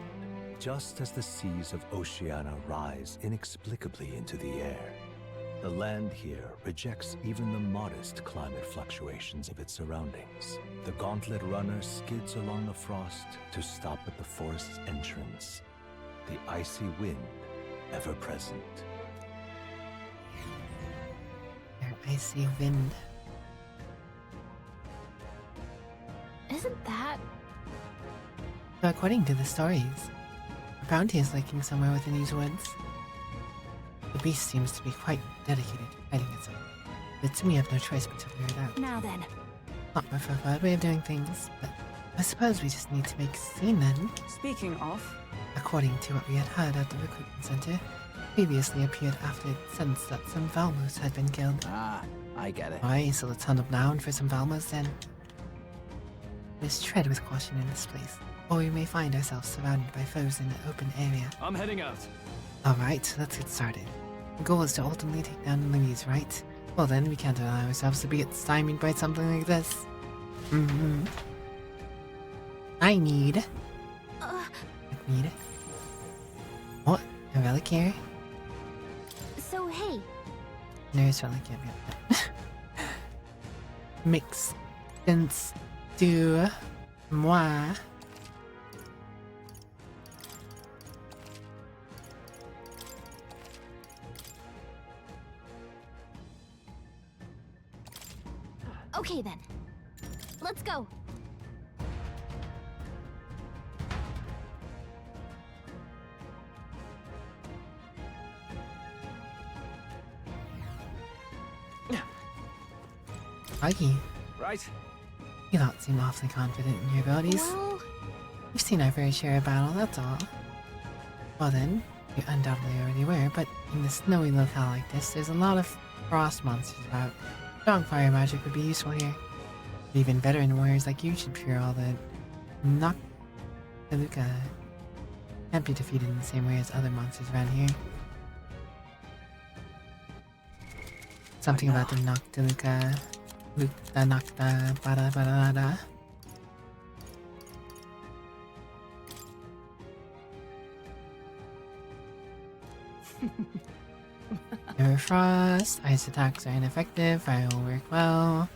just as the seas of Oceania rise inexplicably into the air. The land here rejects even the modest climate fluctuations of its surroundings. The gauntlet runner skids along the frost to stop at the forest's entrance. The icy wind, ever present. Icy wind. Isn't that... So according to the stories, the bounty is lurking somewhere within these woods. The beast seems to be quite dedicated to fighting itself, but to me I have no choice but to figure it out. Now then. Not my preferred way of doing things, but I suppose we just need to make a scene then. Speaking of... According to what we had heard at the recruitment center, previously appeared after it sensed that some Valmos had been killed. Ah, I get it. Alright, so let's hunt up now for some Valmos then. Let's tread with caution in this place, or we may find ourselves surrounded by foes in an open area. I'm heading out. Alright, let's get started. The goal is to ultimately take down Louise, right? Well then, we can't allow ourselves to be stymied by something like this. I need... What? A relic here? So, hey. There's relic here. Makes sense to moi. Okay then. Let's go. Mikey. Right. You don't seem awfully confident in your abilities. Well... You've seen our fair share of battle, that's all. Well then, you undoubtedly already were, but in the snowy locale like this, there's a lot of frost monsters about. Strong fire magic would be useful here. But even veteran warriors like you should fear all the Noctiluca. Can't be defeated in the same way as other monsters around here. Something about the Noctiluca. Nocta bada bada bada. Frost, ice attacks are ineffective, fire will work well.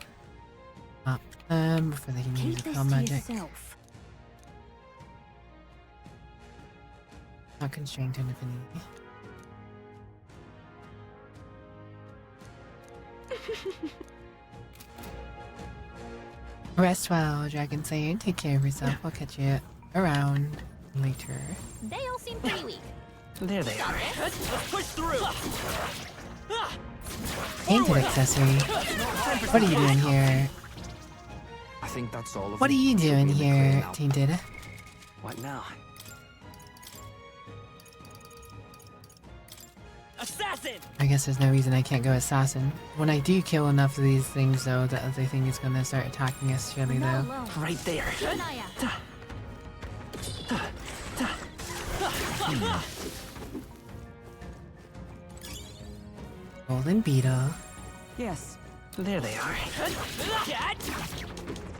Stop them before they can use the spell magic. Yourself. Not constrained to infinity. Rest well, Dragon Slayer. Take care of yourself. I'll catch you around later. They all seem pretty weak. There they are. Let's push through. Tainted accessory. What are you doing here? I think that's all of What are them. you Should be doing in the crate here, now. Tainted? What now? Assassin! I guess there's no reason I can't go assassin. When I do kill enough of these things, though, the other thing is gonna start attacking us, surely, Not though. alone. Right there. Keep an eye out. Golden Beetle. Yes. There they are.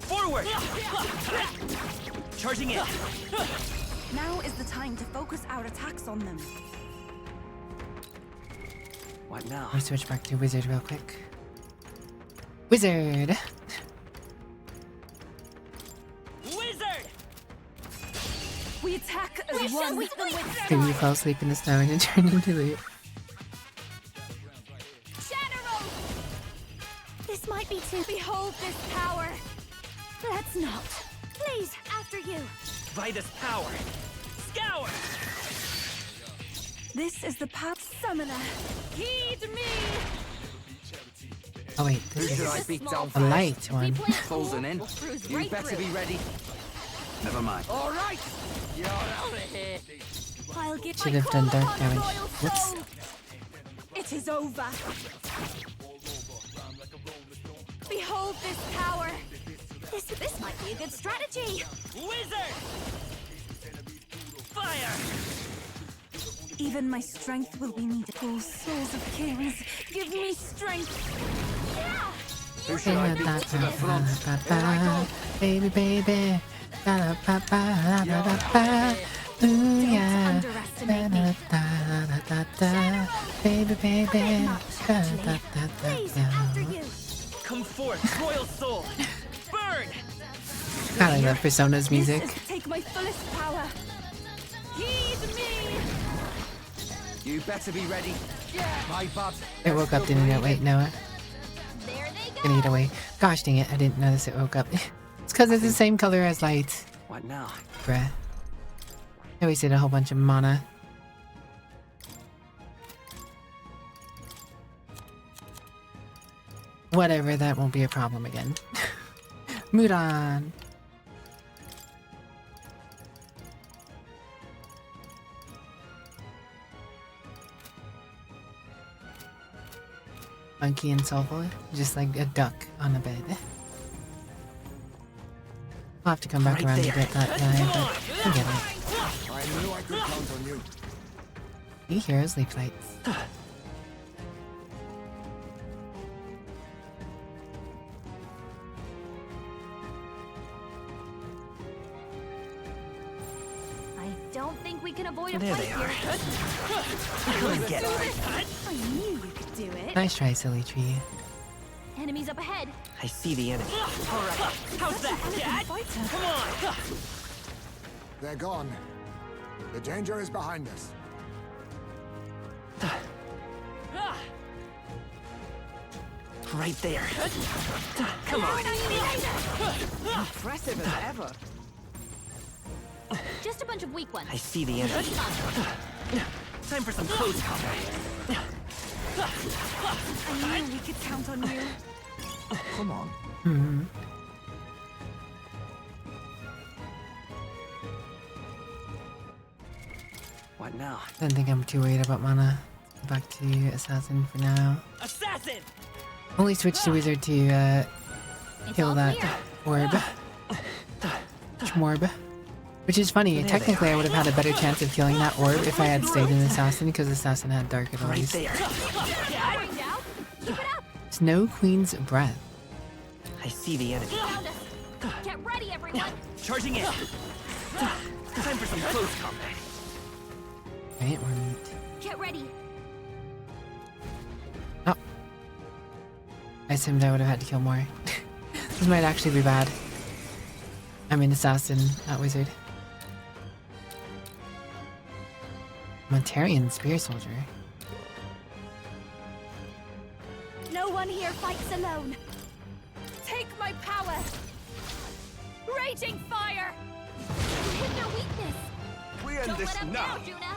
Forward! Charging in. Now is the time to focus our attacks on them. What now? I'm gonna switch back to wizard real quick. Wizard! Wizard! We attack We as should one. sweep them with Maybe you fell asleep in the snow and it turned into the... Shadow! This might be too. Behold this power. Let's not. Please, after you. By this power. Scour! This is the path summoner. Heed me. Oh wait, Who this should is I beat down a first? light one. Closing in. We'll cruise You right better through. be ready. Never mind. All right! You're out of here. I'll get Should my have done claw dark upon the damage. royal Whoops. throne. It is over. Behold this power. This might be a good strategy. Wizard! Fire! Even my strength will be needed. Oh, souls of kings, give me strength. Yeah. Who should I beat to the front? Here I go. Baby, baby. Da da ba ba da da ba. Ooh yeah. Da underestimate da me. da da da da. Baby, baby. Da da da Please, da after da. you. Come forth, royal soul! Burn! God, I love Persona's music. This is to take my fullest power. Heed me. You better be ready. My bad. It woke up, didn't it? Wait, Noah. There they go. Gonna eat away. Gosh dang it, I didn't notice it woke up. It's because it's the same color as light. What now? Bruh. I wasted a whole bunch of mana. Whatever, that won't be a problem again. Mudan! Funky and soulful, just like a duck on a bed. I'll have to come back Right around there. to get that guy, but forget it. I knew I could count on you. You hear sleep flights. I don't think we can avoid a There fight they are. here. Come get it. I knew you could do it. Nice try, silly tree. Enemies up ahead. I see the enemy. All right, how's that, Dad? Come on! They're gone. The danger is behind us. Right there. Come on. Impressive as ever. Just a bunch of weak ones. I see the enemy. Time for some close combat. I knew we could count on you. Come on. Hmm. What now? Don't think I'm too worried about mana. Back to assassin for now. Assassin! Only switch to wizard to It's kill all that clear. orb. Chmorb. Which is funny, There they technically I are. would have had a better chance of killing that orb if I had stayed in assassin because assassin had dark Right abilities. there. Going down. Keep it up. Snow Queen's Breath. I see the enemy. Found us. Get ready, everyone. Charging in. Time for some close combat. Right, we're neat. Get ready. Oh. I assumed I would have had to kill more. This might actually be bad. I mean assassin, not wizard. Montarian Spear Soldier. No one here fights alone. Take my power. Raging fire! You hit their weakness! We end Don't this let up now! now, Juna!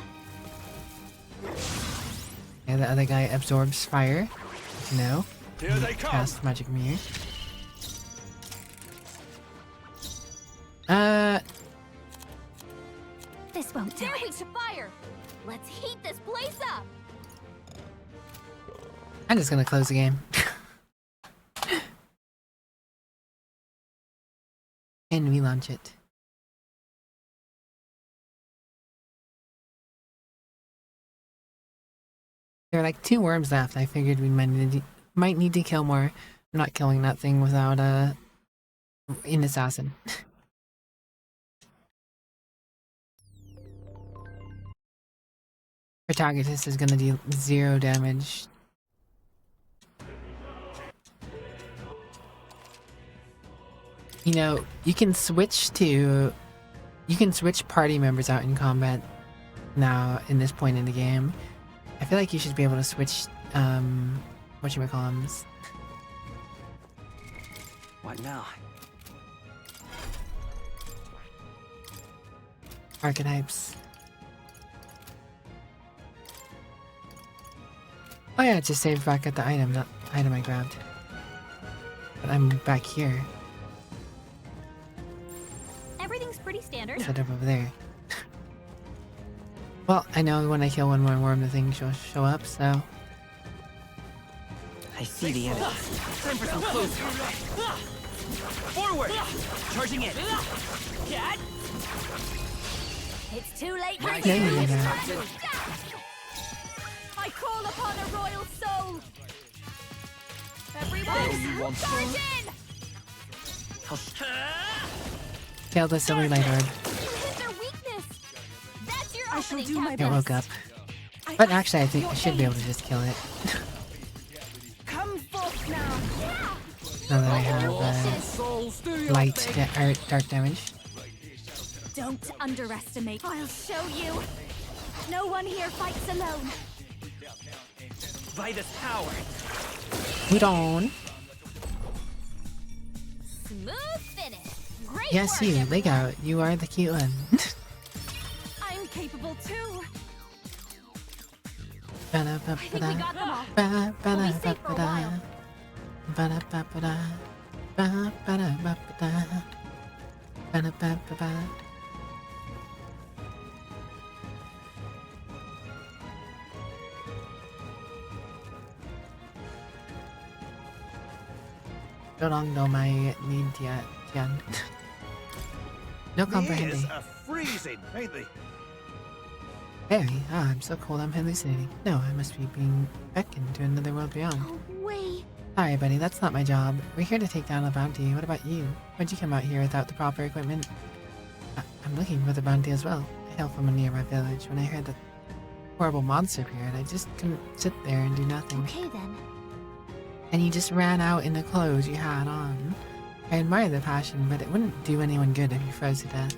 Yeah, the other guy absorbs fire. No. Here they come! Cast magic mirror. This won't do it. They're weak to fire! Let's heat this place up! I'm just gonna close the game. And relaunch it. There are like 2 worms left. I figured we might need to kill more. I'm not killing that thing without an assassin. Protagonist is gonna deal 0 damage. You know, you can switch party members out in combat now in this point in the game. I feel like you should be able to switch whatchamacallums. What now? Archetypes. Oh yeah, it just saved back at the item, that item I grabbed. But I'm back here. Everything's pretty standard. Set up over there. Well, I know when I kill one more worm, the thing will show up, so... I see the enemy. Time for some close combat. Forward! Charging in. It's too late for Yeah, you do that. I call upon a royal soul! Everyone, charge in! Kill the silver light orb. You hit their weakness! That's your I shall opening, do my It best. woke up. But actually, I think I should be able to just kill it. Come forth now. Now that I have light or dark damage. Don't underestimate. I'll show you. No one here fights alone. By this power. Udon. Smooth finish. Great Yes, work, you. everyone. Leg out. You are the cute one. I'm capable too. I think we got them all. We'll be safe for a while. No my need Tian. No comprehending. Ears are freezing, ain't they? Very. Ah, I'm so cold I'm hallucinating. No, I must be being beckoned to another world beyond. Oh, wait. Sorry, buddy, that's not my job. We're here to take down a bounty. What about you? Why'd you come out here without the proper equipment? I'm looking for the bounty as well. I hail from a nearby village. When I heard that horrible monster appeared, I just couldn't sit there and do nothing. Okay then. And you just ran out in the clothes you had on. I admire the passion, but it wouldn't do anyone good if you froze to death.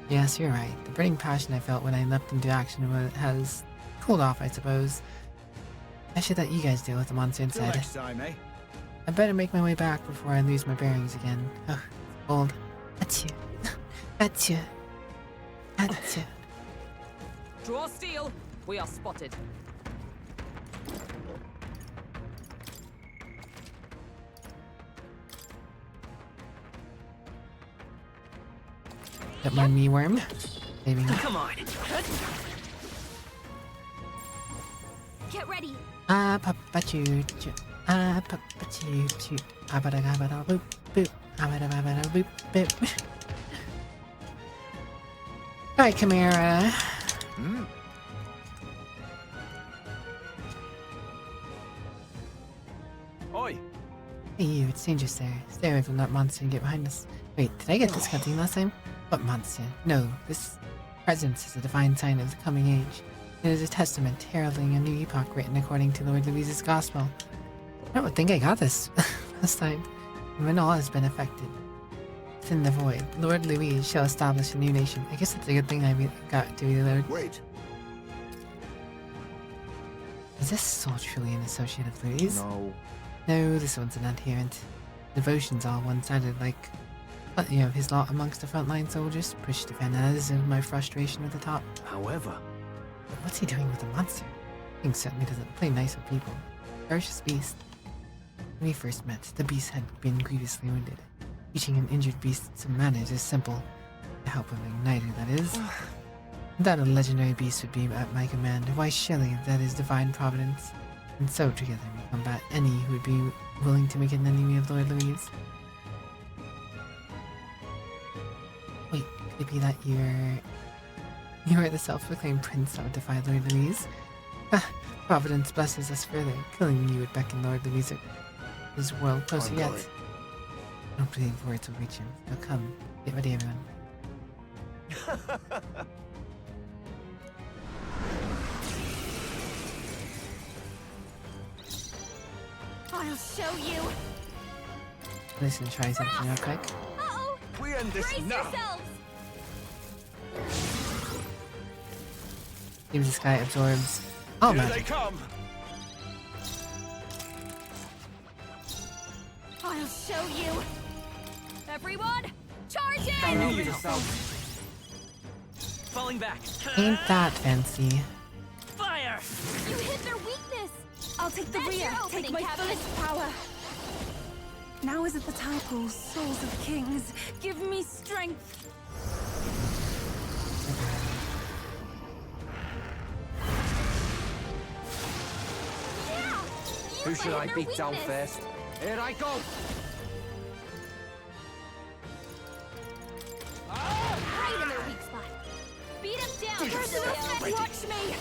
Yes, you're right. The burning passion I felt when I leapt into action has cooled off, I suppose. I should let you guys deal with the monster Till inside. next time, eh? I better make my way back before I lose my bearings again. Oh, old. That's you. That's you. That's you. Draw steel. We are spotted. Don't mind me, worm. Saving. Come on. Get ready. Ah, papa choo choo. Ah, papa choo choo. Abada gabada boop boop. Abada babada boop boop. Alright, Chimera. Oi! Hey, you, it's dangerous there. Stay away from that monster and get behind us. Wait, did I get this cutscene last time? What monster? No, this presence is a divine sign of the coming age. It is a testament heralding a new epoch written according to Lord Louise's gospel. I don't think I got this last time. And when all has been affected, within the void, Lord Louise shall establish a new nation. I guess that's a good thing I got to be the Lord. Wait. Is this soul truly an associate of Louise? No. No, this one's an adherent. Devotion's all one-sided, like Plenty of his lot amongst the frontline soldiers, pushed defenders, and my frustration with the top. However, But what's he doing with the monster? King certainly doesn't play nice with people. Ferocious beast. When we first met, the beast had been grievously wounded. Teaching an injured beast some manners is simple. The help of an igniter, that is. That a legendary beast would be at my command, why surely that is divine providence. And so together we combat any who would be willing to make an enemy of Lord Louise. Wait, could it be that you are the self-proclaimed prince that would defy Lord Louise? Ah, Providence blesses us further. Killing you would beckon Lord Louise his world closer yet. I don't believe words will reach him. Now come, get ready everyone. I'll show you. Listen, try something real quick. Uh-oh! We end this Brace now. yourselves! Seems this guy absorbs all Here they magic. come. I'll show you. Everyone, charge in! Relieve yourself. Falling back. Ain't that fancy? Fire! You hit their weakness. I'll take the That's rear. your opening, Take my Captain. fullest power. Now is at the time, oh souls of kings. Give me strength. Yeah! Who should I their beat down weakness. first? Here I go! Right in their weak spot. Beat him down, Priscilla. Watch me.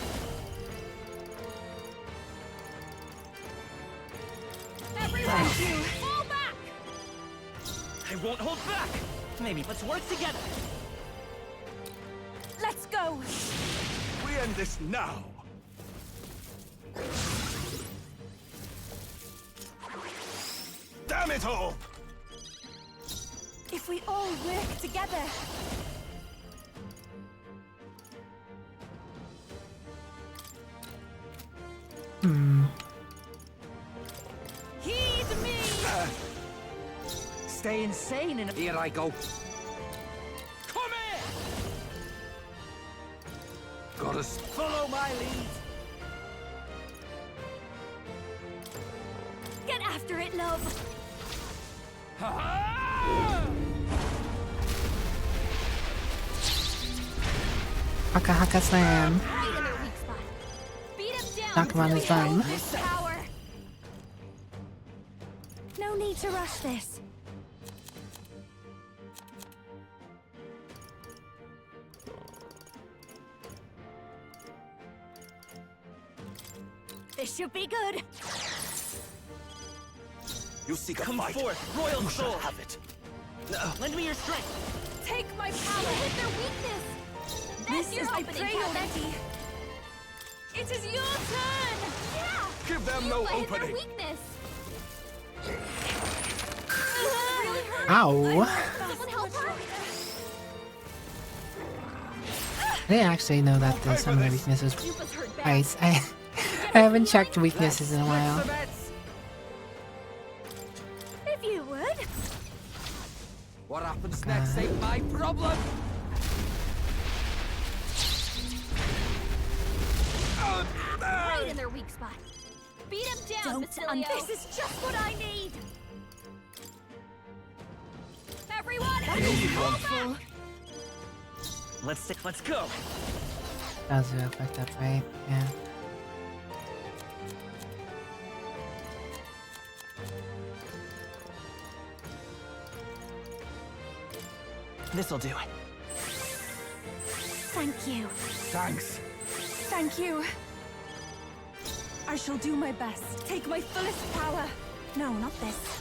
Everyone, fall back! I won't hold back! Maybe let's work together! Let's go. We end this now. Damn it all! If we all work together. Heed me. Stay insane and here I go. Come here! Got us. Follow my lead! Get after it, love. Haka Haka Slam. Right in their weak spot. Beat him down. Knock him on his bum. This power. No need to rush this. This should be good. You seek a Come fight. forth, royal You shall soul! have it. Lend me your strength! Take my power. Hit their weakness. That's This your is my opening, prey Captain. already. It is your turn. Yeah. Give them You no hit their opening. weakness. Really hurt. Ow! Someone help her. I didn't actually know that some of the weaknesses You was hurt bad. ice. I haven't checked weaknesses in a while. If you would. What happens next ain't my problem. Right in their weak spot. Beat him down, Don't Basilio. This is just what I need. Everyone, fall back. Let's go! That was real fucked up, right? Yeah. This'll do it. Thank you. Thanks. Thank you. I shall do my best. Take my fullest power. No, not this.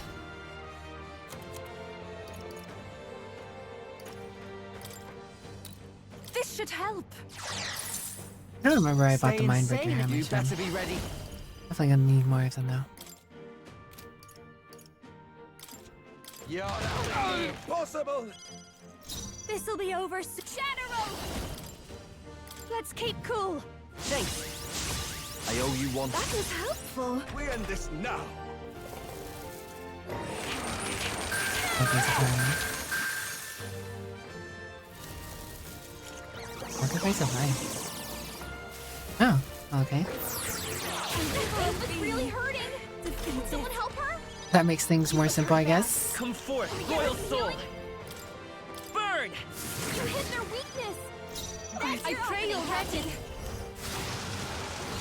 This should help. I don't remember I bought the Stay Mindbreaker insane and hammers you from. better be ready. Definitely gonna need more of them though. You're out of here. Impossible! This'll be over. General! Let's keep cool. Thanks! I owe you one. That was helpful. We end this now. Okay, so price of life. Oh, okay. It's really hurting. Can someone help her? That makes things more simple, I guess. Come forth, royal soul. Burn! You hit their weakness. I pray you'll ready.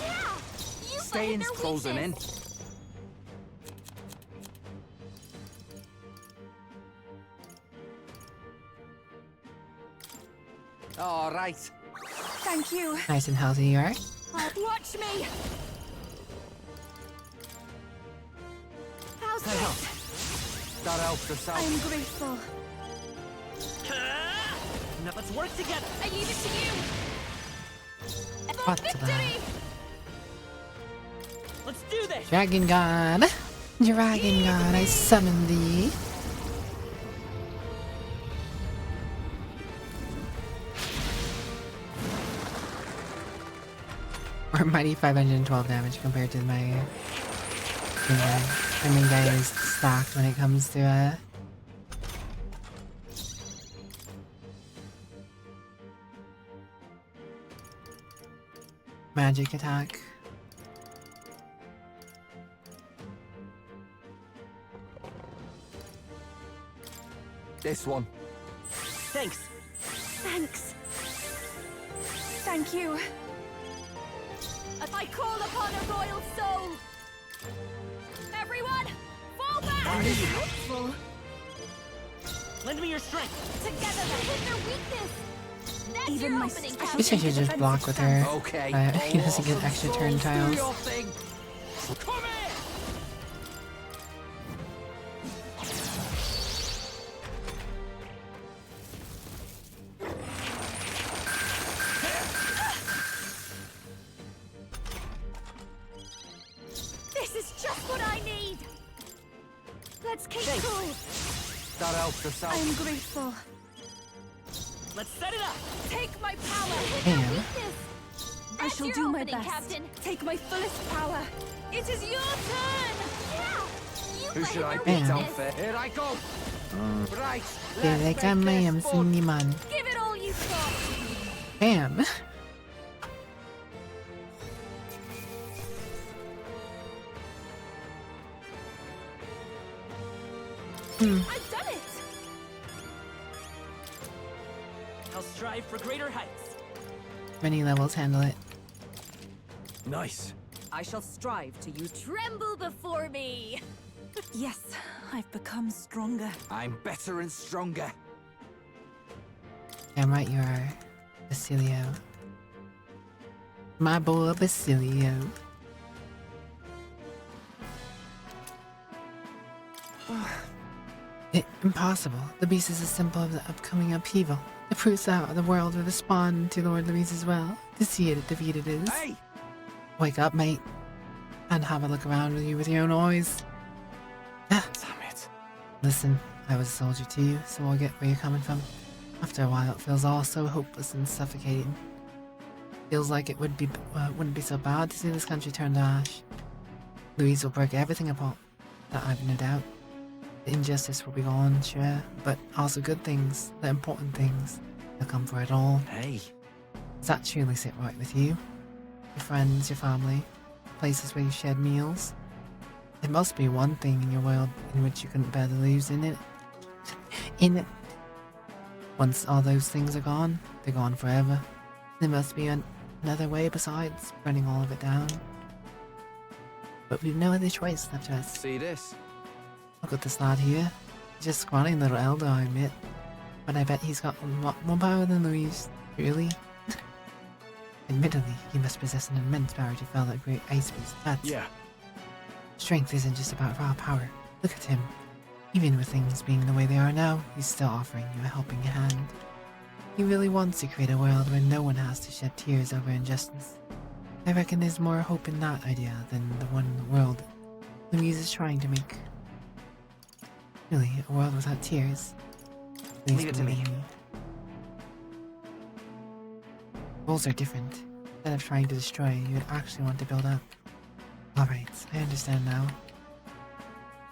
Yeah. You Stain's their closing in. weakness. All right. Thank you. Nice and healthy you are. Watch me. How's Hey, help. That helps us out. I am grateful. Now let's work together. I leave it to you. What's Victory! that? Let's do this. Dragon God. Dragon God, I summon thee. Or mighty 512 damage compared to my main guy. My main guy is stacked when it comes to magic attack. This one. Thanks. Thanks. Thank you. I call upon a royal soul. Everyone, fall back. Helpful. Lend me your strength. Together, they hit their weakness. That's Even your my opening, special Guess I should just block with her. Okay. He doesn't get extra turn tiles. Do your thing. Come in. This is just what I need. Let's keep cool. That helps us out. I am grateful. Let's set it up. Take my power. Hit Damn. their weakness. I That's shall your do my opening, best. Captain. Take my fullest power. It is your turn. Yeah. You Who let should I their beat Bam. out weakness. there? Here I go. Right. Here let's they come, I make am this fun. Cindy Man. Give it all you've got. Bam. I've done it. I'll strive for greater heights. Many levels handle it. Nice. I shall strive to use Tremble before me. Yes, I've become stronger. I'm better and stronger. Damn right you are, Basilio. My boy Basilio. Impossible. The beast is a symbol of the upcoming upheaval. It proves out the world will respond to Lord Louise as well. To see it defeated is. Hey! Wake up, mate. And have a look around with you with your own eyes. Ah. Damn it. Listen, I was a soldier too, so I'll get where you're coming from. After a while, it feels all so hopeless and suffocating. Feels like it wouldn't be so bad to see this country turn to ash. Louise will break everything apart. That I've no doubt. The injustice will be gone, sure, but also good things, the important things. They'll come for it all. Hey. Does that truly sit right with you? Your friends, your family, places where you shared meals? There must be one thing in your world in which you couldn't bear to lose in it. Once all those things are gone, they're gone forever. There must be another way besides burning all of it down. But we've no other choice left to us. See this? Look at this lad here. He's just a scrawny little elder, I admit. But I bet he's got a lot more power than Louise. Really? Admittedly, he must possess an immense power to fell that great ice beast. That's... Yeah. Strength isn't just about raw power. Look at him. Even with things being the way they are now, he's still offering you a helping hand. He really wants to create a world where no one has to shed tears over injustice. I reckon there's more hope in that idea than the one in the world Louise is trying to make. Really, a world without tears. Please Leave it to me. believe Goals are different. Instead of trying to destroy, you would actually want to build up. Alright, I understand now.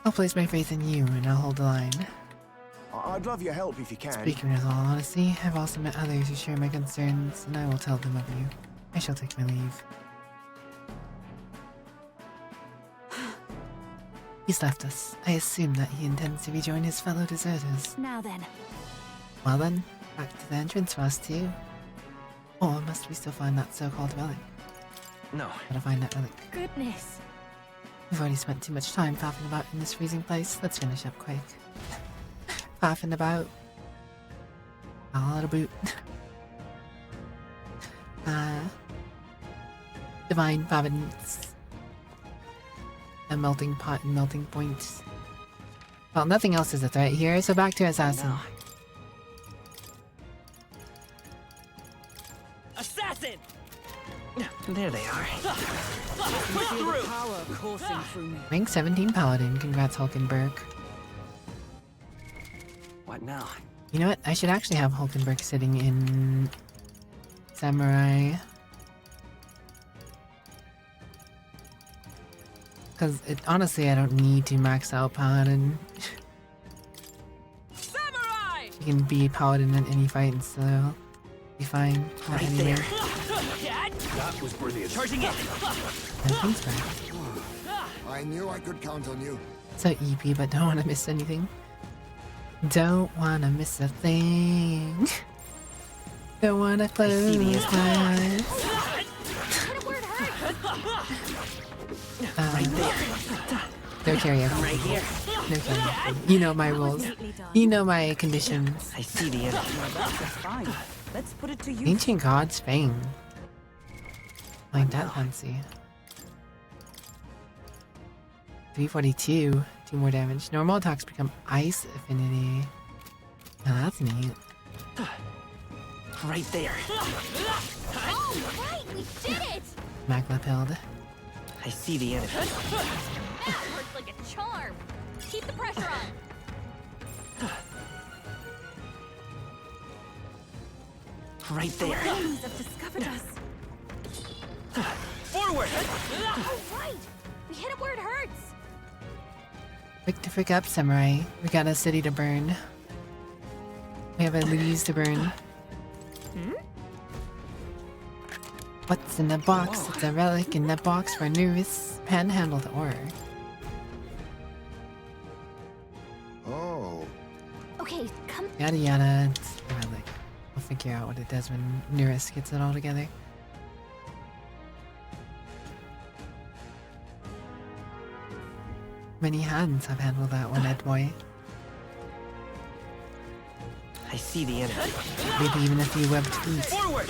I'll place my faith in you and I'll hold the line. I'd love your help if you can. Speaking with all honesty, I've also met others who share my concerns, and I will tell them of you. I shall take my leave. He's left us. I assume that he intends to rejoin his fellow deserters. Now then. Well then, back to the entrance for us too. Or must we still find that so-called relic? No. Gotta find that relic. Goodness. We've already spent too much time faffing about in this freezing place. Let's finish up quick. Faffing about. All boot. Divine providence. A melting pot and melting point. Well, nothing else is a threat here, so back to Assassin. Assassin! There they are. Push through! Power coursing through me. Rank 17 Paladin. Congrats, Hulkenberg. What now? You know what? I should actually have Hulkenberg sitting in Samurai. Because honestly, I don't need to max out Paladin. Samurai! You can be a Paladin in any fight and still be fine. Not Right anywhere. That was brilliant. Charging it! Thanks, Brad. I knew I could count on you. So EP, but don't want to miss anything. Don't want to miss a thing. Don't want to close my eyes. Right there. No karaoke. Right here. No karaoke. You know my rules. You know my conditions. I see the enemy. Fine. Let's put it to you. Ancient God's Fang. Like that fancy. 342. 2 more damage. Normal attacks become ice affinity. Now that's neat. Right there. Oh, right, we did it! Magma pilled. I see the enemy. That worked like a charm. Keep the pressure on. Right there. Our enemies have discovered us. Forward! Oh, right! We hit it where it hurts. Quick to pick up, Samurai. We got a city to burn. We have a leaves to burn. What's in the box? It's a relic in the box for Nervous panhandled ore. Oh. Okay, come. Yada yada. It's a relic. We'll figure out what it does when Nervous gets it all together. Many hands have handled that one, Ed boy. I see the enemy. Maybe even a few webbed feet. Forward!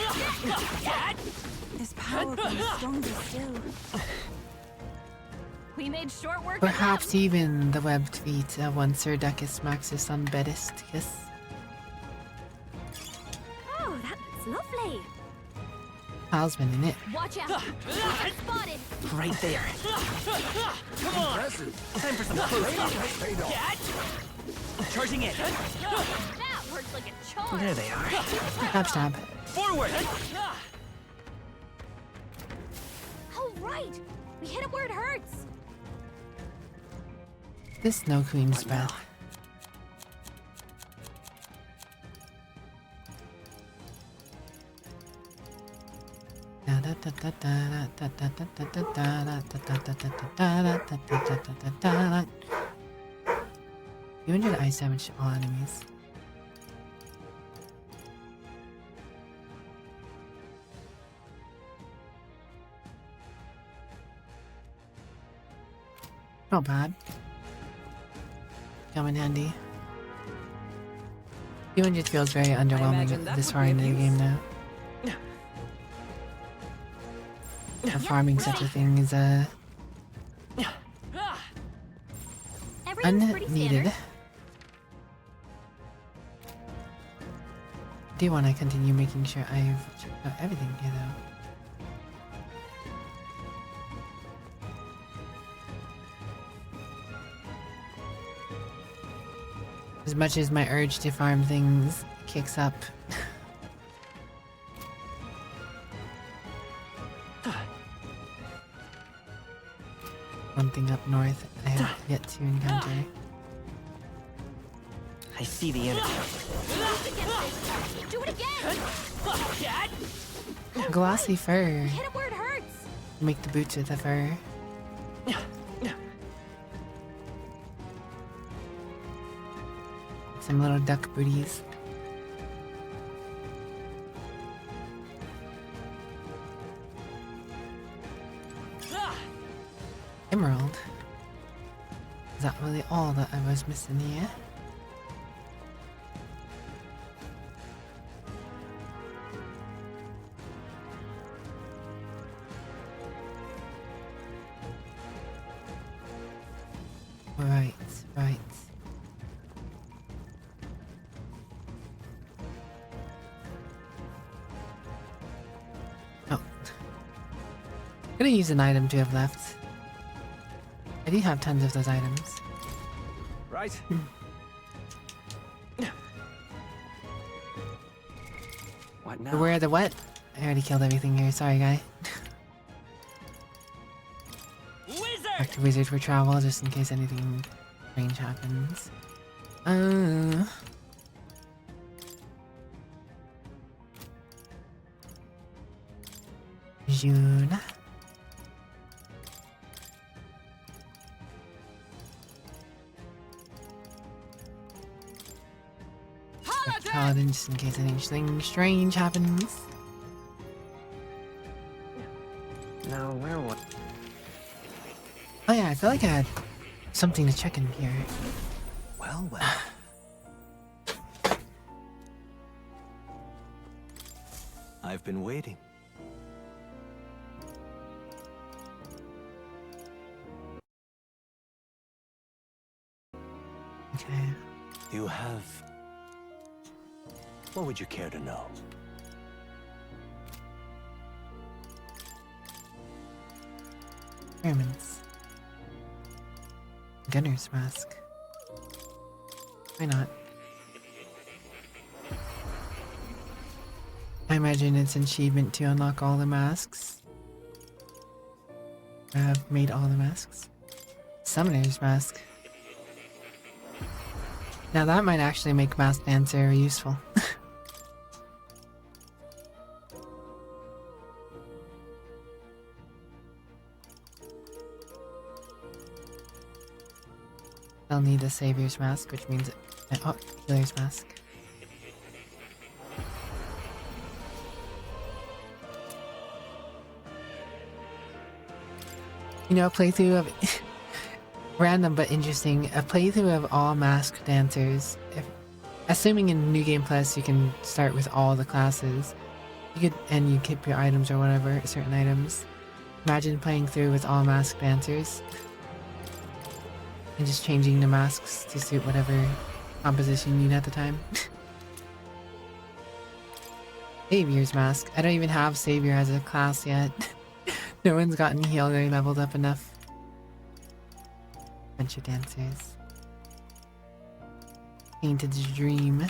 This power grows stronger still. We made short work Perhaps of them. even the webbed feet of one Sir Duckus Maxus on Bedisticus. Oh, that's lovely. Hal's been in it. Watch out. Spotted. Right there. Come on! Impressive. Time for some close Paid off. Charging it. That worked like a charm. There they are. Stab stab. Forward! Oh, right. We hit it where it hurts. This Snow Queen's breath. You injured ice damage to all enemies. Not bad. Come in handy. 200 feels very underwhelming this far into the game now. Farming such a thing is Everything's pretty unneeded. standard. Do want to continue making sure I've checked out everything here though. As much as my urge to farm things kicks up. One thing up north I have yet to encounter. I see the energy. Do it again! Glossy fur. Hit it where it hurts! Make the boots with the fur. Some little duck booties. Emerald. Is that really all that I was missing here? Right, right. Oh. Gonna use an item to have left. I do have tons of those items. Right. What now? Where the what? I already killed everything here. Sorry, guy. Back to Wizard for travel, just in case anything strange happens. June. Paladin, just in case anything strange happens. Now, where was... Oh yeah, I feel like I had something to check in here. Well, well. I've been waiting. Okay. You have... What would you care to know? Experiments. Gunner's mask. Why not? I imagine it's an achievement to unlock all the masks. I have made all the masks. Summoner's mask. Now that might actually make Masked Dancer useful. I'll need the Savior's mask, which means oh, Healer's mask. You know, a playthrough of random but interesting. A playthrough of all Masked Dancers. Assuming in New Game Plus you can start with all the classes. You keep your items or whatever, certain items. Imagine playing through with all Masked Dancers. And just changing the masks to suit whatever composition you need at the time. Savior's mask. I don't even have Savior as a class yet. No one's gotten healed or leveled up enough. Bunch of dancers. Painted Dream.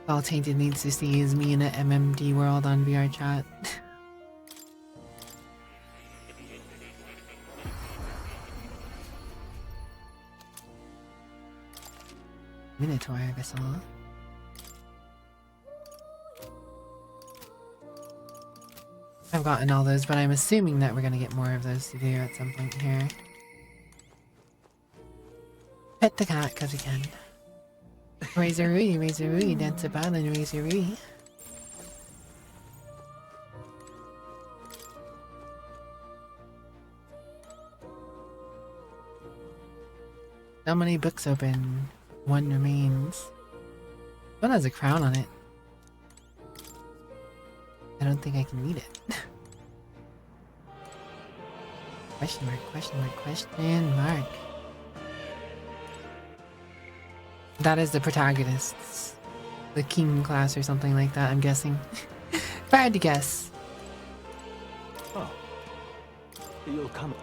All Tainted needs to see is me in an MMD world on VR chat. Minotaur, I guess. I've gotten all those, but I'm assuming that we're gonna get more of those to do at some point here. Pet the cat, cause we can. Razorui, dance a ball and Razorui. So many books open, one remains. One has a crown on it. I don't think I can read it. Question mark, question mark, question mark. That is the protagonists. The king class or something like that, I'm guessing. If I had to guess. Oh. You'll come.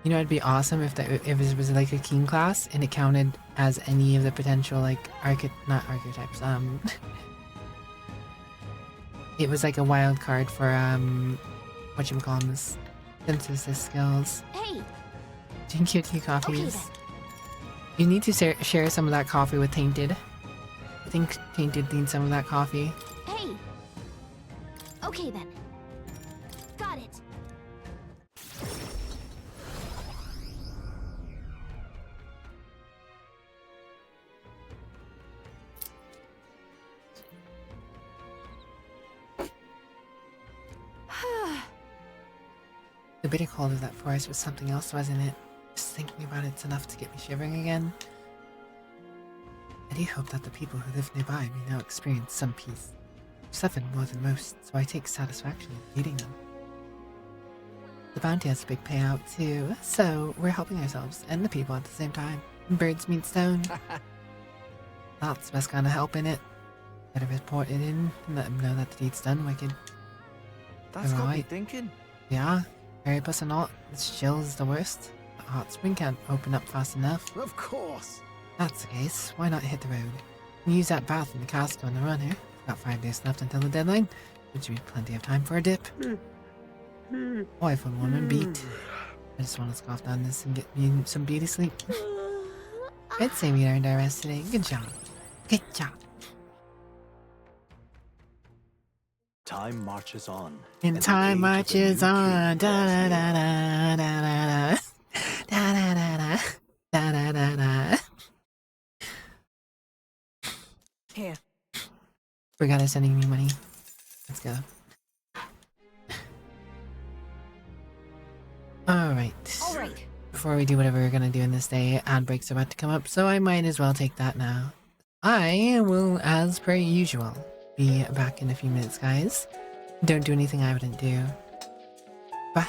You know, it'd be awesome if if it was like a king class and it counted as any of the potential like not archetypes, It was like a wild card for whatchamacallits, synthesis skills. Hey. Drink your tea coffees. Okay, then. You need to share some of that coffee with Tainted. I think Tainted needs some of that coffee. Hey. Okay then. Got it. The bitter cold of that forest was something else, wasn't it? Just thinking about it's enough to get me shivering again. I do hope that the people who live nearby may now experience some peace. I've suffered more than most, so I take satisfaction in feeding them. The bounty has a big payout too, so we're helping ourselves and the people at the same time. Birds meet stone. That's the best kind of help in it. Better report it in and let them know that the deed's done, Wicked. That's got me Right. thinking. Yeah, very plus or not, this chill is the worst. The hot spring can't open up fast enough. Of course. That's the case, why not hit the road? And use that bath in the castle on the run here. Got 5 days left until the deadline, which would be plenty of time for a dip. Oh, I feel warm and beat. I just want to scoff down this and get me some beauty sleep. I'd say we earned our rest today. Good job. Good job. Time marches on. And time marches on. Da da da da da da da. Da da da da. Da da da da. Here. Forgot I was sending me money. Let's go. Alright. Alright. Before we do whatever we're gonna do in this day, ad breaks are about to come up, so I might as well take that now. I will, as per usual, be back in a few minutes, guys. Don't do anything I wouldn't do. Bye.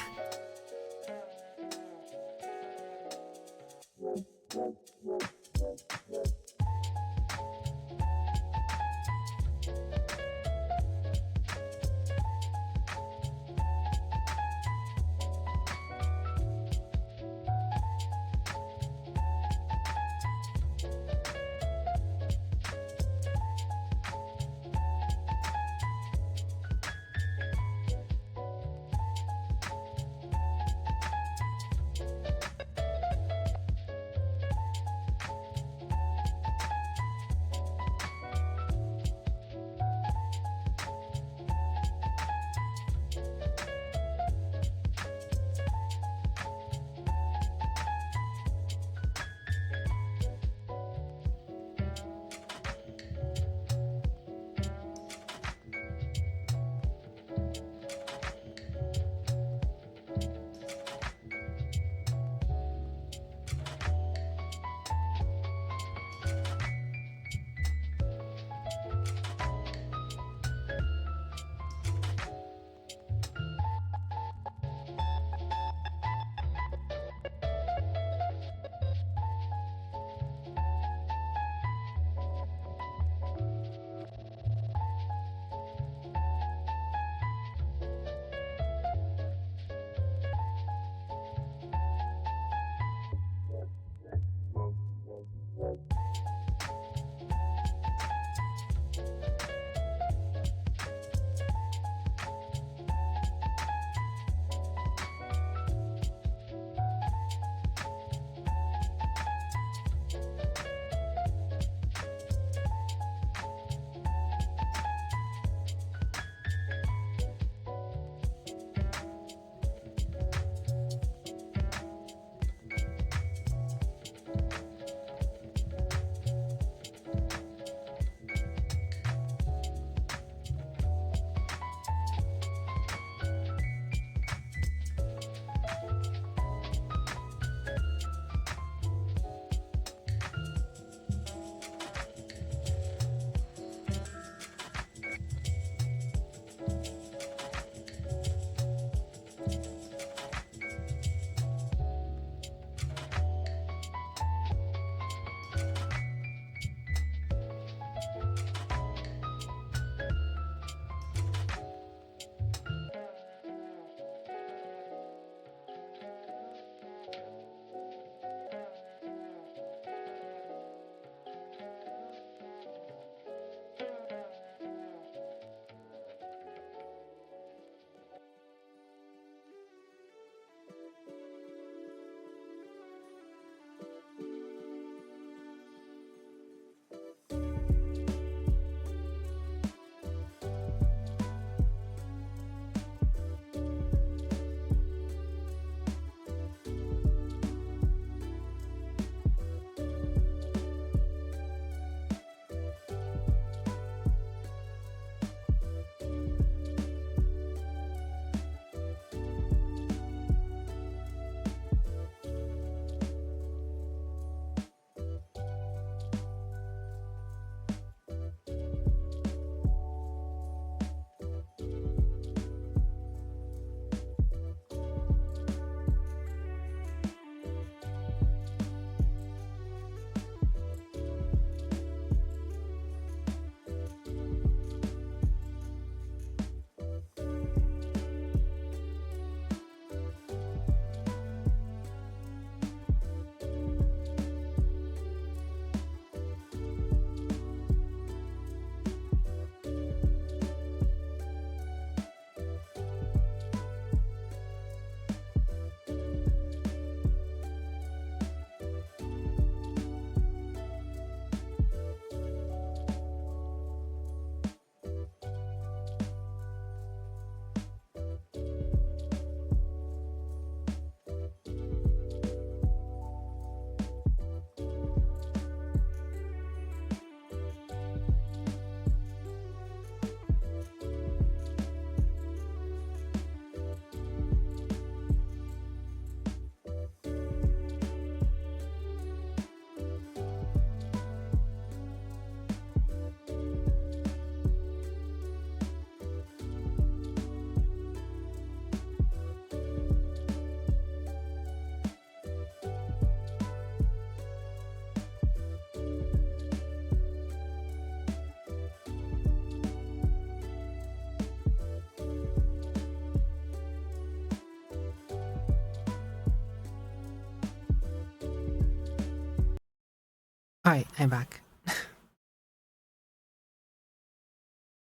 Alright, I'm back.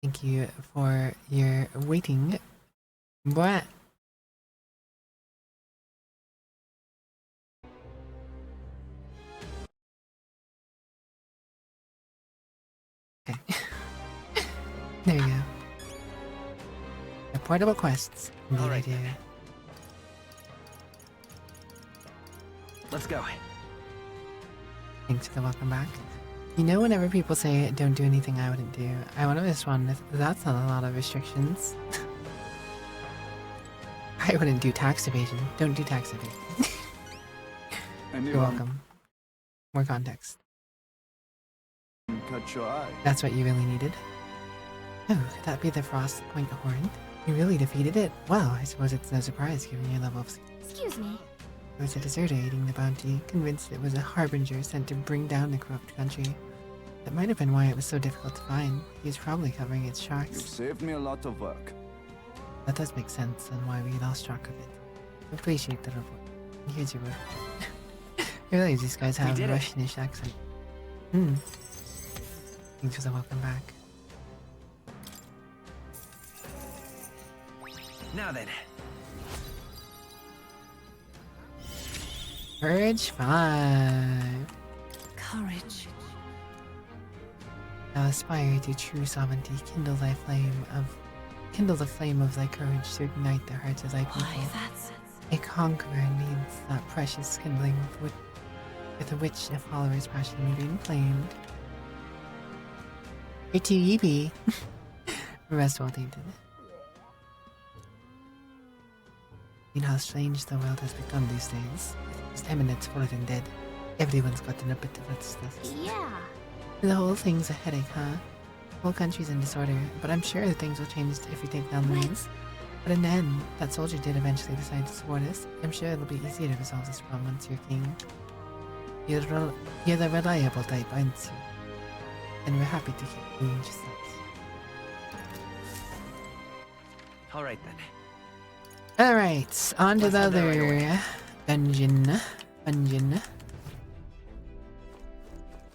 Thank you for your waiting. What? Okay. There you go. The portable quests. Indeed, I do. Let's go. Thanks for the welcome back. You know, whenever people say don't do anything I wouldn't do, I want to respond with, that's not a lot of restrictions. I wouldn't do tax evasion. Don't do tax evasion. You're welcome. More context. Cut your eye. That's what you really needed. Oh, could that be the Frost Point Horn? You really defeated it? Well, I suppose it's no surprise given your level of... Excuse me. It was a deserter eating the bounty, convinced it was a harbinger sent to bring down the corrupt country. That might have been why it was so difficult to find. He was probably covering its You've tracks. saved me a lot of work. That does make sense and why we lost track of it. Appreciate the report. And here's your report. I realize these guys have a Russianish accent. Thanks for the welcome back. Now then. Courage 5. Courage. Now aspire to true sovereignty. Kindle the flame of thy courage to ignite the hearts of thy people. Why, that's... A conqueror needs that precious kindling with which a follower's passion may be inflamed. You're too eepy. Rest well tainted. You know how strange the world has become these days. Its eminence fuller than dead. Everyone's gotten a bit of restless. Yeah. The whole thing's a headache, huh? The whole country's in disorder, but I'm sure things will change if we take down the wings. But in the end, that soldier did eventually decide to support us. I'm sure it'll be easier to resolve this problem once you're king. You're the reliable type, aren't you? And we're happy to keep doing just that. All right then. Alright, on to the other dungeon.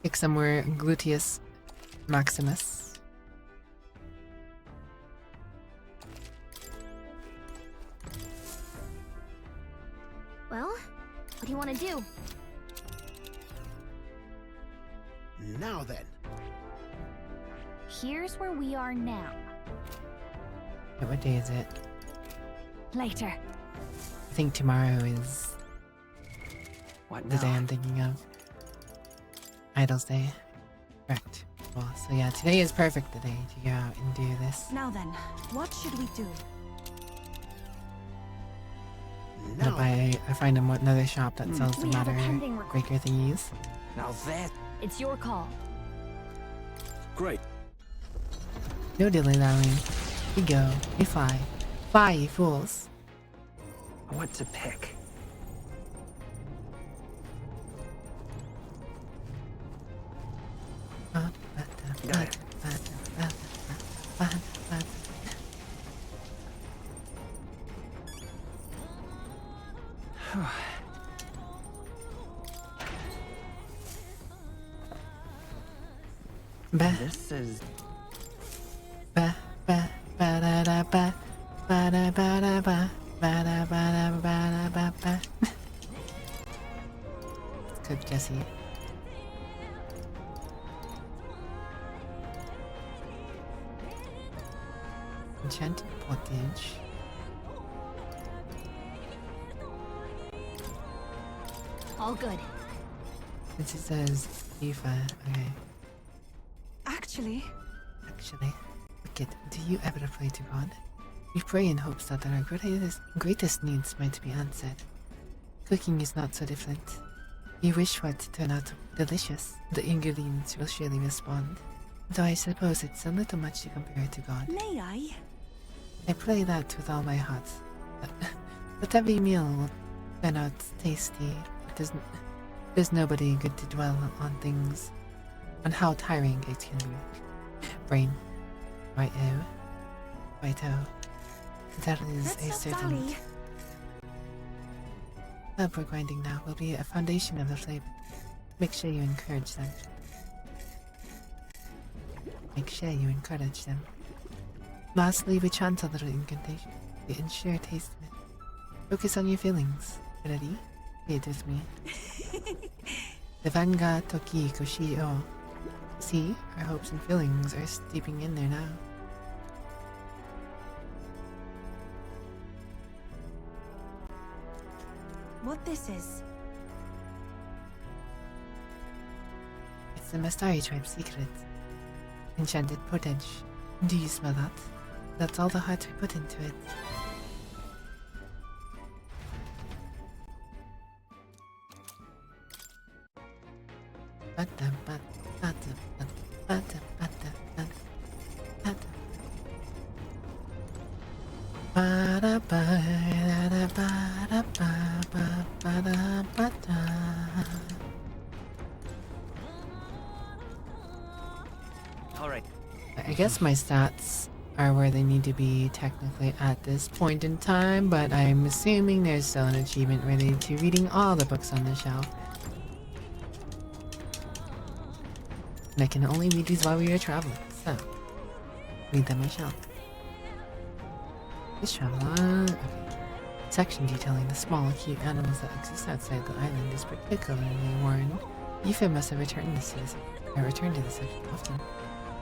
Pick somewhere Gluteus Maximus. Well, what do you want to do? Now then. Here's where we are now. What day is it? Later. I think tomorrow is What the now? day I'm thinking of. Idol's Day. Correct. Well, so yeah, today is perfect the day to go out and do this. Now then, what should we do? Now I find another shop that sells the We have a matter pending request. breaker thingies. Now that... It's your call. Great. No dilly-dallying. We go. We fly. Fly, you fools. What to pick? Got it. This is... Ba ba ba da da ba ba da ba da ba ba da ba da ba da ba ba. Let's cook Jesse. Enchanted pottage. All good. Since it says Aoife, okay. Actually, Wicked, do you ever pray to God? We pray in hopes that our greatest needs might be answered. Cooking is not so different. You wish for it to turn out delicious. The ingredients will surely respond. Though I suppose it's a little much to compare to God. may I? I pray that with all my heart. But every meal will turn out tasty. There's nobody good to dwell on things, on how tiring it can be. Brain. Righto. Righto. That is Let's a not certain... dally. Love we're grinding now will be a foundation of the flavor. Make sure you encourage them. Make sure you encourage them. Lastly, we chant a little incantation to ensure taste of it. Focus on your feelings. Ready? Say it with me. Devanga toki koshi o. See, our hopes and feelings are steeping in there now. What this is? It's the Mastari tribe's secret. Enchanted pottage. Do you smell that? That's all the heart we put into it. Alright. I guess my stats are where they need to be technically at this point in time, but I'm assuming there's still an achievement related to reading all the books on the shelf. And I can only read these while we are traveling, so read them myself. Let's travel on. Okay. Section detailing the small, cute animals that exist outside the island is particularly worn. Aoife must have returned to this section often.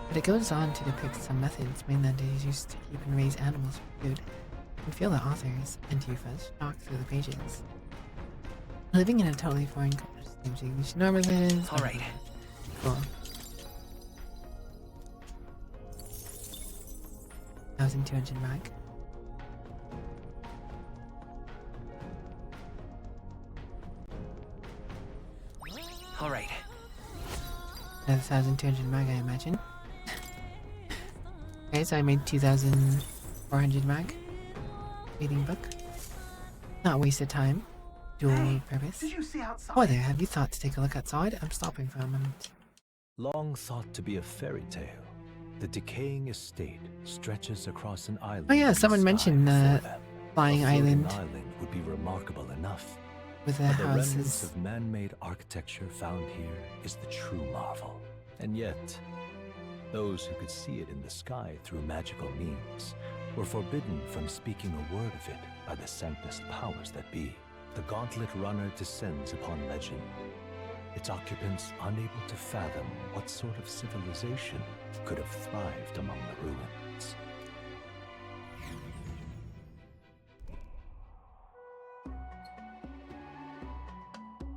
But it goes on to depict some methods mainlanders used to keep and raise animals for food. You can feel the authors and Aoife's shock through the pages. Living in a totally foreign culture seems English normative. Alright. Cool. 1,200 mag. Alright. Another 1,200 mag, I imagine. Okay, so I made 2,400 mag. Reading book. Not wasted time. Dual purpose. Did you see outside? Oh there, have you thought to take a look outside? I'm stopping for a moment. Long thought to be a fairy tale, the decaying estate stretches across an island. Oh yeah, someone mentioned the flying island. Island would be remarkable enough. With the but the remnants houses. of man-made architecture found here is the true marvel. And yet, those who could see it in the sky through magical means were forbidden from speaking a word of it by the sanctest powers that be. The Gauntlet Runner descends upon legend, its occupants unable to fathom what sort of civilization could have thrived among the ruins.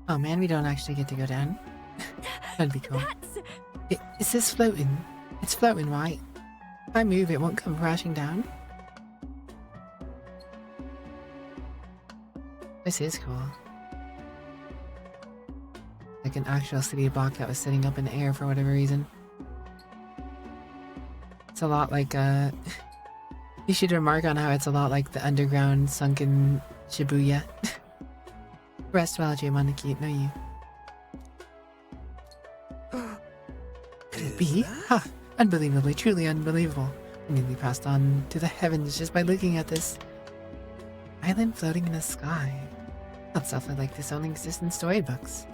Oh man, we don't actually get to go down. That'd be cool. Is this floating? It's floating, right? If I move, it won't come crashing down. This is cool. Like an actual city block that was sitting up in the air for whatever reason. It's a lot like, you should remark on how it's a lot like the underground sunken Shibuya. Rest well, J-Moniki, no you. Could it be? Ha! Unbelievably, truly unbelievable. I nearly passed on to the heavens just by looking at this. Island floating in the sky. Not something like this only exists in storybooks.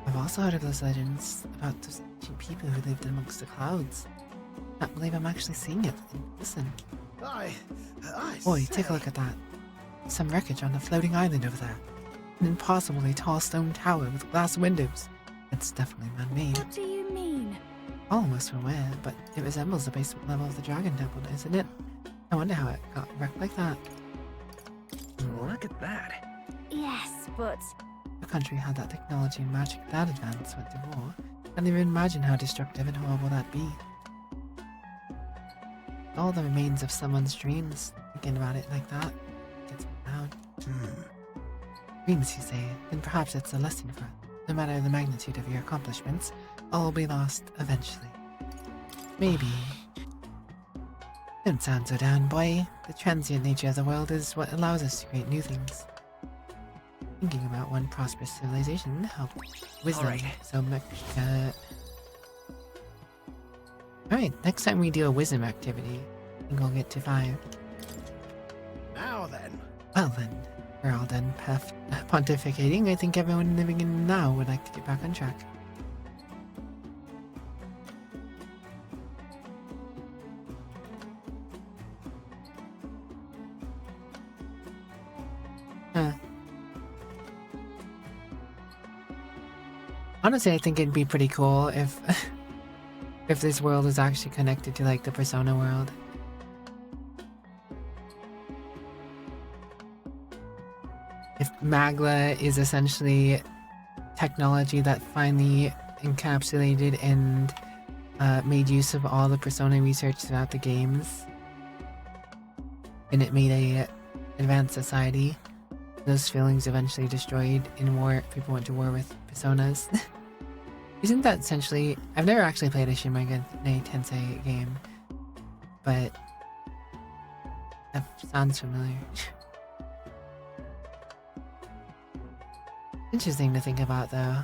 I've also heard of those legends about those ancient people who lived amongst the clouds. Can't believe I'm actually seeing it. Listen. Boy, take a look at that. Some wreckage on the floating island over there. An impossibly tall stone tower with glass windows. It's definitely man-made. What do you mean? Almost aware, but it resembles the basement level of the Dragon Temple, isn't it? I wonder how it got wrecked like that. Look at that. Yes, but If a country had that technology and magic that advanced went to war, can't even imagine how destructive and horrible that'd be. All the remains of someone's dreams. Thinking about it like that gets me down. Dreams, you say? Then perhaps it's a lesson for us. No matter the magnitude of your accomplishments, all will be lost eventually. Maybe. Don't sound so down, boy. The transient nature of the world is what allows us to create new things. Thinking about one prosperous civilization helped wisdom so much. Alright, next time we do a wisdom activity, I think we'll get to 5. Now then. Well then, we're all done pontificating. I think everyone living in now would like to get back on track. Honestly, I think it'd be pretty cool if if this world is actually connected to like the Persona world. If Magla is essentially technology that finally encapsulated and made use of all the Persona research throughout the games, and it made a advanced society, those feelings eventually destroyed in war. People went to war with Personas. Isn't that essentially... I've never actually played a Shin Megami Tensei game, but that sounds familiar. Interesting to think about, though.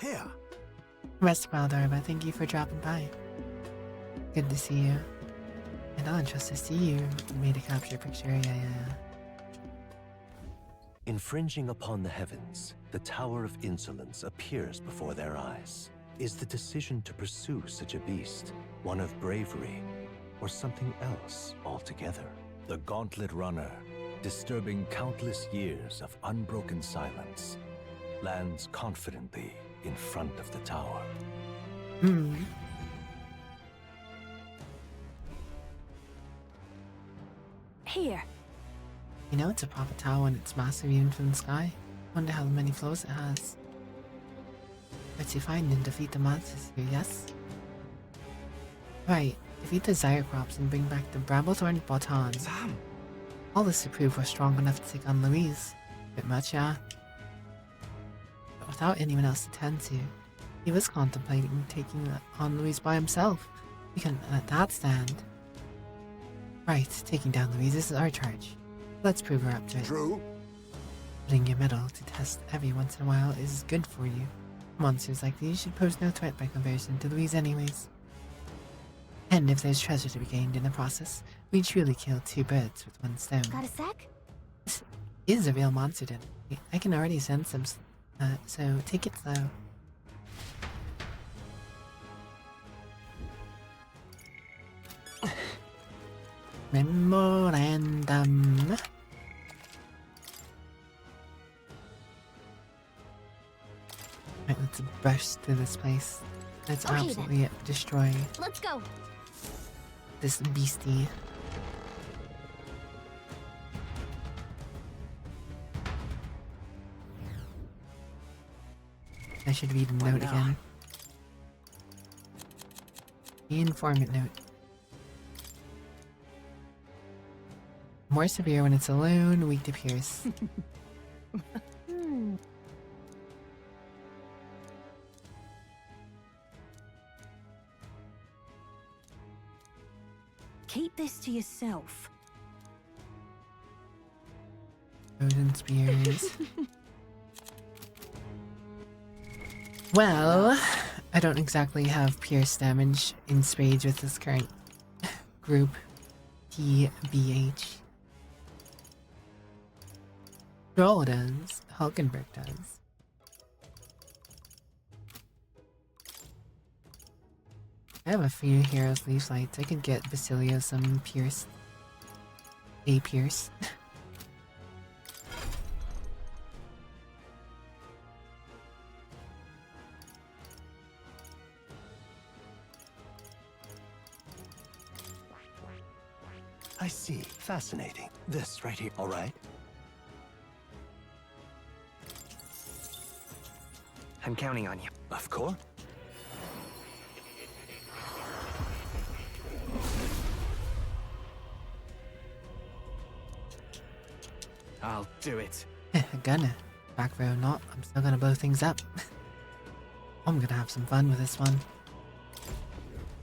Here. Rest well, Darba. Thank you for dropping by. Good to see you. And I'll trust to see you made a capture picture. Yeah. Infringing upon the heavens, the Tower of Insolence appears before their eyes. Is the decision to pursue such a beast one of bravery, or something else altogether? The Gauntlet Runner, disturbing countless years of unbroken silence, lands confidently in front of the tower. Here. You know it's a proper tower and it's massive even from the sky. Wonder how many floors it has. Let's you find and defeat the monsters here, yes? Right, defeat the Zyroprops and bring back the Bramblethorn Baton. Sam! All this to prove we're strong enough to take on Louise. Bit much, yeah? But without anyone else to tend to, he was contemplating taking on Louise by himself. We couldn't let that stand. Right, taking down Louise is our charge. Let's prove her up to it. True. Putting your metal to test every once in a while is good for you. Monsters like these should pose no threat by comparison to Louise anyways. And if there's treasure to be gained in the process, we truly kill two birds with one stone. Got a sec? This is a real monster den. I can already sense some, so take it slow. Memorandum. Right, let's burst through this place. Let's absolutely destroy. Let's go. This beastie. I should read the note again. The informant note. More severe when it's alone, weak to pierce. Keep this to yourself. Frozen spears. Well, I don't exactly have pierce damage in spades with this current group. TBH. Droll does. Hulkenberg does. I have a few Heroes Leaf Lights. I could get Basilio some pierce. A pierce. I see. Fascinating. This right here. All right. I'm counting on you. Of course. I'll do it. Gonna. Back row not. I'm still gonna blow things up. I'm gonna have some fun with this one.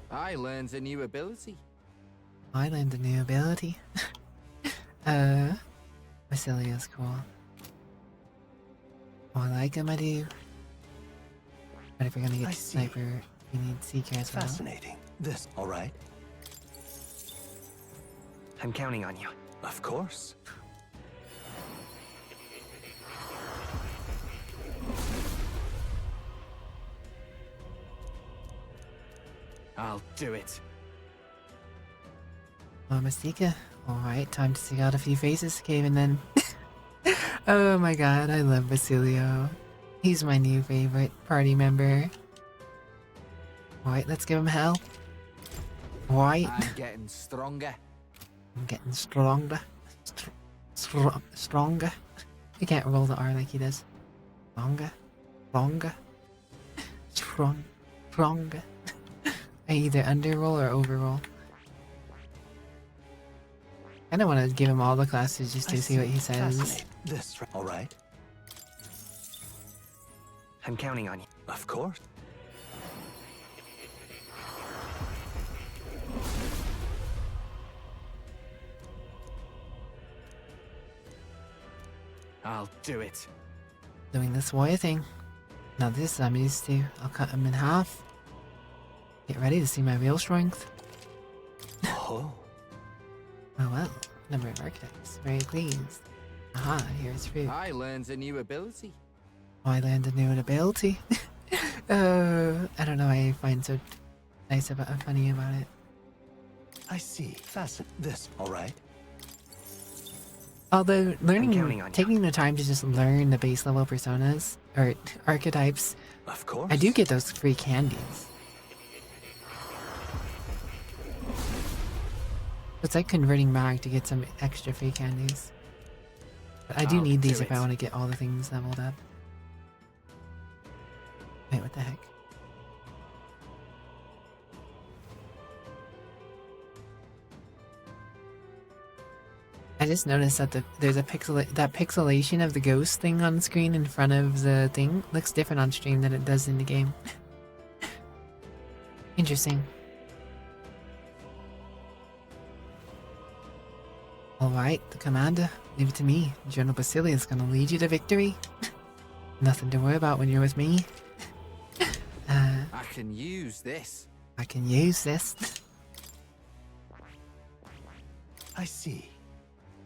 I learned a new ability. I learned a new ability. Basilio's cool. Oh, I like him, I do. But if we're gonna get to Sniper, we need Seeker as well. Fascinating. This, all right? I'm counting on you. Of course. I'll do it. Oh, Mystica. Alright, time to seek out a few faces to cave in then. Oh my god, I love Basilio. He's my new favorite party member. Alright, let's give him hell. Alright. I'm getting stronger. I'm getting stronger. Stronger. He can't roll the R like he does. Stronger. Stronger. Stronger. I either under-roll or over-roll. I don't want to give him all the classes just to see what he says. This, all right? I'm counting on you. Of course. I'll do it. Doing this warrior thing. Now this I'm used to. I'll cut him in half. Get ready to see my real strength. Oh. Oh well. Number of archetypes. Very pleased. Aha, here's fruit. I learned a new ability. Oh, I learned a new ability. I don't know why I find so nice about funny about it. I see. Fasten this, all right? Although counting learning, on you. taking the time to just learn the base level personas or archetypes, Of course. I do get those free candies. It's like converting back to get some extra free candies. But I do I'll need these do if I it. want to get all the things leveled up. Wait, what the heck? I just noticed that there's a pixelation of the ghost thing on screen in front of the thing looks different on stream than it does in the game. Interesting. Alright, the commander. Leave it to me. General Basilia is gonna lead you to victory. Nothing to worry about when you're with me. I can use this. I can use this. I see.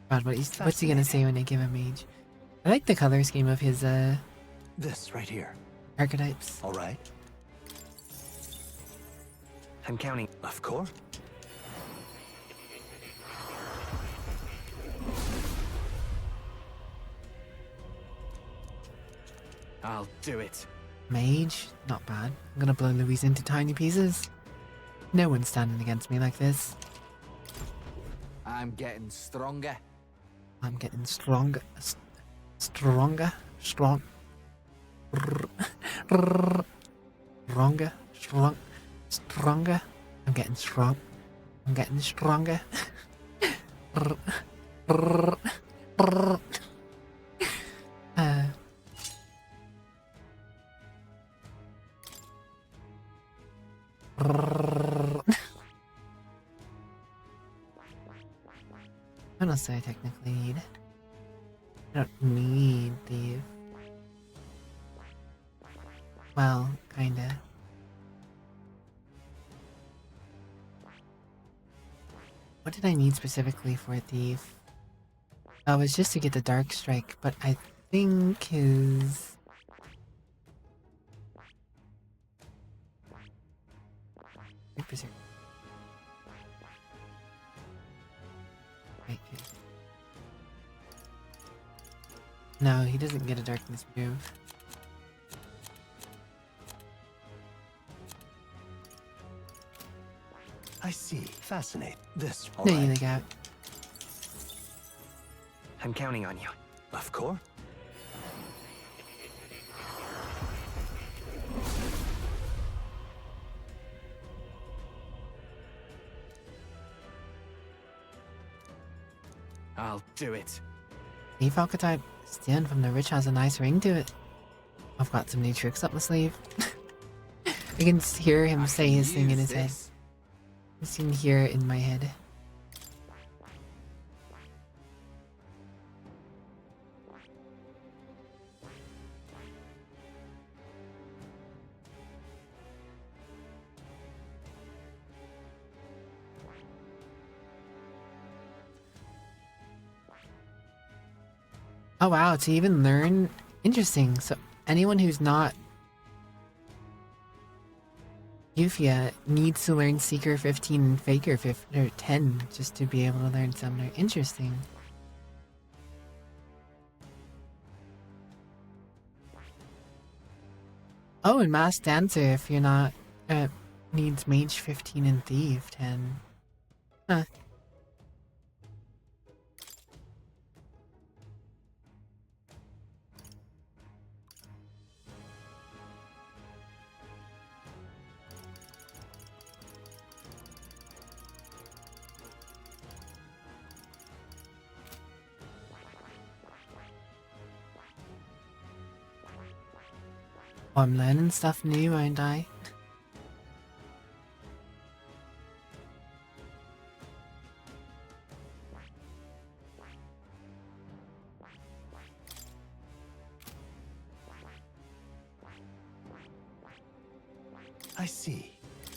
God, what's he gonna say when they give him mage? I like the color scheme of his This right here. archetypes. All right. I'm counting. Of course. I'll do it. Mage, not bad. I'm gonna blow Louise into tiny pieces. No one's standing against me like this. I'm getting stronger. I'm getting stronger. Stronger. Strong. Stronger. Strong. Stronger. I'm getting strong. I'm getting stronger. What else do I technically need? I don't need the... Well, kinda. What did I need specifically for a thief? Oh, it was just to get the dark strike, but I think his... Wait. No, he doesn't get a darkness move. I see. Fascinate. This. All No, right. you look out. I'm counting on you. Of course. I'll do it. Thief archetype, stealing from the rich has a nice ring to it. I've got some new tricks up my sleeve. I can hear him say his thing in his head. I can hear it in my head. Oh wow, to even learn... Interesting. So anyone who's not Yufia needs to learn Seeker 15 and Faker 10 just to be able to learn Summoner. Interesting. Oh, and Masked Dancer if you're not needs Mage 15 and Thief 10. Huh. Oh, I'm learning stuff new, aren't I? I see.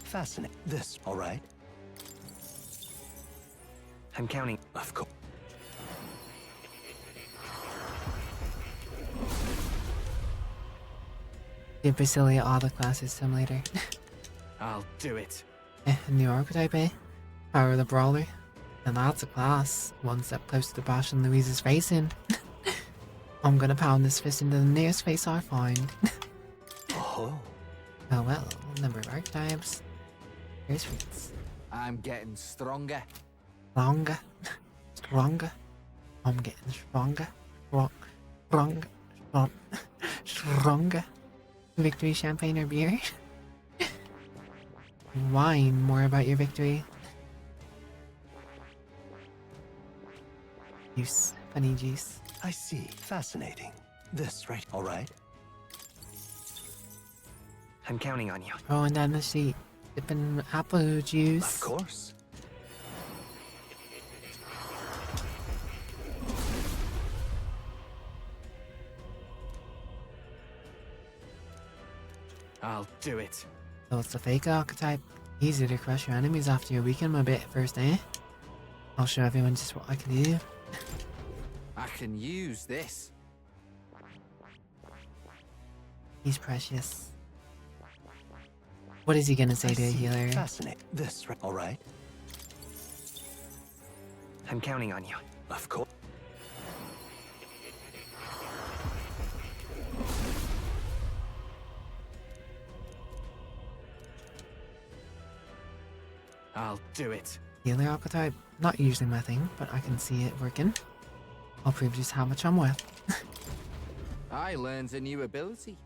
Fascinating. This, all right? I'm counting. Of course. Give Basilia all the classes simulator. I'll do it. A new archetype, eh? Power of the Brawler. And that's a class. One step closer to bashing Louise's face in. I'm gonna pound this fist into the nearest face I find. Oh. Oh well, number of archetypes. Here's fruits. I'm getting stronger. Stronger. Stronger. I'm getting stronger. Stronger. Stronger. Victory champagne or beer? Wine. More about your victory. Juice. Funny juice. I see. Fascinating. This, right? All right. I'm counting on you. Rolling down the street. Sipping apple juice. Of course. I'll do it. So it's the fake archetype. Easy to crush your enemies after you weaken them a bit first, eh? I'll show everyone just what I can do. I can use this. He's precious. What is he gonna say to a healer? Fascinating. This, right? All right. I'm counting on you. Of course. I'll do it. Healer archetype? Not usually my thing, but I can see it working. I'll prove just how much I'm worth. I learned a new ability.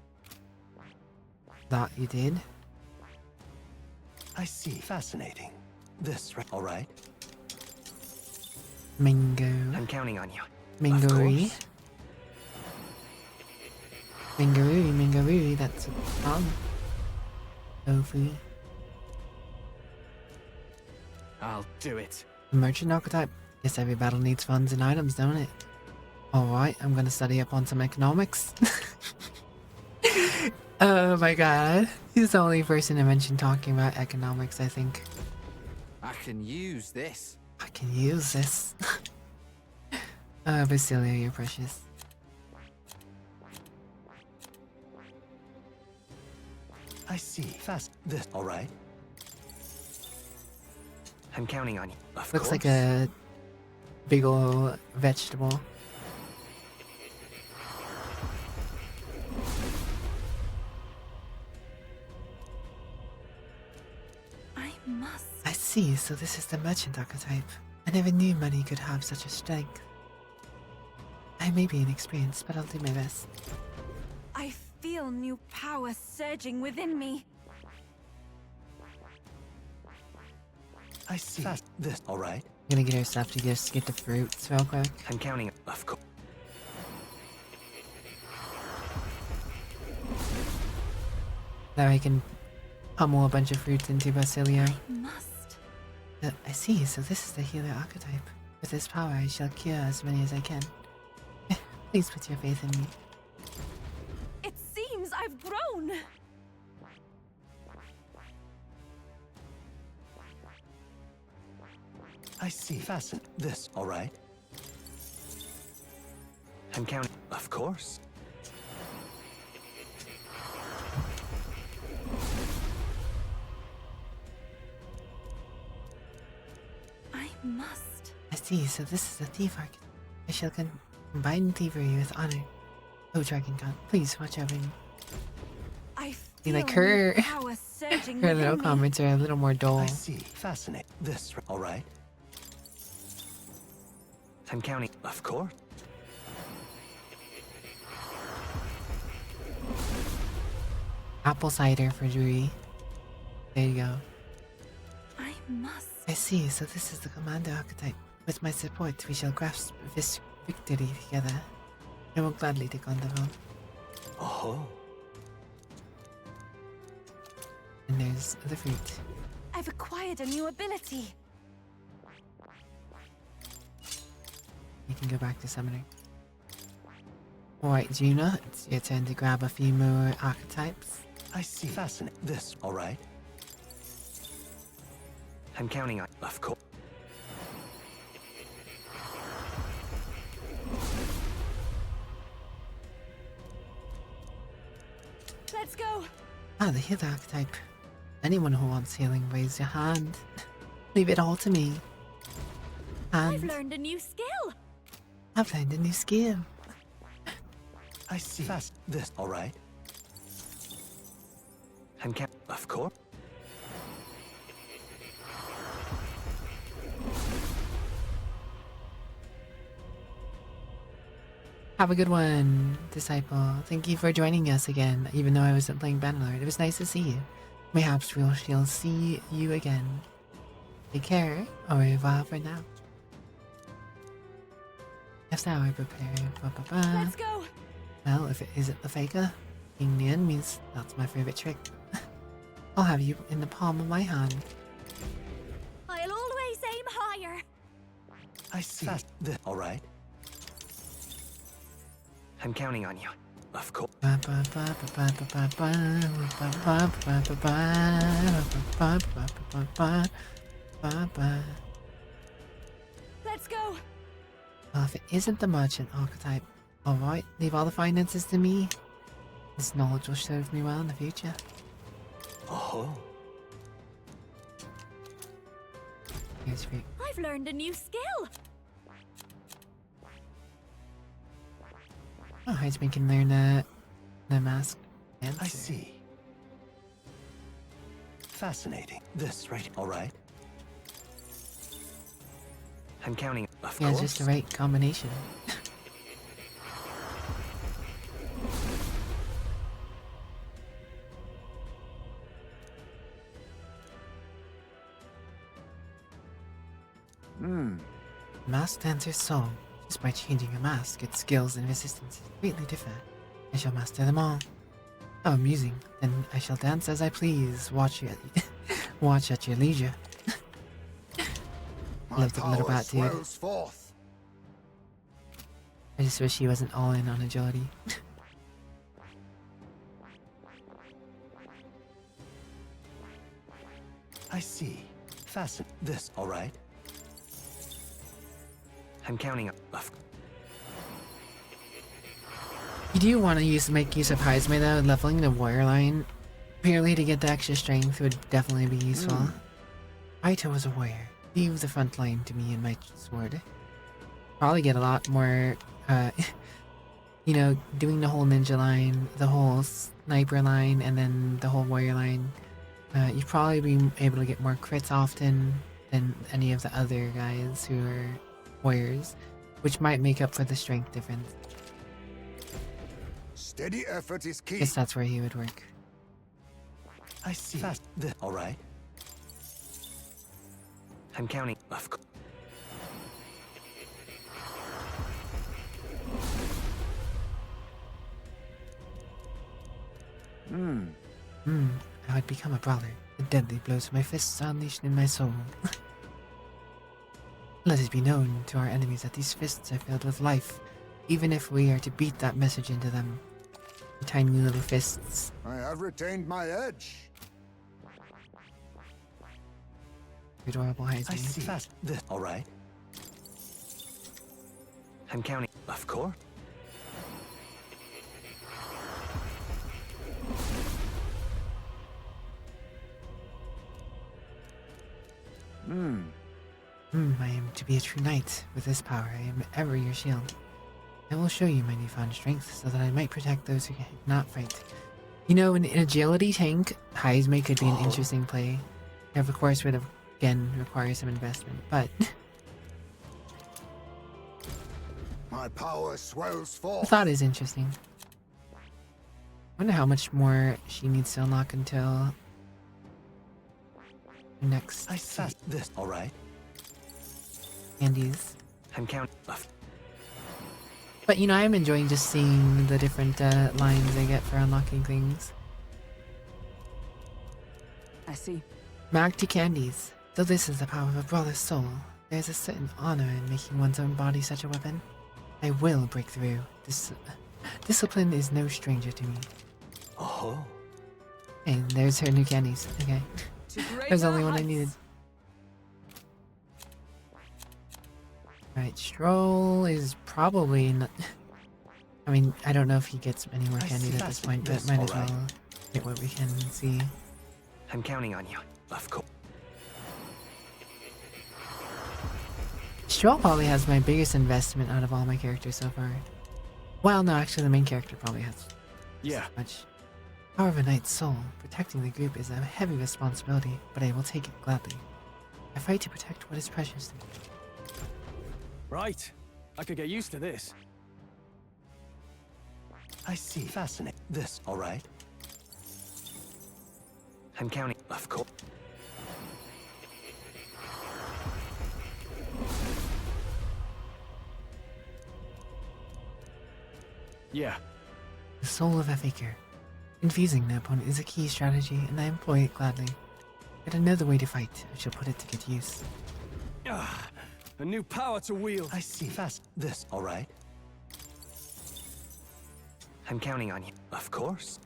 That you did? I see. Fascinating. This, right? All right. Mingo. I'm counting on you. Mingaroo. Mingaroo, that's fun. Tofu. I'll do it. Merchant archetype. Guess every battle needs funds and items, don't it? Alright, I'm gonna study up on some economics. Oh my god. He's the only person I mentioned talking about economics, I think. I can use this. I can use this. Basilia, you're precious. I see. Fast. This. All right. I'm counting on you. Looks like a big ol' vegetable. I see, so this is the merchant archetype. I never knew money could have such a strength. I may be inexperienced, but I'll do my best. I feel new power surging within me. I see. Fast. This. All right. I'm gonna get her stuff to just get the fruits real quick. I'm counting. Of course. That I can pummel a bunch of fruits into Basilia. I see, so this is the healer archetype. With this power, I shall cure as many as I can. Please put your faith in me. It seems I've grown. I see. Fasten. This. All right. I'm counting. Of course. I must. I see, so this is the thief archetype. I shall combine thievery with honor. Oh, Dragon God, please watch over me. I See, like Feel new her, power surging her within little me. comments are a little more dull. I see. Fascinating. This, all right? I'm counting. Of course. Apple cider for Juri. There you go. I must. I see, so this is the commander archetype. With my support, we shall grasp this victory together. I will gladly take on the role. Oh. And there's the fruit. I've acquired a new ability. You can go back to summoning. Alright, Juna, it's your turn to grab a few more archetypes. I see. Fascinating. This, all right? I'm counting on. Of course. Let's go. Ah, the healer archetype. Anyone who wants healing, raise your hand. Leave it all to me. I've And learned a new skill. I've learned a new skill. I see. Fast. This, all right? I'm counting. Of course. Have a good one, Disciple. Thank you for joining us again, even though I wasn't playing Bannerlord. It was nice to see you. Perhaps we shall see you again. Take care. Au revoir for now. Yes, now I prepare. Let's go. Well, if it isn't the faker, being the enemies, that's my favorite trick. I'll have you in the palm of my hand. I'll always aim higher. I see. Fast. This, all right? I'm counting on you. Of course. Let's go. Well, if it isn't the merchant archetype, alright, leave all the finances to me. This knowledge will serve me well in the future. Oh. Here's fruit. I've learned a new skill. Oh, Heisman can learn the mask. Answer. I see. Fascinating. This, right? All right? I'm counting. Of Yeah, course. just the right combination. Mask dancer's song. Just by changing a mask, its skills and resistance greatly differ. I shall master them all. Oh, amusing. Then I shall dance as I please. Watch at your leisure. Love the little bat dude. Forth. I just wish he wasn't all in on agility. I see. Fasten. This, all right? I'm counting on. You do want to make use of Heisman though. Leveling the warrior line purely to get the extra strength would definitely be useful. Aito was a warrior. Leave the front line to me and my sword. Probably get a lot more, you know, doing the whole ninja line, the whole sniper line, and then the whole warrior line. You'd probably be able to get more crits often than any of the other guys who are warriors, which might make up for the strength difference. Steady effort is key. Guess that's where he would work. I see. Fast. This, all right? I'm counting. Of course. I would become a brawler. The deadly blows of my fists are unleashed in my soul. Let it be known to our enemies that these fists are filled with life, even if we are to beat that message into them. Your tiny little fists. I have retained my edge. Adorable Heisman. I see. Fast. This, all right? I'm counting. Of course. I am to be a true knight. With this power, I am ever your shield. I will show you my newfound strength so that I might protect those who cannot fight. You know, in agility tank, Heisme could be an interesting play. Of course, would again require some investment, but My power swells the forth. thought is interesting. Wonder how much more she needs to unlock until next. I see this. All right. Candies. I'm counting. But you know, I'm enjoying just seeing the different lines they get for unlocking things. I see. Mag to candies. Though this is the power of a brother's soul, there's a certain honor in making one's own body such a weapon. I will break through. This discipline is no stranger to me. Oh. And there's her new candies. Okay. There's the only one I needed. Right, Stroll is probably not... I mean, I don't know if he gets any more candies at this point, but might as well get what we can see. I'm counting on you. Of course. Stroll probably has my biggest investment out of all my characters so far. Well, no, actually the main character probably has much. Power of a knight's soul. Protecting the group is a heavy responsibility, but I will take it gladly. I fight to protect what is precious to me. Right. I could get used to this. I see. Fascinating. This. All right. I'm counting. Of course. Yeah. The soul of a faker. Confusing the opponent is a key strategy, and I employ it gladly. Yet another way to fight, I shall put it to good use. Ah, a new power to wield. I see. Fast. This. All right. I'm counting on you. Of course.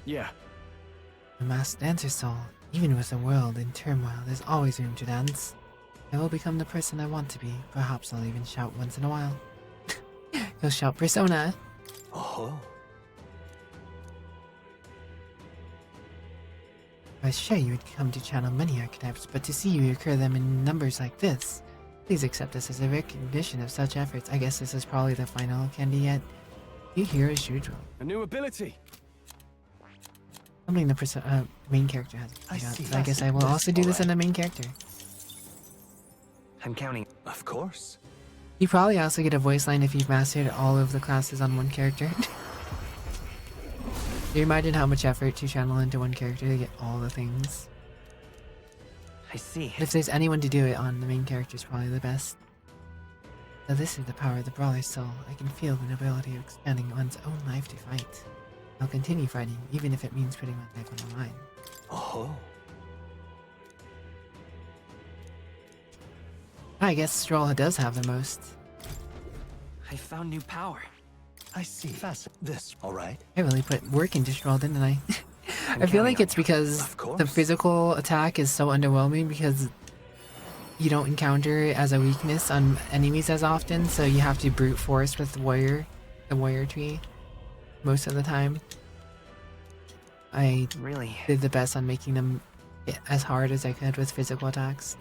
Yeah. The masked dancer soul. Even with the world in turmoil, there's always room to dance. I will become the person I want to be. Perhaps I'll even shout once in a while. You'll shout Persona. Oh. I was sure you would come to channel many archetypes, but to see you occur them in numbers like this, please accept this as a recognition of such efforts. I guess this is probably the final candy yet. You hear as usual. A new ability. Something the main character has. I see. So I guess I will also do this in the main character. I'm counting. Of course. You probably also get a voice line if you've mastered all of the classes on one character. You imagine how much effort to channel into one character to get all the things. I see. But if there's anyone to do it on, the main character is probably the best. So this is the power of the brawler's soul. I can feel the nobility of expanding one's own life to fight. I'll continue fighting, even if it means putting my life on the line. Oh. I guess Stroll does have the most. I found new power. I see. Fast. This. All right. I really put work into Stroll, didn't I? I feel like it's because the physical attack is so underwhelming because you don't encounter it as a weakness on enemies as often, so you have to brute force with the warrior tree most of the time. I really did the best on making them hit as hard as I could with physical attacks.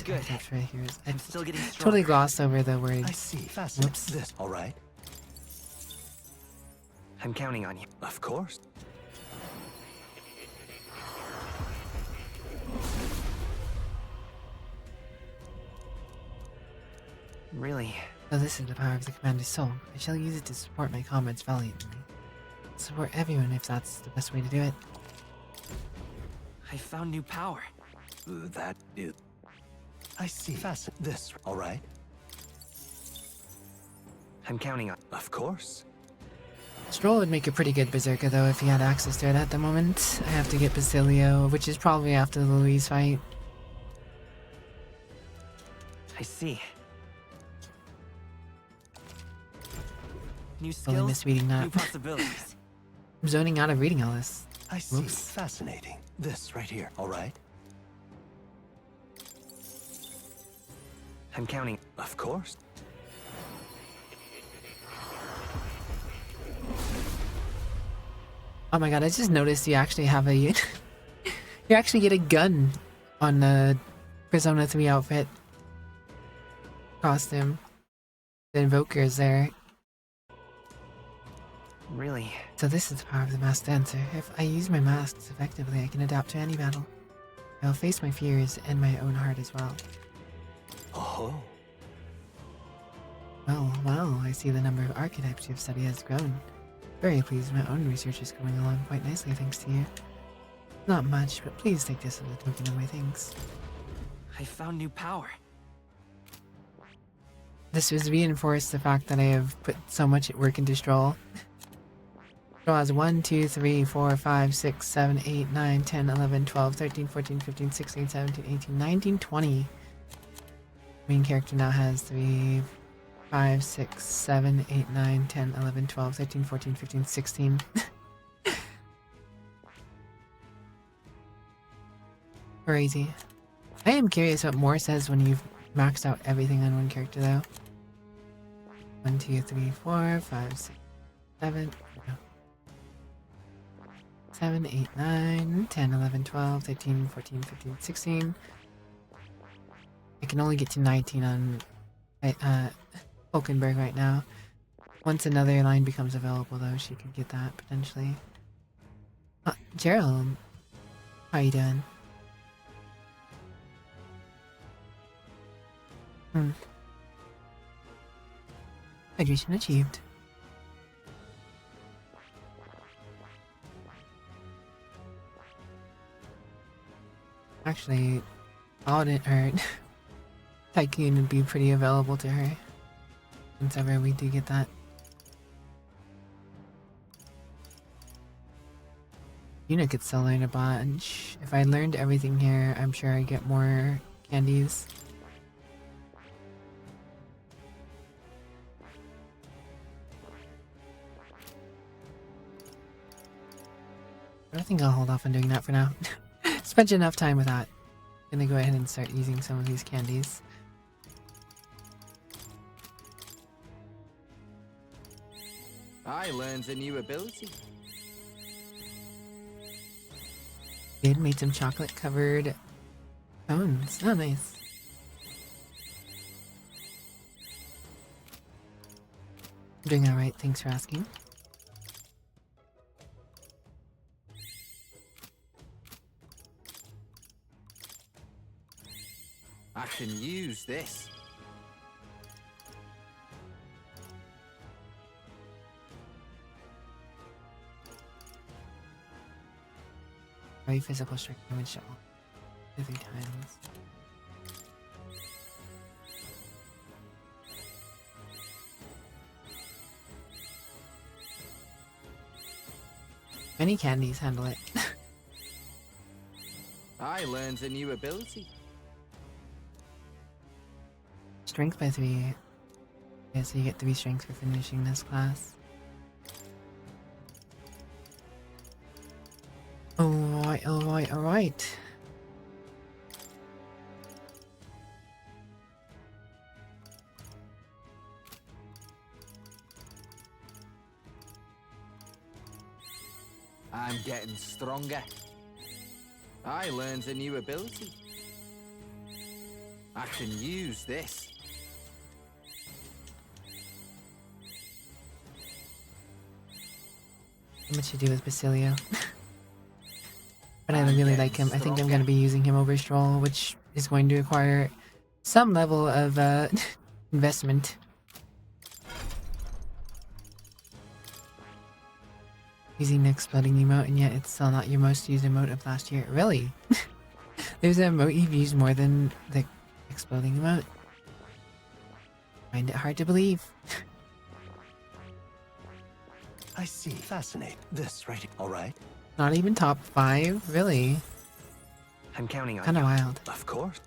Good. Right here. I'm still getting stronger. Totally glossed over the word. I see. Fast. Whoops. This. All right. I'm counting on you. Of course. Really? So this is the power of the commander's soul. I shall use it to support my comrades valiantly. Support everyone if that's the best way to do it. I found new power. That is... I see. Fast. This. All right. I'm counting on... Of course. Stroll would make a pretty good berserker though if he had access to it at the moment. I have to get Basilio, which is probably after the Louise fight. I see. New Totally skills, misreading that. new possibilities. I'm zoning out of reading all this. I see. Whoops. Fascinating. This right here. All right. I'm counting. Of course. Oh my god, I just noticed you actually have a... you actually get a gun on the Persona 3 outfit. Costume. The Invoker's there. Really? So this is the power of the masked dancer. If I use my masks effectively, I can adapt to any battle. I will face my fears and my own heart as well. Oh. Well, I see the number of archetypes you've studied has grown. Very pleased my own research is going along quite nicely thanks to you. Not much, but please take this as a token of my thanks. I found new power. This was reinforced the fact that I have put so much work into Stroll. Stroll has 1, 2, 3, 4, 5, 6, 7, 8, 9, 10, 11, 12, 13, 14, 15, 16, 17, 18, 19, 20. Main character now has 3, 5, 6, 7, 8, 9, 10, 11, 12, 13, 14, 15, 16. Crazy. I am curious what more says when you've maxed out everything on one character though. 1, 2, 3, 4, 5, 6, 7, 7, 8, 9, 10, 11, 12, 13, 14, 15, 16. I can only get to 19 on Hulkenberg right now. Once another line becomes available though, she could get that potentially. Gerald, how you doing? Hydration achieved. Actually, Audit or Tycoon would be pretty available to her. Since ever we do get that. Una could still learn a bunch. If I learned everything here, I'm sure I get more candies. I think I'll hold off on doing that for now. Spent enough time with that. Gonna go ahead and start using some of these candies. I learned a new ability. Did made some chocolate covered cones. Oh, nice. I'm doing alright, thanks for asking. I can use this. Very physical strike damage to all 3 times. Many candies handle it. I learned a new ability. Strength by 3. Yeah, so you get 3 strength for finishing this class. Alright. I'm getting stronger. I learned a new ability. I can use this. How much to do with Basilio? But I really like him. I think I'm going to be using him over Stroll, which is going to require some level of investment. Using the exploding emote, and yet it's still not your most used emote of last year. Really? There's an emote you've used more than the exploding emote? Find it hard to believe. I see. Fascinating. This right here. All right. Not even top 5? Really? I'm counting on Kinda you. wild. Of course.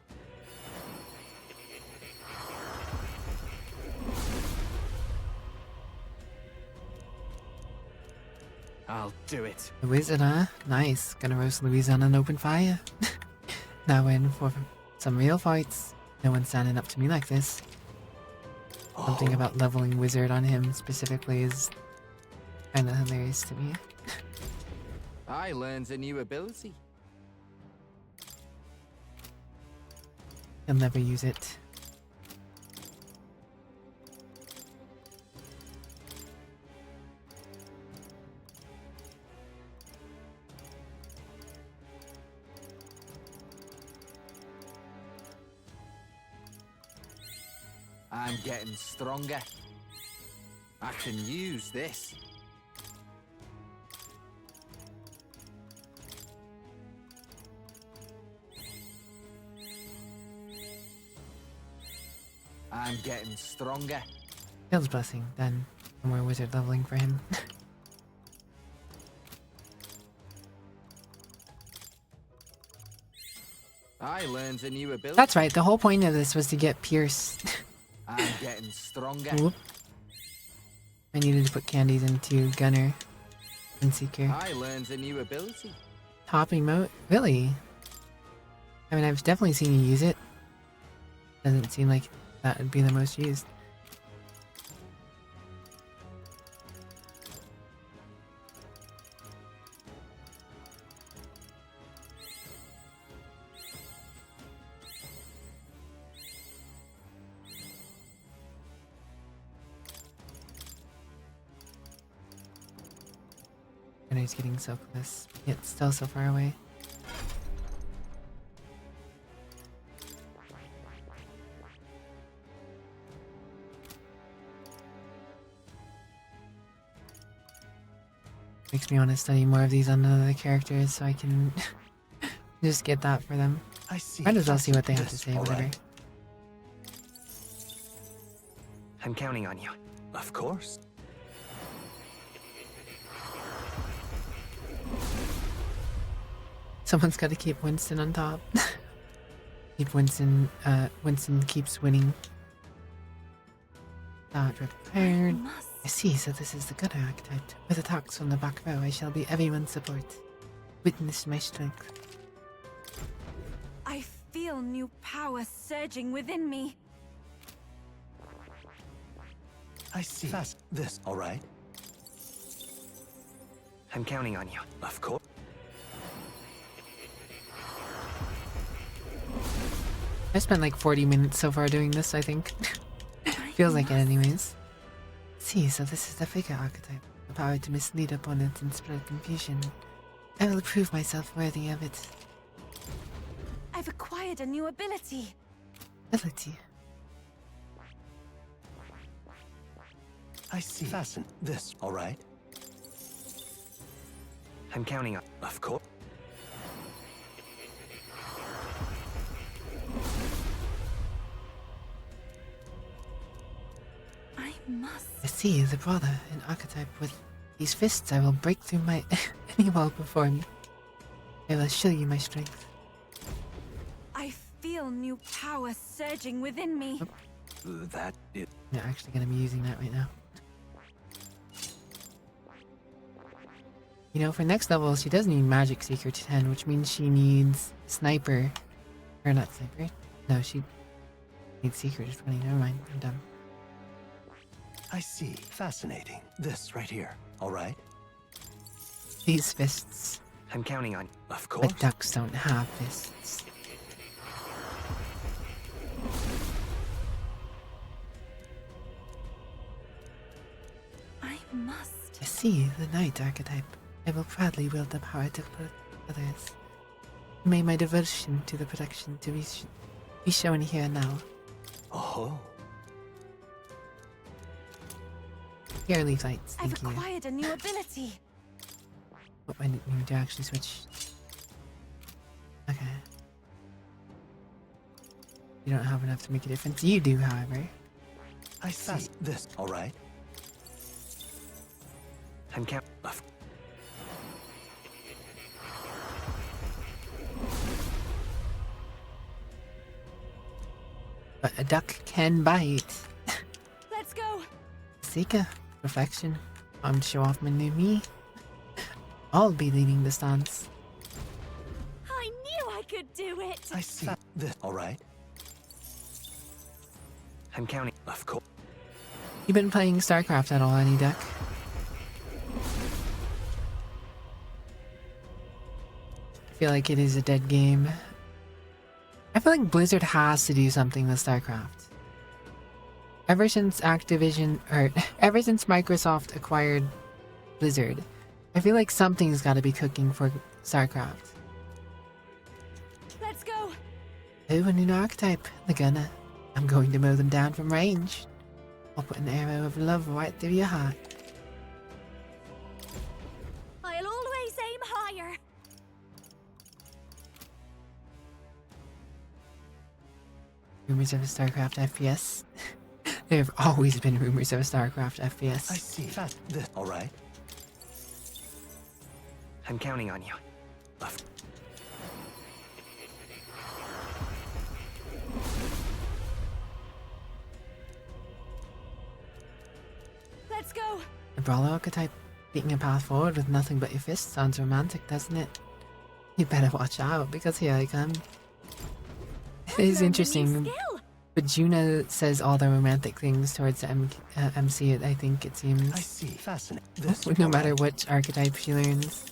I'll do it. The wizard, huh? Nice. Gonna roast Louise on an open fire. Now we're in for some real fights. No one's standing up to me like this. Something about leveling wizard on him specifically is kinda hilarious to me. I learned a new ability. He'll never use it. I'm getting stronger. I can use this. I'm getting stronger. Field's Blessing, then. No more wizard leveling for him. I learned a new ability. That's right, the whole point of this was to get Pierce. I'm getting stronger. Whoop. I needed to put candies into Gunner and Seeker. I learned a new ability. Top emote? Really? I mean, I've definitely seen you use it. Doesn't seem like that would be the most used. And he's getting so close, yet still so far away. Makes me want to study more of these on other characters so I can just get that for them. I see. Might as well see what they have to say, All whatever. right. I'm counting on you. Of course. Someone's got to keep Winston on top. Keep Winston, Winston keeps winning. Not prepared. I see, so this is the Gunner archetype. With attacks from the back row, I shall be everyone's support. Witness my strength. I feel new power surging within me. I see. Fast. This, all right? I'm counting on you. Of course. I spent like 40 minutes so far doing this, I think. Feels like it anyways. See, so this is the figure archetype. The power to mislead opponents and spread confusion. I will prove myself worthy of it. I've acquired a new ability. Ability. I see. Fasten. This, all right? I'm counting on. Of course. I must. I see, the brother, an archetype with these fists. I will break through my any wall before me. I will show you my strength. I feel new power surging within me. That is. I'm actually going to be using that right now. You know, for next level, she does need Magic Seeker to 10, which means she needs Sniper. Or not Sniper. No, she needs Seeker to 20. Never mind, I'm dumb. I see. Fascinating. This right here. All right? These fists. I'm counting on. Of course. But ducks don't have fists. I must. I see, the Knight archetype. I will proudly wield the power to protect others. May my devotion to the protection to be shown here now. Oh. Here, leaf lights. I've Thank you. acquired a new ability. Oh, I need to actually switch. Okay. You don't have enough to make a difference. You do, however. I see. This, all right? I'm counting. But a duck can bite. Let's go. Sika, perfection. I'm to show off my new me. I'll be leading the stance. I knew I could do it. I see. This, all right? I'm counting. Of course. You been playing StarCraft at all, any duck? I feel like it is a dead game. I feel like Blizzard has to do something with StarCraft. Ever since Activision, or ever since Microsoft acquired Blizzard, I feel like something's got to be cooking for StarCraft. Let's go. Oh, a new archetype, the gunner. I'm going to mow them down from range. I'll put an arrow of love right through your heart. I'll always aim higher. Rumors of a StarCraft FPS. There have always been rumors of a StarCraft FPS. I see. Fast. All right. I'm counting on you. Let's go. A brawler archetype, beating a path forward with nothing but your fists sounds romantic, doesn't it? You better watch out, because here I come. It is interesting, but Juno says all the romantic things towards the MC, I think it seems. I see. Fascinating. No matter which archetype she learns.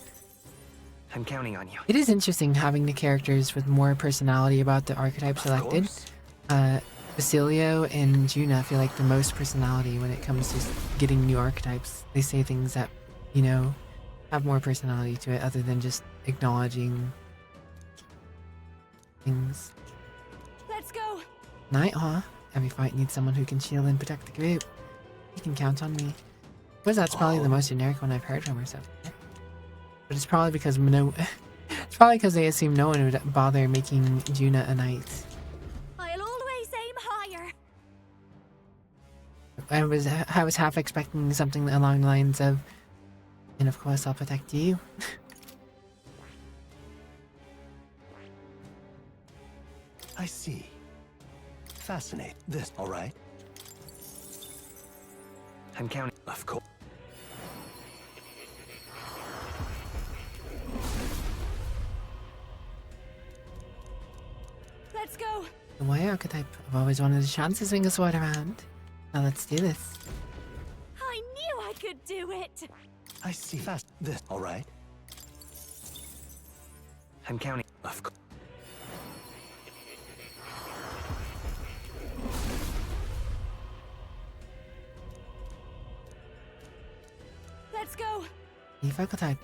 I'm counting on you. It is interesting having the characters with more personality about the archetype selected. Basilio and Juna feel like the most personality when it comes to getting new archetypes. They say things that, you know, have more personality to it other than just acknowledging things. Let's go. Night, huh? Every fight needs someone who can shield and protect the group. You can count on me. Because that's probably the most generic one I've heard from her so far. But it's probably because it's probably because they assume no one would bother making Juna a knight. I'll always aim higher. I was half expecting something along the lines of, and of course I'll protect you. I see. Fascinate. All right. I'm counting. Of course. Let's go. The warrior archetype. I've always wanted a chance to swing a sword around. Now let's do this. I knew I could do it. I see. Fast. All right. I'm counting. Of course. Let's go. Eve archetype.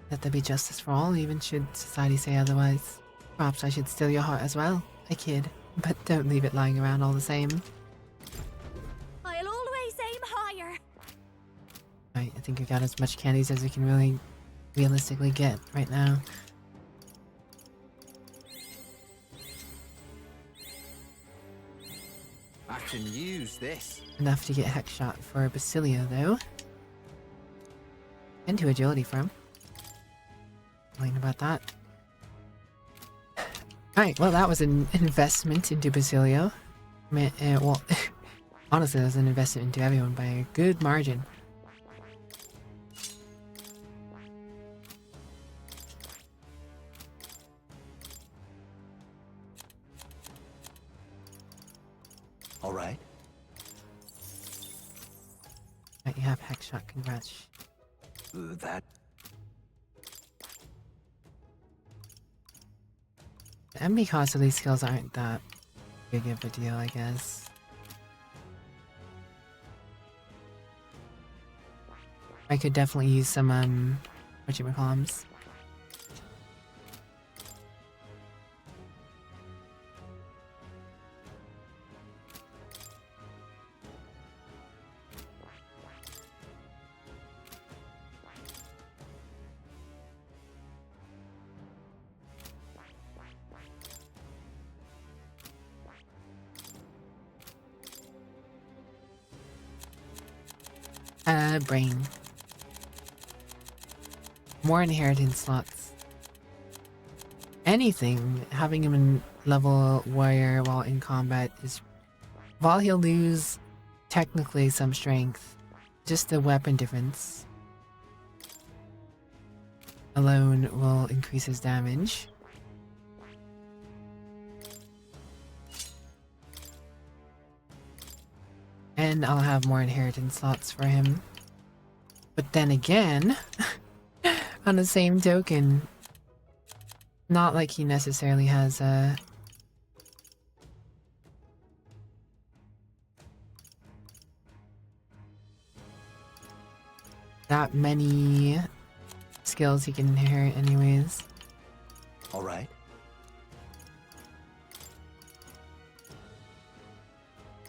Let there be justice for all, even should society say otherwise. Perhaps I should steal your heart as well. I kid. But don't leave it lying around all the same. I'll always aim higher. Right, I think we got as much candies as we can really realistically get right now. I can use this. Enough to get hex shot for Basilio though. And 2 agility for him. Complain about that. Alright, well that was an investment into Basilio. Well, honestly that was an investment into everyone by a good margin. All right. Right, you have hex shot, congrats. That. The MB cost of these skills aren't that big of a deal, I guess. I could definitely use some, whatchamacallums. Brain. More inheritance slots. Anything, having him in level warrior while in combat is... While he'll lose technically some strength, just the weapon difference alone will increase his damage. And I'll have more inheritance slots for him. But then again, on the same token, not like he necessarily has that many skills he can inherit anyways. All right.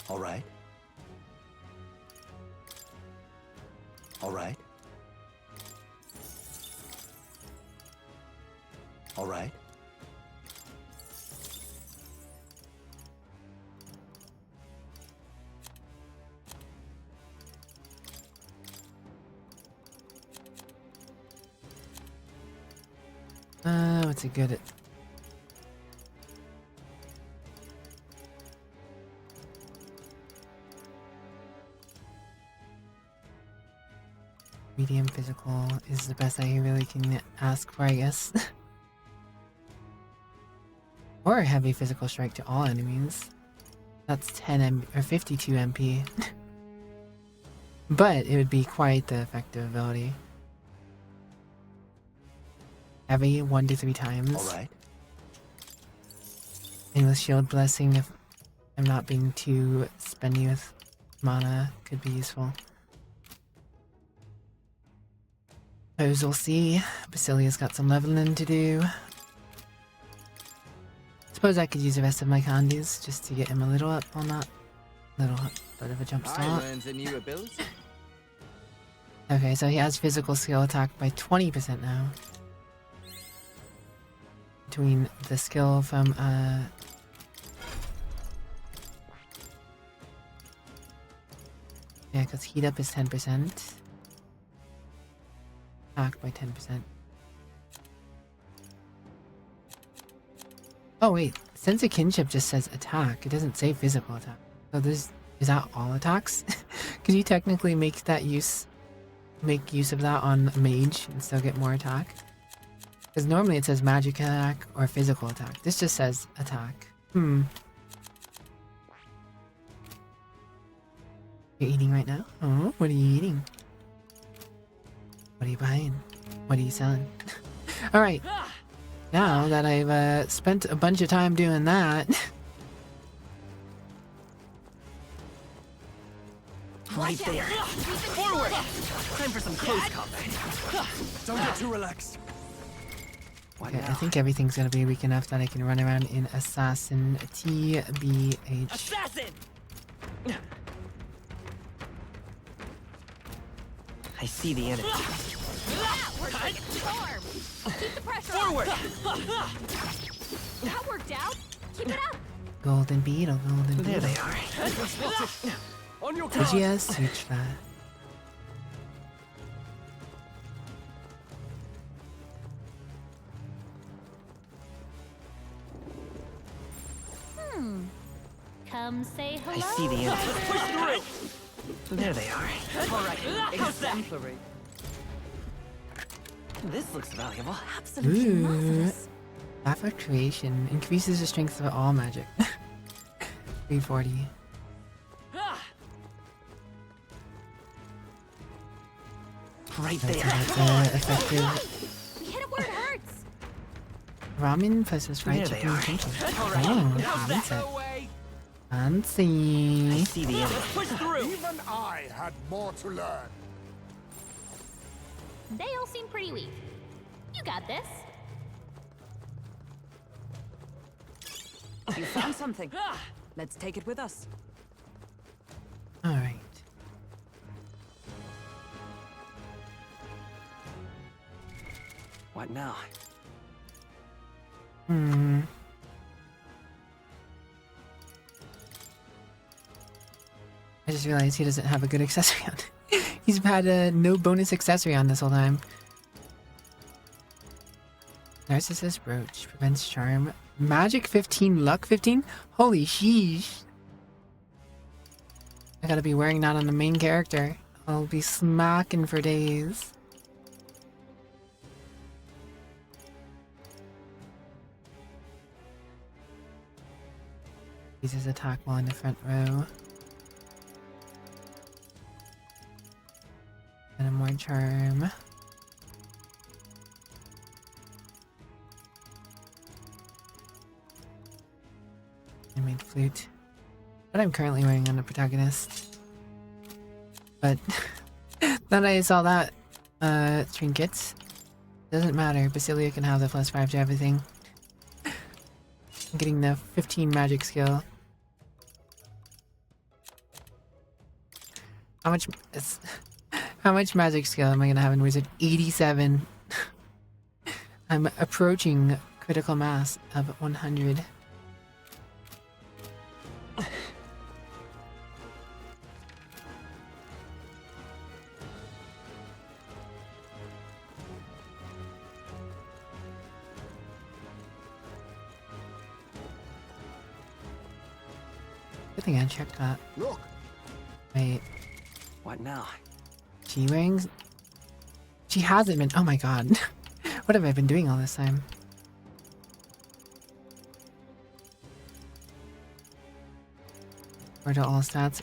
All right. All right. All right. What's it good at? Medium physical is the best I really can ask for, I guess. Or heavy physical strike to all enemies. That's 10 MP or 52 MP. But it would be quite the effective ability. Heavy 1 to 3 times. Alright. And with shield blessing, if I'm not being too spendy with mana, could be useful. Suppose we'll see. Basilia's got some leveling to do. Suppose I could use the rest of my candies just to get him a little up on that. Little bit of a jump start. learns a new ability. Okay, so he has physical skill attack by 20% now. Between the skill from yeah, because heat up is 10%. Attack by 10%. Oh wait, sense of kinship just says attack. It doesn't say physical attack. So is that all attacks? Could you technically make use of that on a mage and still get more attack? Because normally it says magic attack or physical attack. This just says attack. You're eating right now? Oh, what are you eating? What are you buying? What are you selling? Alright. Now that I've spent a bunch of time doing that... Right there. Forward! Time for some close combat. Don't get too relaxed. Okay, I think everything's gonna be weak enough that I can run around in Assassin TBH. Assassin! I see the enemy. We're taking storm. Keep the pressure Forward! on. That worked out. Keep it up. Golden beetle, golden beetle. There they are. On your Did you switch that? Come say hello. I see the enemy. Push through! There they are. Alright, exemplary. This looks valuable. Absolutely marvelous. Staff of Creation increases the strength of all magic. 340. Right That's there. effective. Hit it where it hurts. Ramen versus fried There they chicken are. and chicken. Alright, Oh, fancy. Fancy. I see the enemy. Push through! Even I had more to learn. They all seem pretty weak. You got this. You found something. Let's take it with us. Alright. What now? I just realized he doesn't have a good accessory on. He's had no bonus accessory on this whole time. Narcissus Brooch prevents charm. Magic 15, luck 15? Holy sheesh. I gotta be wearing that on the main character. I'll be smacking for days. Uses attack while in the front row. And a more charm. I made flute. What I'm currently wearing on the protagonist. But then I saw that trinkets. Doesn't matter. Basilia can have the +5 to everything. I'm getting the 15 magic skill. How much magic skill am I gonna have in Wizard? 87. I'm approaching critical mass of 100. Good thing I checked that. Look. Wait. What now? She wearing... She hasn't been... Oh my god. What have I been doing all this time? Where to all stats?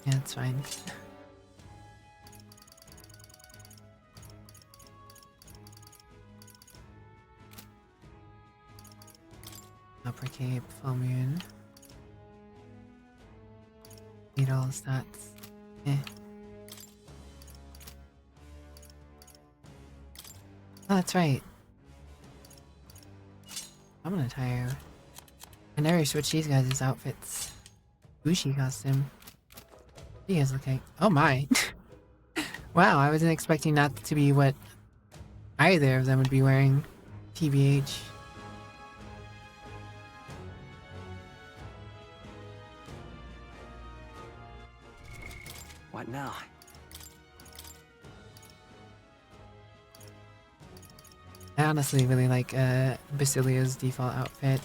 Yeah, it's fine. Upper cape, full moon. Need all stats. Eh. Oh, that's right. I'm gonna tire. I never switched these guys' outfits. Bushi costume. What do you guys look like? Oh my! Wow, I wasn't expecting that to be what either of them would be wearing. TBH. What now? I honestly really like Basilia's default outfit.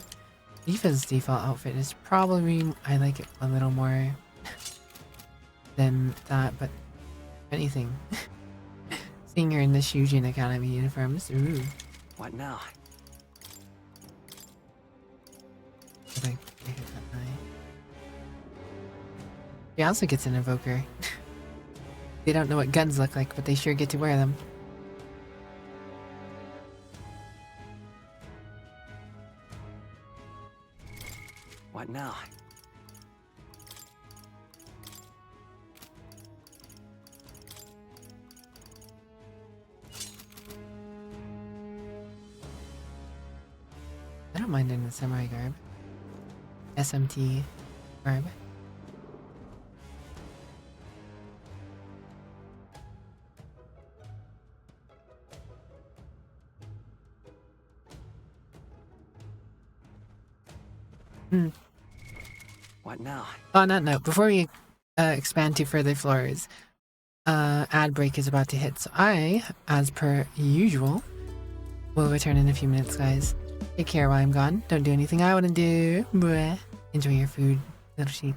Aoife's default outfit is probably... I like it a little more than that, but if anything. Seeing her in the Shujin Academy uniforms, ooh. What now? She also gets an evoker. They don't know what guns look like, but they sure get to wear them. What now? I don't mind in the samurai garb. SMT garb. What now? On that note, before we expand to further floors, ad break is about to hit, so I, as per usual, will return in a few minutes, guys. Take care while I'm gone. Don't do anything I wouldn't do. Bleh. Enjoy your food, little sheep.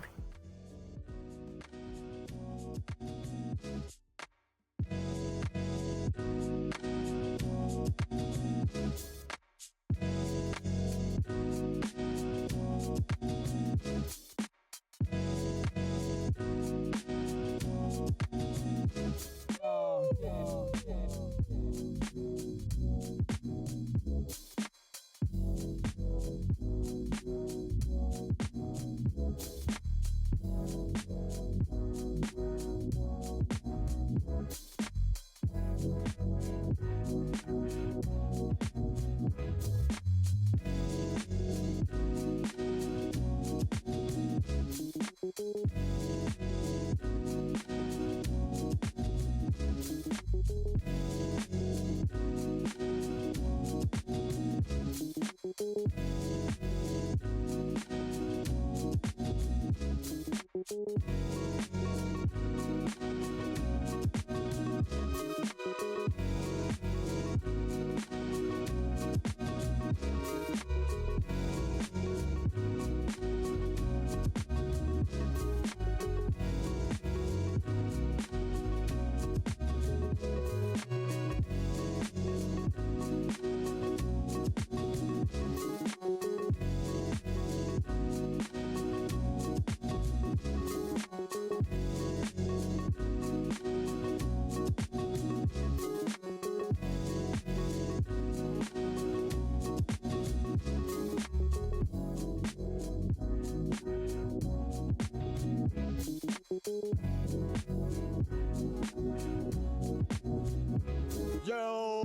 Yo!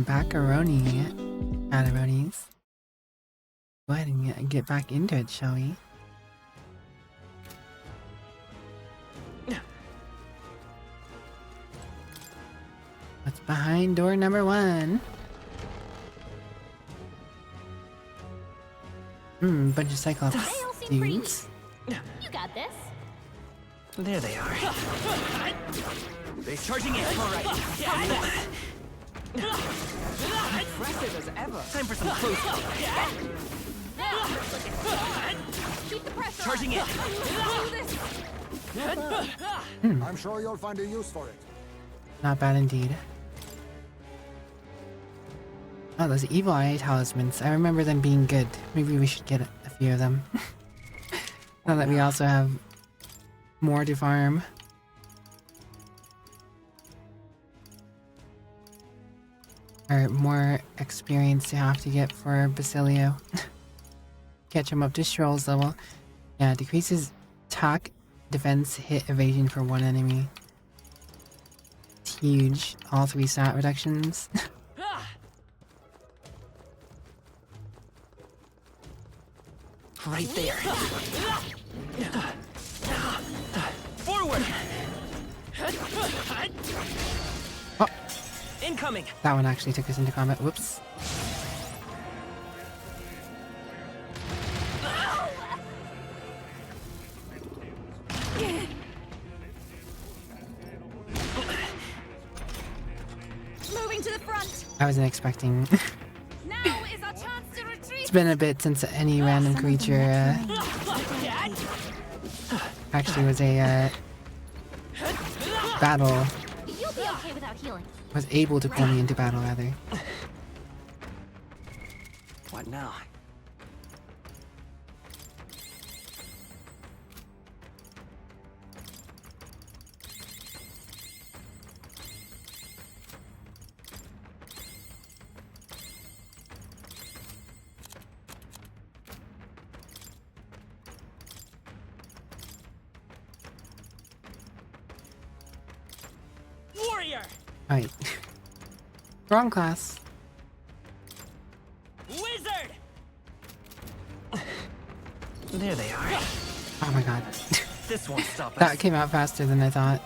Macaroni, Cataronis. Go ahead and get back into it, shall we? What's behind door number 1? Bunch of Cyclops dudes. You got this. There they are. They're charging in. All right. Impressive as ever. Time for some close up. Keep the pressure Charging in. I'm sure you'll find a use for it. Not bad indeed. Oh, those evil eye talismans. I remember them being good. Maybe we should get a few of them. Now that we also have more to farm. Or more experience to have to get for Basilio. Catch him up to Stroll's level. Yeah, decreases attack, defense, hit, evasion for one enemy. It's huge. All 3 stat reductions. Right there. Forward. Oh. Incoming. That one actually took us into combat. Whoops. Moving to the front. I wasn't expecting. Now is our chance to retreat. It's been a bit since any random creature actually was a battle. You'll be okay without healing. Was able to pull me into battle, rather. What now? Warrior. Right. Wrong class. Wizard. There they are. Oh my god. This won't stop us. That came out faster than I thought.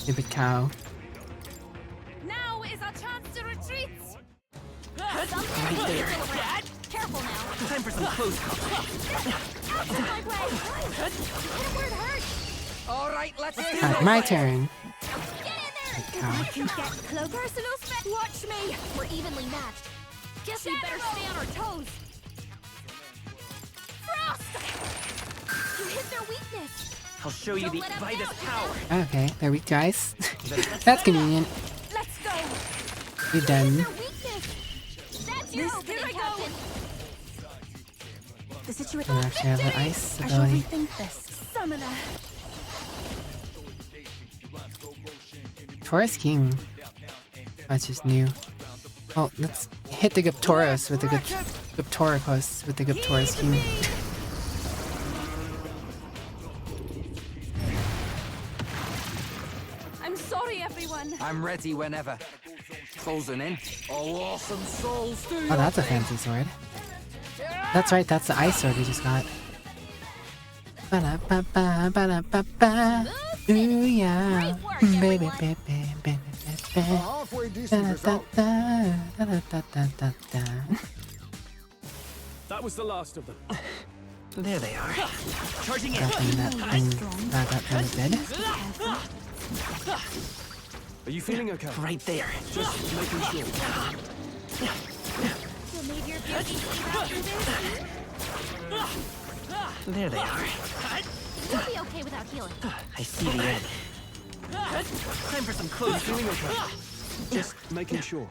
Stupid cow. Now is our chance to retreat. Right there. Careful now. Time for some close calls. Out of my way. Hit him where it hurts. All right, let's do My turn. Get in there. Cow. I can get close. Personal space. Watch me. We're evenly matched. Guess we better stay on our toes. Frost! You hit their weakness. I'll show you the Vitus power. Okay, there we go, guys. That's convenient. Let's go. You're done. Their weakness. That's your opening, Captain. The situation. I actually have the ice I shall ability. rethink this. Summoner. Taurus King. That's just new. Well, let's hit the Guptoros with the Guptoricos with the Guptoros King. I'm sorry, everyone. I'm ready whenever. Closing in. Oh, awesome souls, do Oh, that's a fancy sword. That's right, that's the ice sword we just got. Ba-da-ba-ba, ba-da-ba-ba. Ooh, yeah. Baby, baby, baby, A baby. halfway decent result. Da-da-da-da, That was the last of them. There they are. Charging in. dropping that thing back up from the bed. Are you feeling okay? Right there. Just making sure. You'll need your beauty sleep after this. There they are. You'll be okay without healing. I see the end. Time for some close. Feeling okay? Just making sure.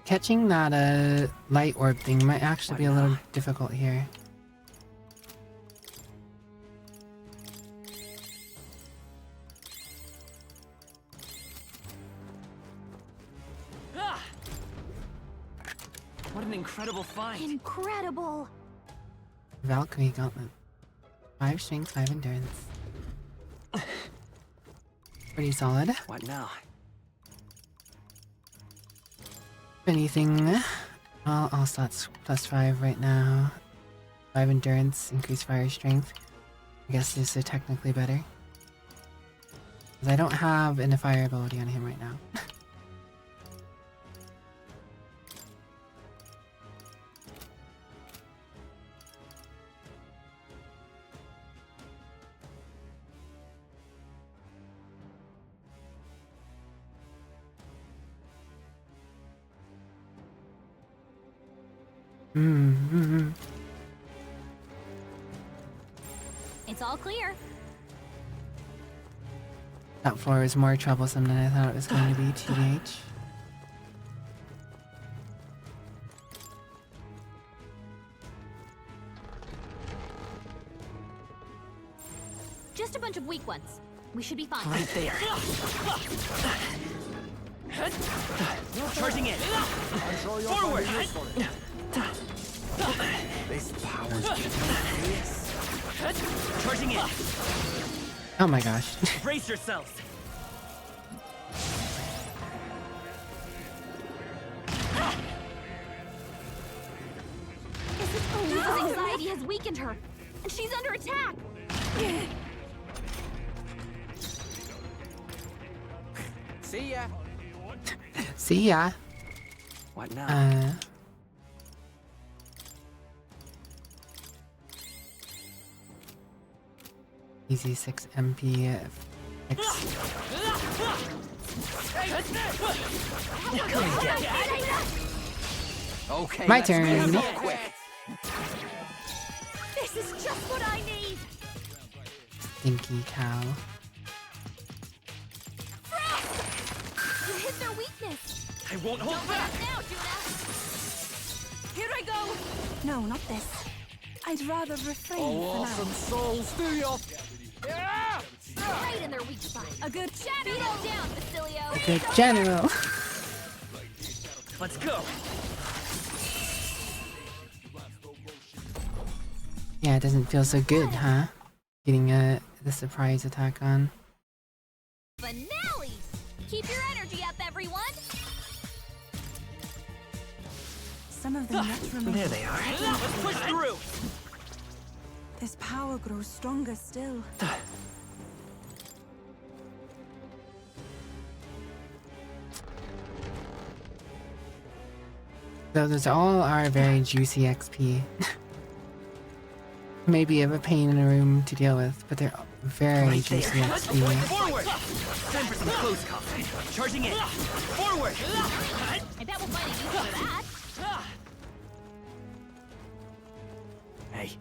Catching that light orb thing might actually be a little difficult here. What an incredible find. Incredible. Valkyrie Gauntlet. 5 strength, 5 endurance. Pretty solid. What now? If anything, well, all stats +5 right now. 5 endurance, increased fire strength. I guess this is technically better. Because I don't have a fire ability on him right now. Mm-hmm. It's all clear. That floor is more troublesome than I thought it was going to be, TBH. Just a bunch of weak ones. We should be fine. Right there. Charging in. I'm sure you'll Forward. find a use for it. This power's Charging in. Oh my gosh. Brace yourselves. Lisa's anxiety has weakened her, and she's under attack. See ya. See ya. What now? Easy 6 MP. Okay. My let's turn. move quick. This is just what I need. Stinky cow. You hit their weakness. I won't hold Don't back. let up now, Juna. Here I go. No, not this. I'd rather refrain Oh, for awesome now. souls, do your... Yeah! Right in their weak spot. A good shadow. Beat them down, Basilio. Good general. Let's go. Yeah, it doesn't feel so good, huh? Getting the surprise attack on. Finale! Keep your energy up, everyone. Some of them yet remain. There they are. Let's push through. This power grows stronger still. Those all are very juicy XP. Maybe of a pain in a room to deal with, but they're very juicy XP. Forward! Time for some close combat. Charging in. Forward! I bet we'll find a use for that. Hey.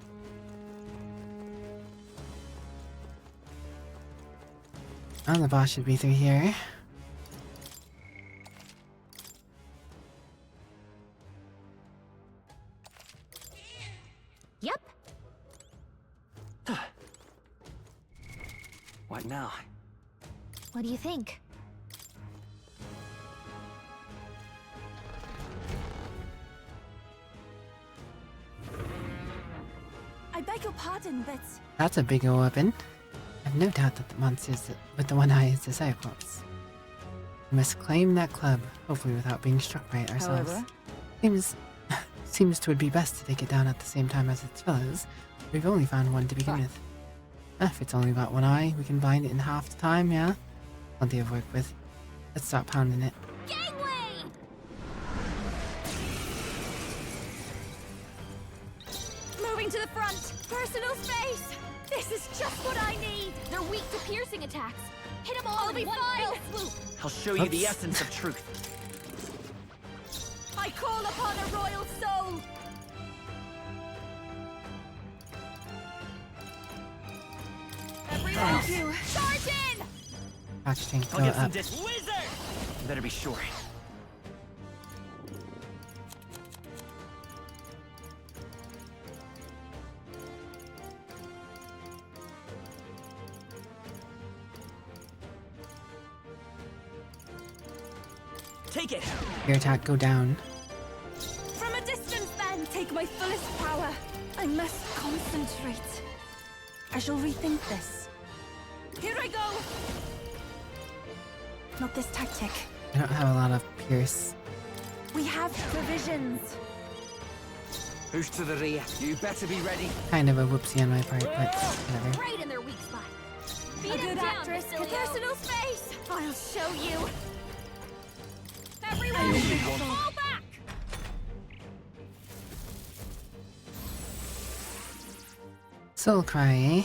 Oh, the boss should be through here. Yep. What now? What do you think? I beg your pardon, but That's a big ol' weapon. I've no doubt that the monsters with the one eye is the Cyclops. We must claim that club, hopefully without being struck by it ourselves. However? Seems it would be best to take it down at the same time as its fellows. We've only found one to begin with. If it's only about one eye, we can blind it in half the time, yeah? Plenty of work with. Let's stop pounding it. Gangway! Moving to the front. Personal space. This is just what I need. They're weak to piercing attacks. Hit them all in one fell swoop. I'll show you the essence of truth. I call upon a royal soul. Everyone, Thank you. charge in! Patch strength I'll go get some up. Wizard! Better be sure. Take it! Your attack go down. from a distance then, take my fullest power. I must concentrate. I shall rethink this. Here I go! Not this tactic. I don't have a lot of pierce. We have provisions. Who's to the rear? You better be ready. Kind of a whoopsie on my part, but whatever. Right in their weak spot. Beat A 'em good down, actress to Basilio. personal space. I'll show you. Everyone, fall back! Soul Cry, eh?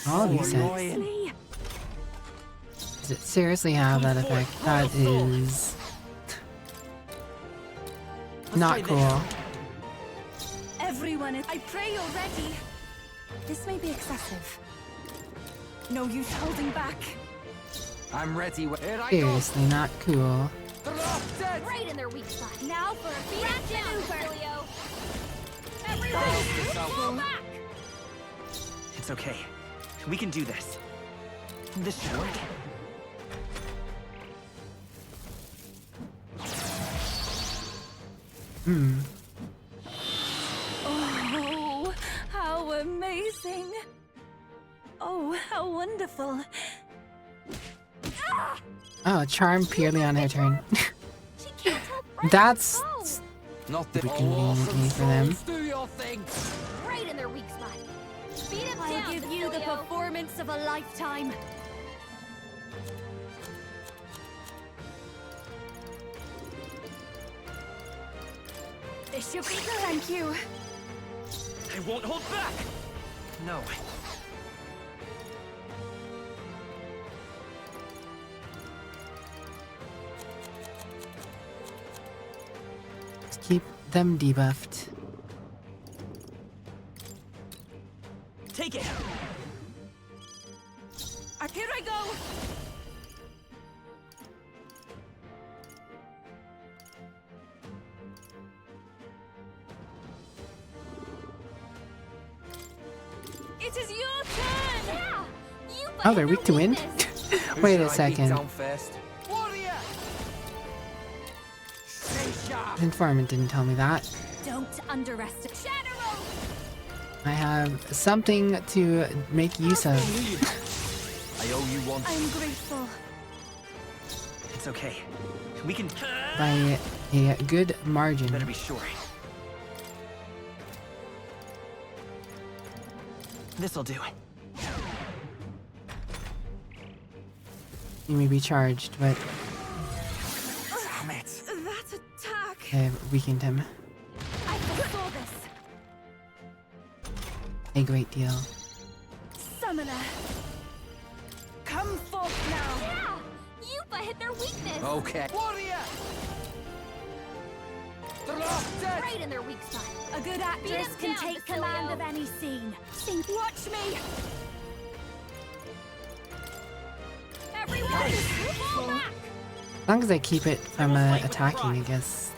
All these sets. Does it seriously have that effect? That is not cool. Everyone, I pray you're ready. This may be excessive. No use holding back. I'm ready. Here I go. Seriously not cool. Right in their weak spot. Now for a beat down, Basilio. Everyone, fall back! It's okay. We can do this. This should work. Oh, how amazing. Oh, how wonderful. Oh, charm purely on her turn. That's Not the conveniently for them. Do your thing. Right in their weak spot. Beat him down, I'll give you the Basilio. performance of a lifetime. This should be good. Thank you. I won't hold back! No. Let's keep them debuffed. Take it! Here I go. It is your turn. Yeah, you Oh, they're weak to wind? Who Wait should a I beat second. down first? Warrior! Stay sharp. Informant didn't tell me that. Don't underestimate. Shadow! I have something to make use of. I owe you one. I'm grateful. It's okay. We can... By a good margin. Better be sure. This'll do. He may be charged, but Damn it. That attack! I have weakened him I foresaw this. a great deal. Summoner. Come forth now. Yeah! Yupa hit their weakness! Okay. Warrior! Right in their weak spot. A good Beat actress him can down, take command Basilio. of any scene. Think, watch me. Everyone, fall back! As long as I keep it from attacking, I guess.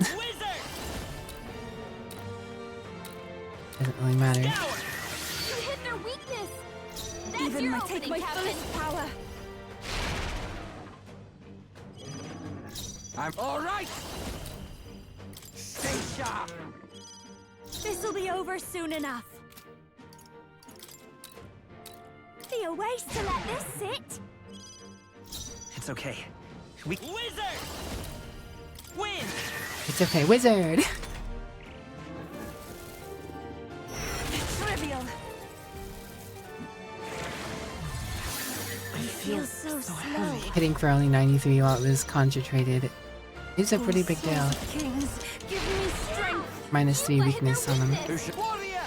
Doesn't really matter. You hit their weakness! That's Even your my opening, take my Captain! fullest power. I'm all right. Stay sharp. This'll be over soon enough. Be a waste to let this sit. It's okay. We Wizard! Win! It's okay, wizard! Trivial. I feel so slow. Hitting for only 93 while it was concentrated is a pretty big deal. Kings, give me strength. -3 weakness on him. Warrior!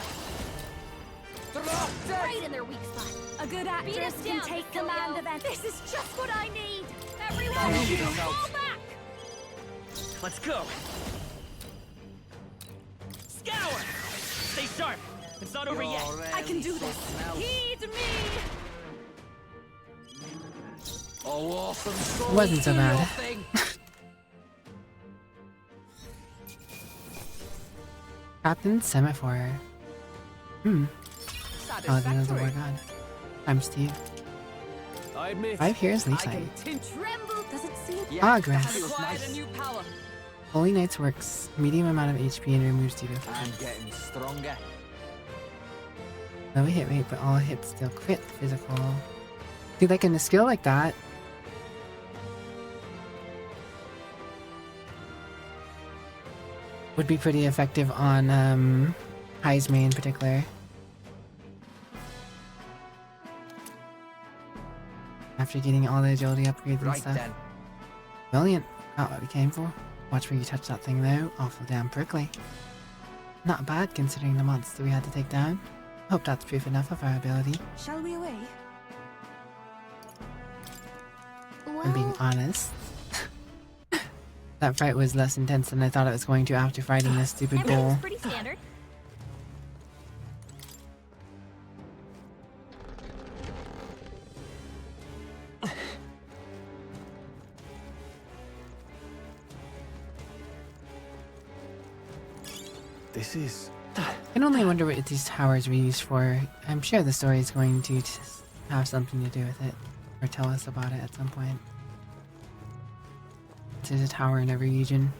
Right in their weak spot. A good Beat actress us can down, take Basilio. command of it. This is just what I need. Everyone, fall back! Let's go! Scour! Stay sharp! It's not over yet! I can do this. Heed me! Oh, awesome soul. Wasn't so Do bad. your thing. Captain Semaphore. Oh, another war god. Times 2. I admit. 5 here's I Lisa. can tremble. Does it seem? Progress. Acquired a new power. Holy Knight's works. Medium amount of HP and removes debuff. I'm getting stronger. Low hit rate, but all hits still crit physical. See, like in a skill like that, would be pretty effective on Heisme in particular. After getting all the agility upgrades and Right stuff. then. Brilliant. Not what we came for. Watch where you touch that thing though. Awful damn prickly. Not bad considering the monster we had to take down. Hope that's proof enough of our ability. Shall we away? I'm being honest. That fight was less intense than I thought it was going to after fighting this stupid bull. Everything's pretty standard. This is. I can only wonder what these towers were used for. I'm sure the story is going to have something to do with it, or tell us about it at some point. There's a tower in every region.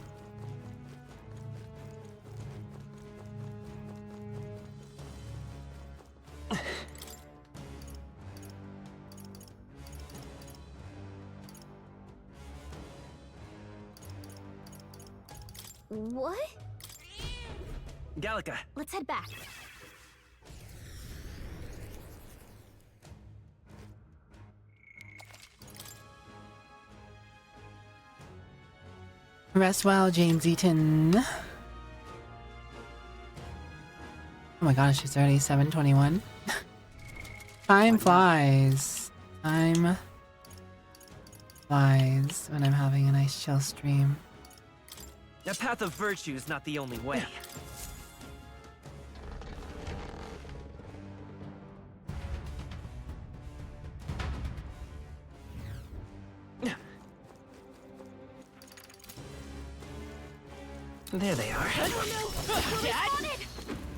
What? Gallica, Let's head back. Rest well, James Eaton. Oh my gosh, it's already 7:21. Time flies. Time flies when I'm having a nice chill stream. the path of virtue is not the only way. There they are. Dad?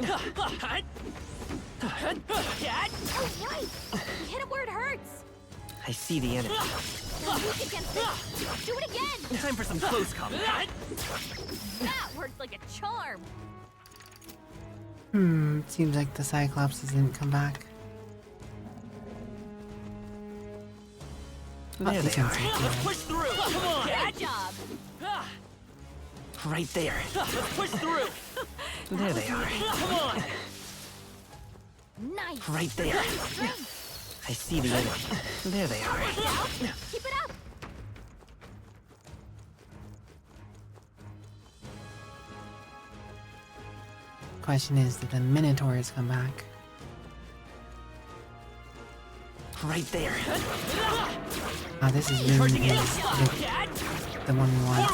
Oh, right! We hit him where it hurts! I see the enemy. We're weak against it! Do it again! Time for some close combat. That worked like a charm! Seems like the Cyclopses didn't come back. There they are. Let's push through. Come on. Good job! Right there. Let's push through. There they are. Come on. Nice! Right there. I see the enemy. There they are. Keep it up! question is, did the Minotaurs come back? Right there. Ah, this is really the one we want.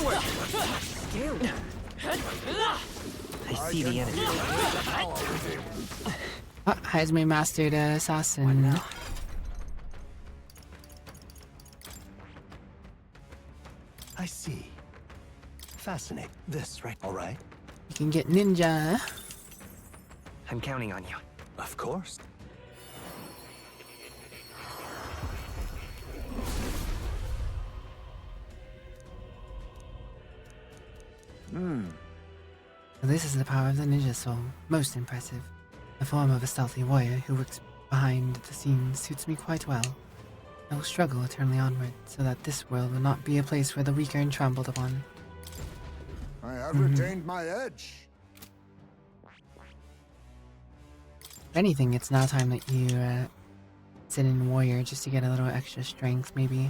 I see the enemy. Ah, Heisme mastered assassin. I see. Fascinating. This, right? All right. You can get ninja. I'm counting on you. Of course. So this is the power of the ninja soul. Most impressive. The form of a stealthy warrior who works behind the scenes suits me quite well. I will struggle eternally onward, so that this world will not be a place where the weak are trampled upon. I have retained my edge. If anything, it's now time that you sit in warrior just to get a little extra strength, maybe.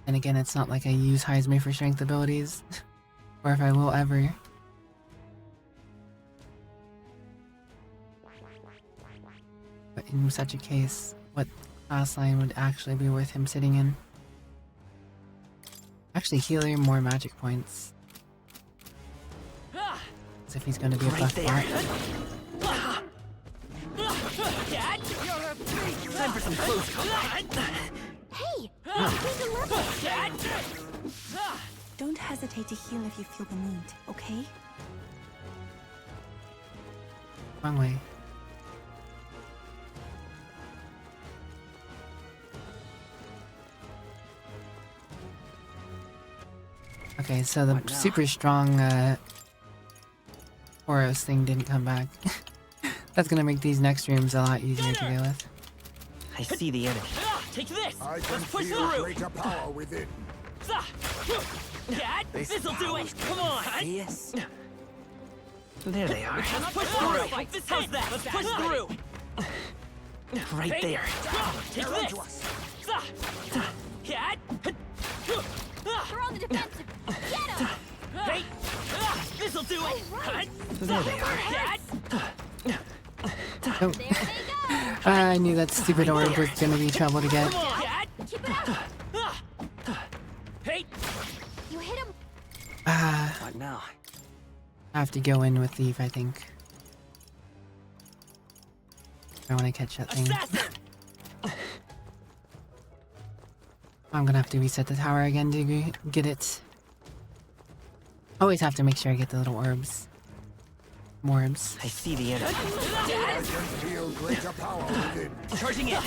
And again, it's not like I use Heisme for strength abilities, or if I will ever. But in such a case, what class line would actually be worth him sitting in? Actually, healer, more magic points. As if he's going to be a buff bot. Time for some close combat. Hey! Don't hesitate to heal if you feel the need, okay? Wrong way. Okay, so the super strong Oros thing didn't come back. That's gonna make these next rooms a lot easier to deal with. I see the enemy. Take this! I can Let's push feel through! greater power within. This'll do it! Come on! Yes. There they are. Let's push through! How's that? Let's push through! Right there. Take this! They're on the defensive. Get him! Hey! This'll do it! There they are. Oh. There they go! I knew that stupid orb was gonna be trouble to get. Keep it up! Hey! You hit him! What now? I have to go in with Thief, I think. I want to catch that thing. I'm gonna have to reset the tower again to get it. Always have to make sure I get the little orbs. Morbs. I see the enemy. I can feel greater power within. Charging in!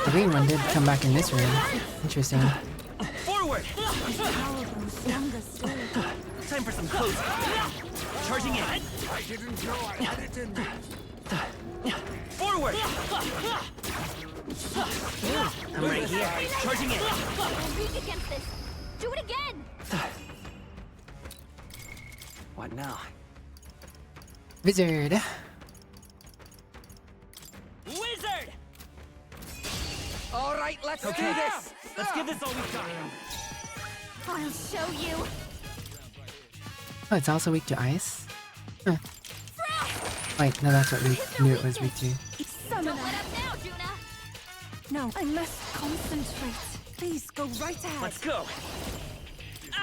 The green one did come back in this room. Interesting. Forward! Power grows stronger still. Time for some close combat. Charging in! I didn't know I had it in me. Forward! I'm right here. Charging in! We're weak against this. Do it again! What now? Wizard. Wizard! All right, let's do this. Let's give this all we've got. I'll show you. Oh, it's also weak to ice? Huh. Wait, no, that's what we knew it was weak to. Don't let up now, Juna. No, I must concentrate. Please go right ahead. Let's go.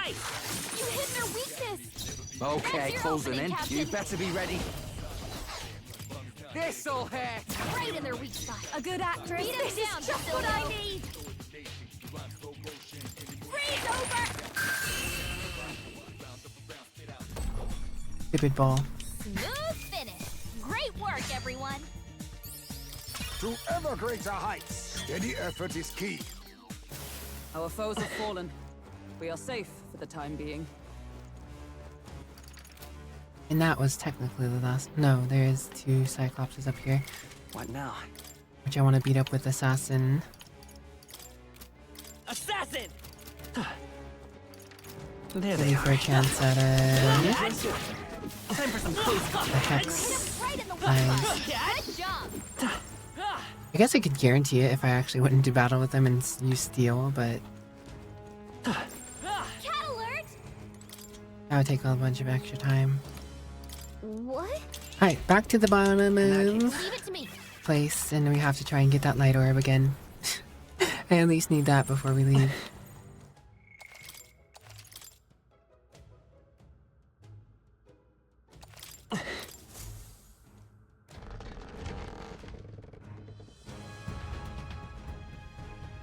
You hit their weakness. Okay, That's your closing opening, in. Captain. You better be ready. This'll hurt. Right in their weak spot. A good actress. Beat him This down, is just what I need. Freeze over. Stupid ball. Smooth finish. Great work, everyone. To ever greater heights, steady effort is key. Our foes have fallen. We are safe for the time being. And that was technically the last. No, there is 2 Cyclopses up here, What now? which I want to beat up with Assassin. Assassin! There they Ready for a are. chance at Time for some close the combat. Hex. Right in the Nice. Good job. I guess I could guarantee it if I actually went into battle with them and use steel, but Cat alert! that would take a bunch of extra time. What? Alright, back to the bottom Leave it to me. place, and we have to try and get that light orb again. I at least need that before we leave.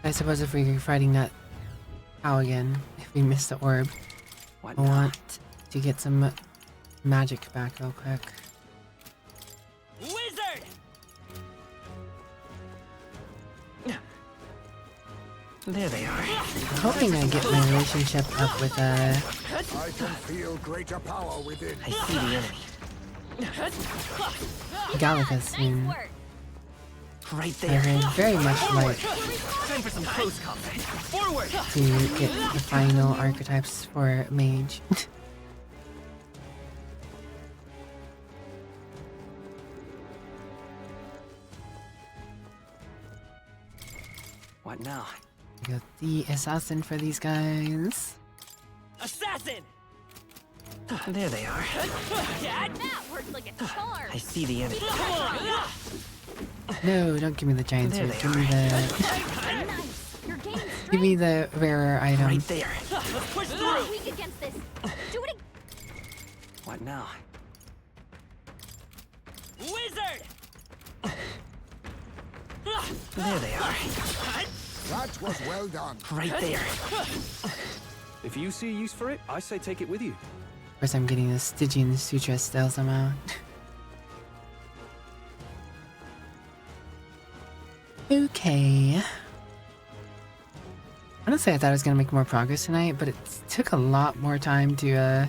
I suppose if we're fighting that cow again, if we miss the orb, I want to get some magic back real quick. Wizard! There they are. I'm hoping I get my relationship up with I can feel greater power within. I see the enemy. Gallica soon. Right I there. would very much like Time for some close combat. Forward! to get the final archetypes for mage. What now? I got the assassin for these guys. Assassin! There they are. That worked like a charm. I see the enemy. No, don't give me the giant There sword. they Give me the Nice. You're gaining strength. give me the rarer item. Right there. Let's push through. Weak against this. Do it again. What now? Wizard! There they are. That was well done. Right there. If you see a use for it, I say take it with you. Of course, I'm getting the Stygian Sutra still somehow. Okay. Honestly, I thought I was gonna make more progress tonight, but it took a lot more time to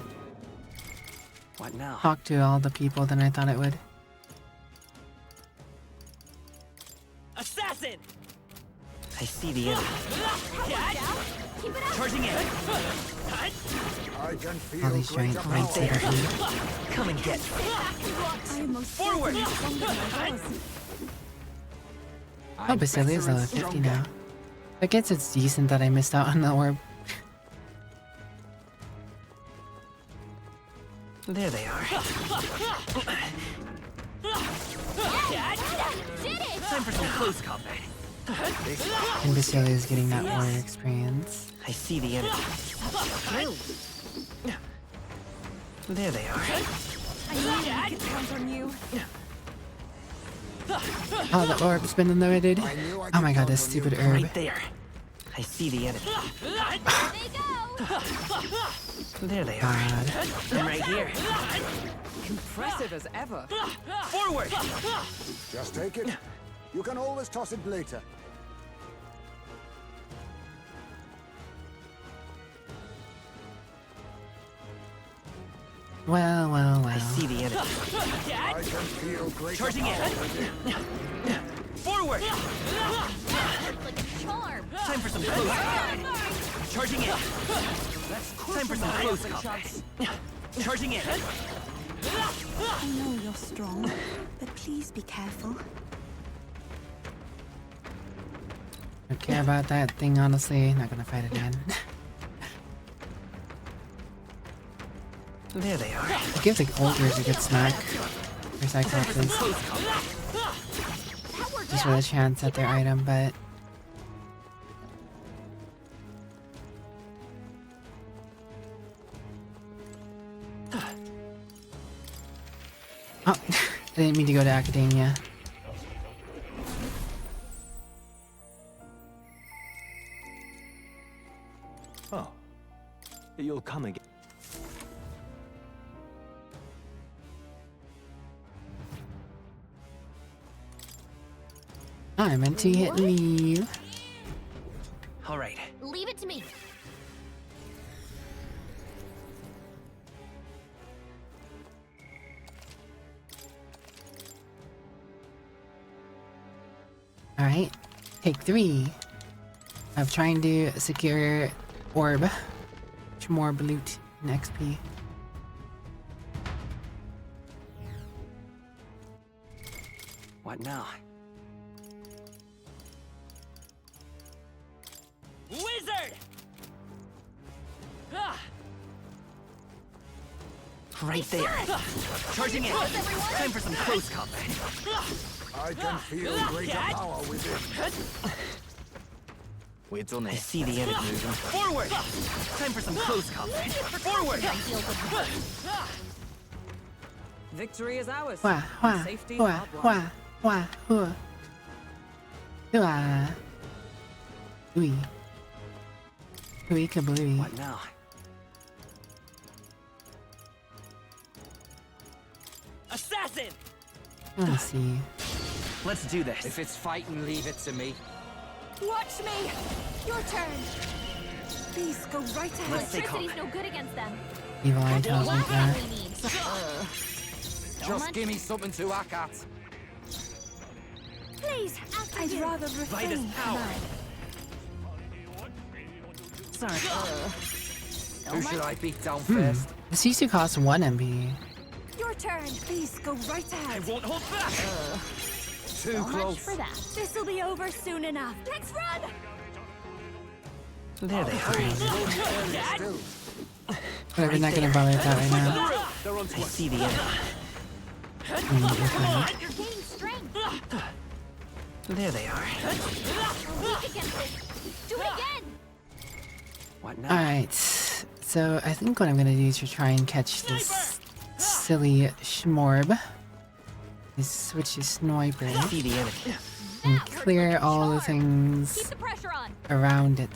What now? talk to all the people than I thought it would. Assassin! I see the enemy. Keep it up. Charging in. I can feel All these giant greater points power. that are here. Come and get. I am most Forward! certainly stronger than I was. Oh, Basilia's level 50 now. I guess it's decent that I missed out on the orb. There they are. Did it. Time for some close combat. And Basilia's getting that warrior experience. I see the enemy. There they are. I knew I could count on you. Oh, the orb's been unloaded. Oh my god, this stupid herb. Right there. I see the enemy. There they are. God. I'm right here. Impressive as ever. Forward! Just take it. You can always toss it later. Well, well, well. I see the enemy. I can feel greater Charging in. power within. Forward! Like a charm. Time for some close combat. Charging in. Time for some close combat. Charging in. I know you're strong, but please be careful. Don't care about that thing, honestly. Not gonna fight it again. There they are. It gives like ogres a good smack. For Cyclopses. Just with a chance at their item, but oh, I didn't mean to go to academia. Oh, you'll come again. I meant to hit leave. All right. Leave it to me. Alright, take 3 of trying to secure orb. Much more loot and XP. What now? Wizard! Right there. Charging in. Time for some close combat. I can feel greater power within. We're done it. I see the enemy moving. Forward! Time for some close combat. Forward! Victory is ours. Wah, wah, Safety wah, not won. wah, wah, hua. Hua. Ui. Ui kablooey. What now? Assassin! Let's see. Let's do this. If it's fighting, leave it to me. Watch me! Your turn! Please go right ahead. Electricity's no good against them. Evil eye tells me that. We need. Just give me something to hack at. Please, I'd rather refrain from that. Sorry. Who should I beat down first? This used to cost 1 MP. Your turn. Please go right ahead. I won't hold back! Too So much close. for that. This'll be over soon enough. Let's run! There they are. But I'm not gonna bother with that right now. I see the enemy. You're gaining strength. There they are. We're weak against this. Do it again. What now? Alright, so I think what I'm gonna do is to try and catch this silly schmorb. Is switch to sniper See the enemy. and clear all the Keep things the pressure on. around it.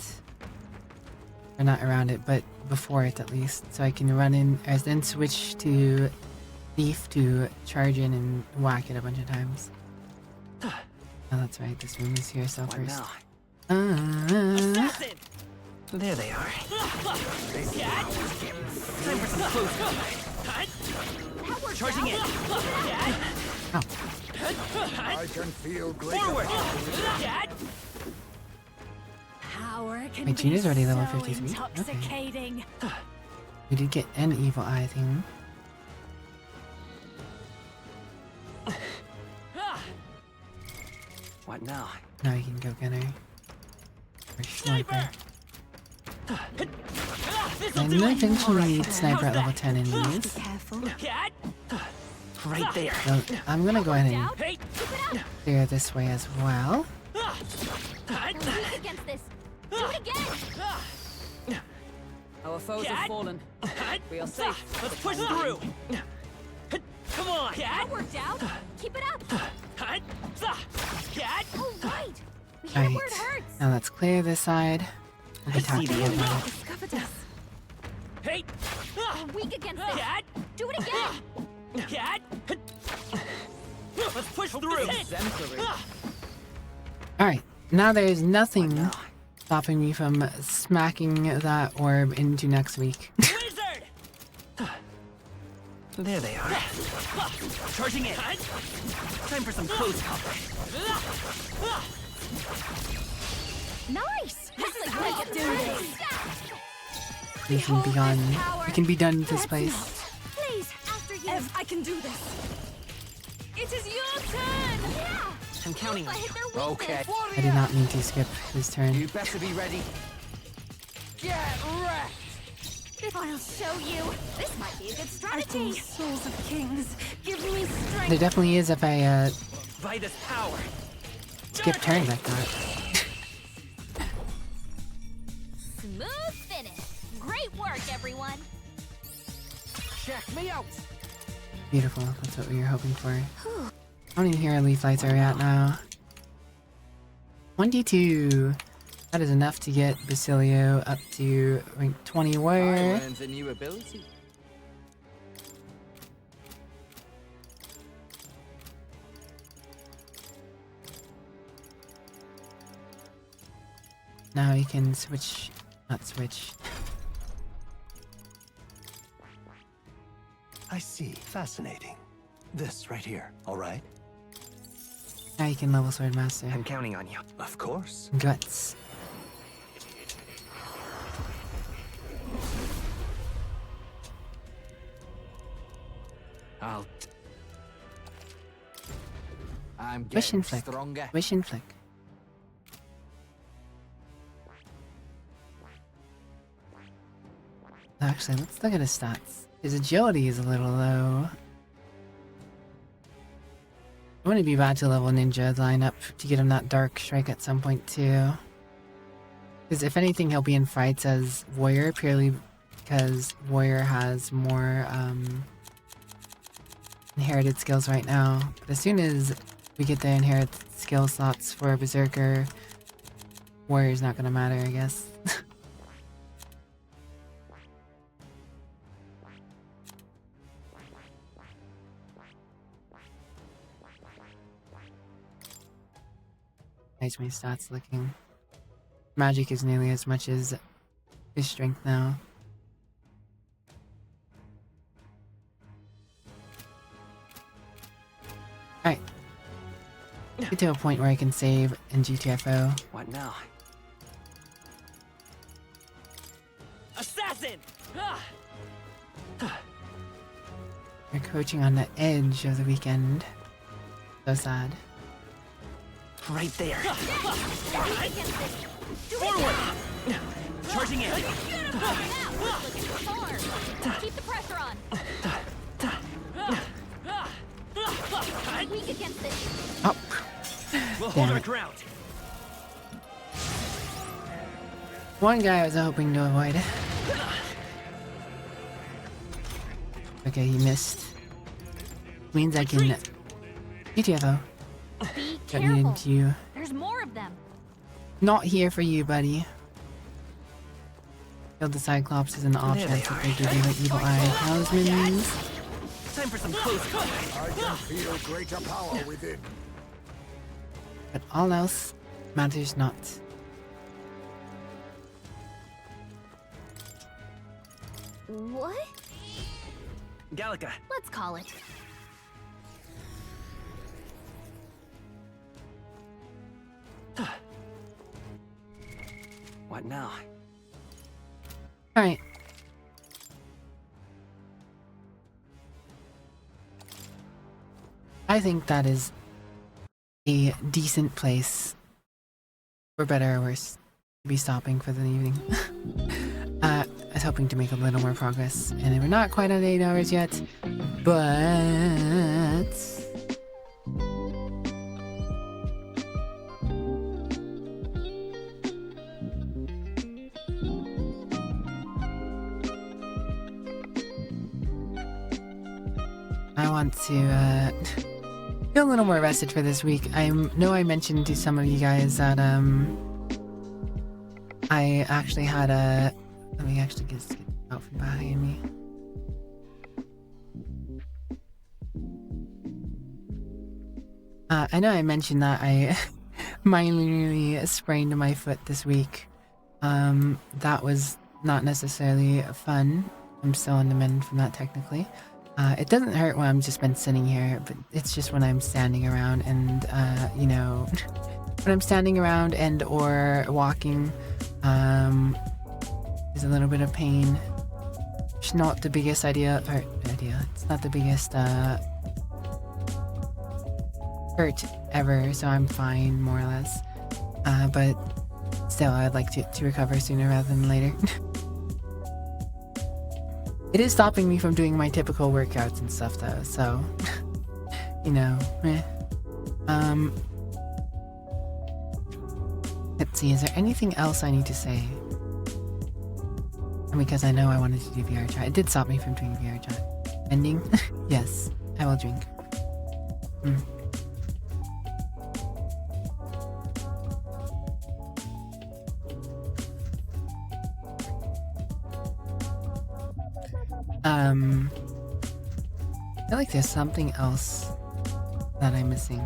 Or not around it, but before it at least. So I can run in, and then switch to thief to charge in and whack it a bunch of times. Oh, that's right, this room is here, so What first. now? Assassin! There they are. Time for some close combat. Charging in. I can feel greater Forward! power within. Power can My be Gina's already level so 53. Okay. intoxicating. We did get an evil eye thing. What now? Now you can go get her. Or sniper. And eventually need sniper at level 10 in these. Be careful. Right there. So I'm gonna go ahead and Hey! clear this way as well. You're weak against this. Do it again. Our foes have fallen. We are safe. Let's push through! Come on! That worked out. Keep it up. Oh, right. We hit it where it Right. hurts. Now let's clear this side. We'll be I see talking the enemy. about it. Discovered us. Hey! We're weak against this. Do it again. Let's push through! Alright, now there's nothing stopping me from smacking that orb into next week. Wizard! There they are. Charging in. Time for some close combat. Nice. That's like how you do this. We can be gone. We can be done with this place. Please, after you. Ev, I can do this. It is your turn. Yeah. I'm counting on I you. hit their weakness. Okay. I did not mean to skip his turn. You better be ready. Get wrecked! I'll show you. This might be a good strategy. Souls of kings, give me strength. There definitely is if I Vitus power! skip turns like that. Smooth finish. Great work, everyone. Check me out! Beautiful. That's what we were hoping for. How many hero leaf lights are we at now? 22. That is enough to get Basilio up to rank 20 I warrior. learned a new ability. Now you can switch, not switch. I see. Fascinating. This right here, all right? Now you can level sword master. I'm counting on you. Of course. Guts. I'm Mission getting flick. stronger. Mission flick. Actually, let's look at his stats. His agility is a little low. I want to be bad to level ninja line up to get him that dark strike at some point too. Because if anything, he'll be in fights as warrior purely because warrior has more inherited skills right now. But as soon as we get the inherited skill slots for berserker, warrior's not gonna matter, I guess. How's my stats looking? Magic is nearly as much as his strength now. Alright. Get to a point where I can save in GTFO. What now? Assassin! We're coaching on the edge of the weekend. So sad. Right there. Forward! Charging in. Keep the pressure on. Weak against it. Oh. We'll hold our ground. One guy I was hoping to avoid. Okay, he missed. Means I can GTFO. Be Got me careful. into you. There's more of them. Not here for you, buddy. Killed the Cyclops as an option that they give you the evil eye talismans. Time for some close combat. I can feel greater power within. But all else matters not. What? Gallica. Let's call it. What now? Alright. I think that is a decent place, for better or worse, to be stopping for the evening. I was hoping to make a little more progress, and we're not quite at 8 hours yet, but... I want to feel a little more rested for this week. I know I mentioned to some of you guys that I actually had a... Let me actually get out from behind me. I know I mentioned that I minorly sprained my foot this week. That was not necessarily fun. I'm still on the mend from that technically. It doesn't hurt when I'm just been sitting here, but it's just when I'm standing around and, you know, when I'm standing around and or walking, there's a little bit of pain. It's not the biggest it's not the biggest, hurt ever, so I'm fine, more or less. But still, I'd like to recover sooner rather than later. It is stopping me from doing my typical workouts and stuff though, so, you know, let's see, is there anything else I need to say? Because I know I wanted to do VR chat. It did stop me from doing VR chat. Ending? Yes, I will drink. I feel like there's something else that I'm missing.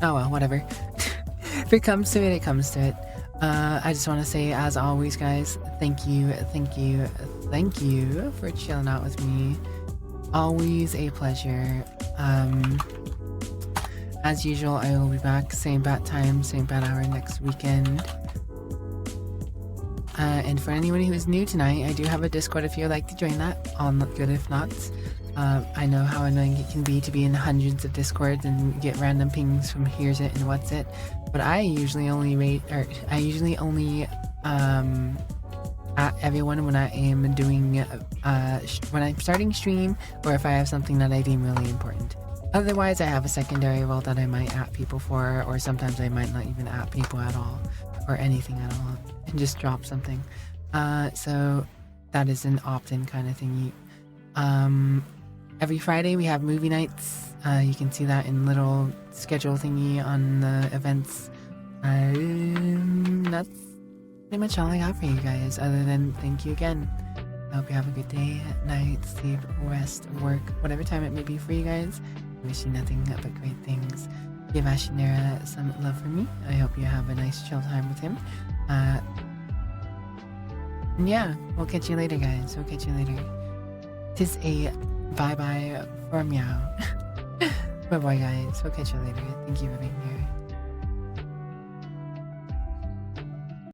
Oh well, whatever. If it comes to it, it comes to it. I just want to say, as always, guys, thank you for chilling out with me. Always a pleasure. As usual, I will be back, same bat time, same bat hour next weekend. And for anyone who is new tonight, I do have a Discord if you would like to join that. All not good if not. I know how annoying it can be to be in hundreds of Discords and get random pings from here's it and what's it, but I usually only at everyone when I am doing when I'm starting stream, or if I have something that I deem really important. Otherwise, I have a secondary role that I might at people for, or sometimes I might not even at people at all, or anything at all, and just drop something. So that is an opt-in kind of thingy. Every Friday we have movie nights. You can see that in little schedule thingy on the events. That's pretty much all I got for you guys, other than thank you again. I hope you have a good day, night, sleep, rest, work, whatever time it may be for you guys. I wish you nothing but great things. Give Ashinera some love for me. I hope you have a nice chill time with him. And yeah, we'll catch you later, guys. We'll catch you later. Tis a bye-bye for meow. Bye-bye, guys. We'll catch you later. Thank you for being here.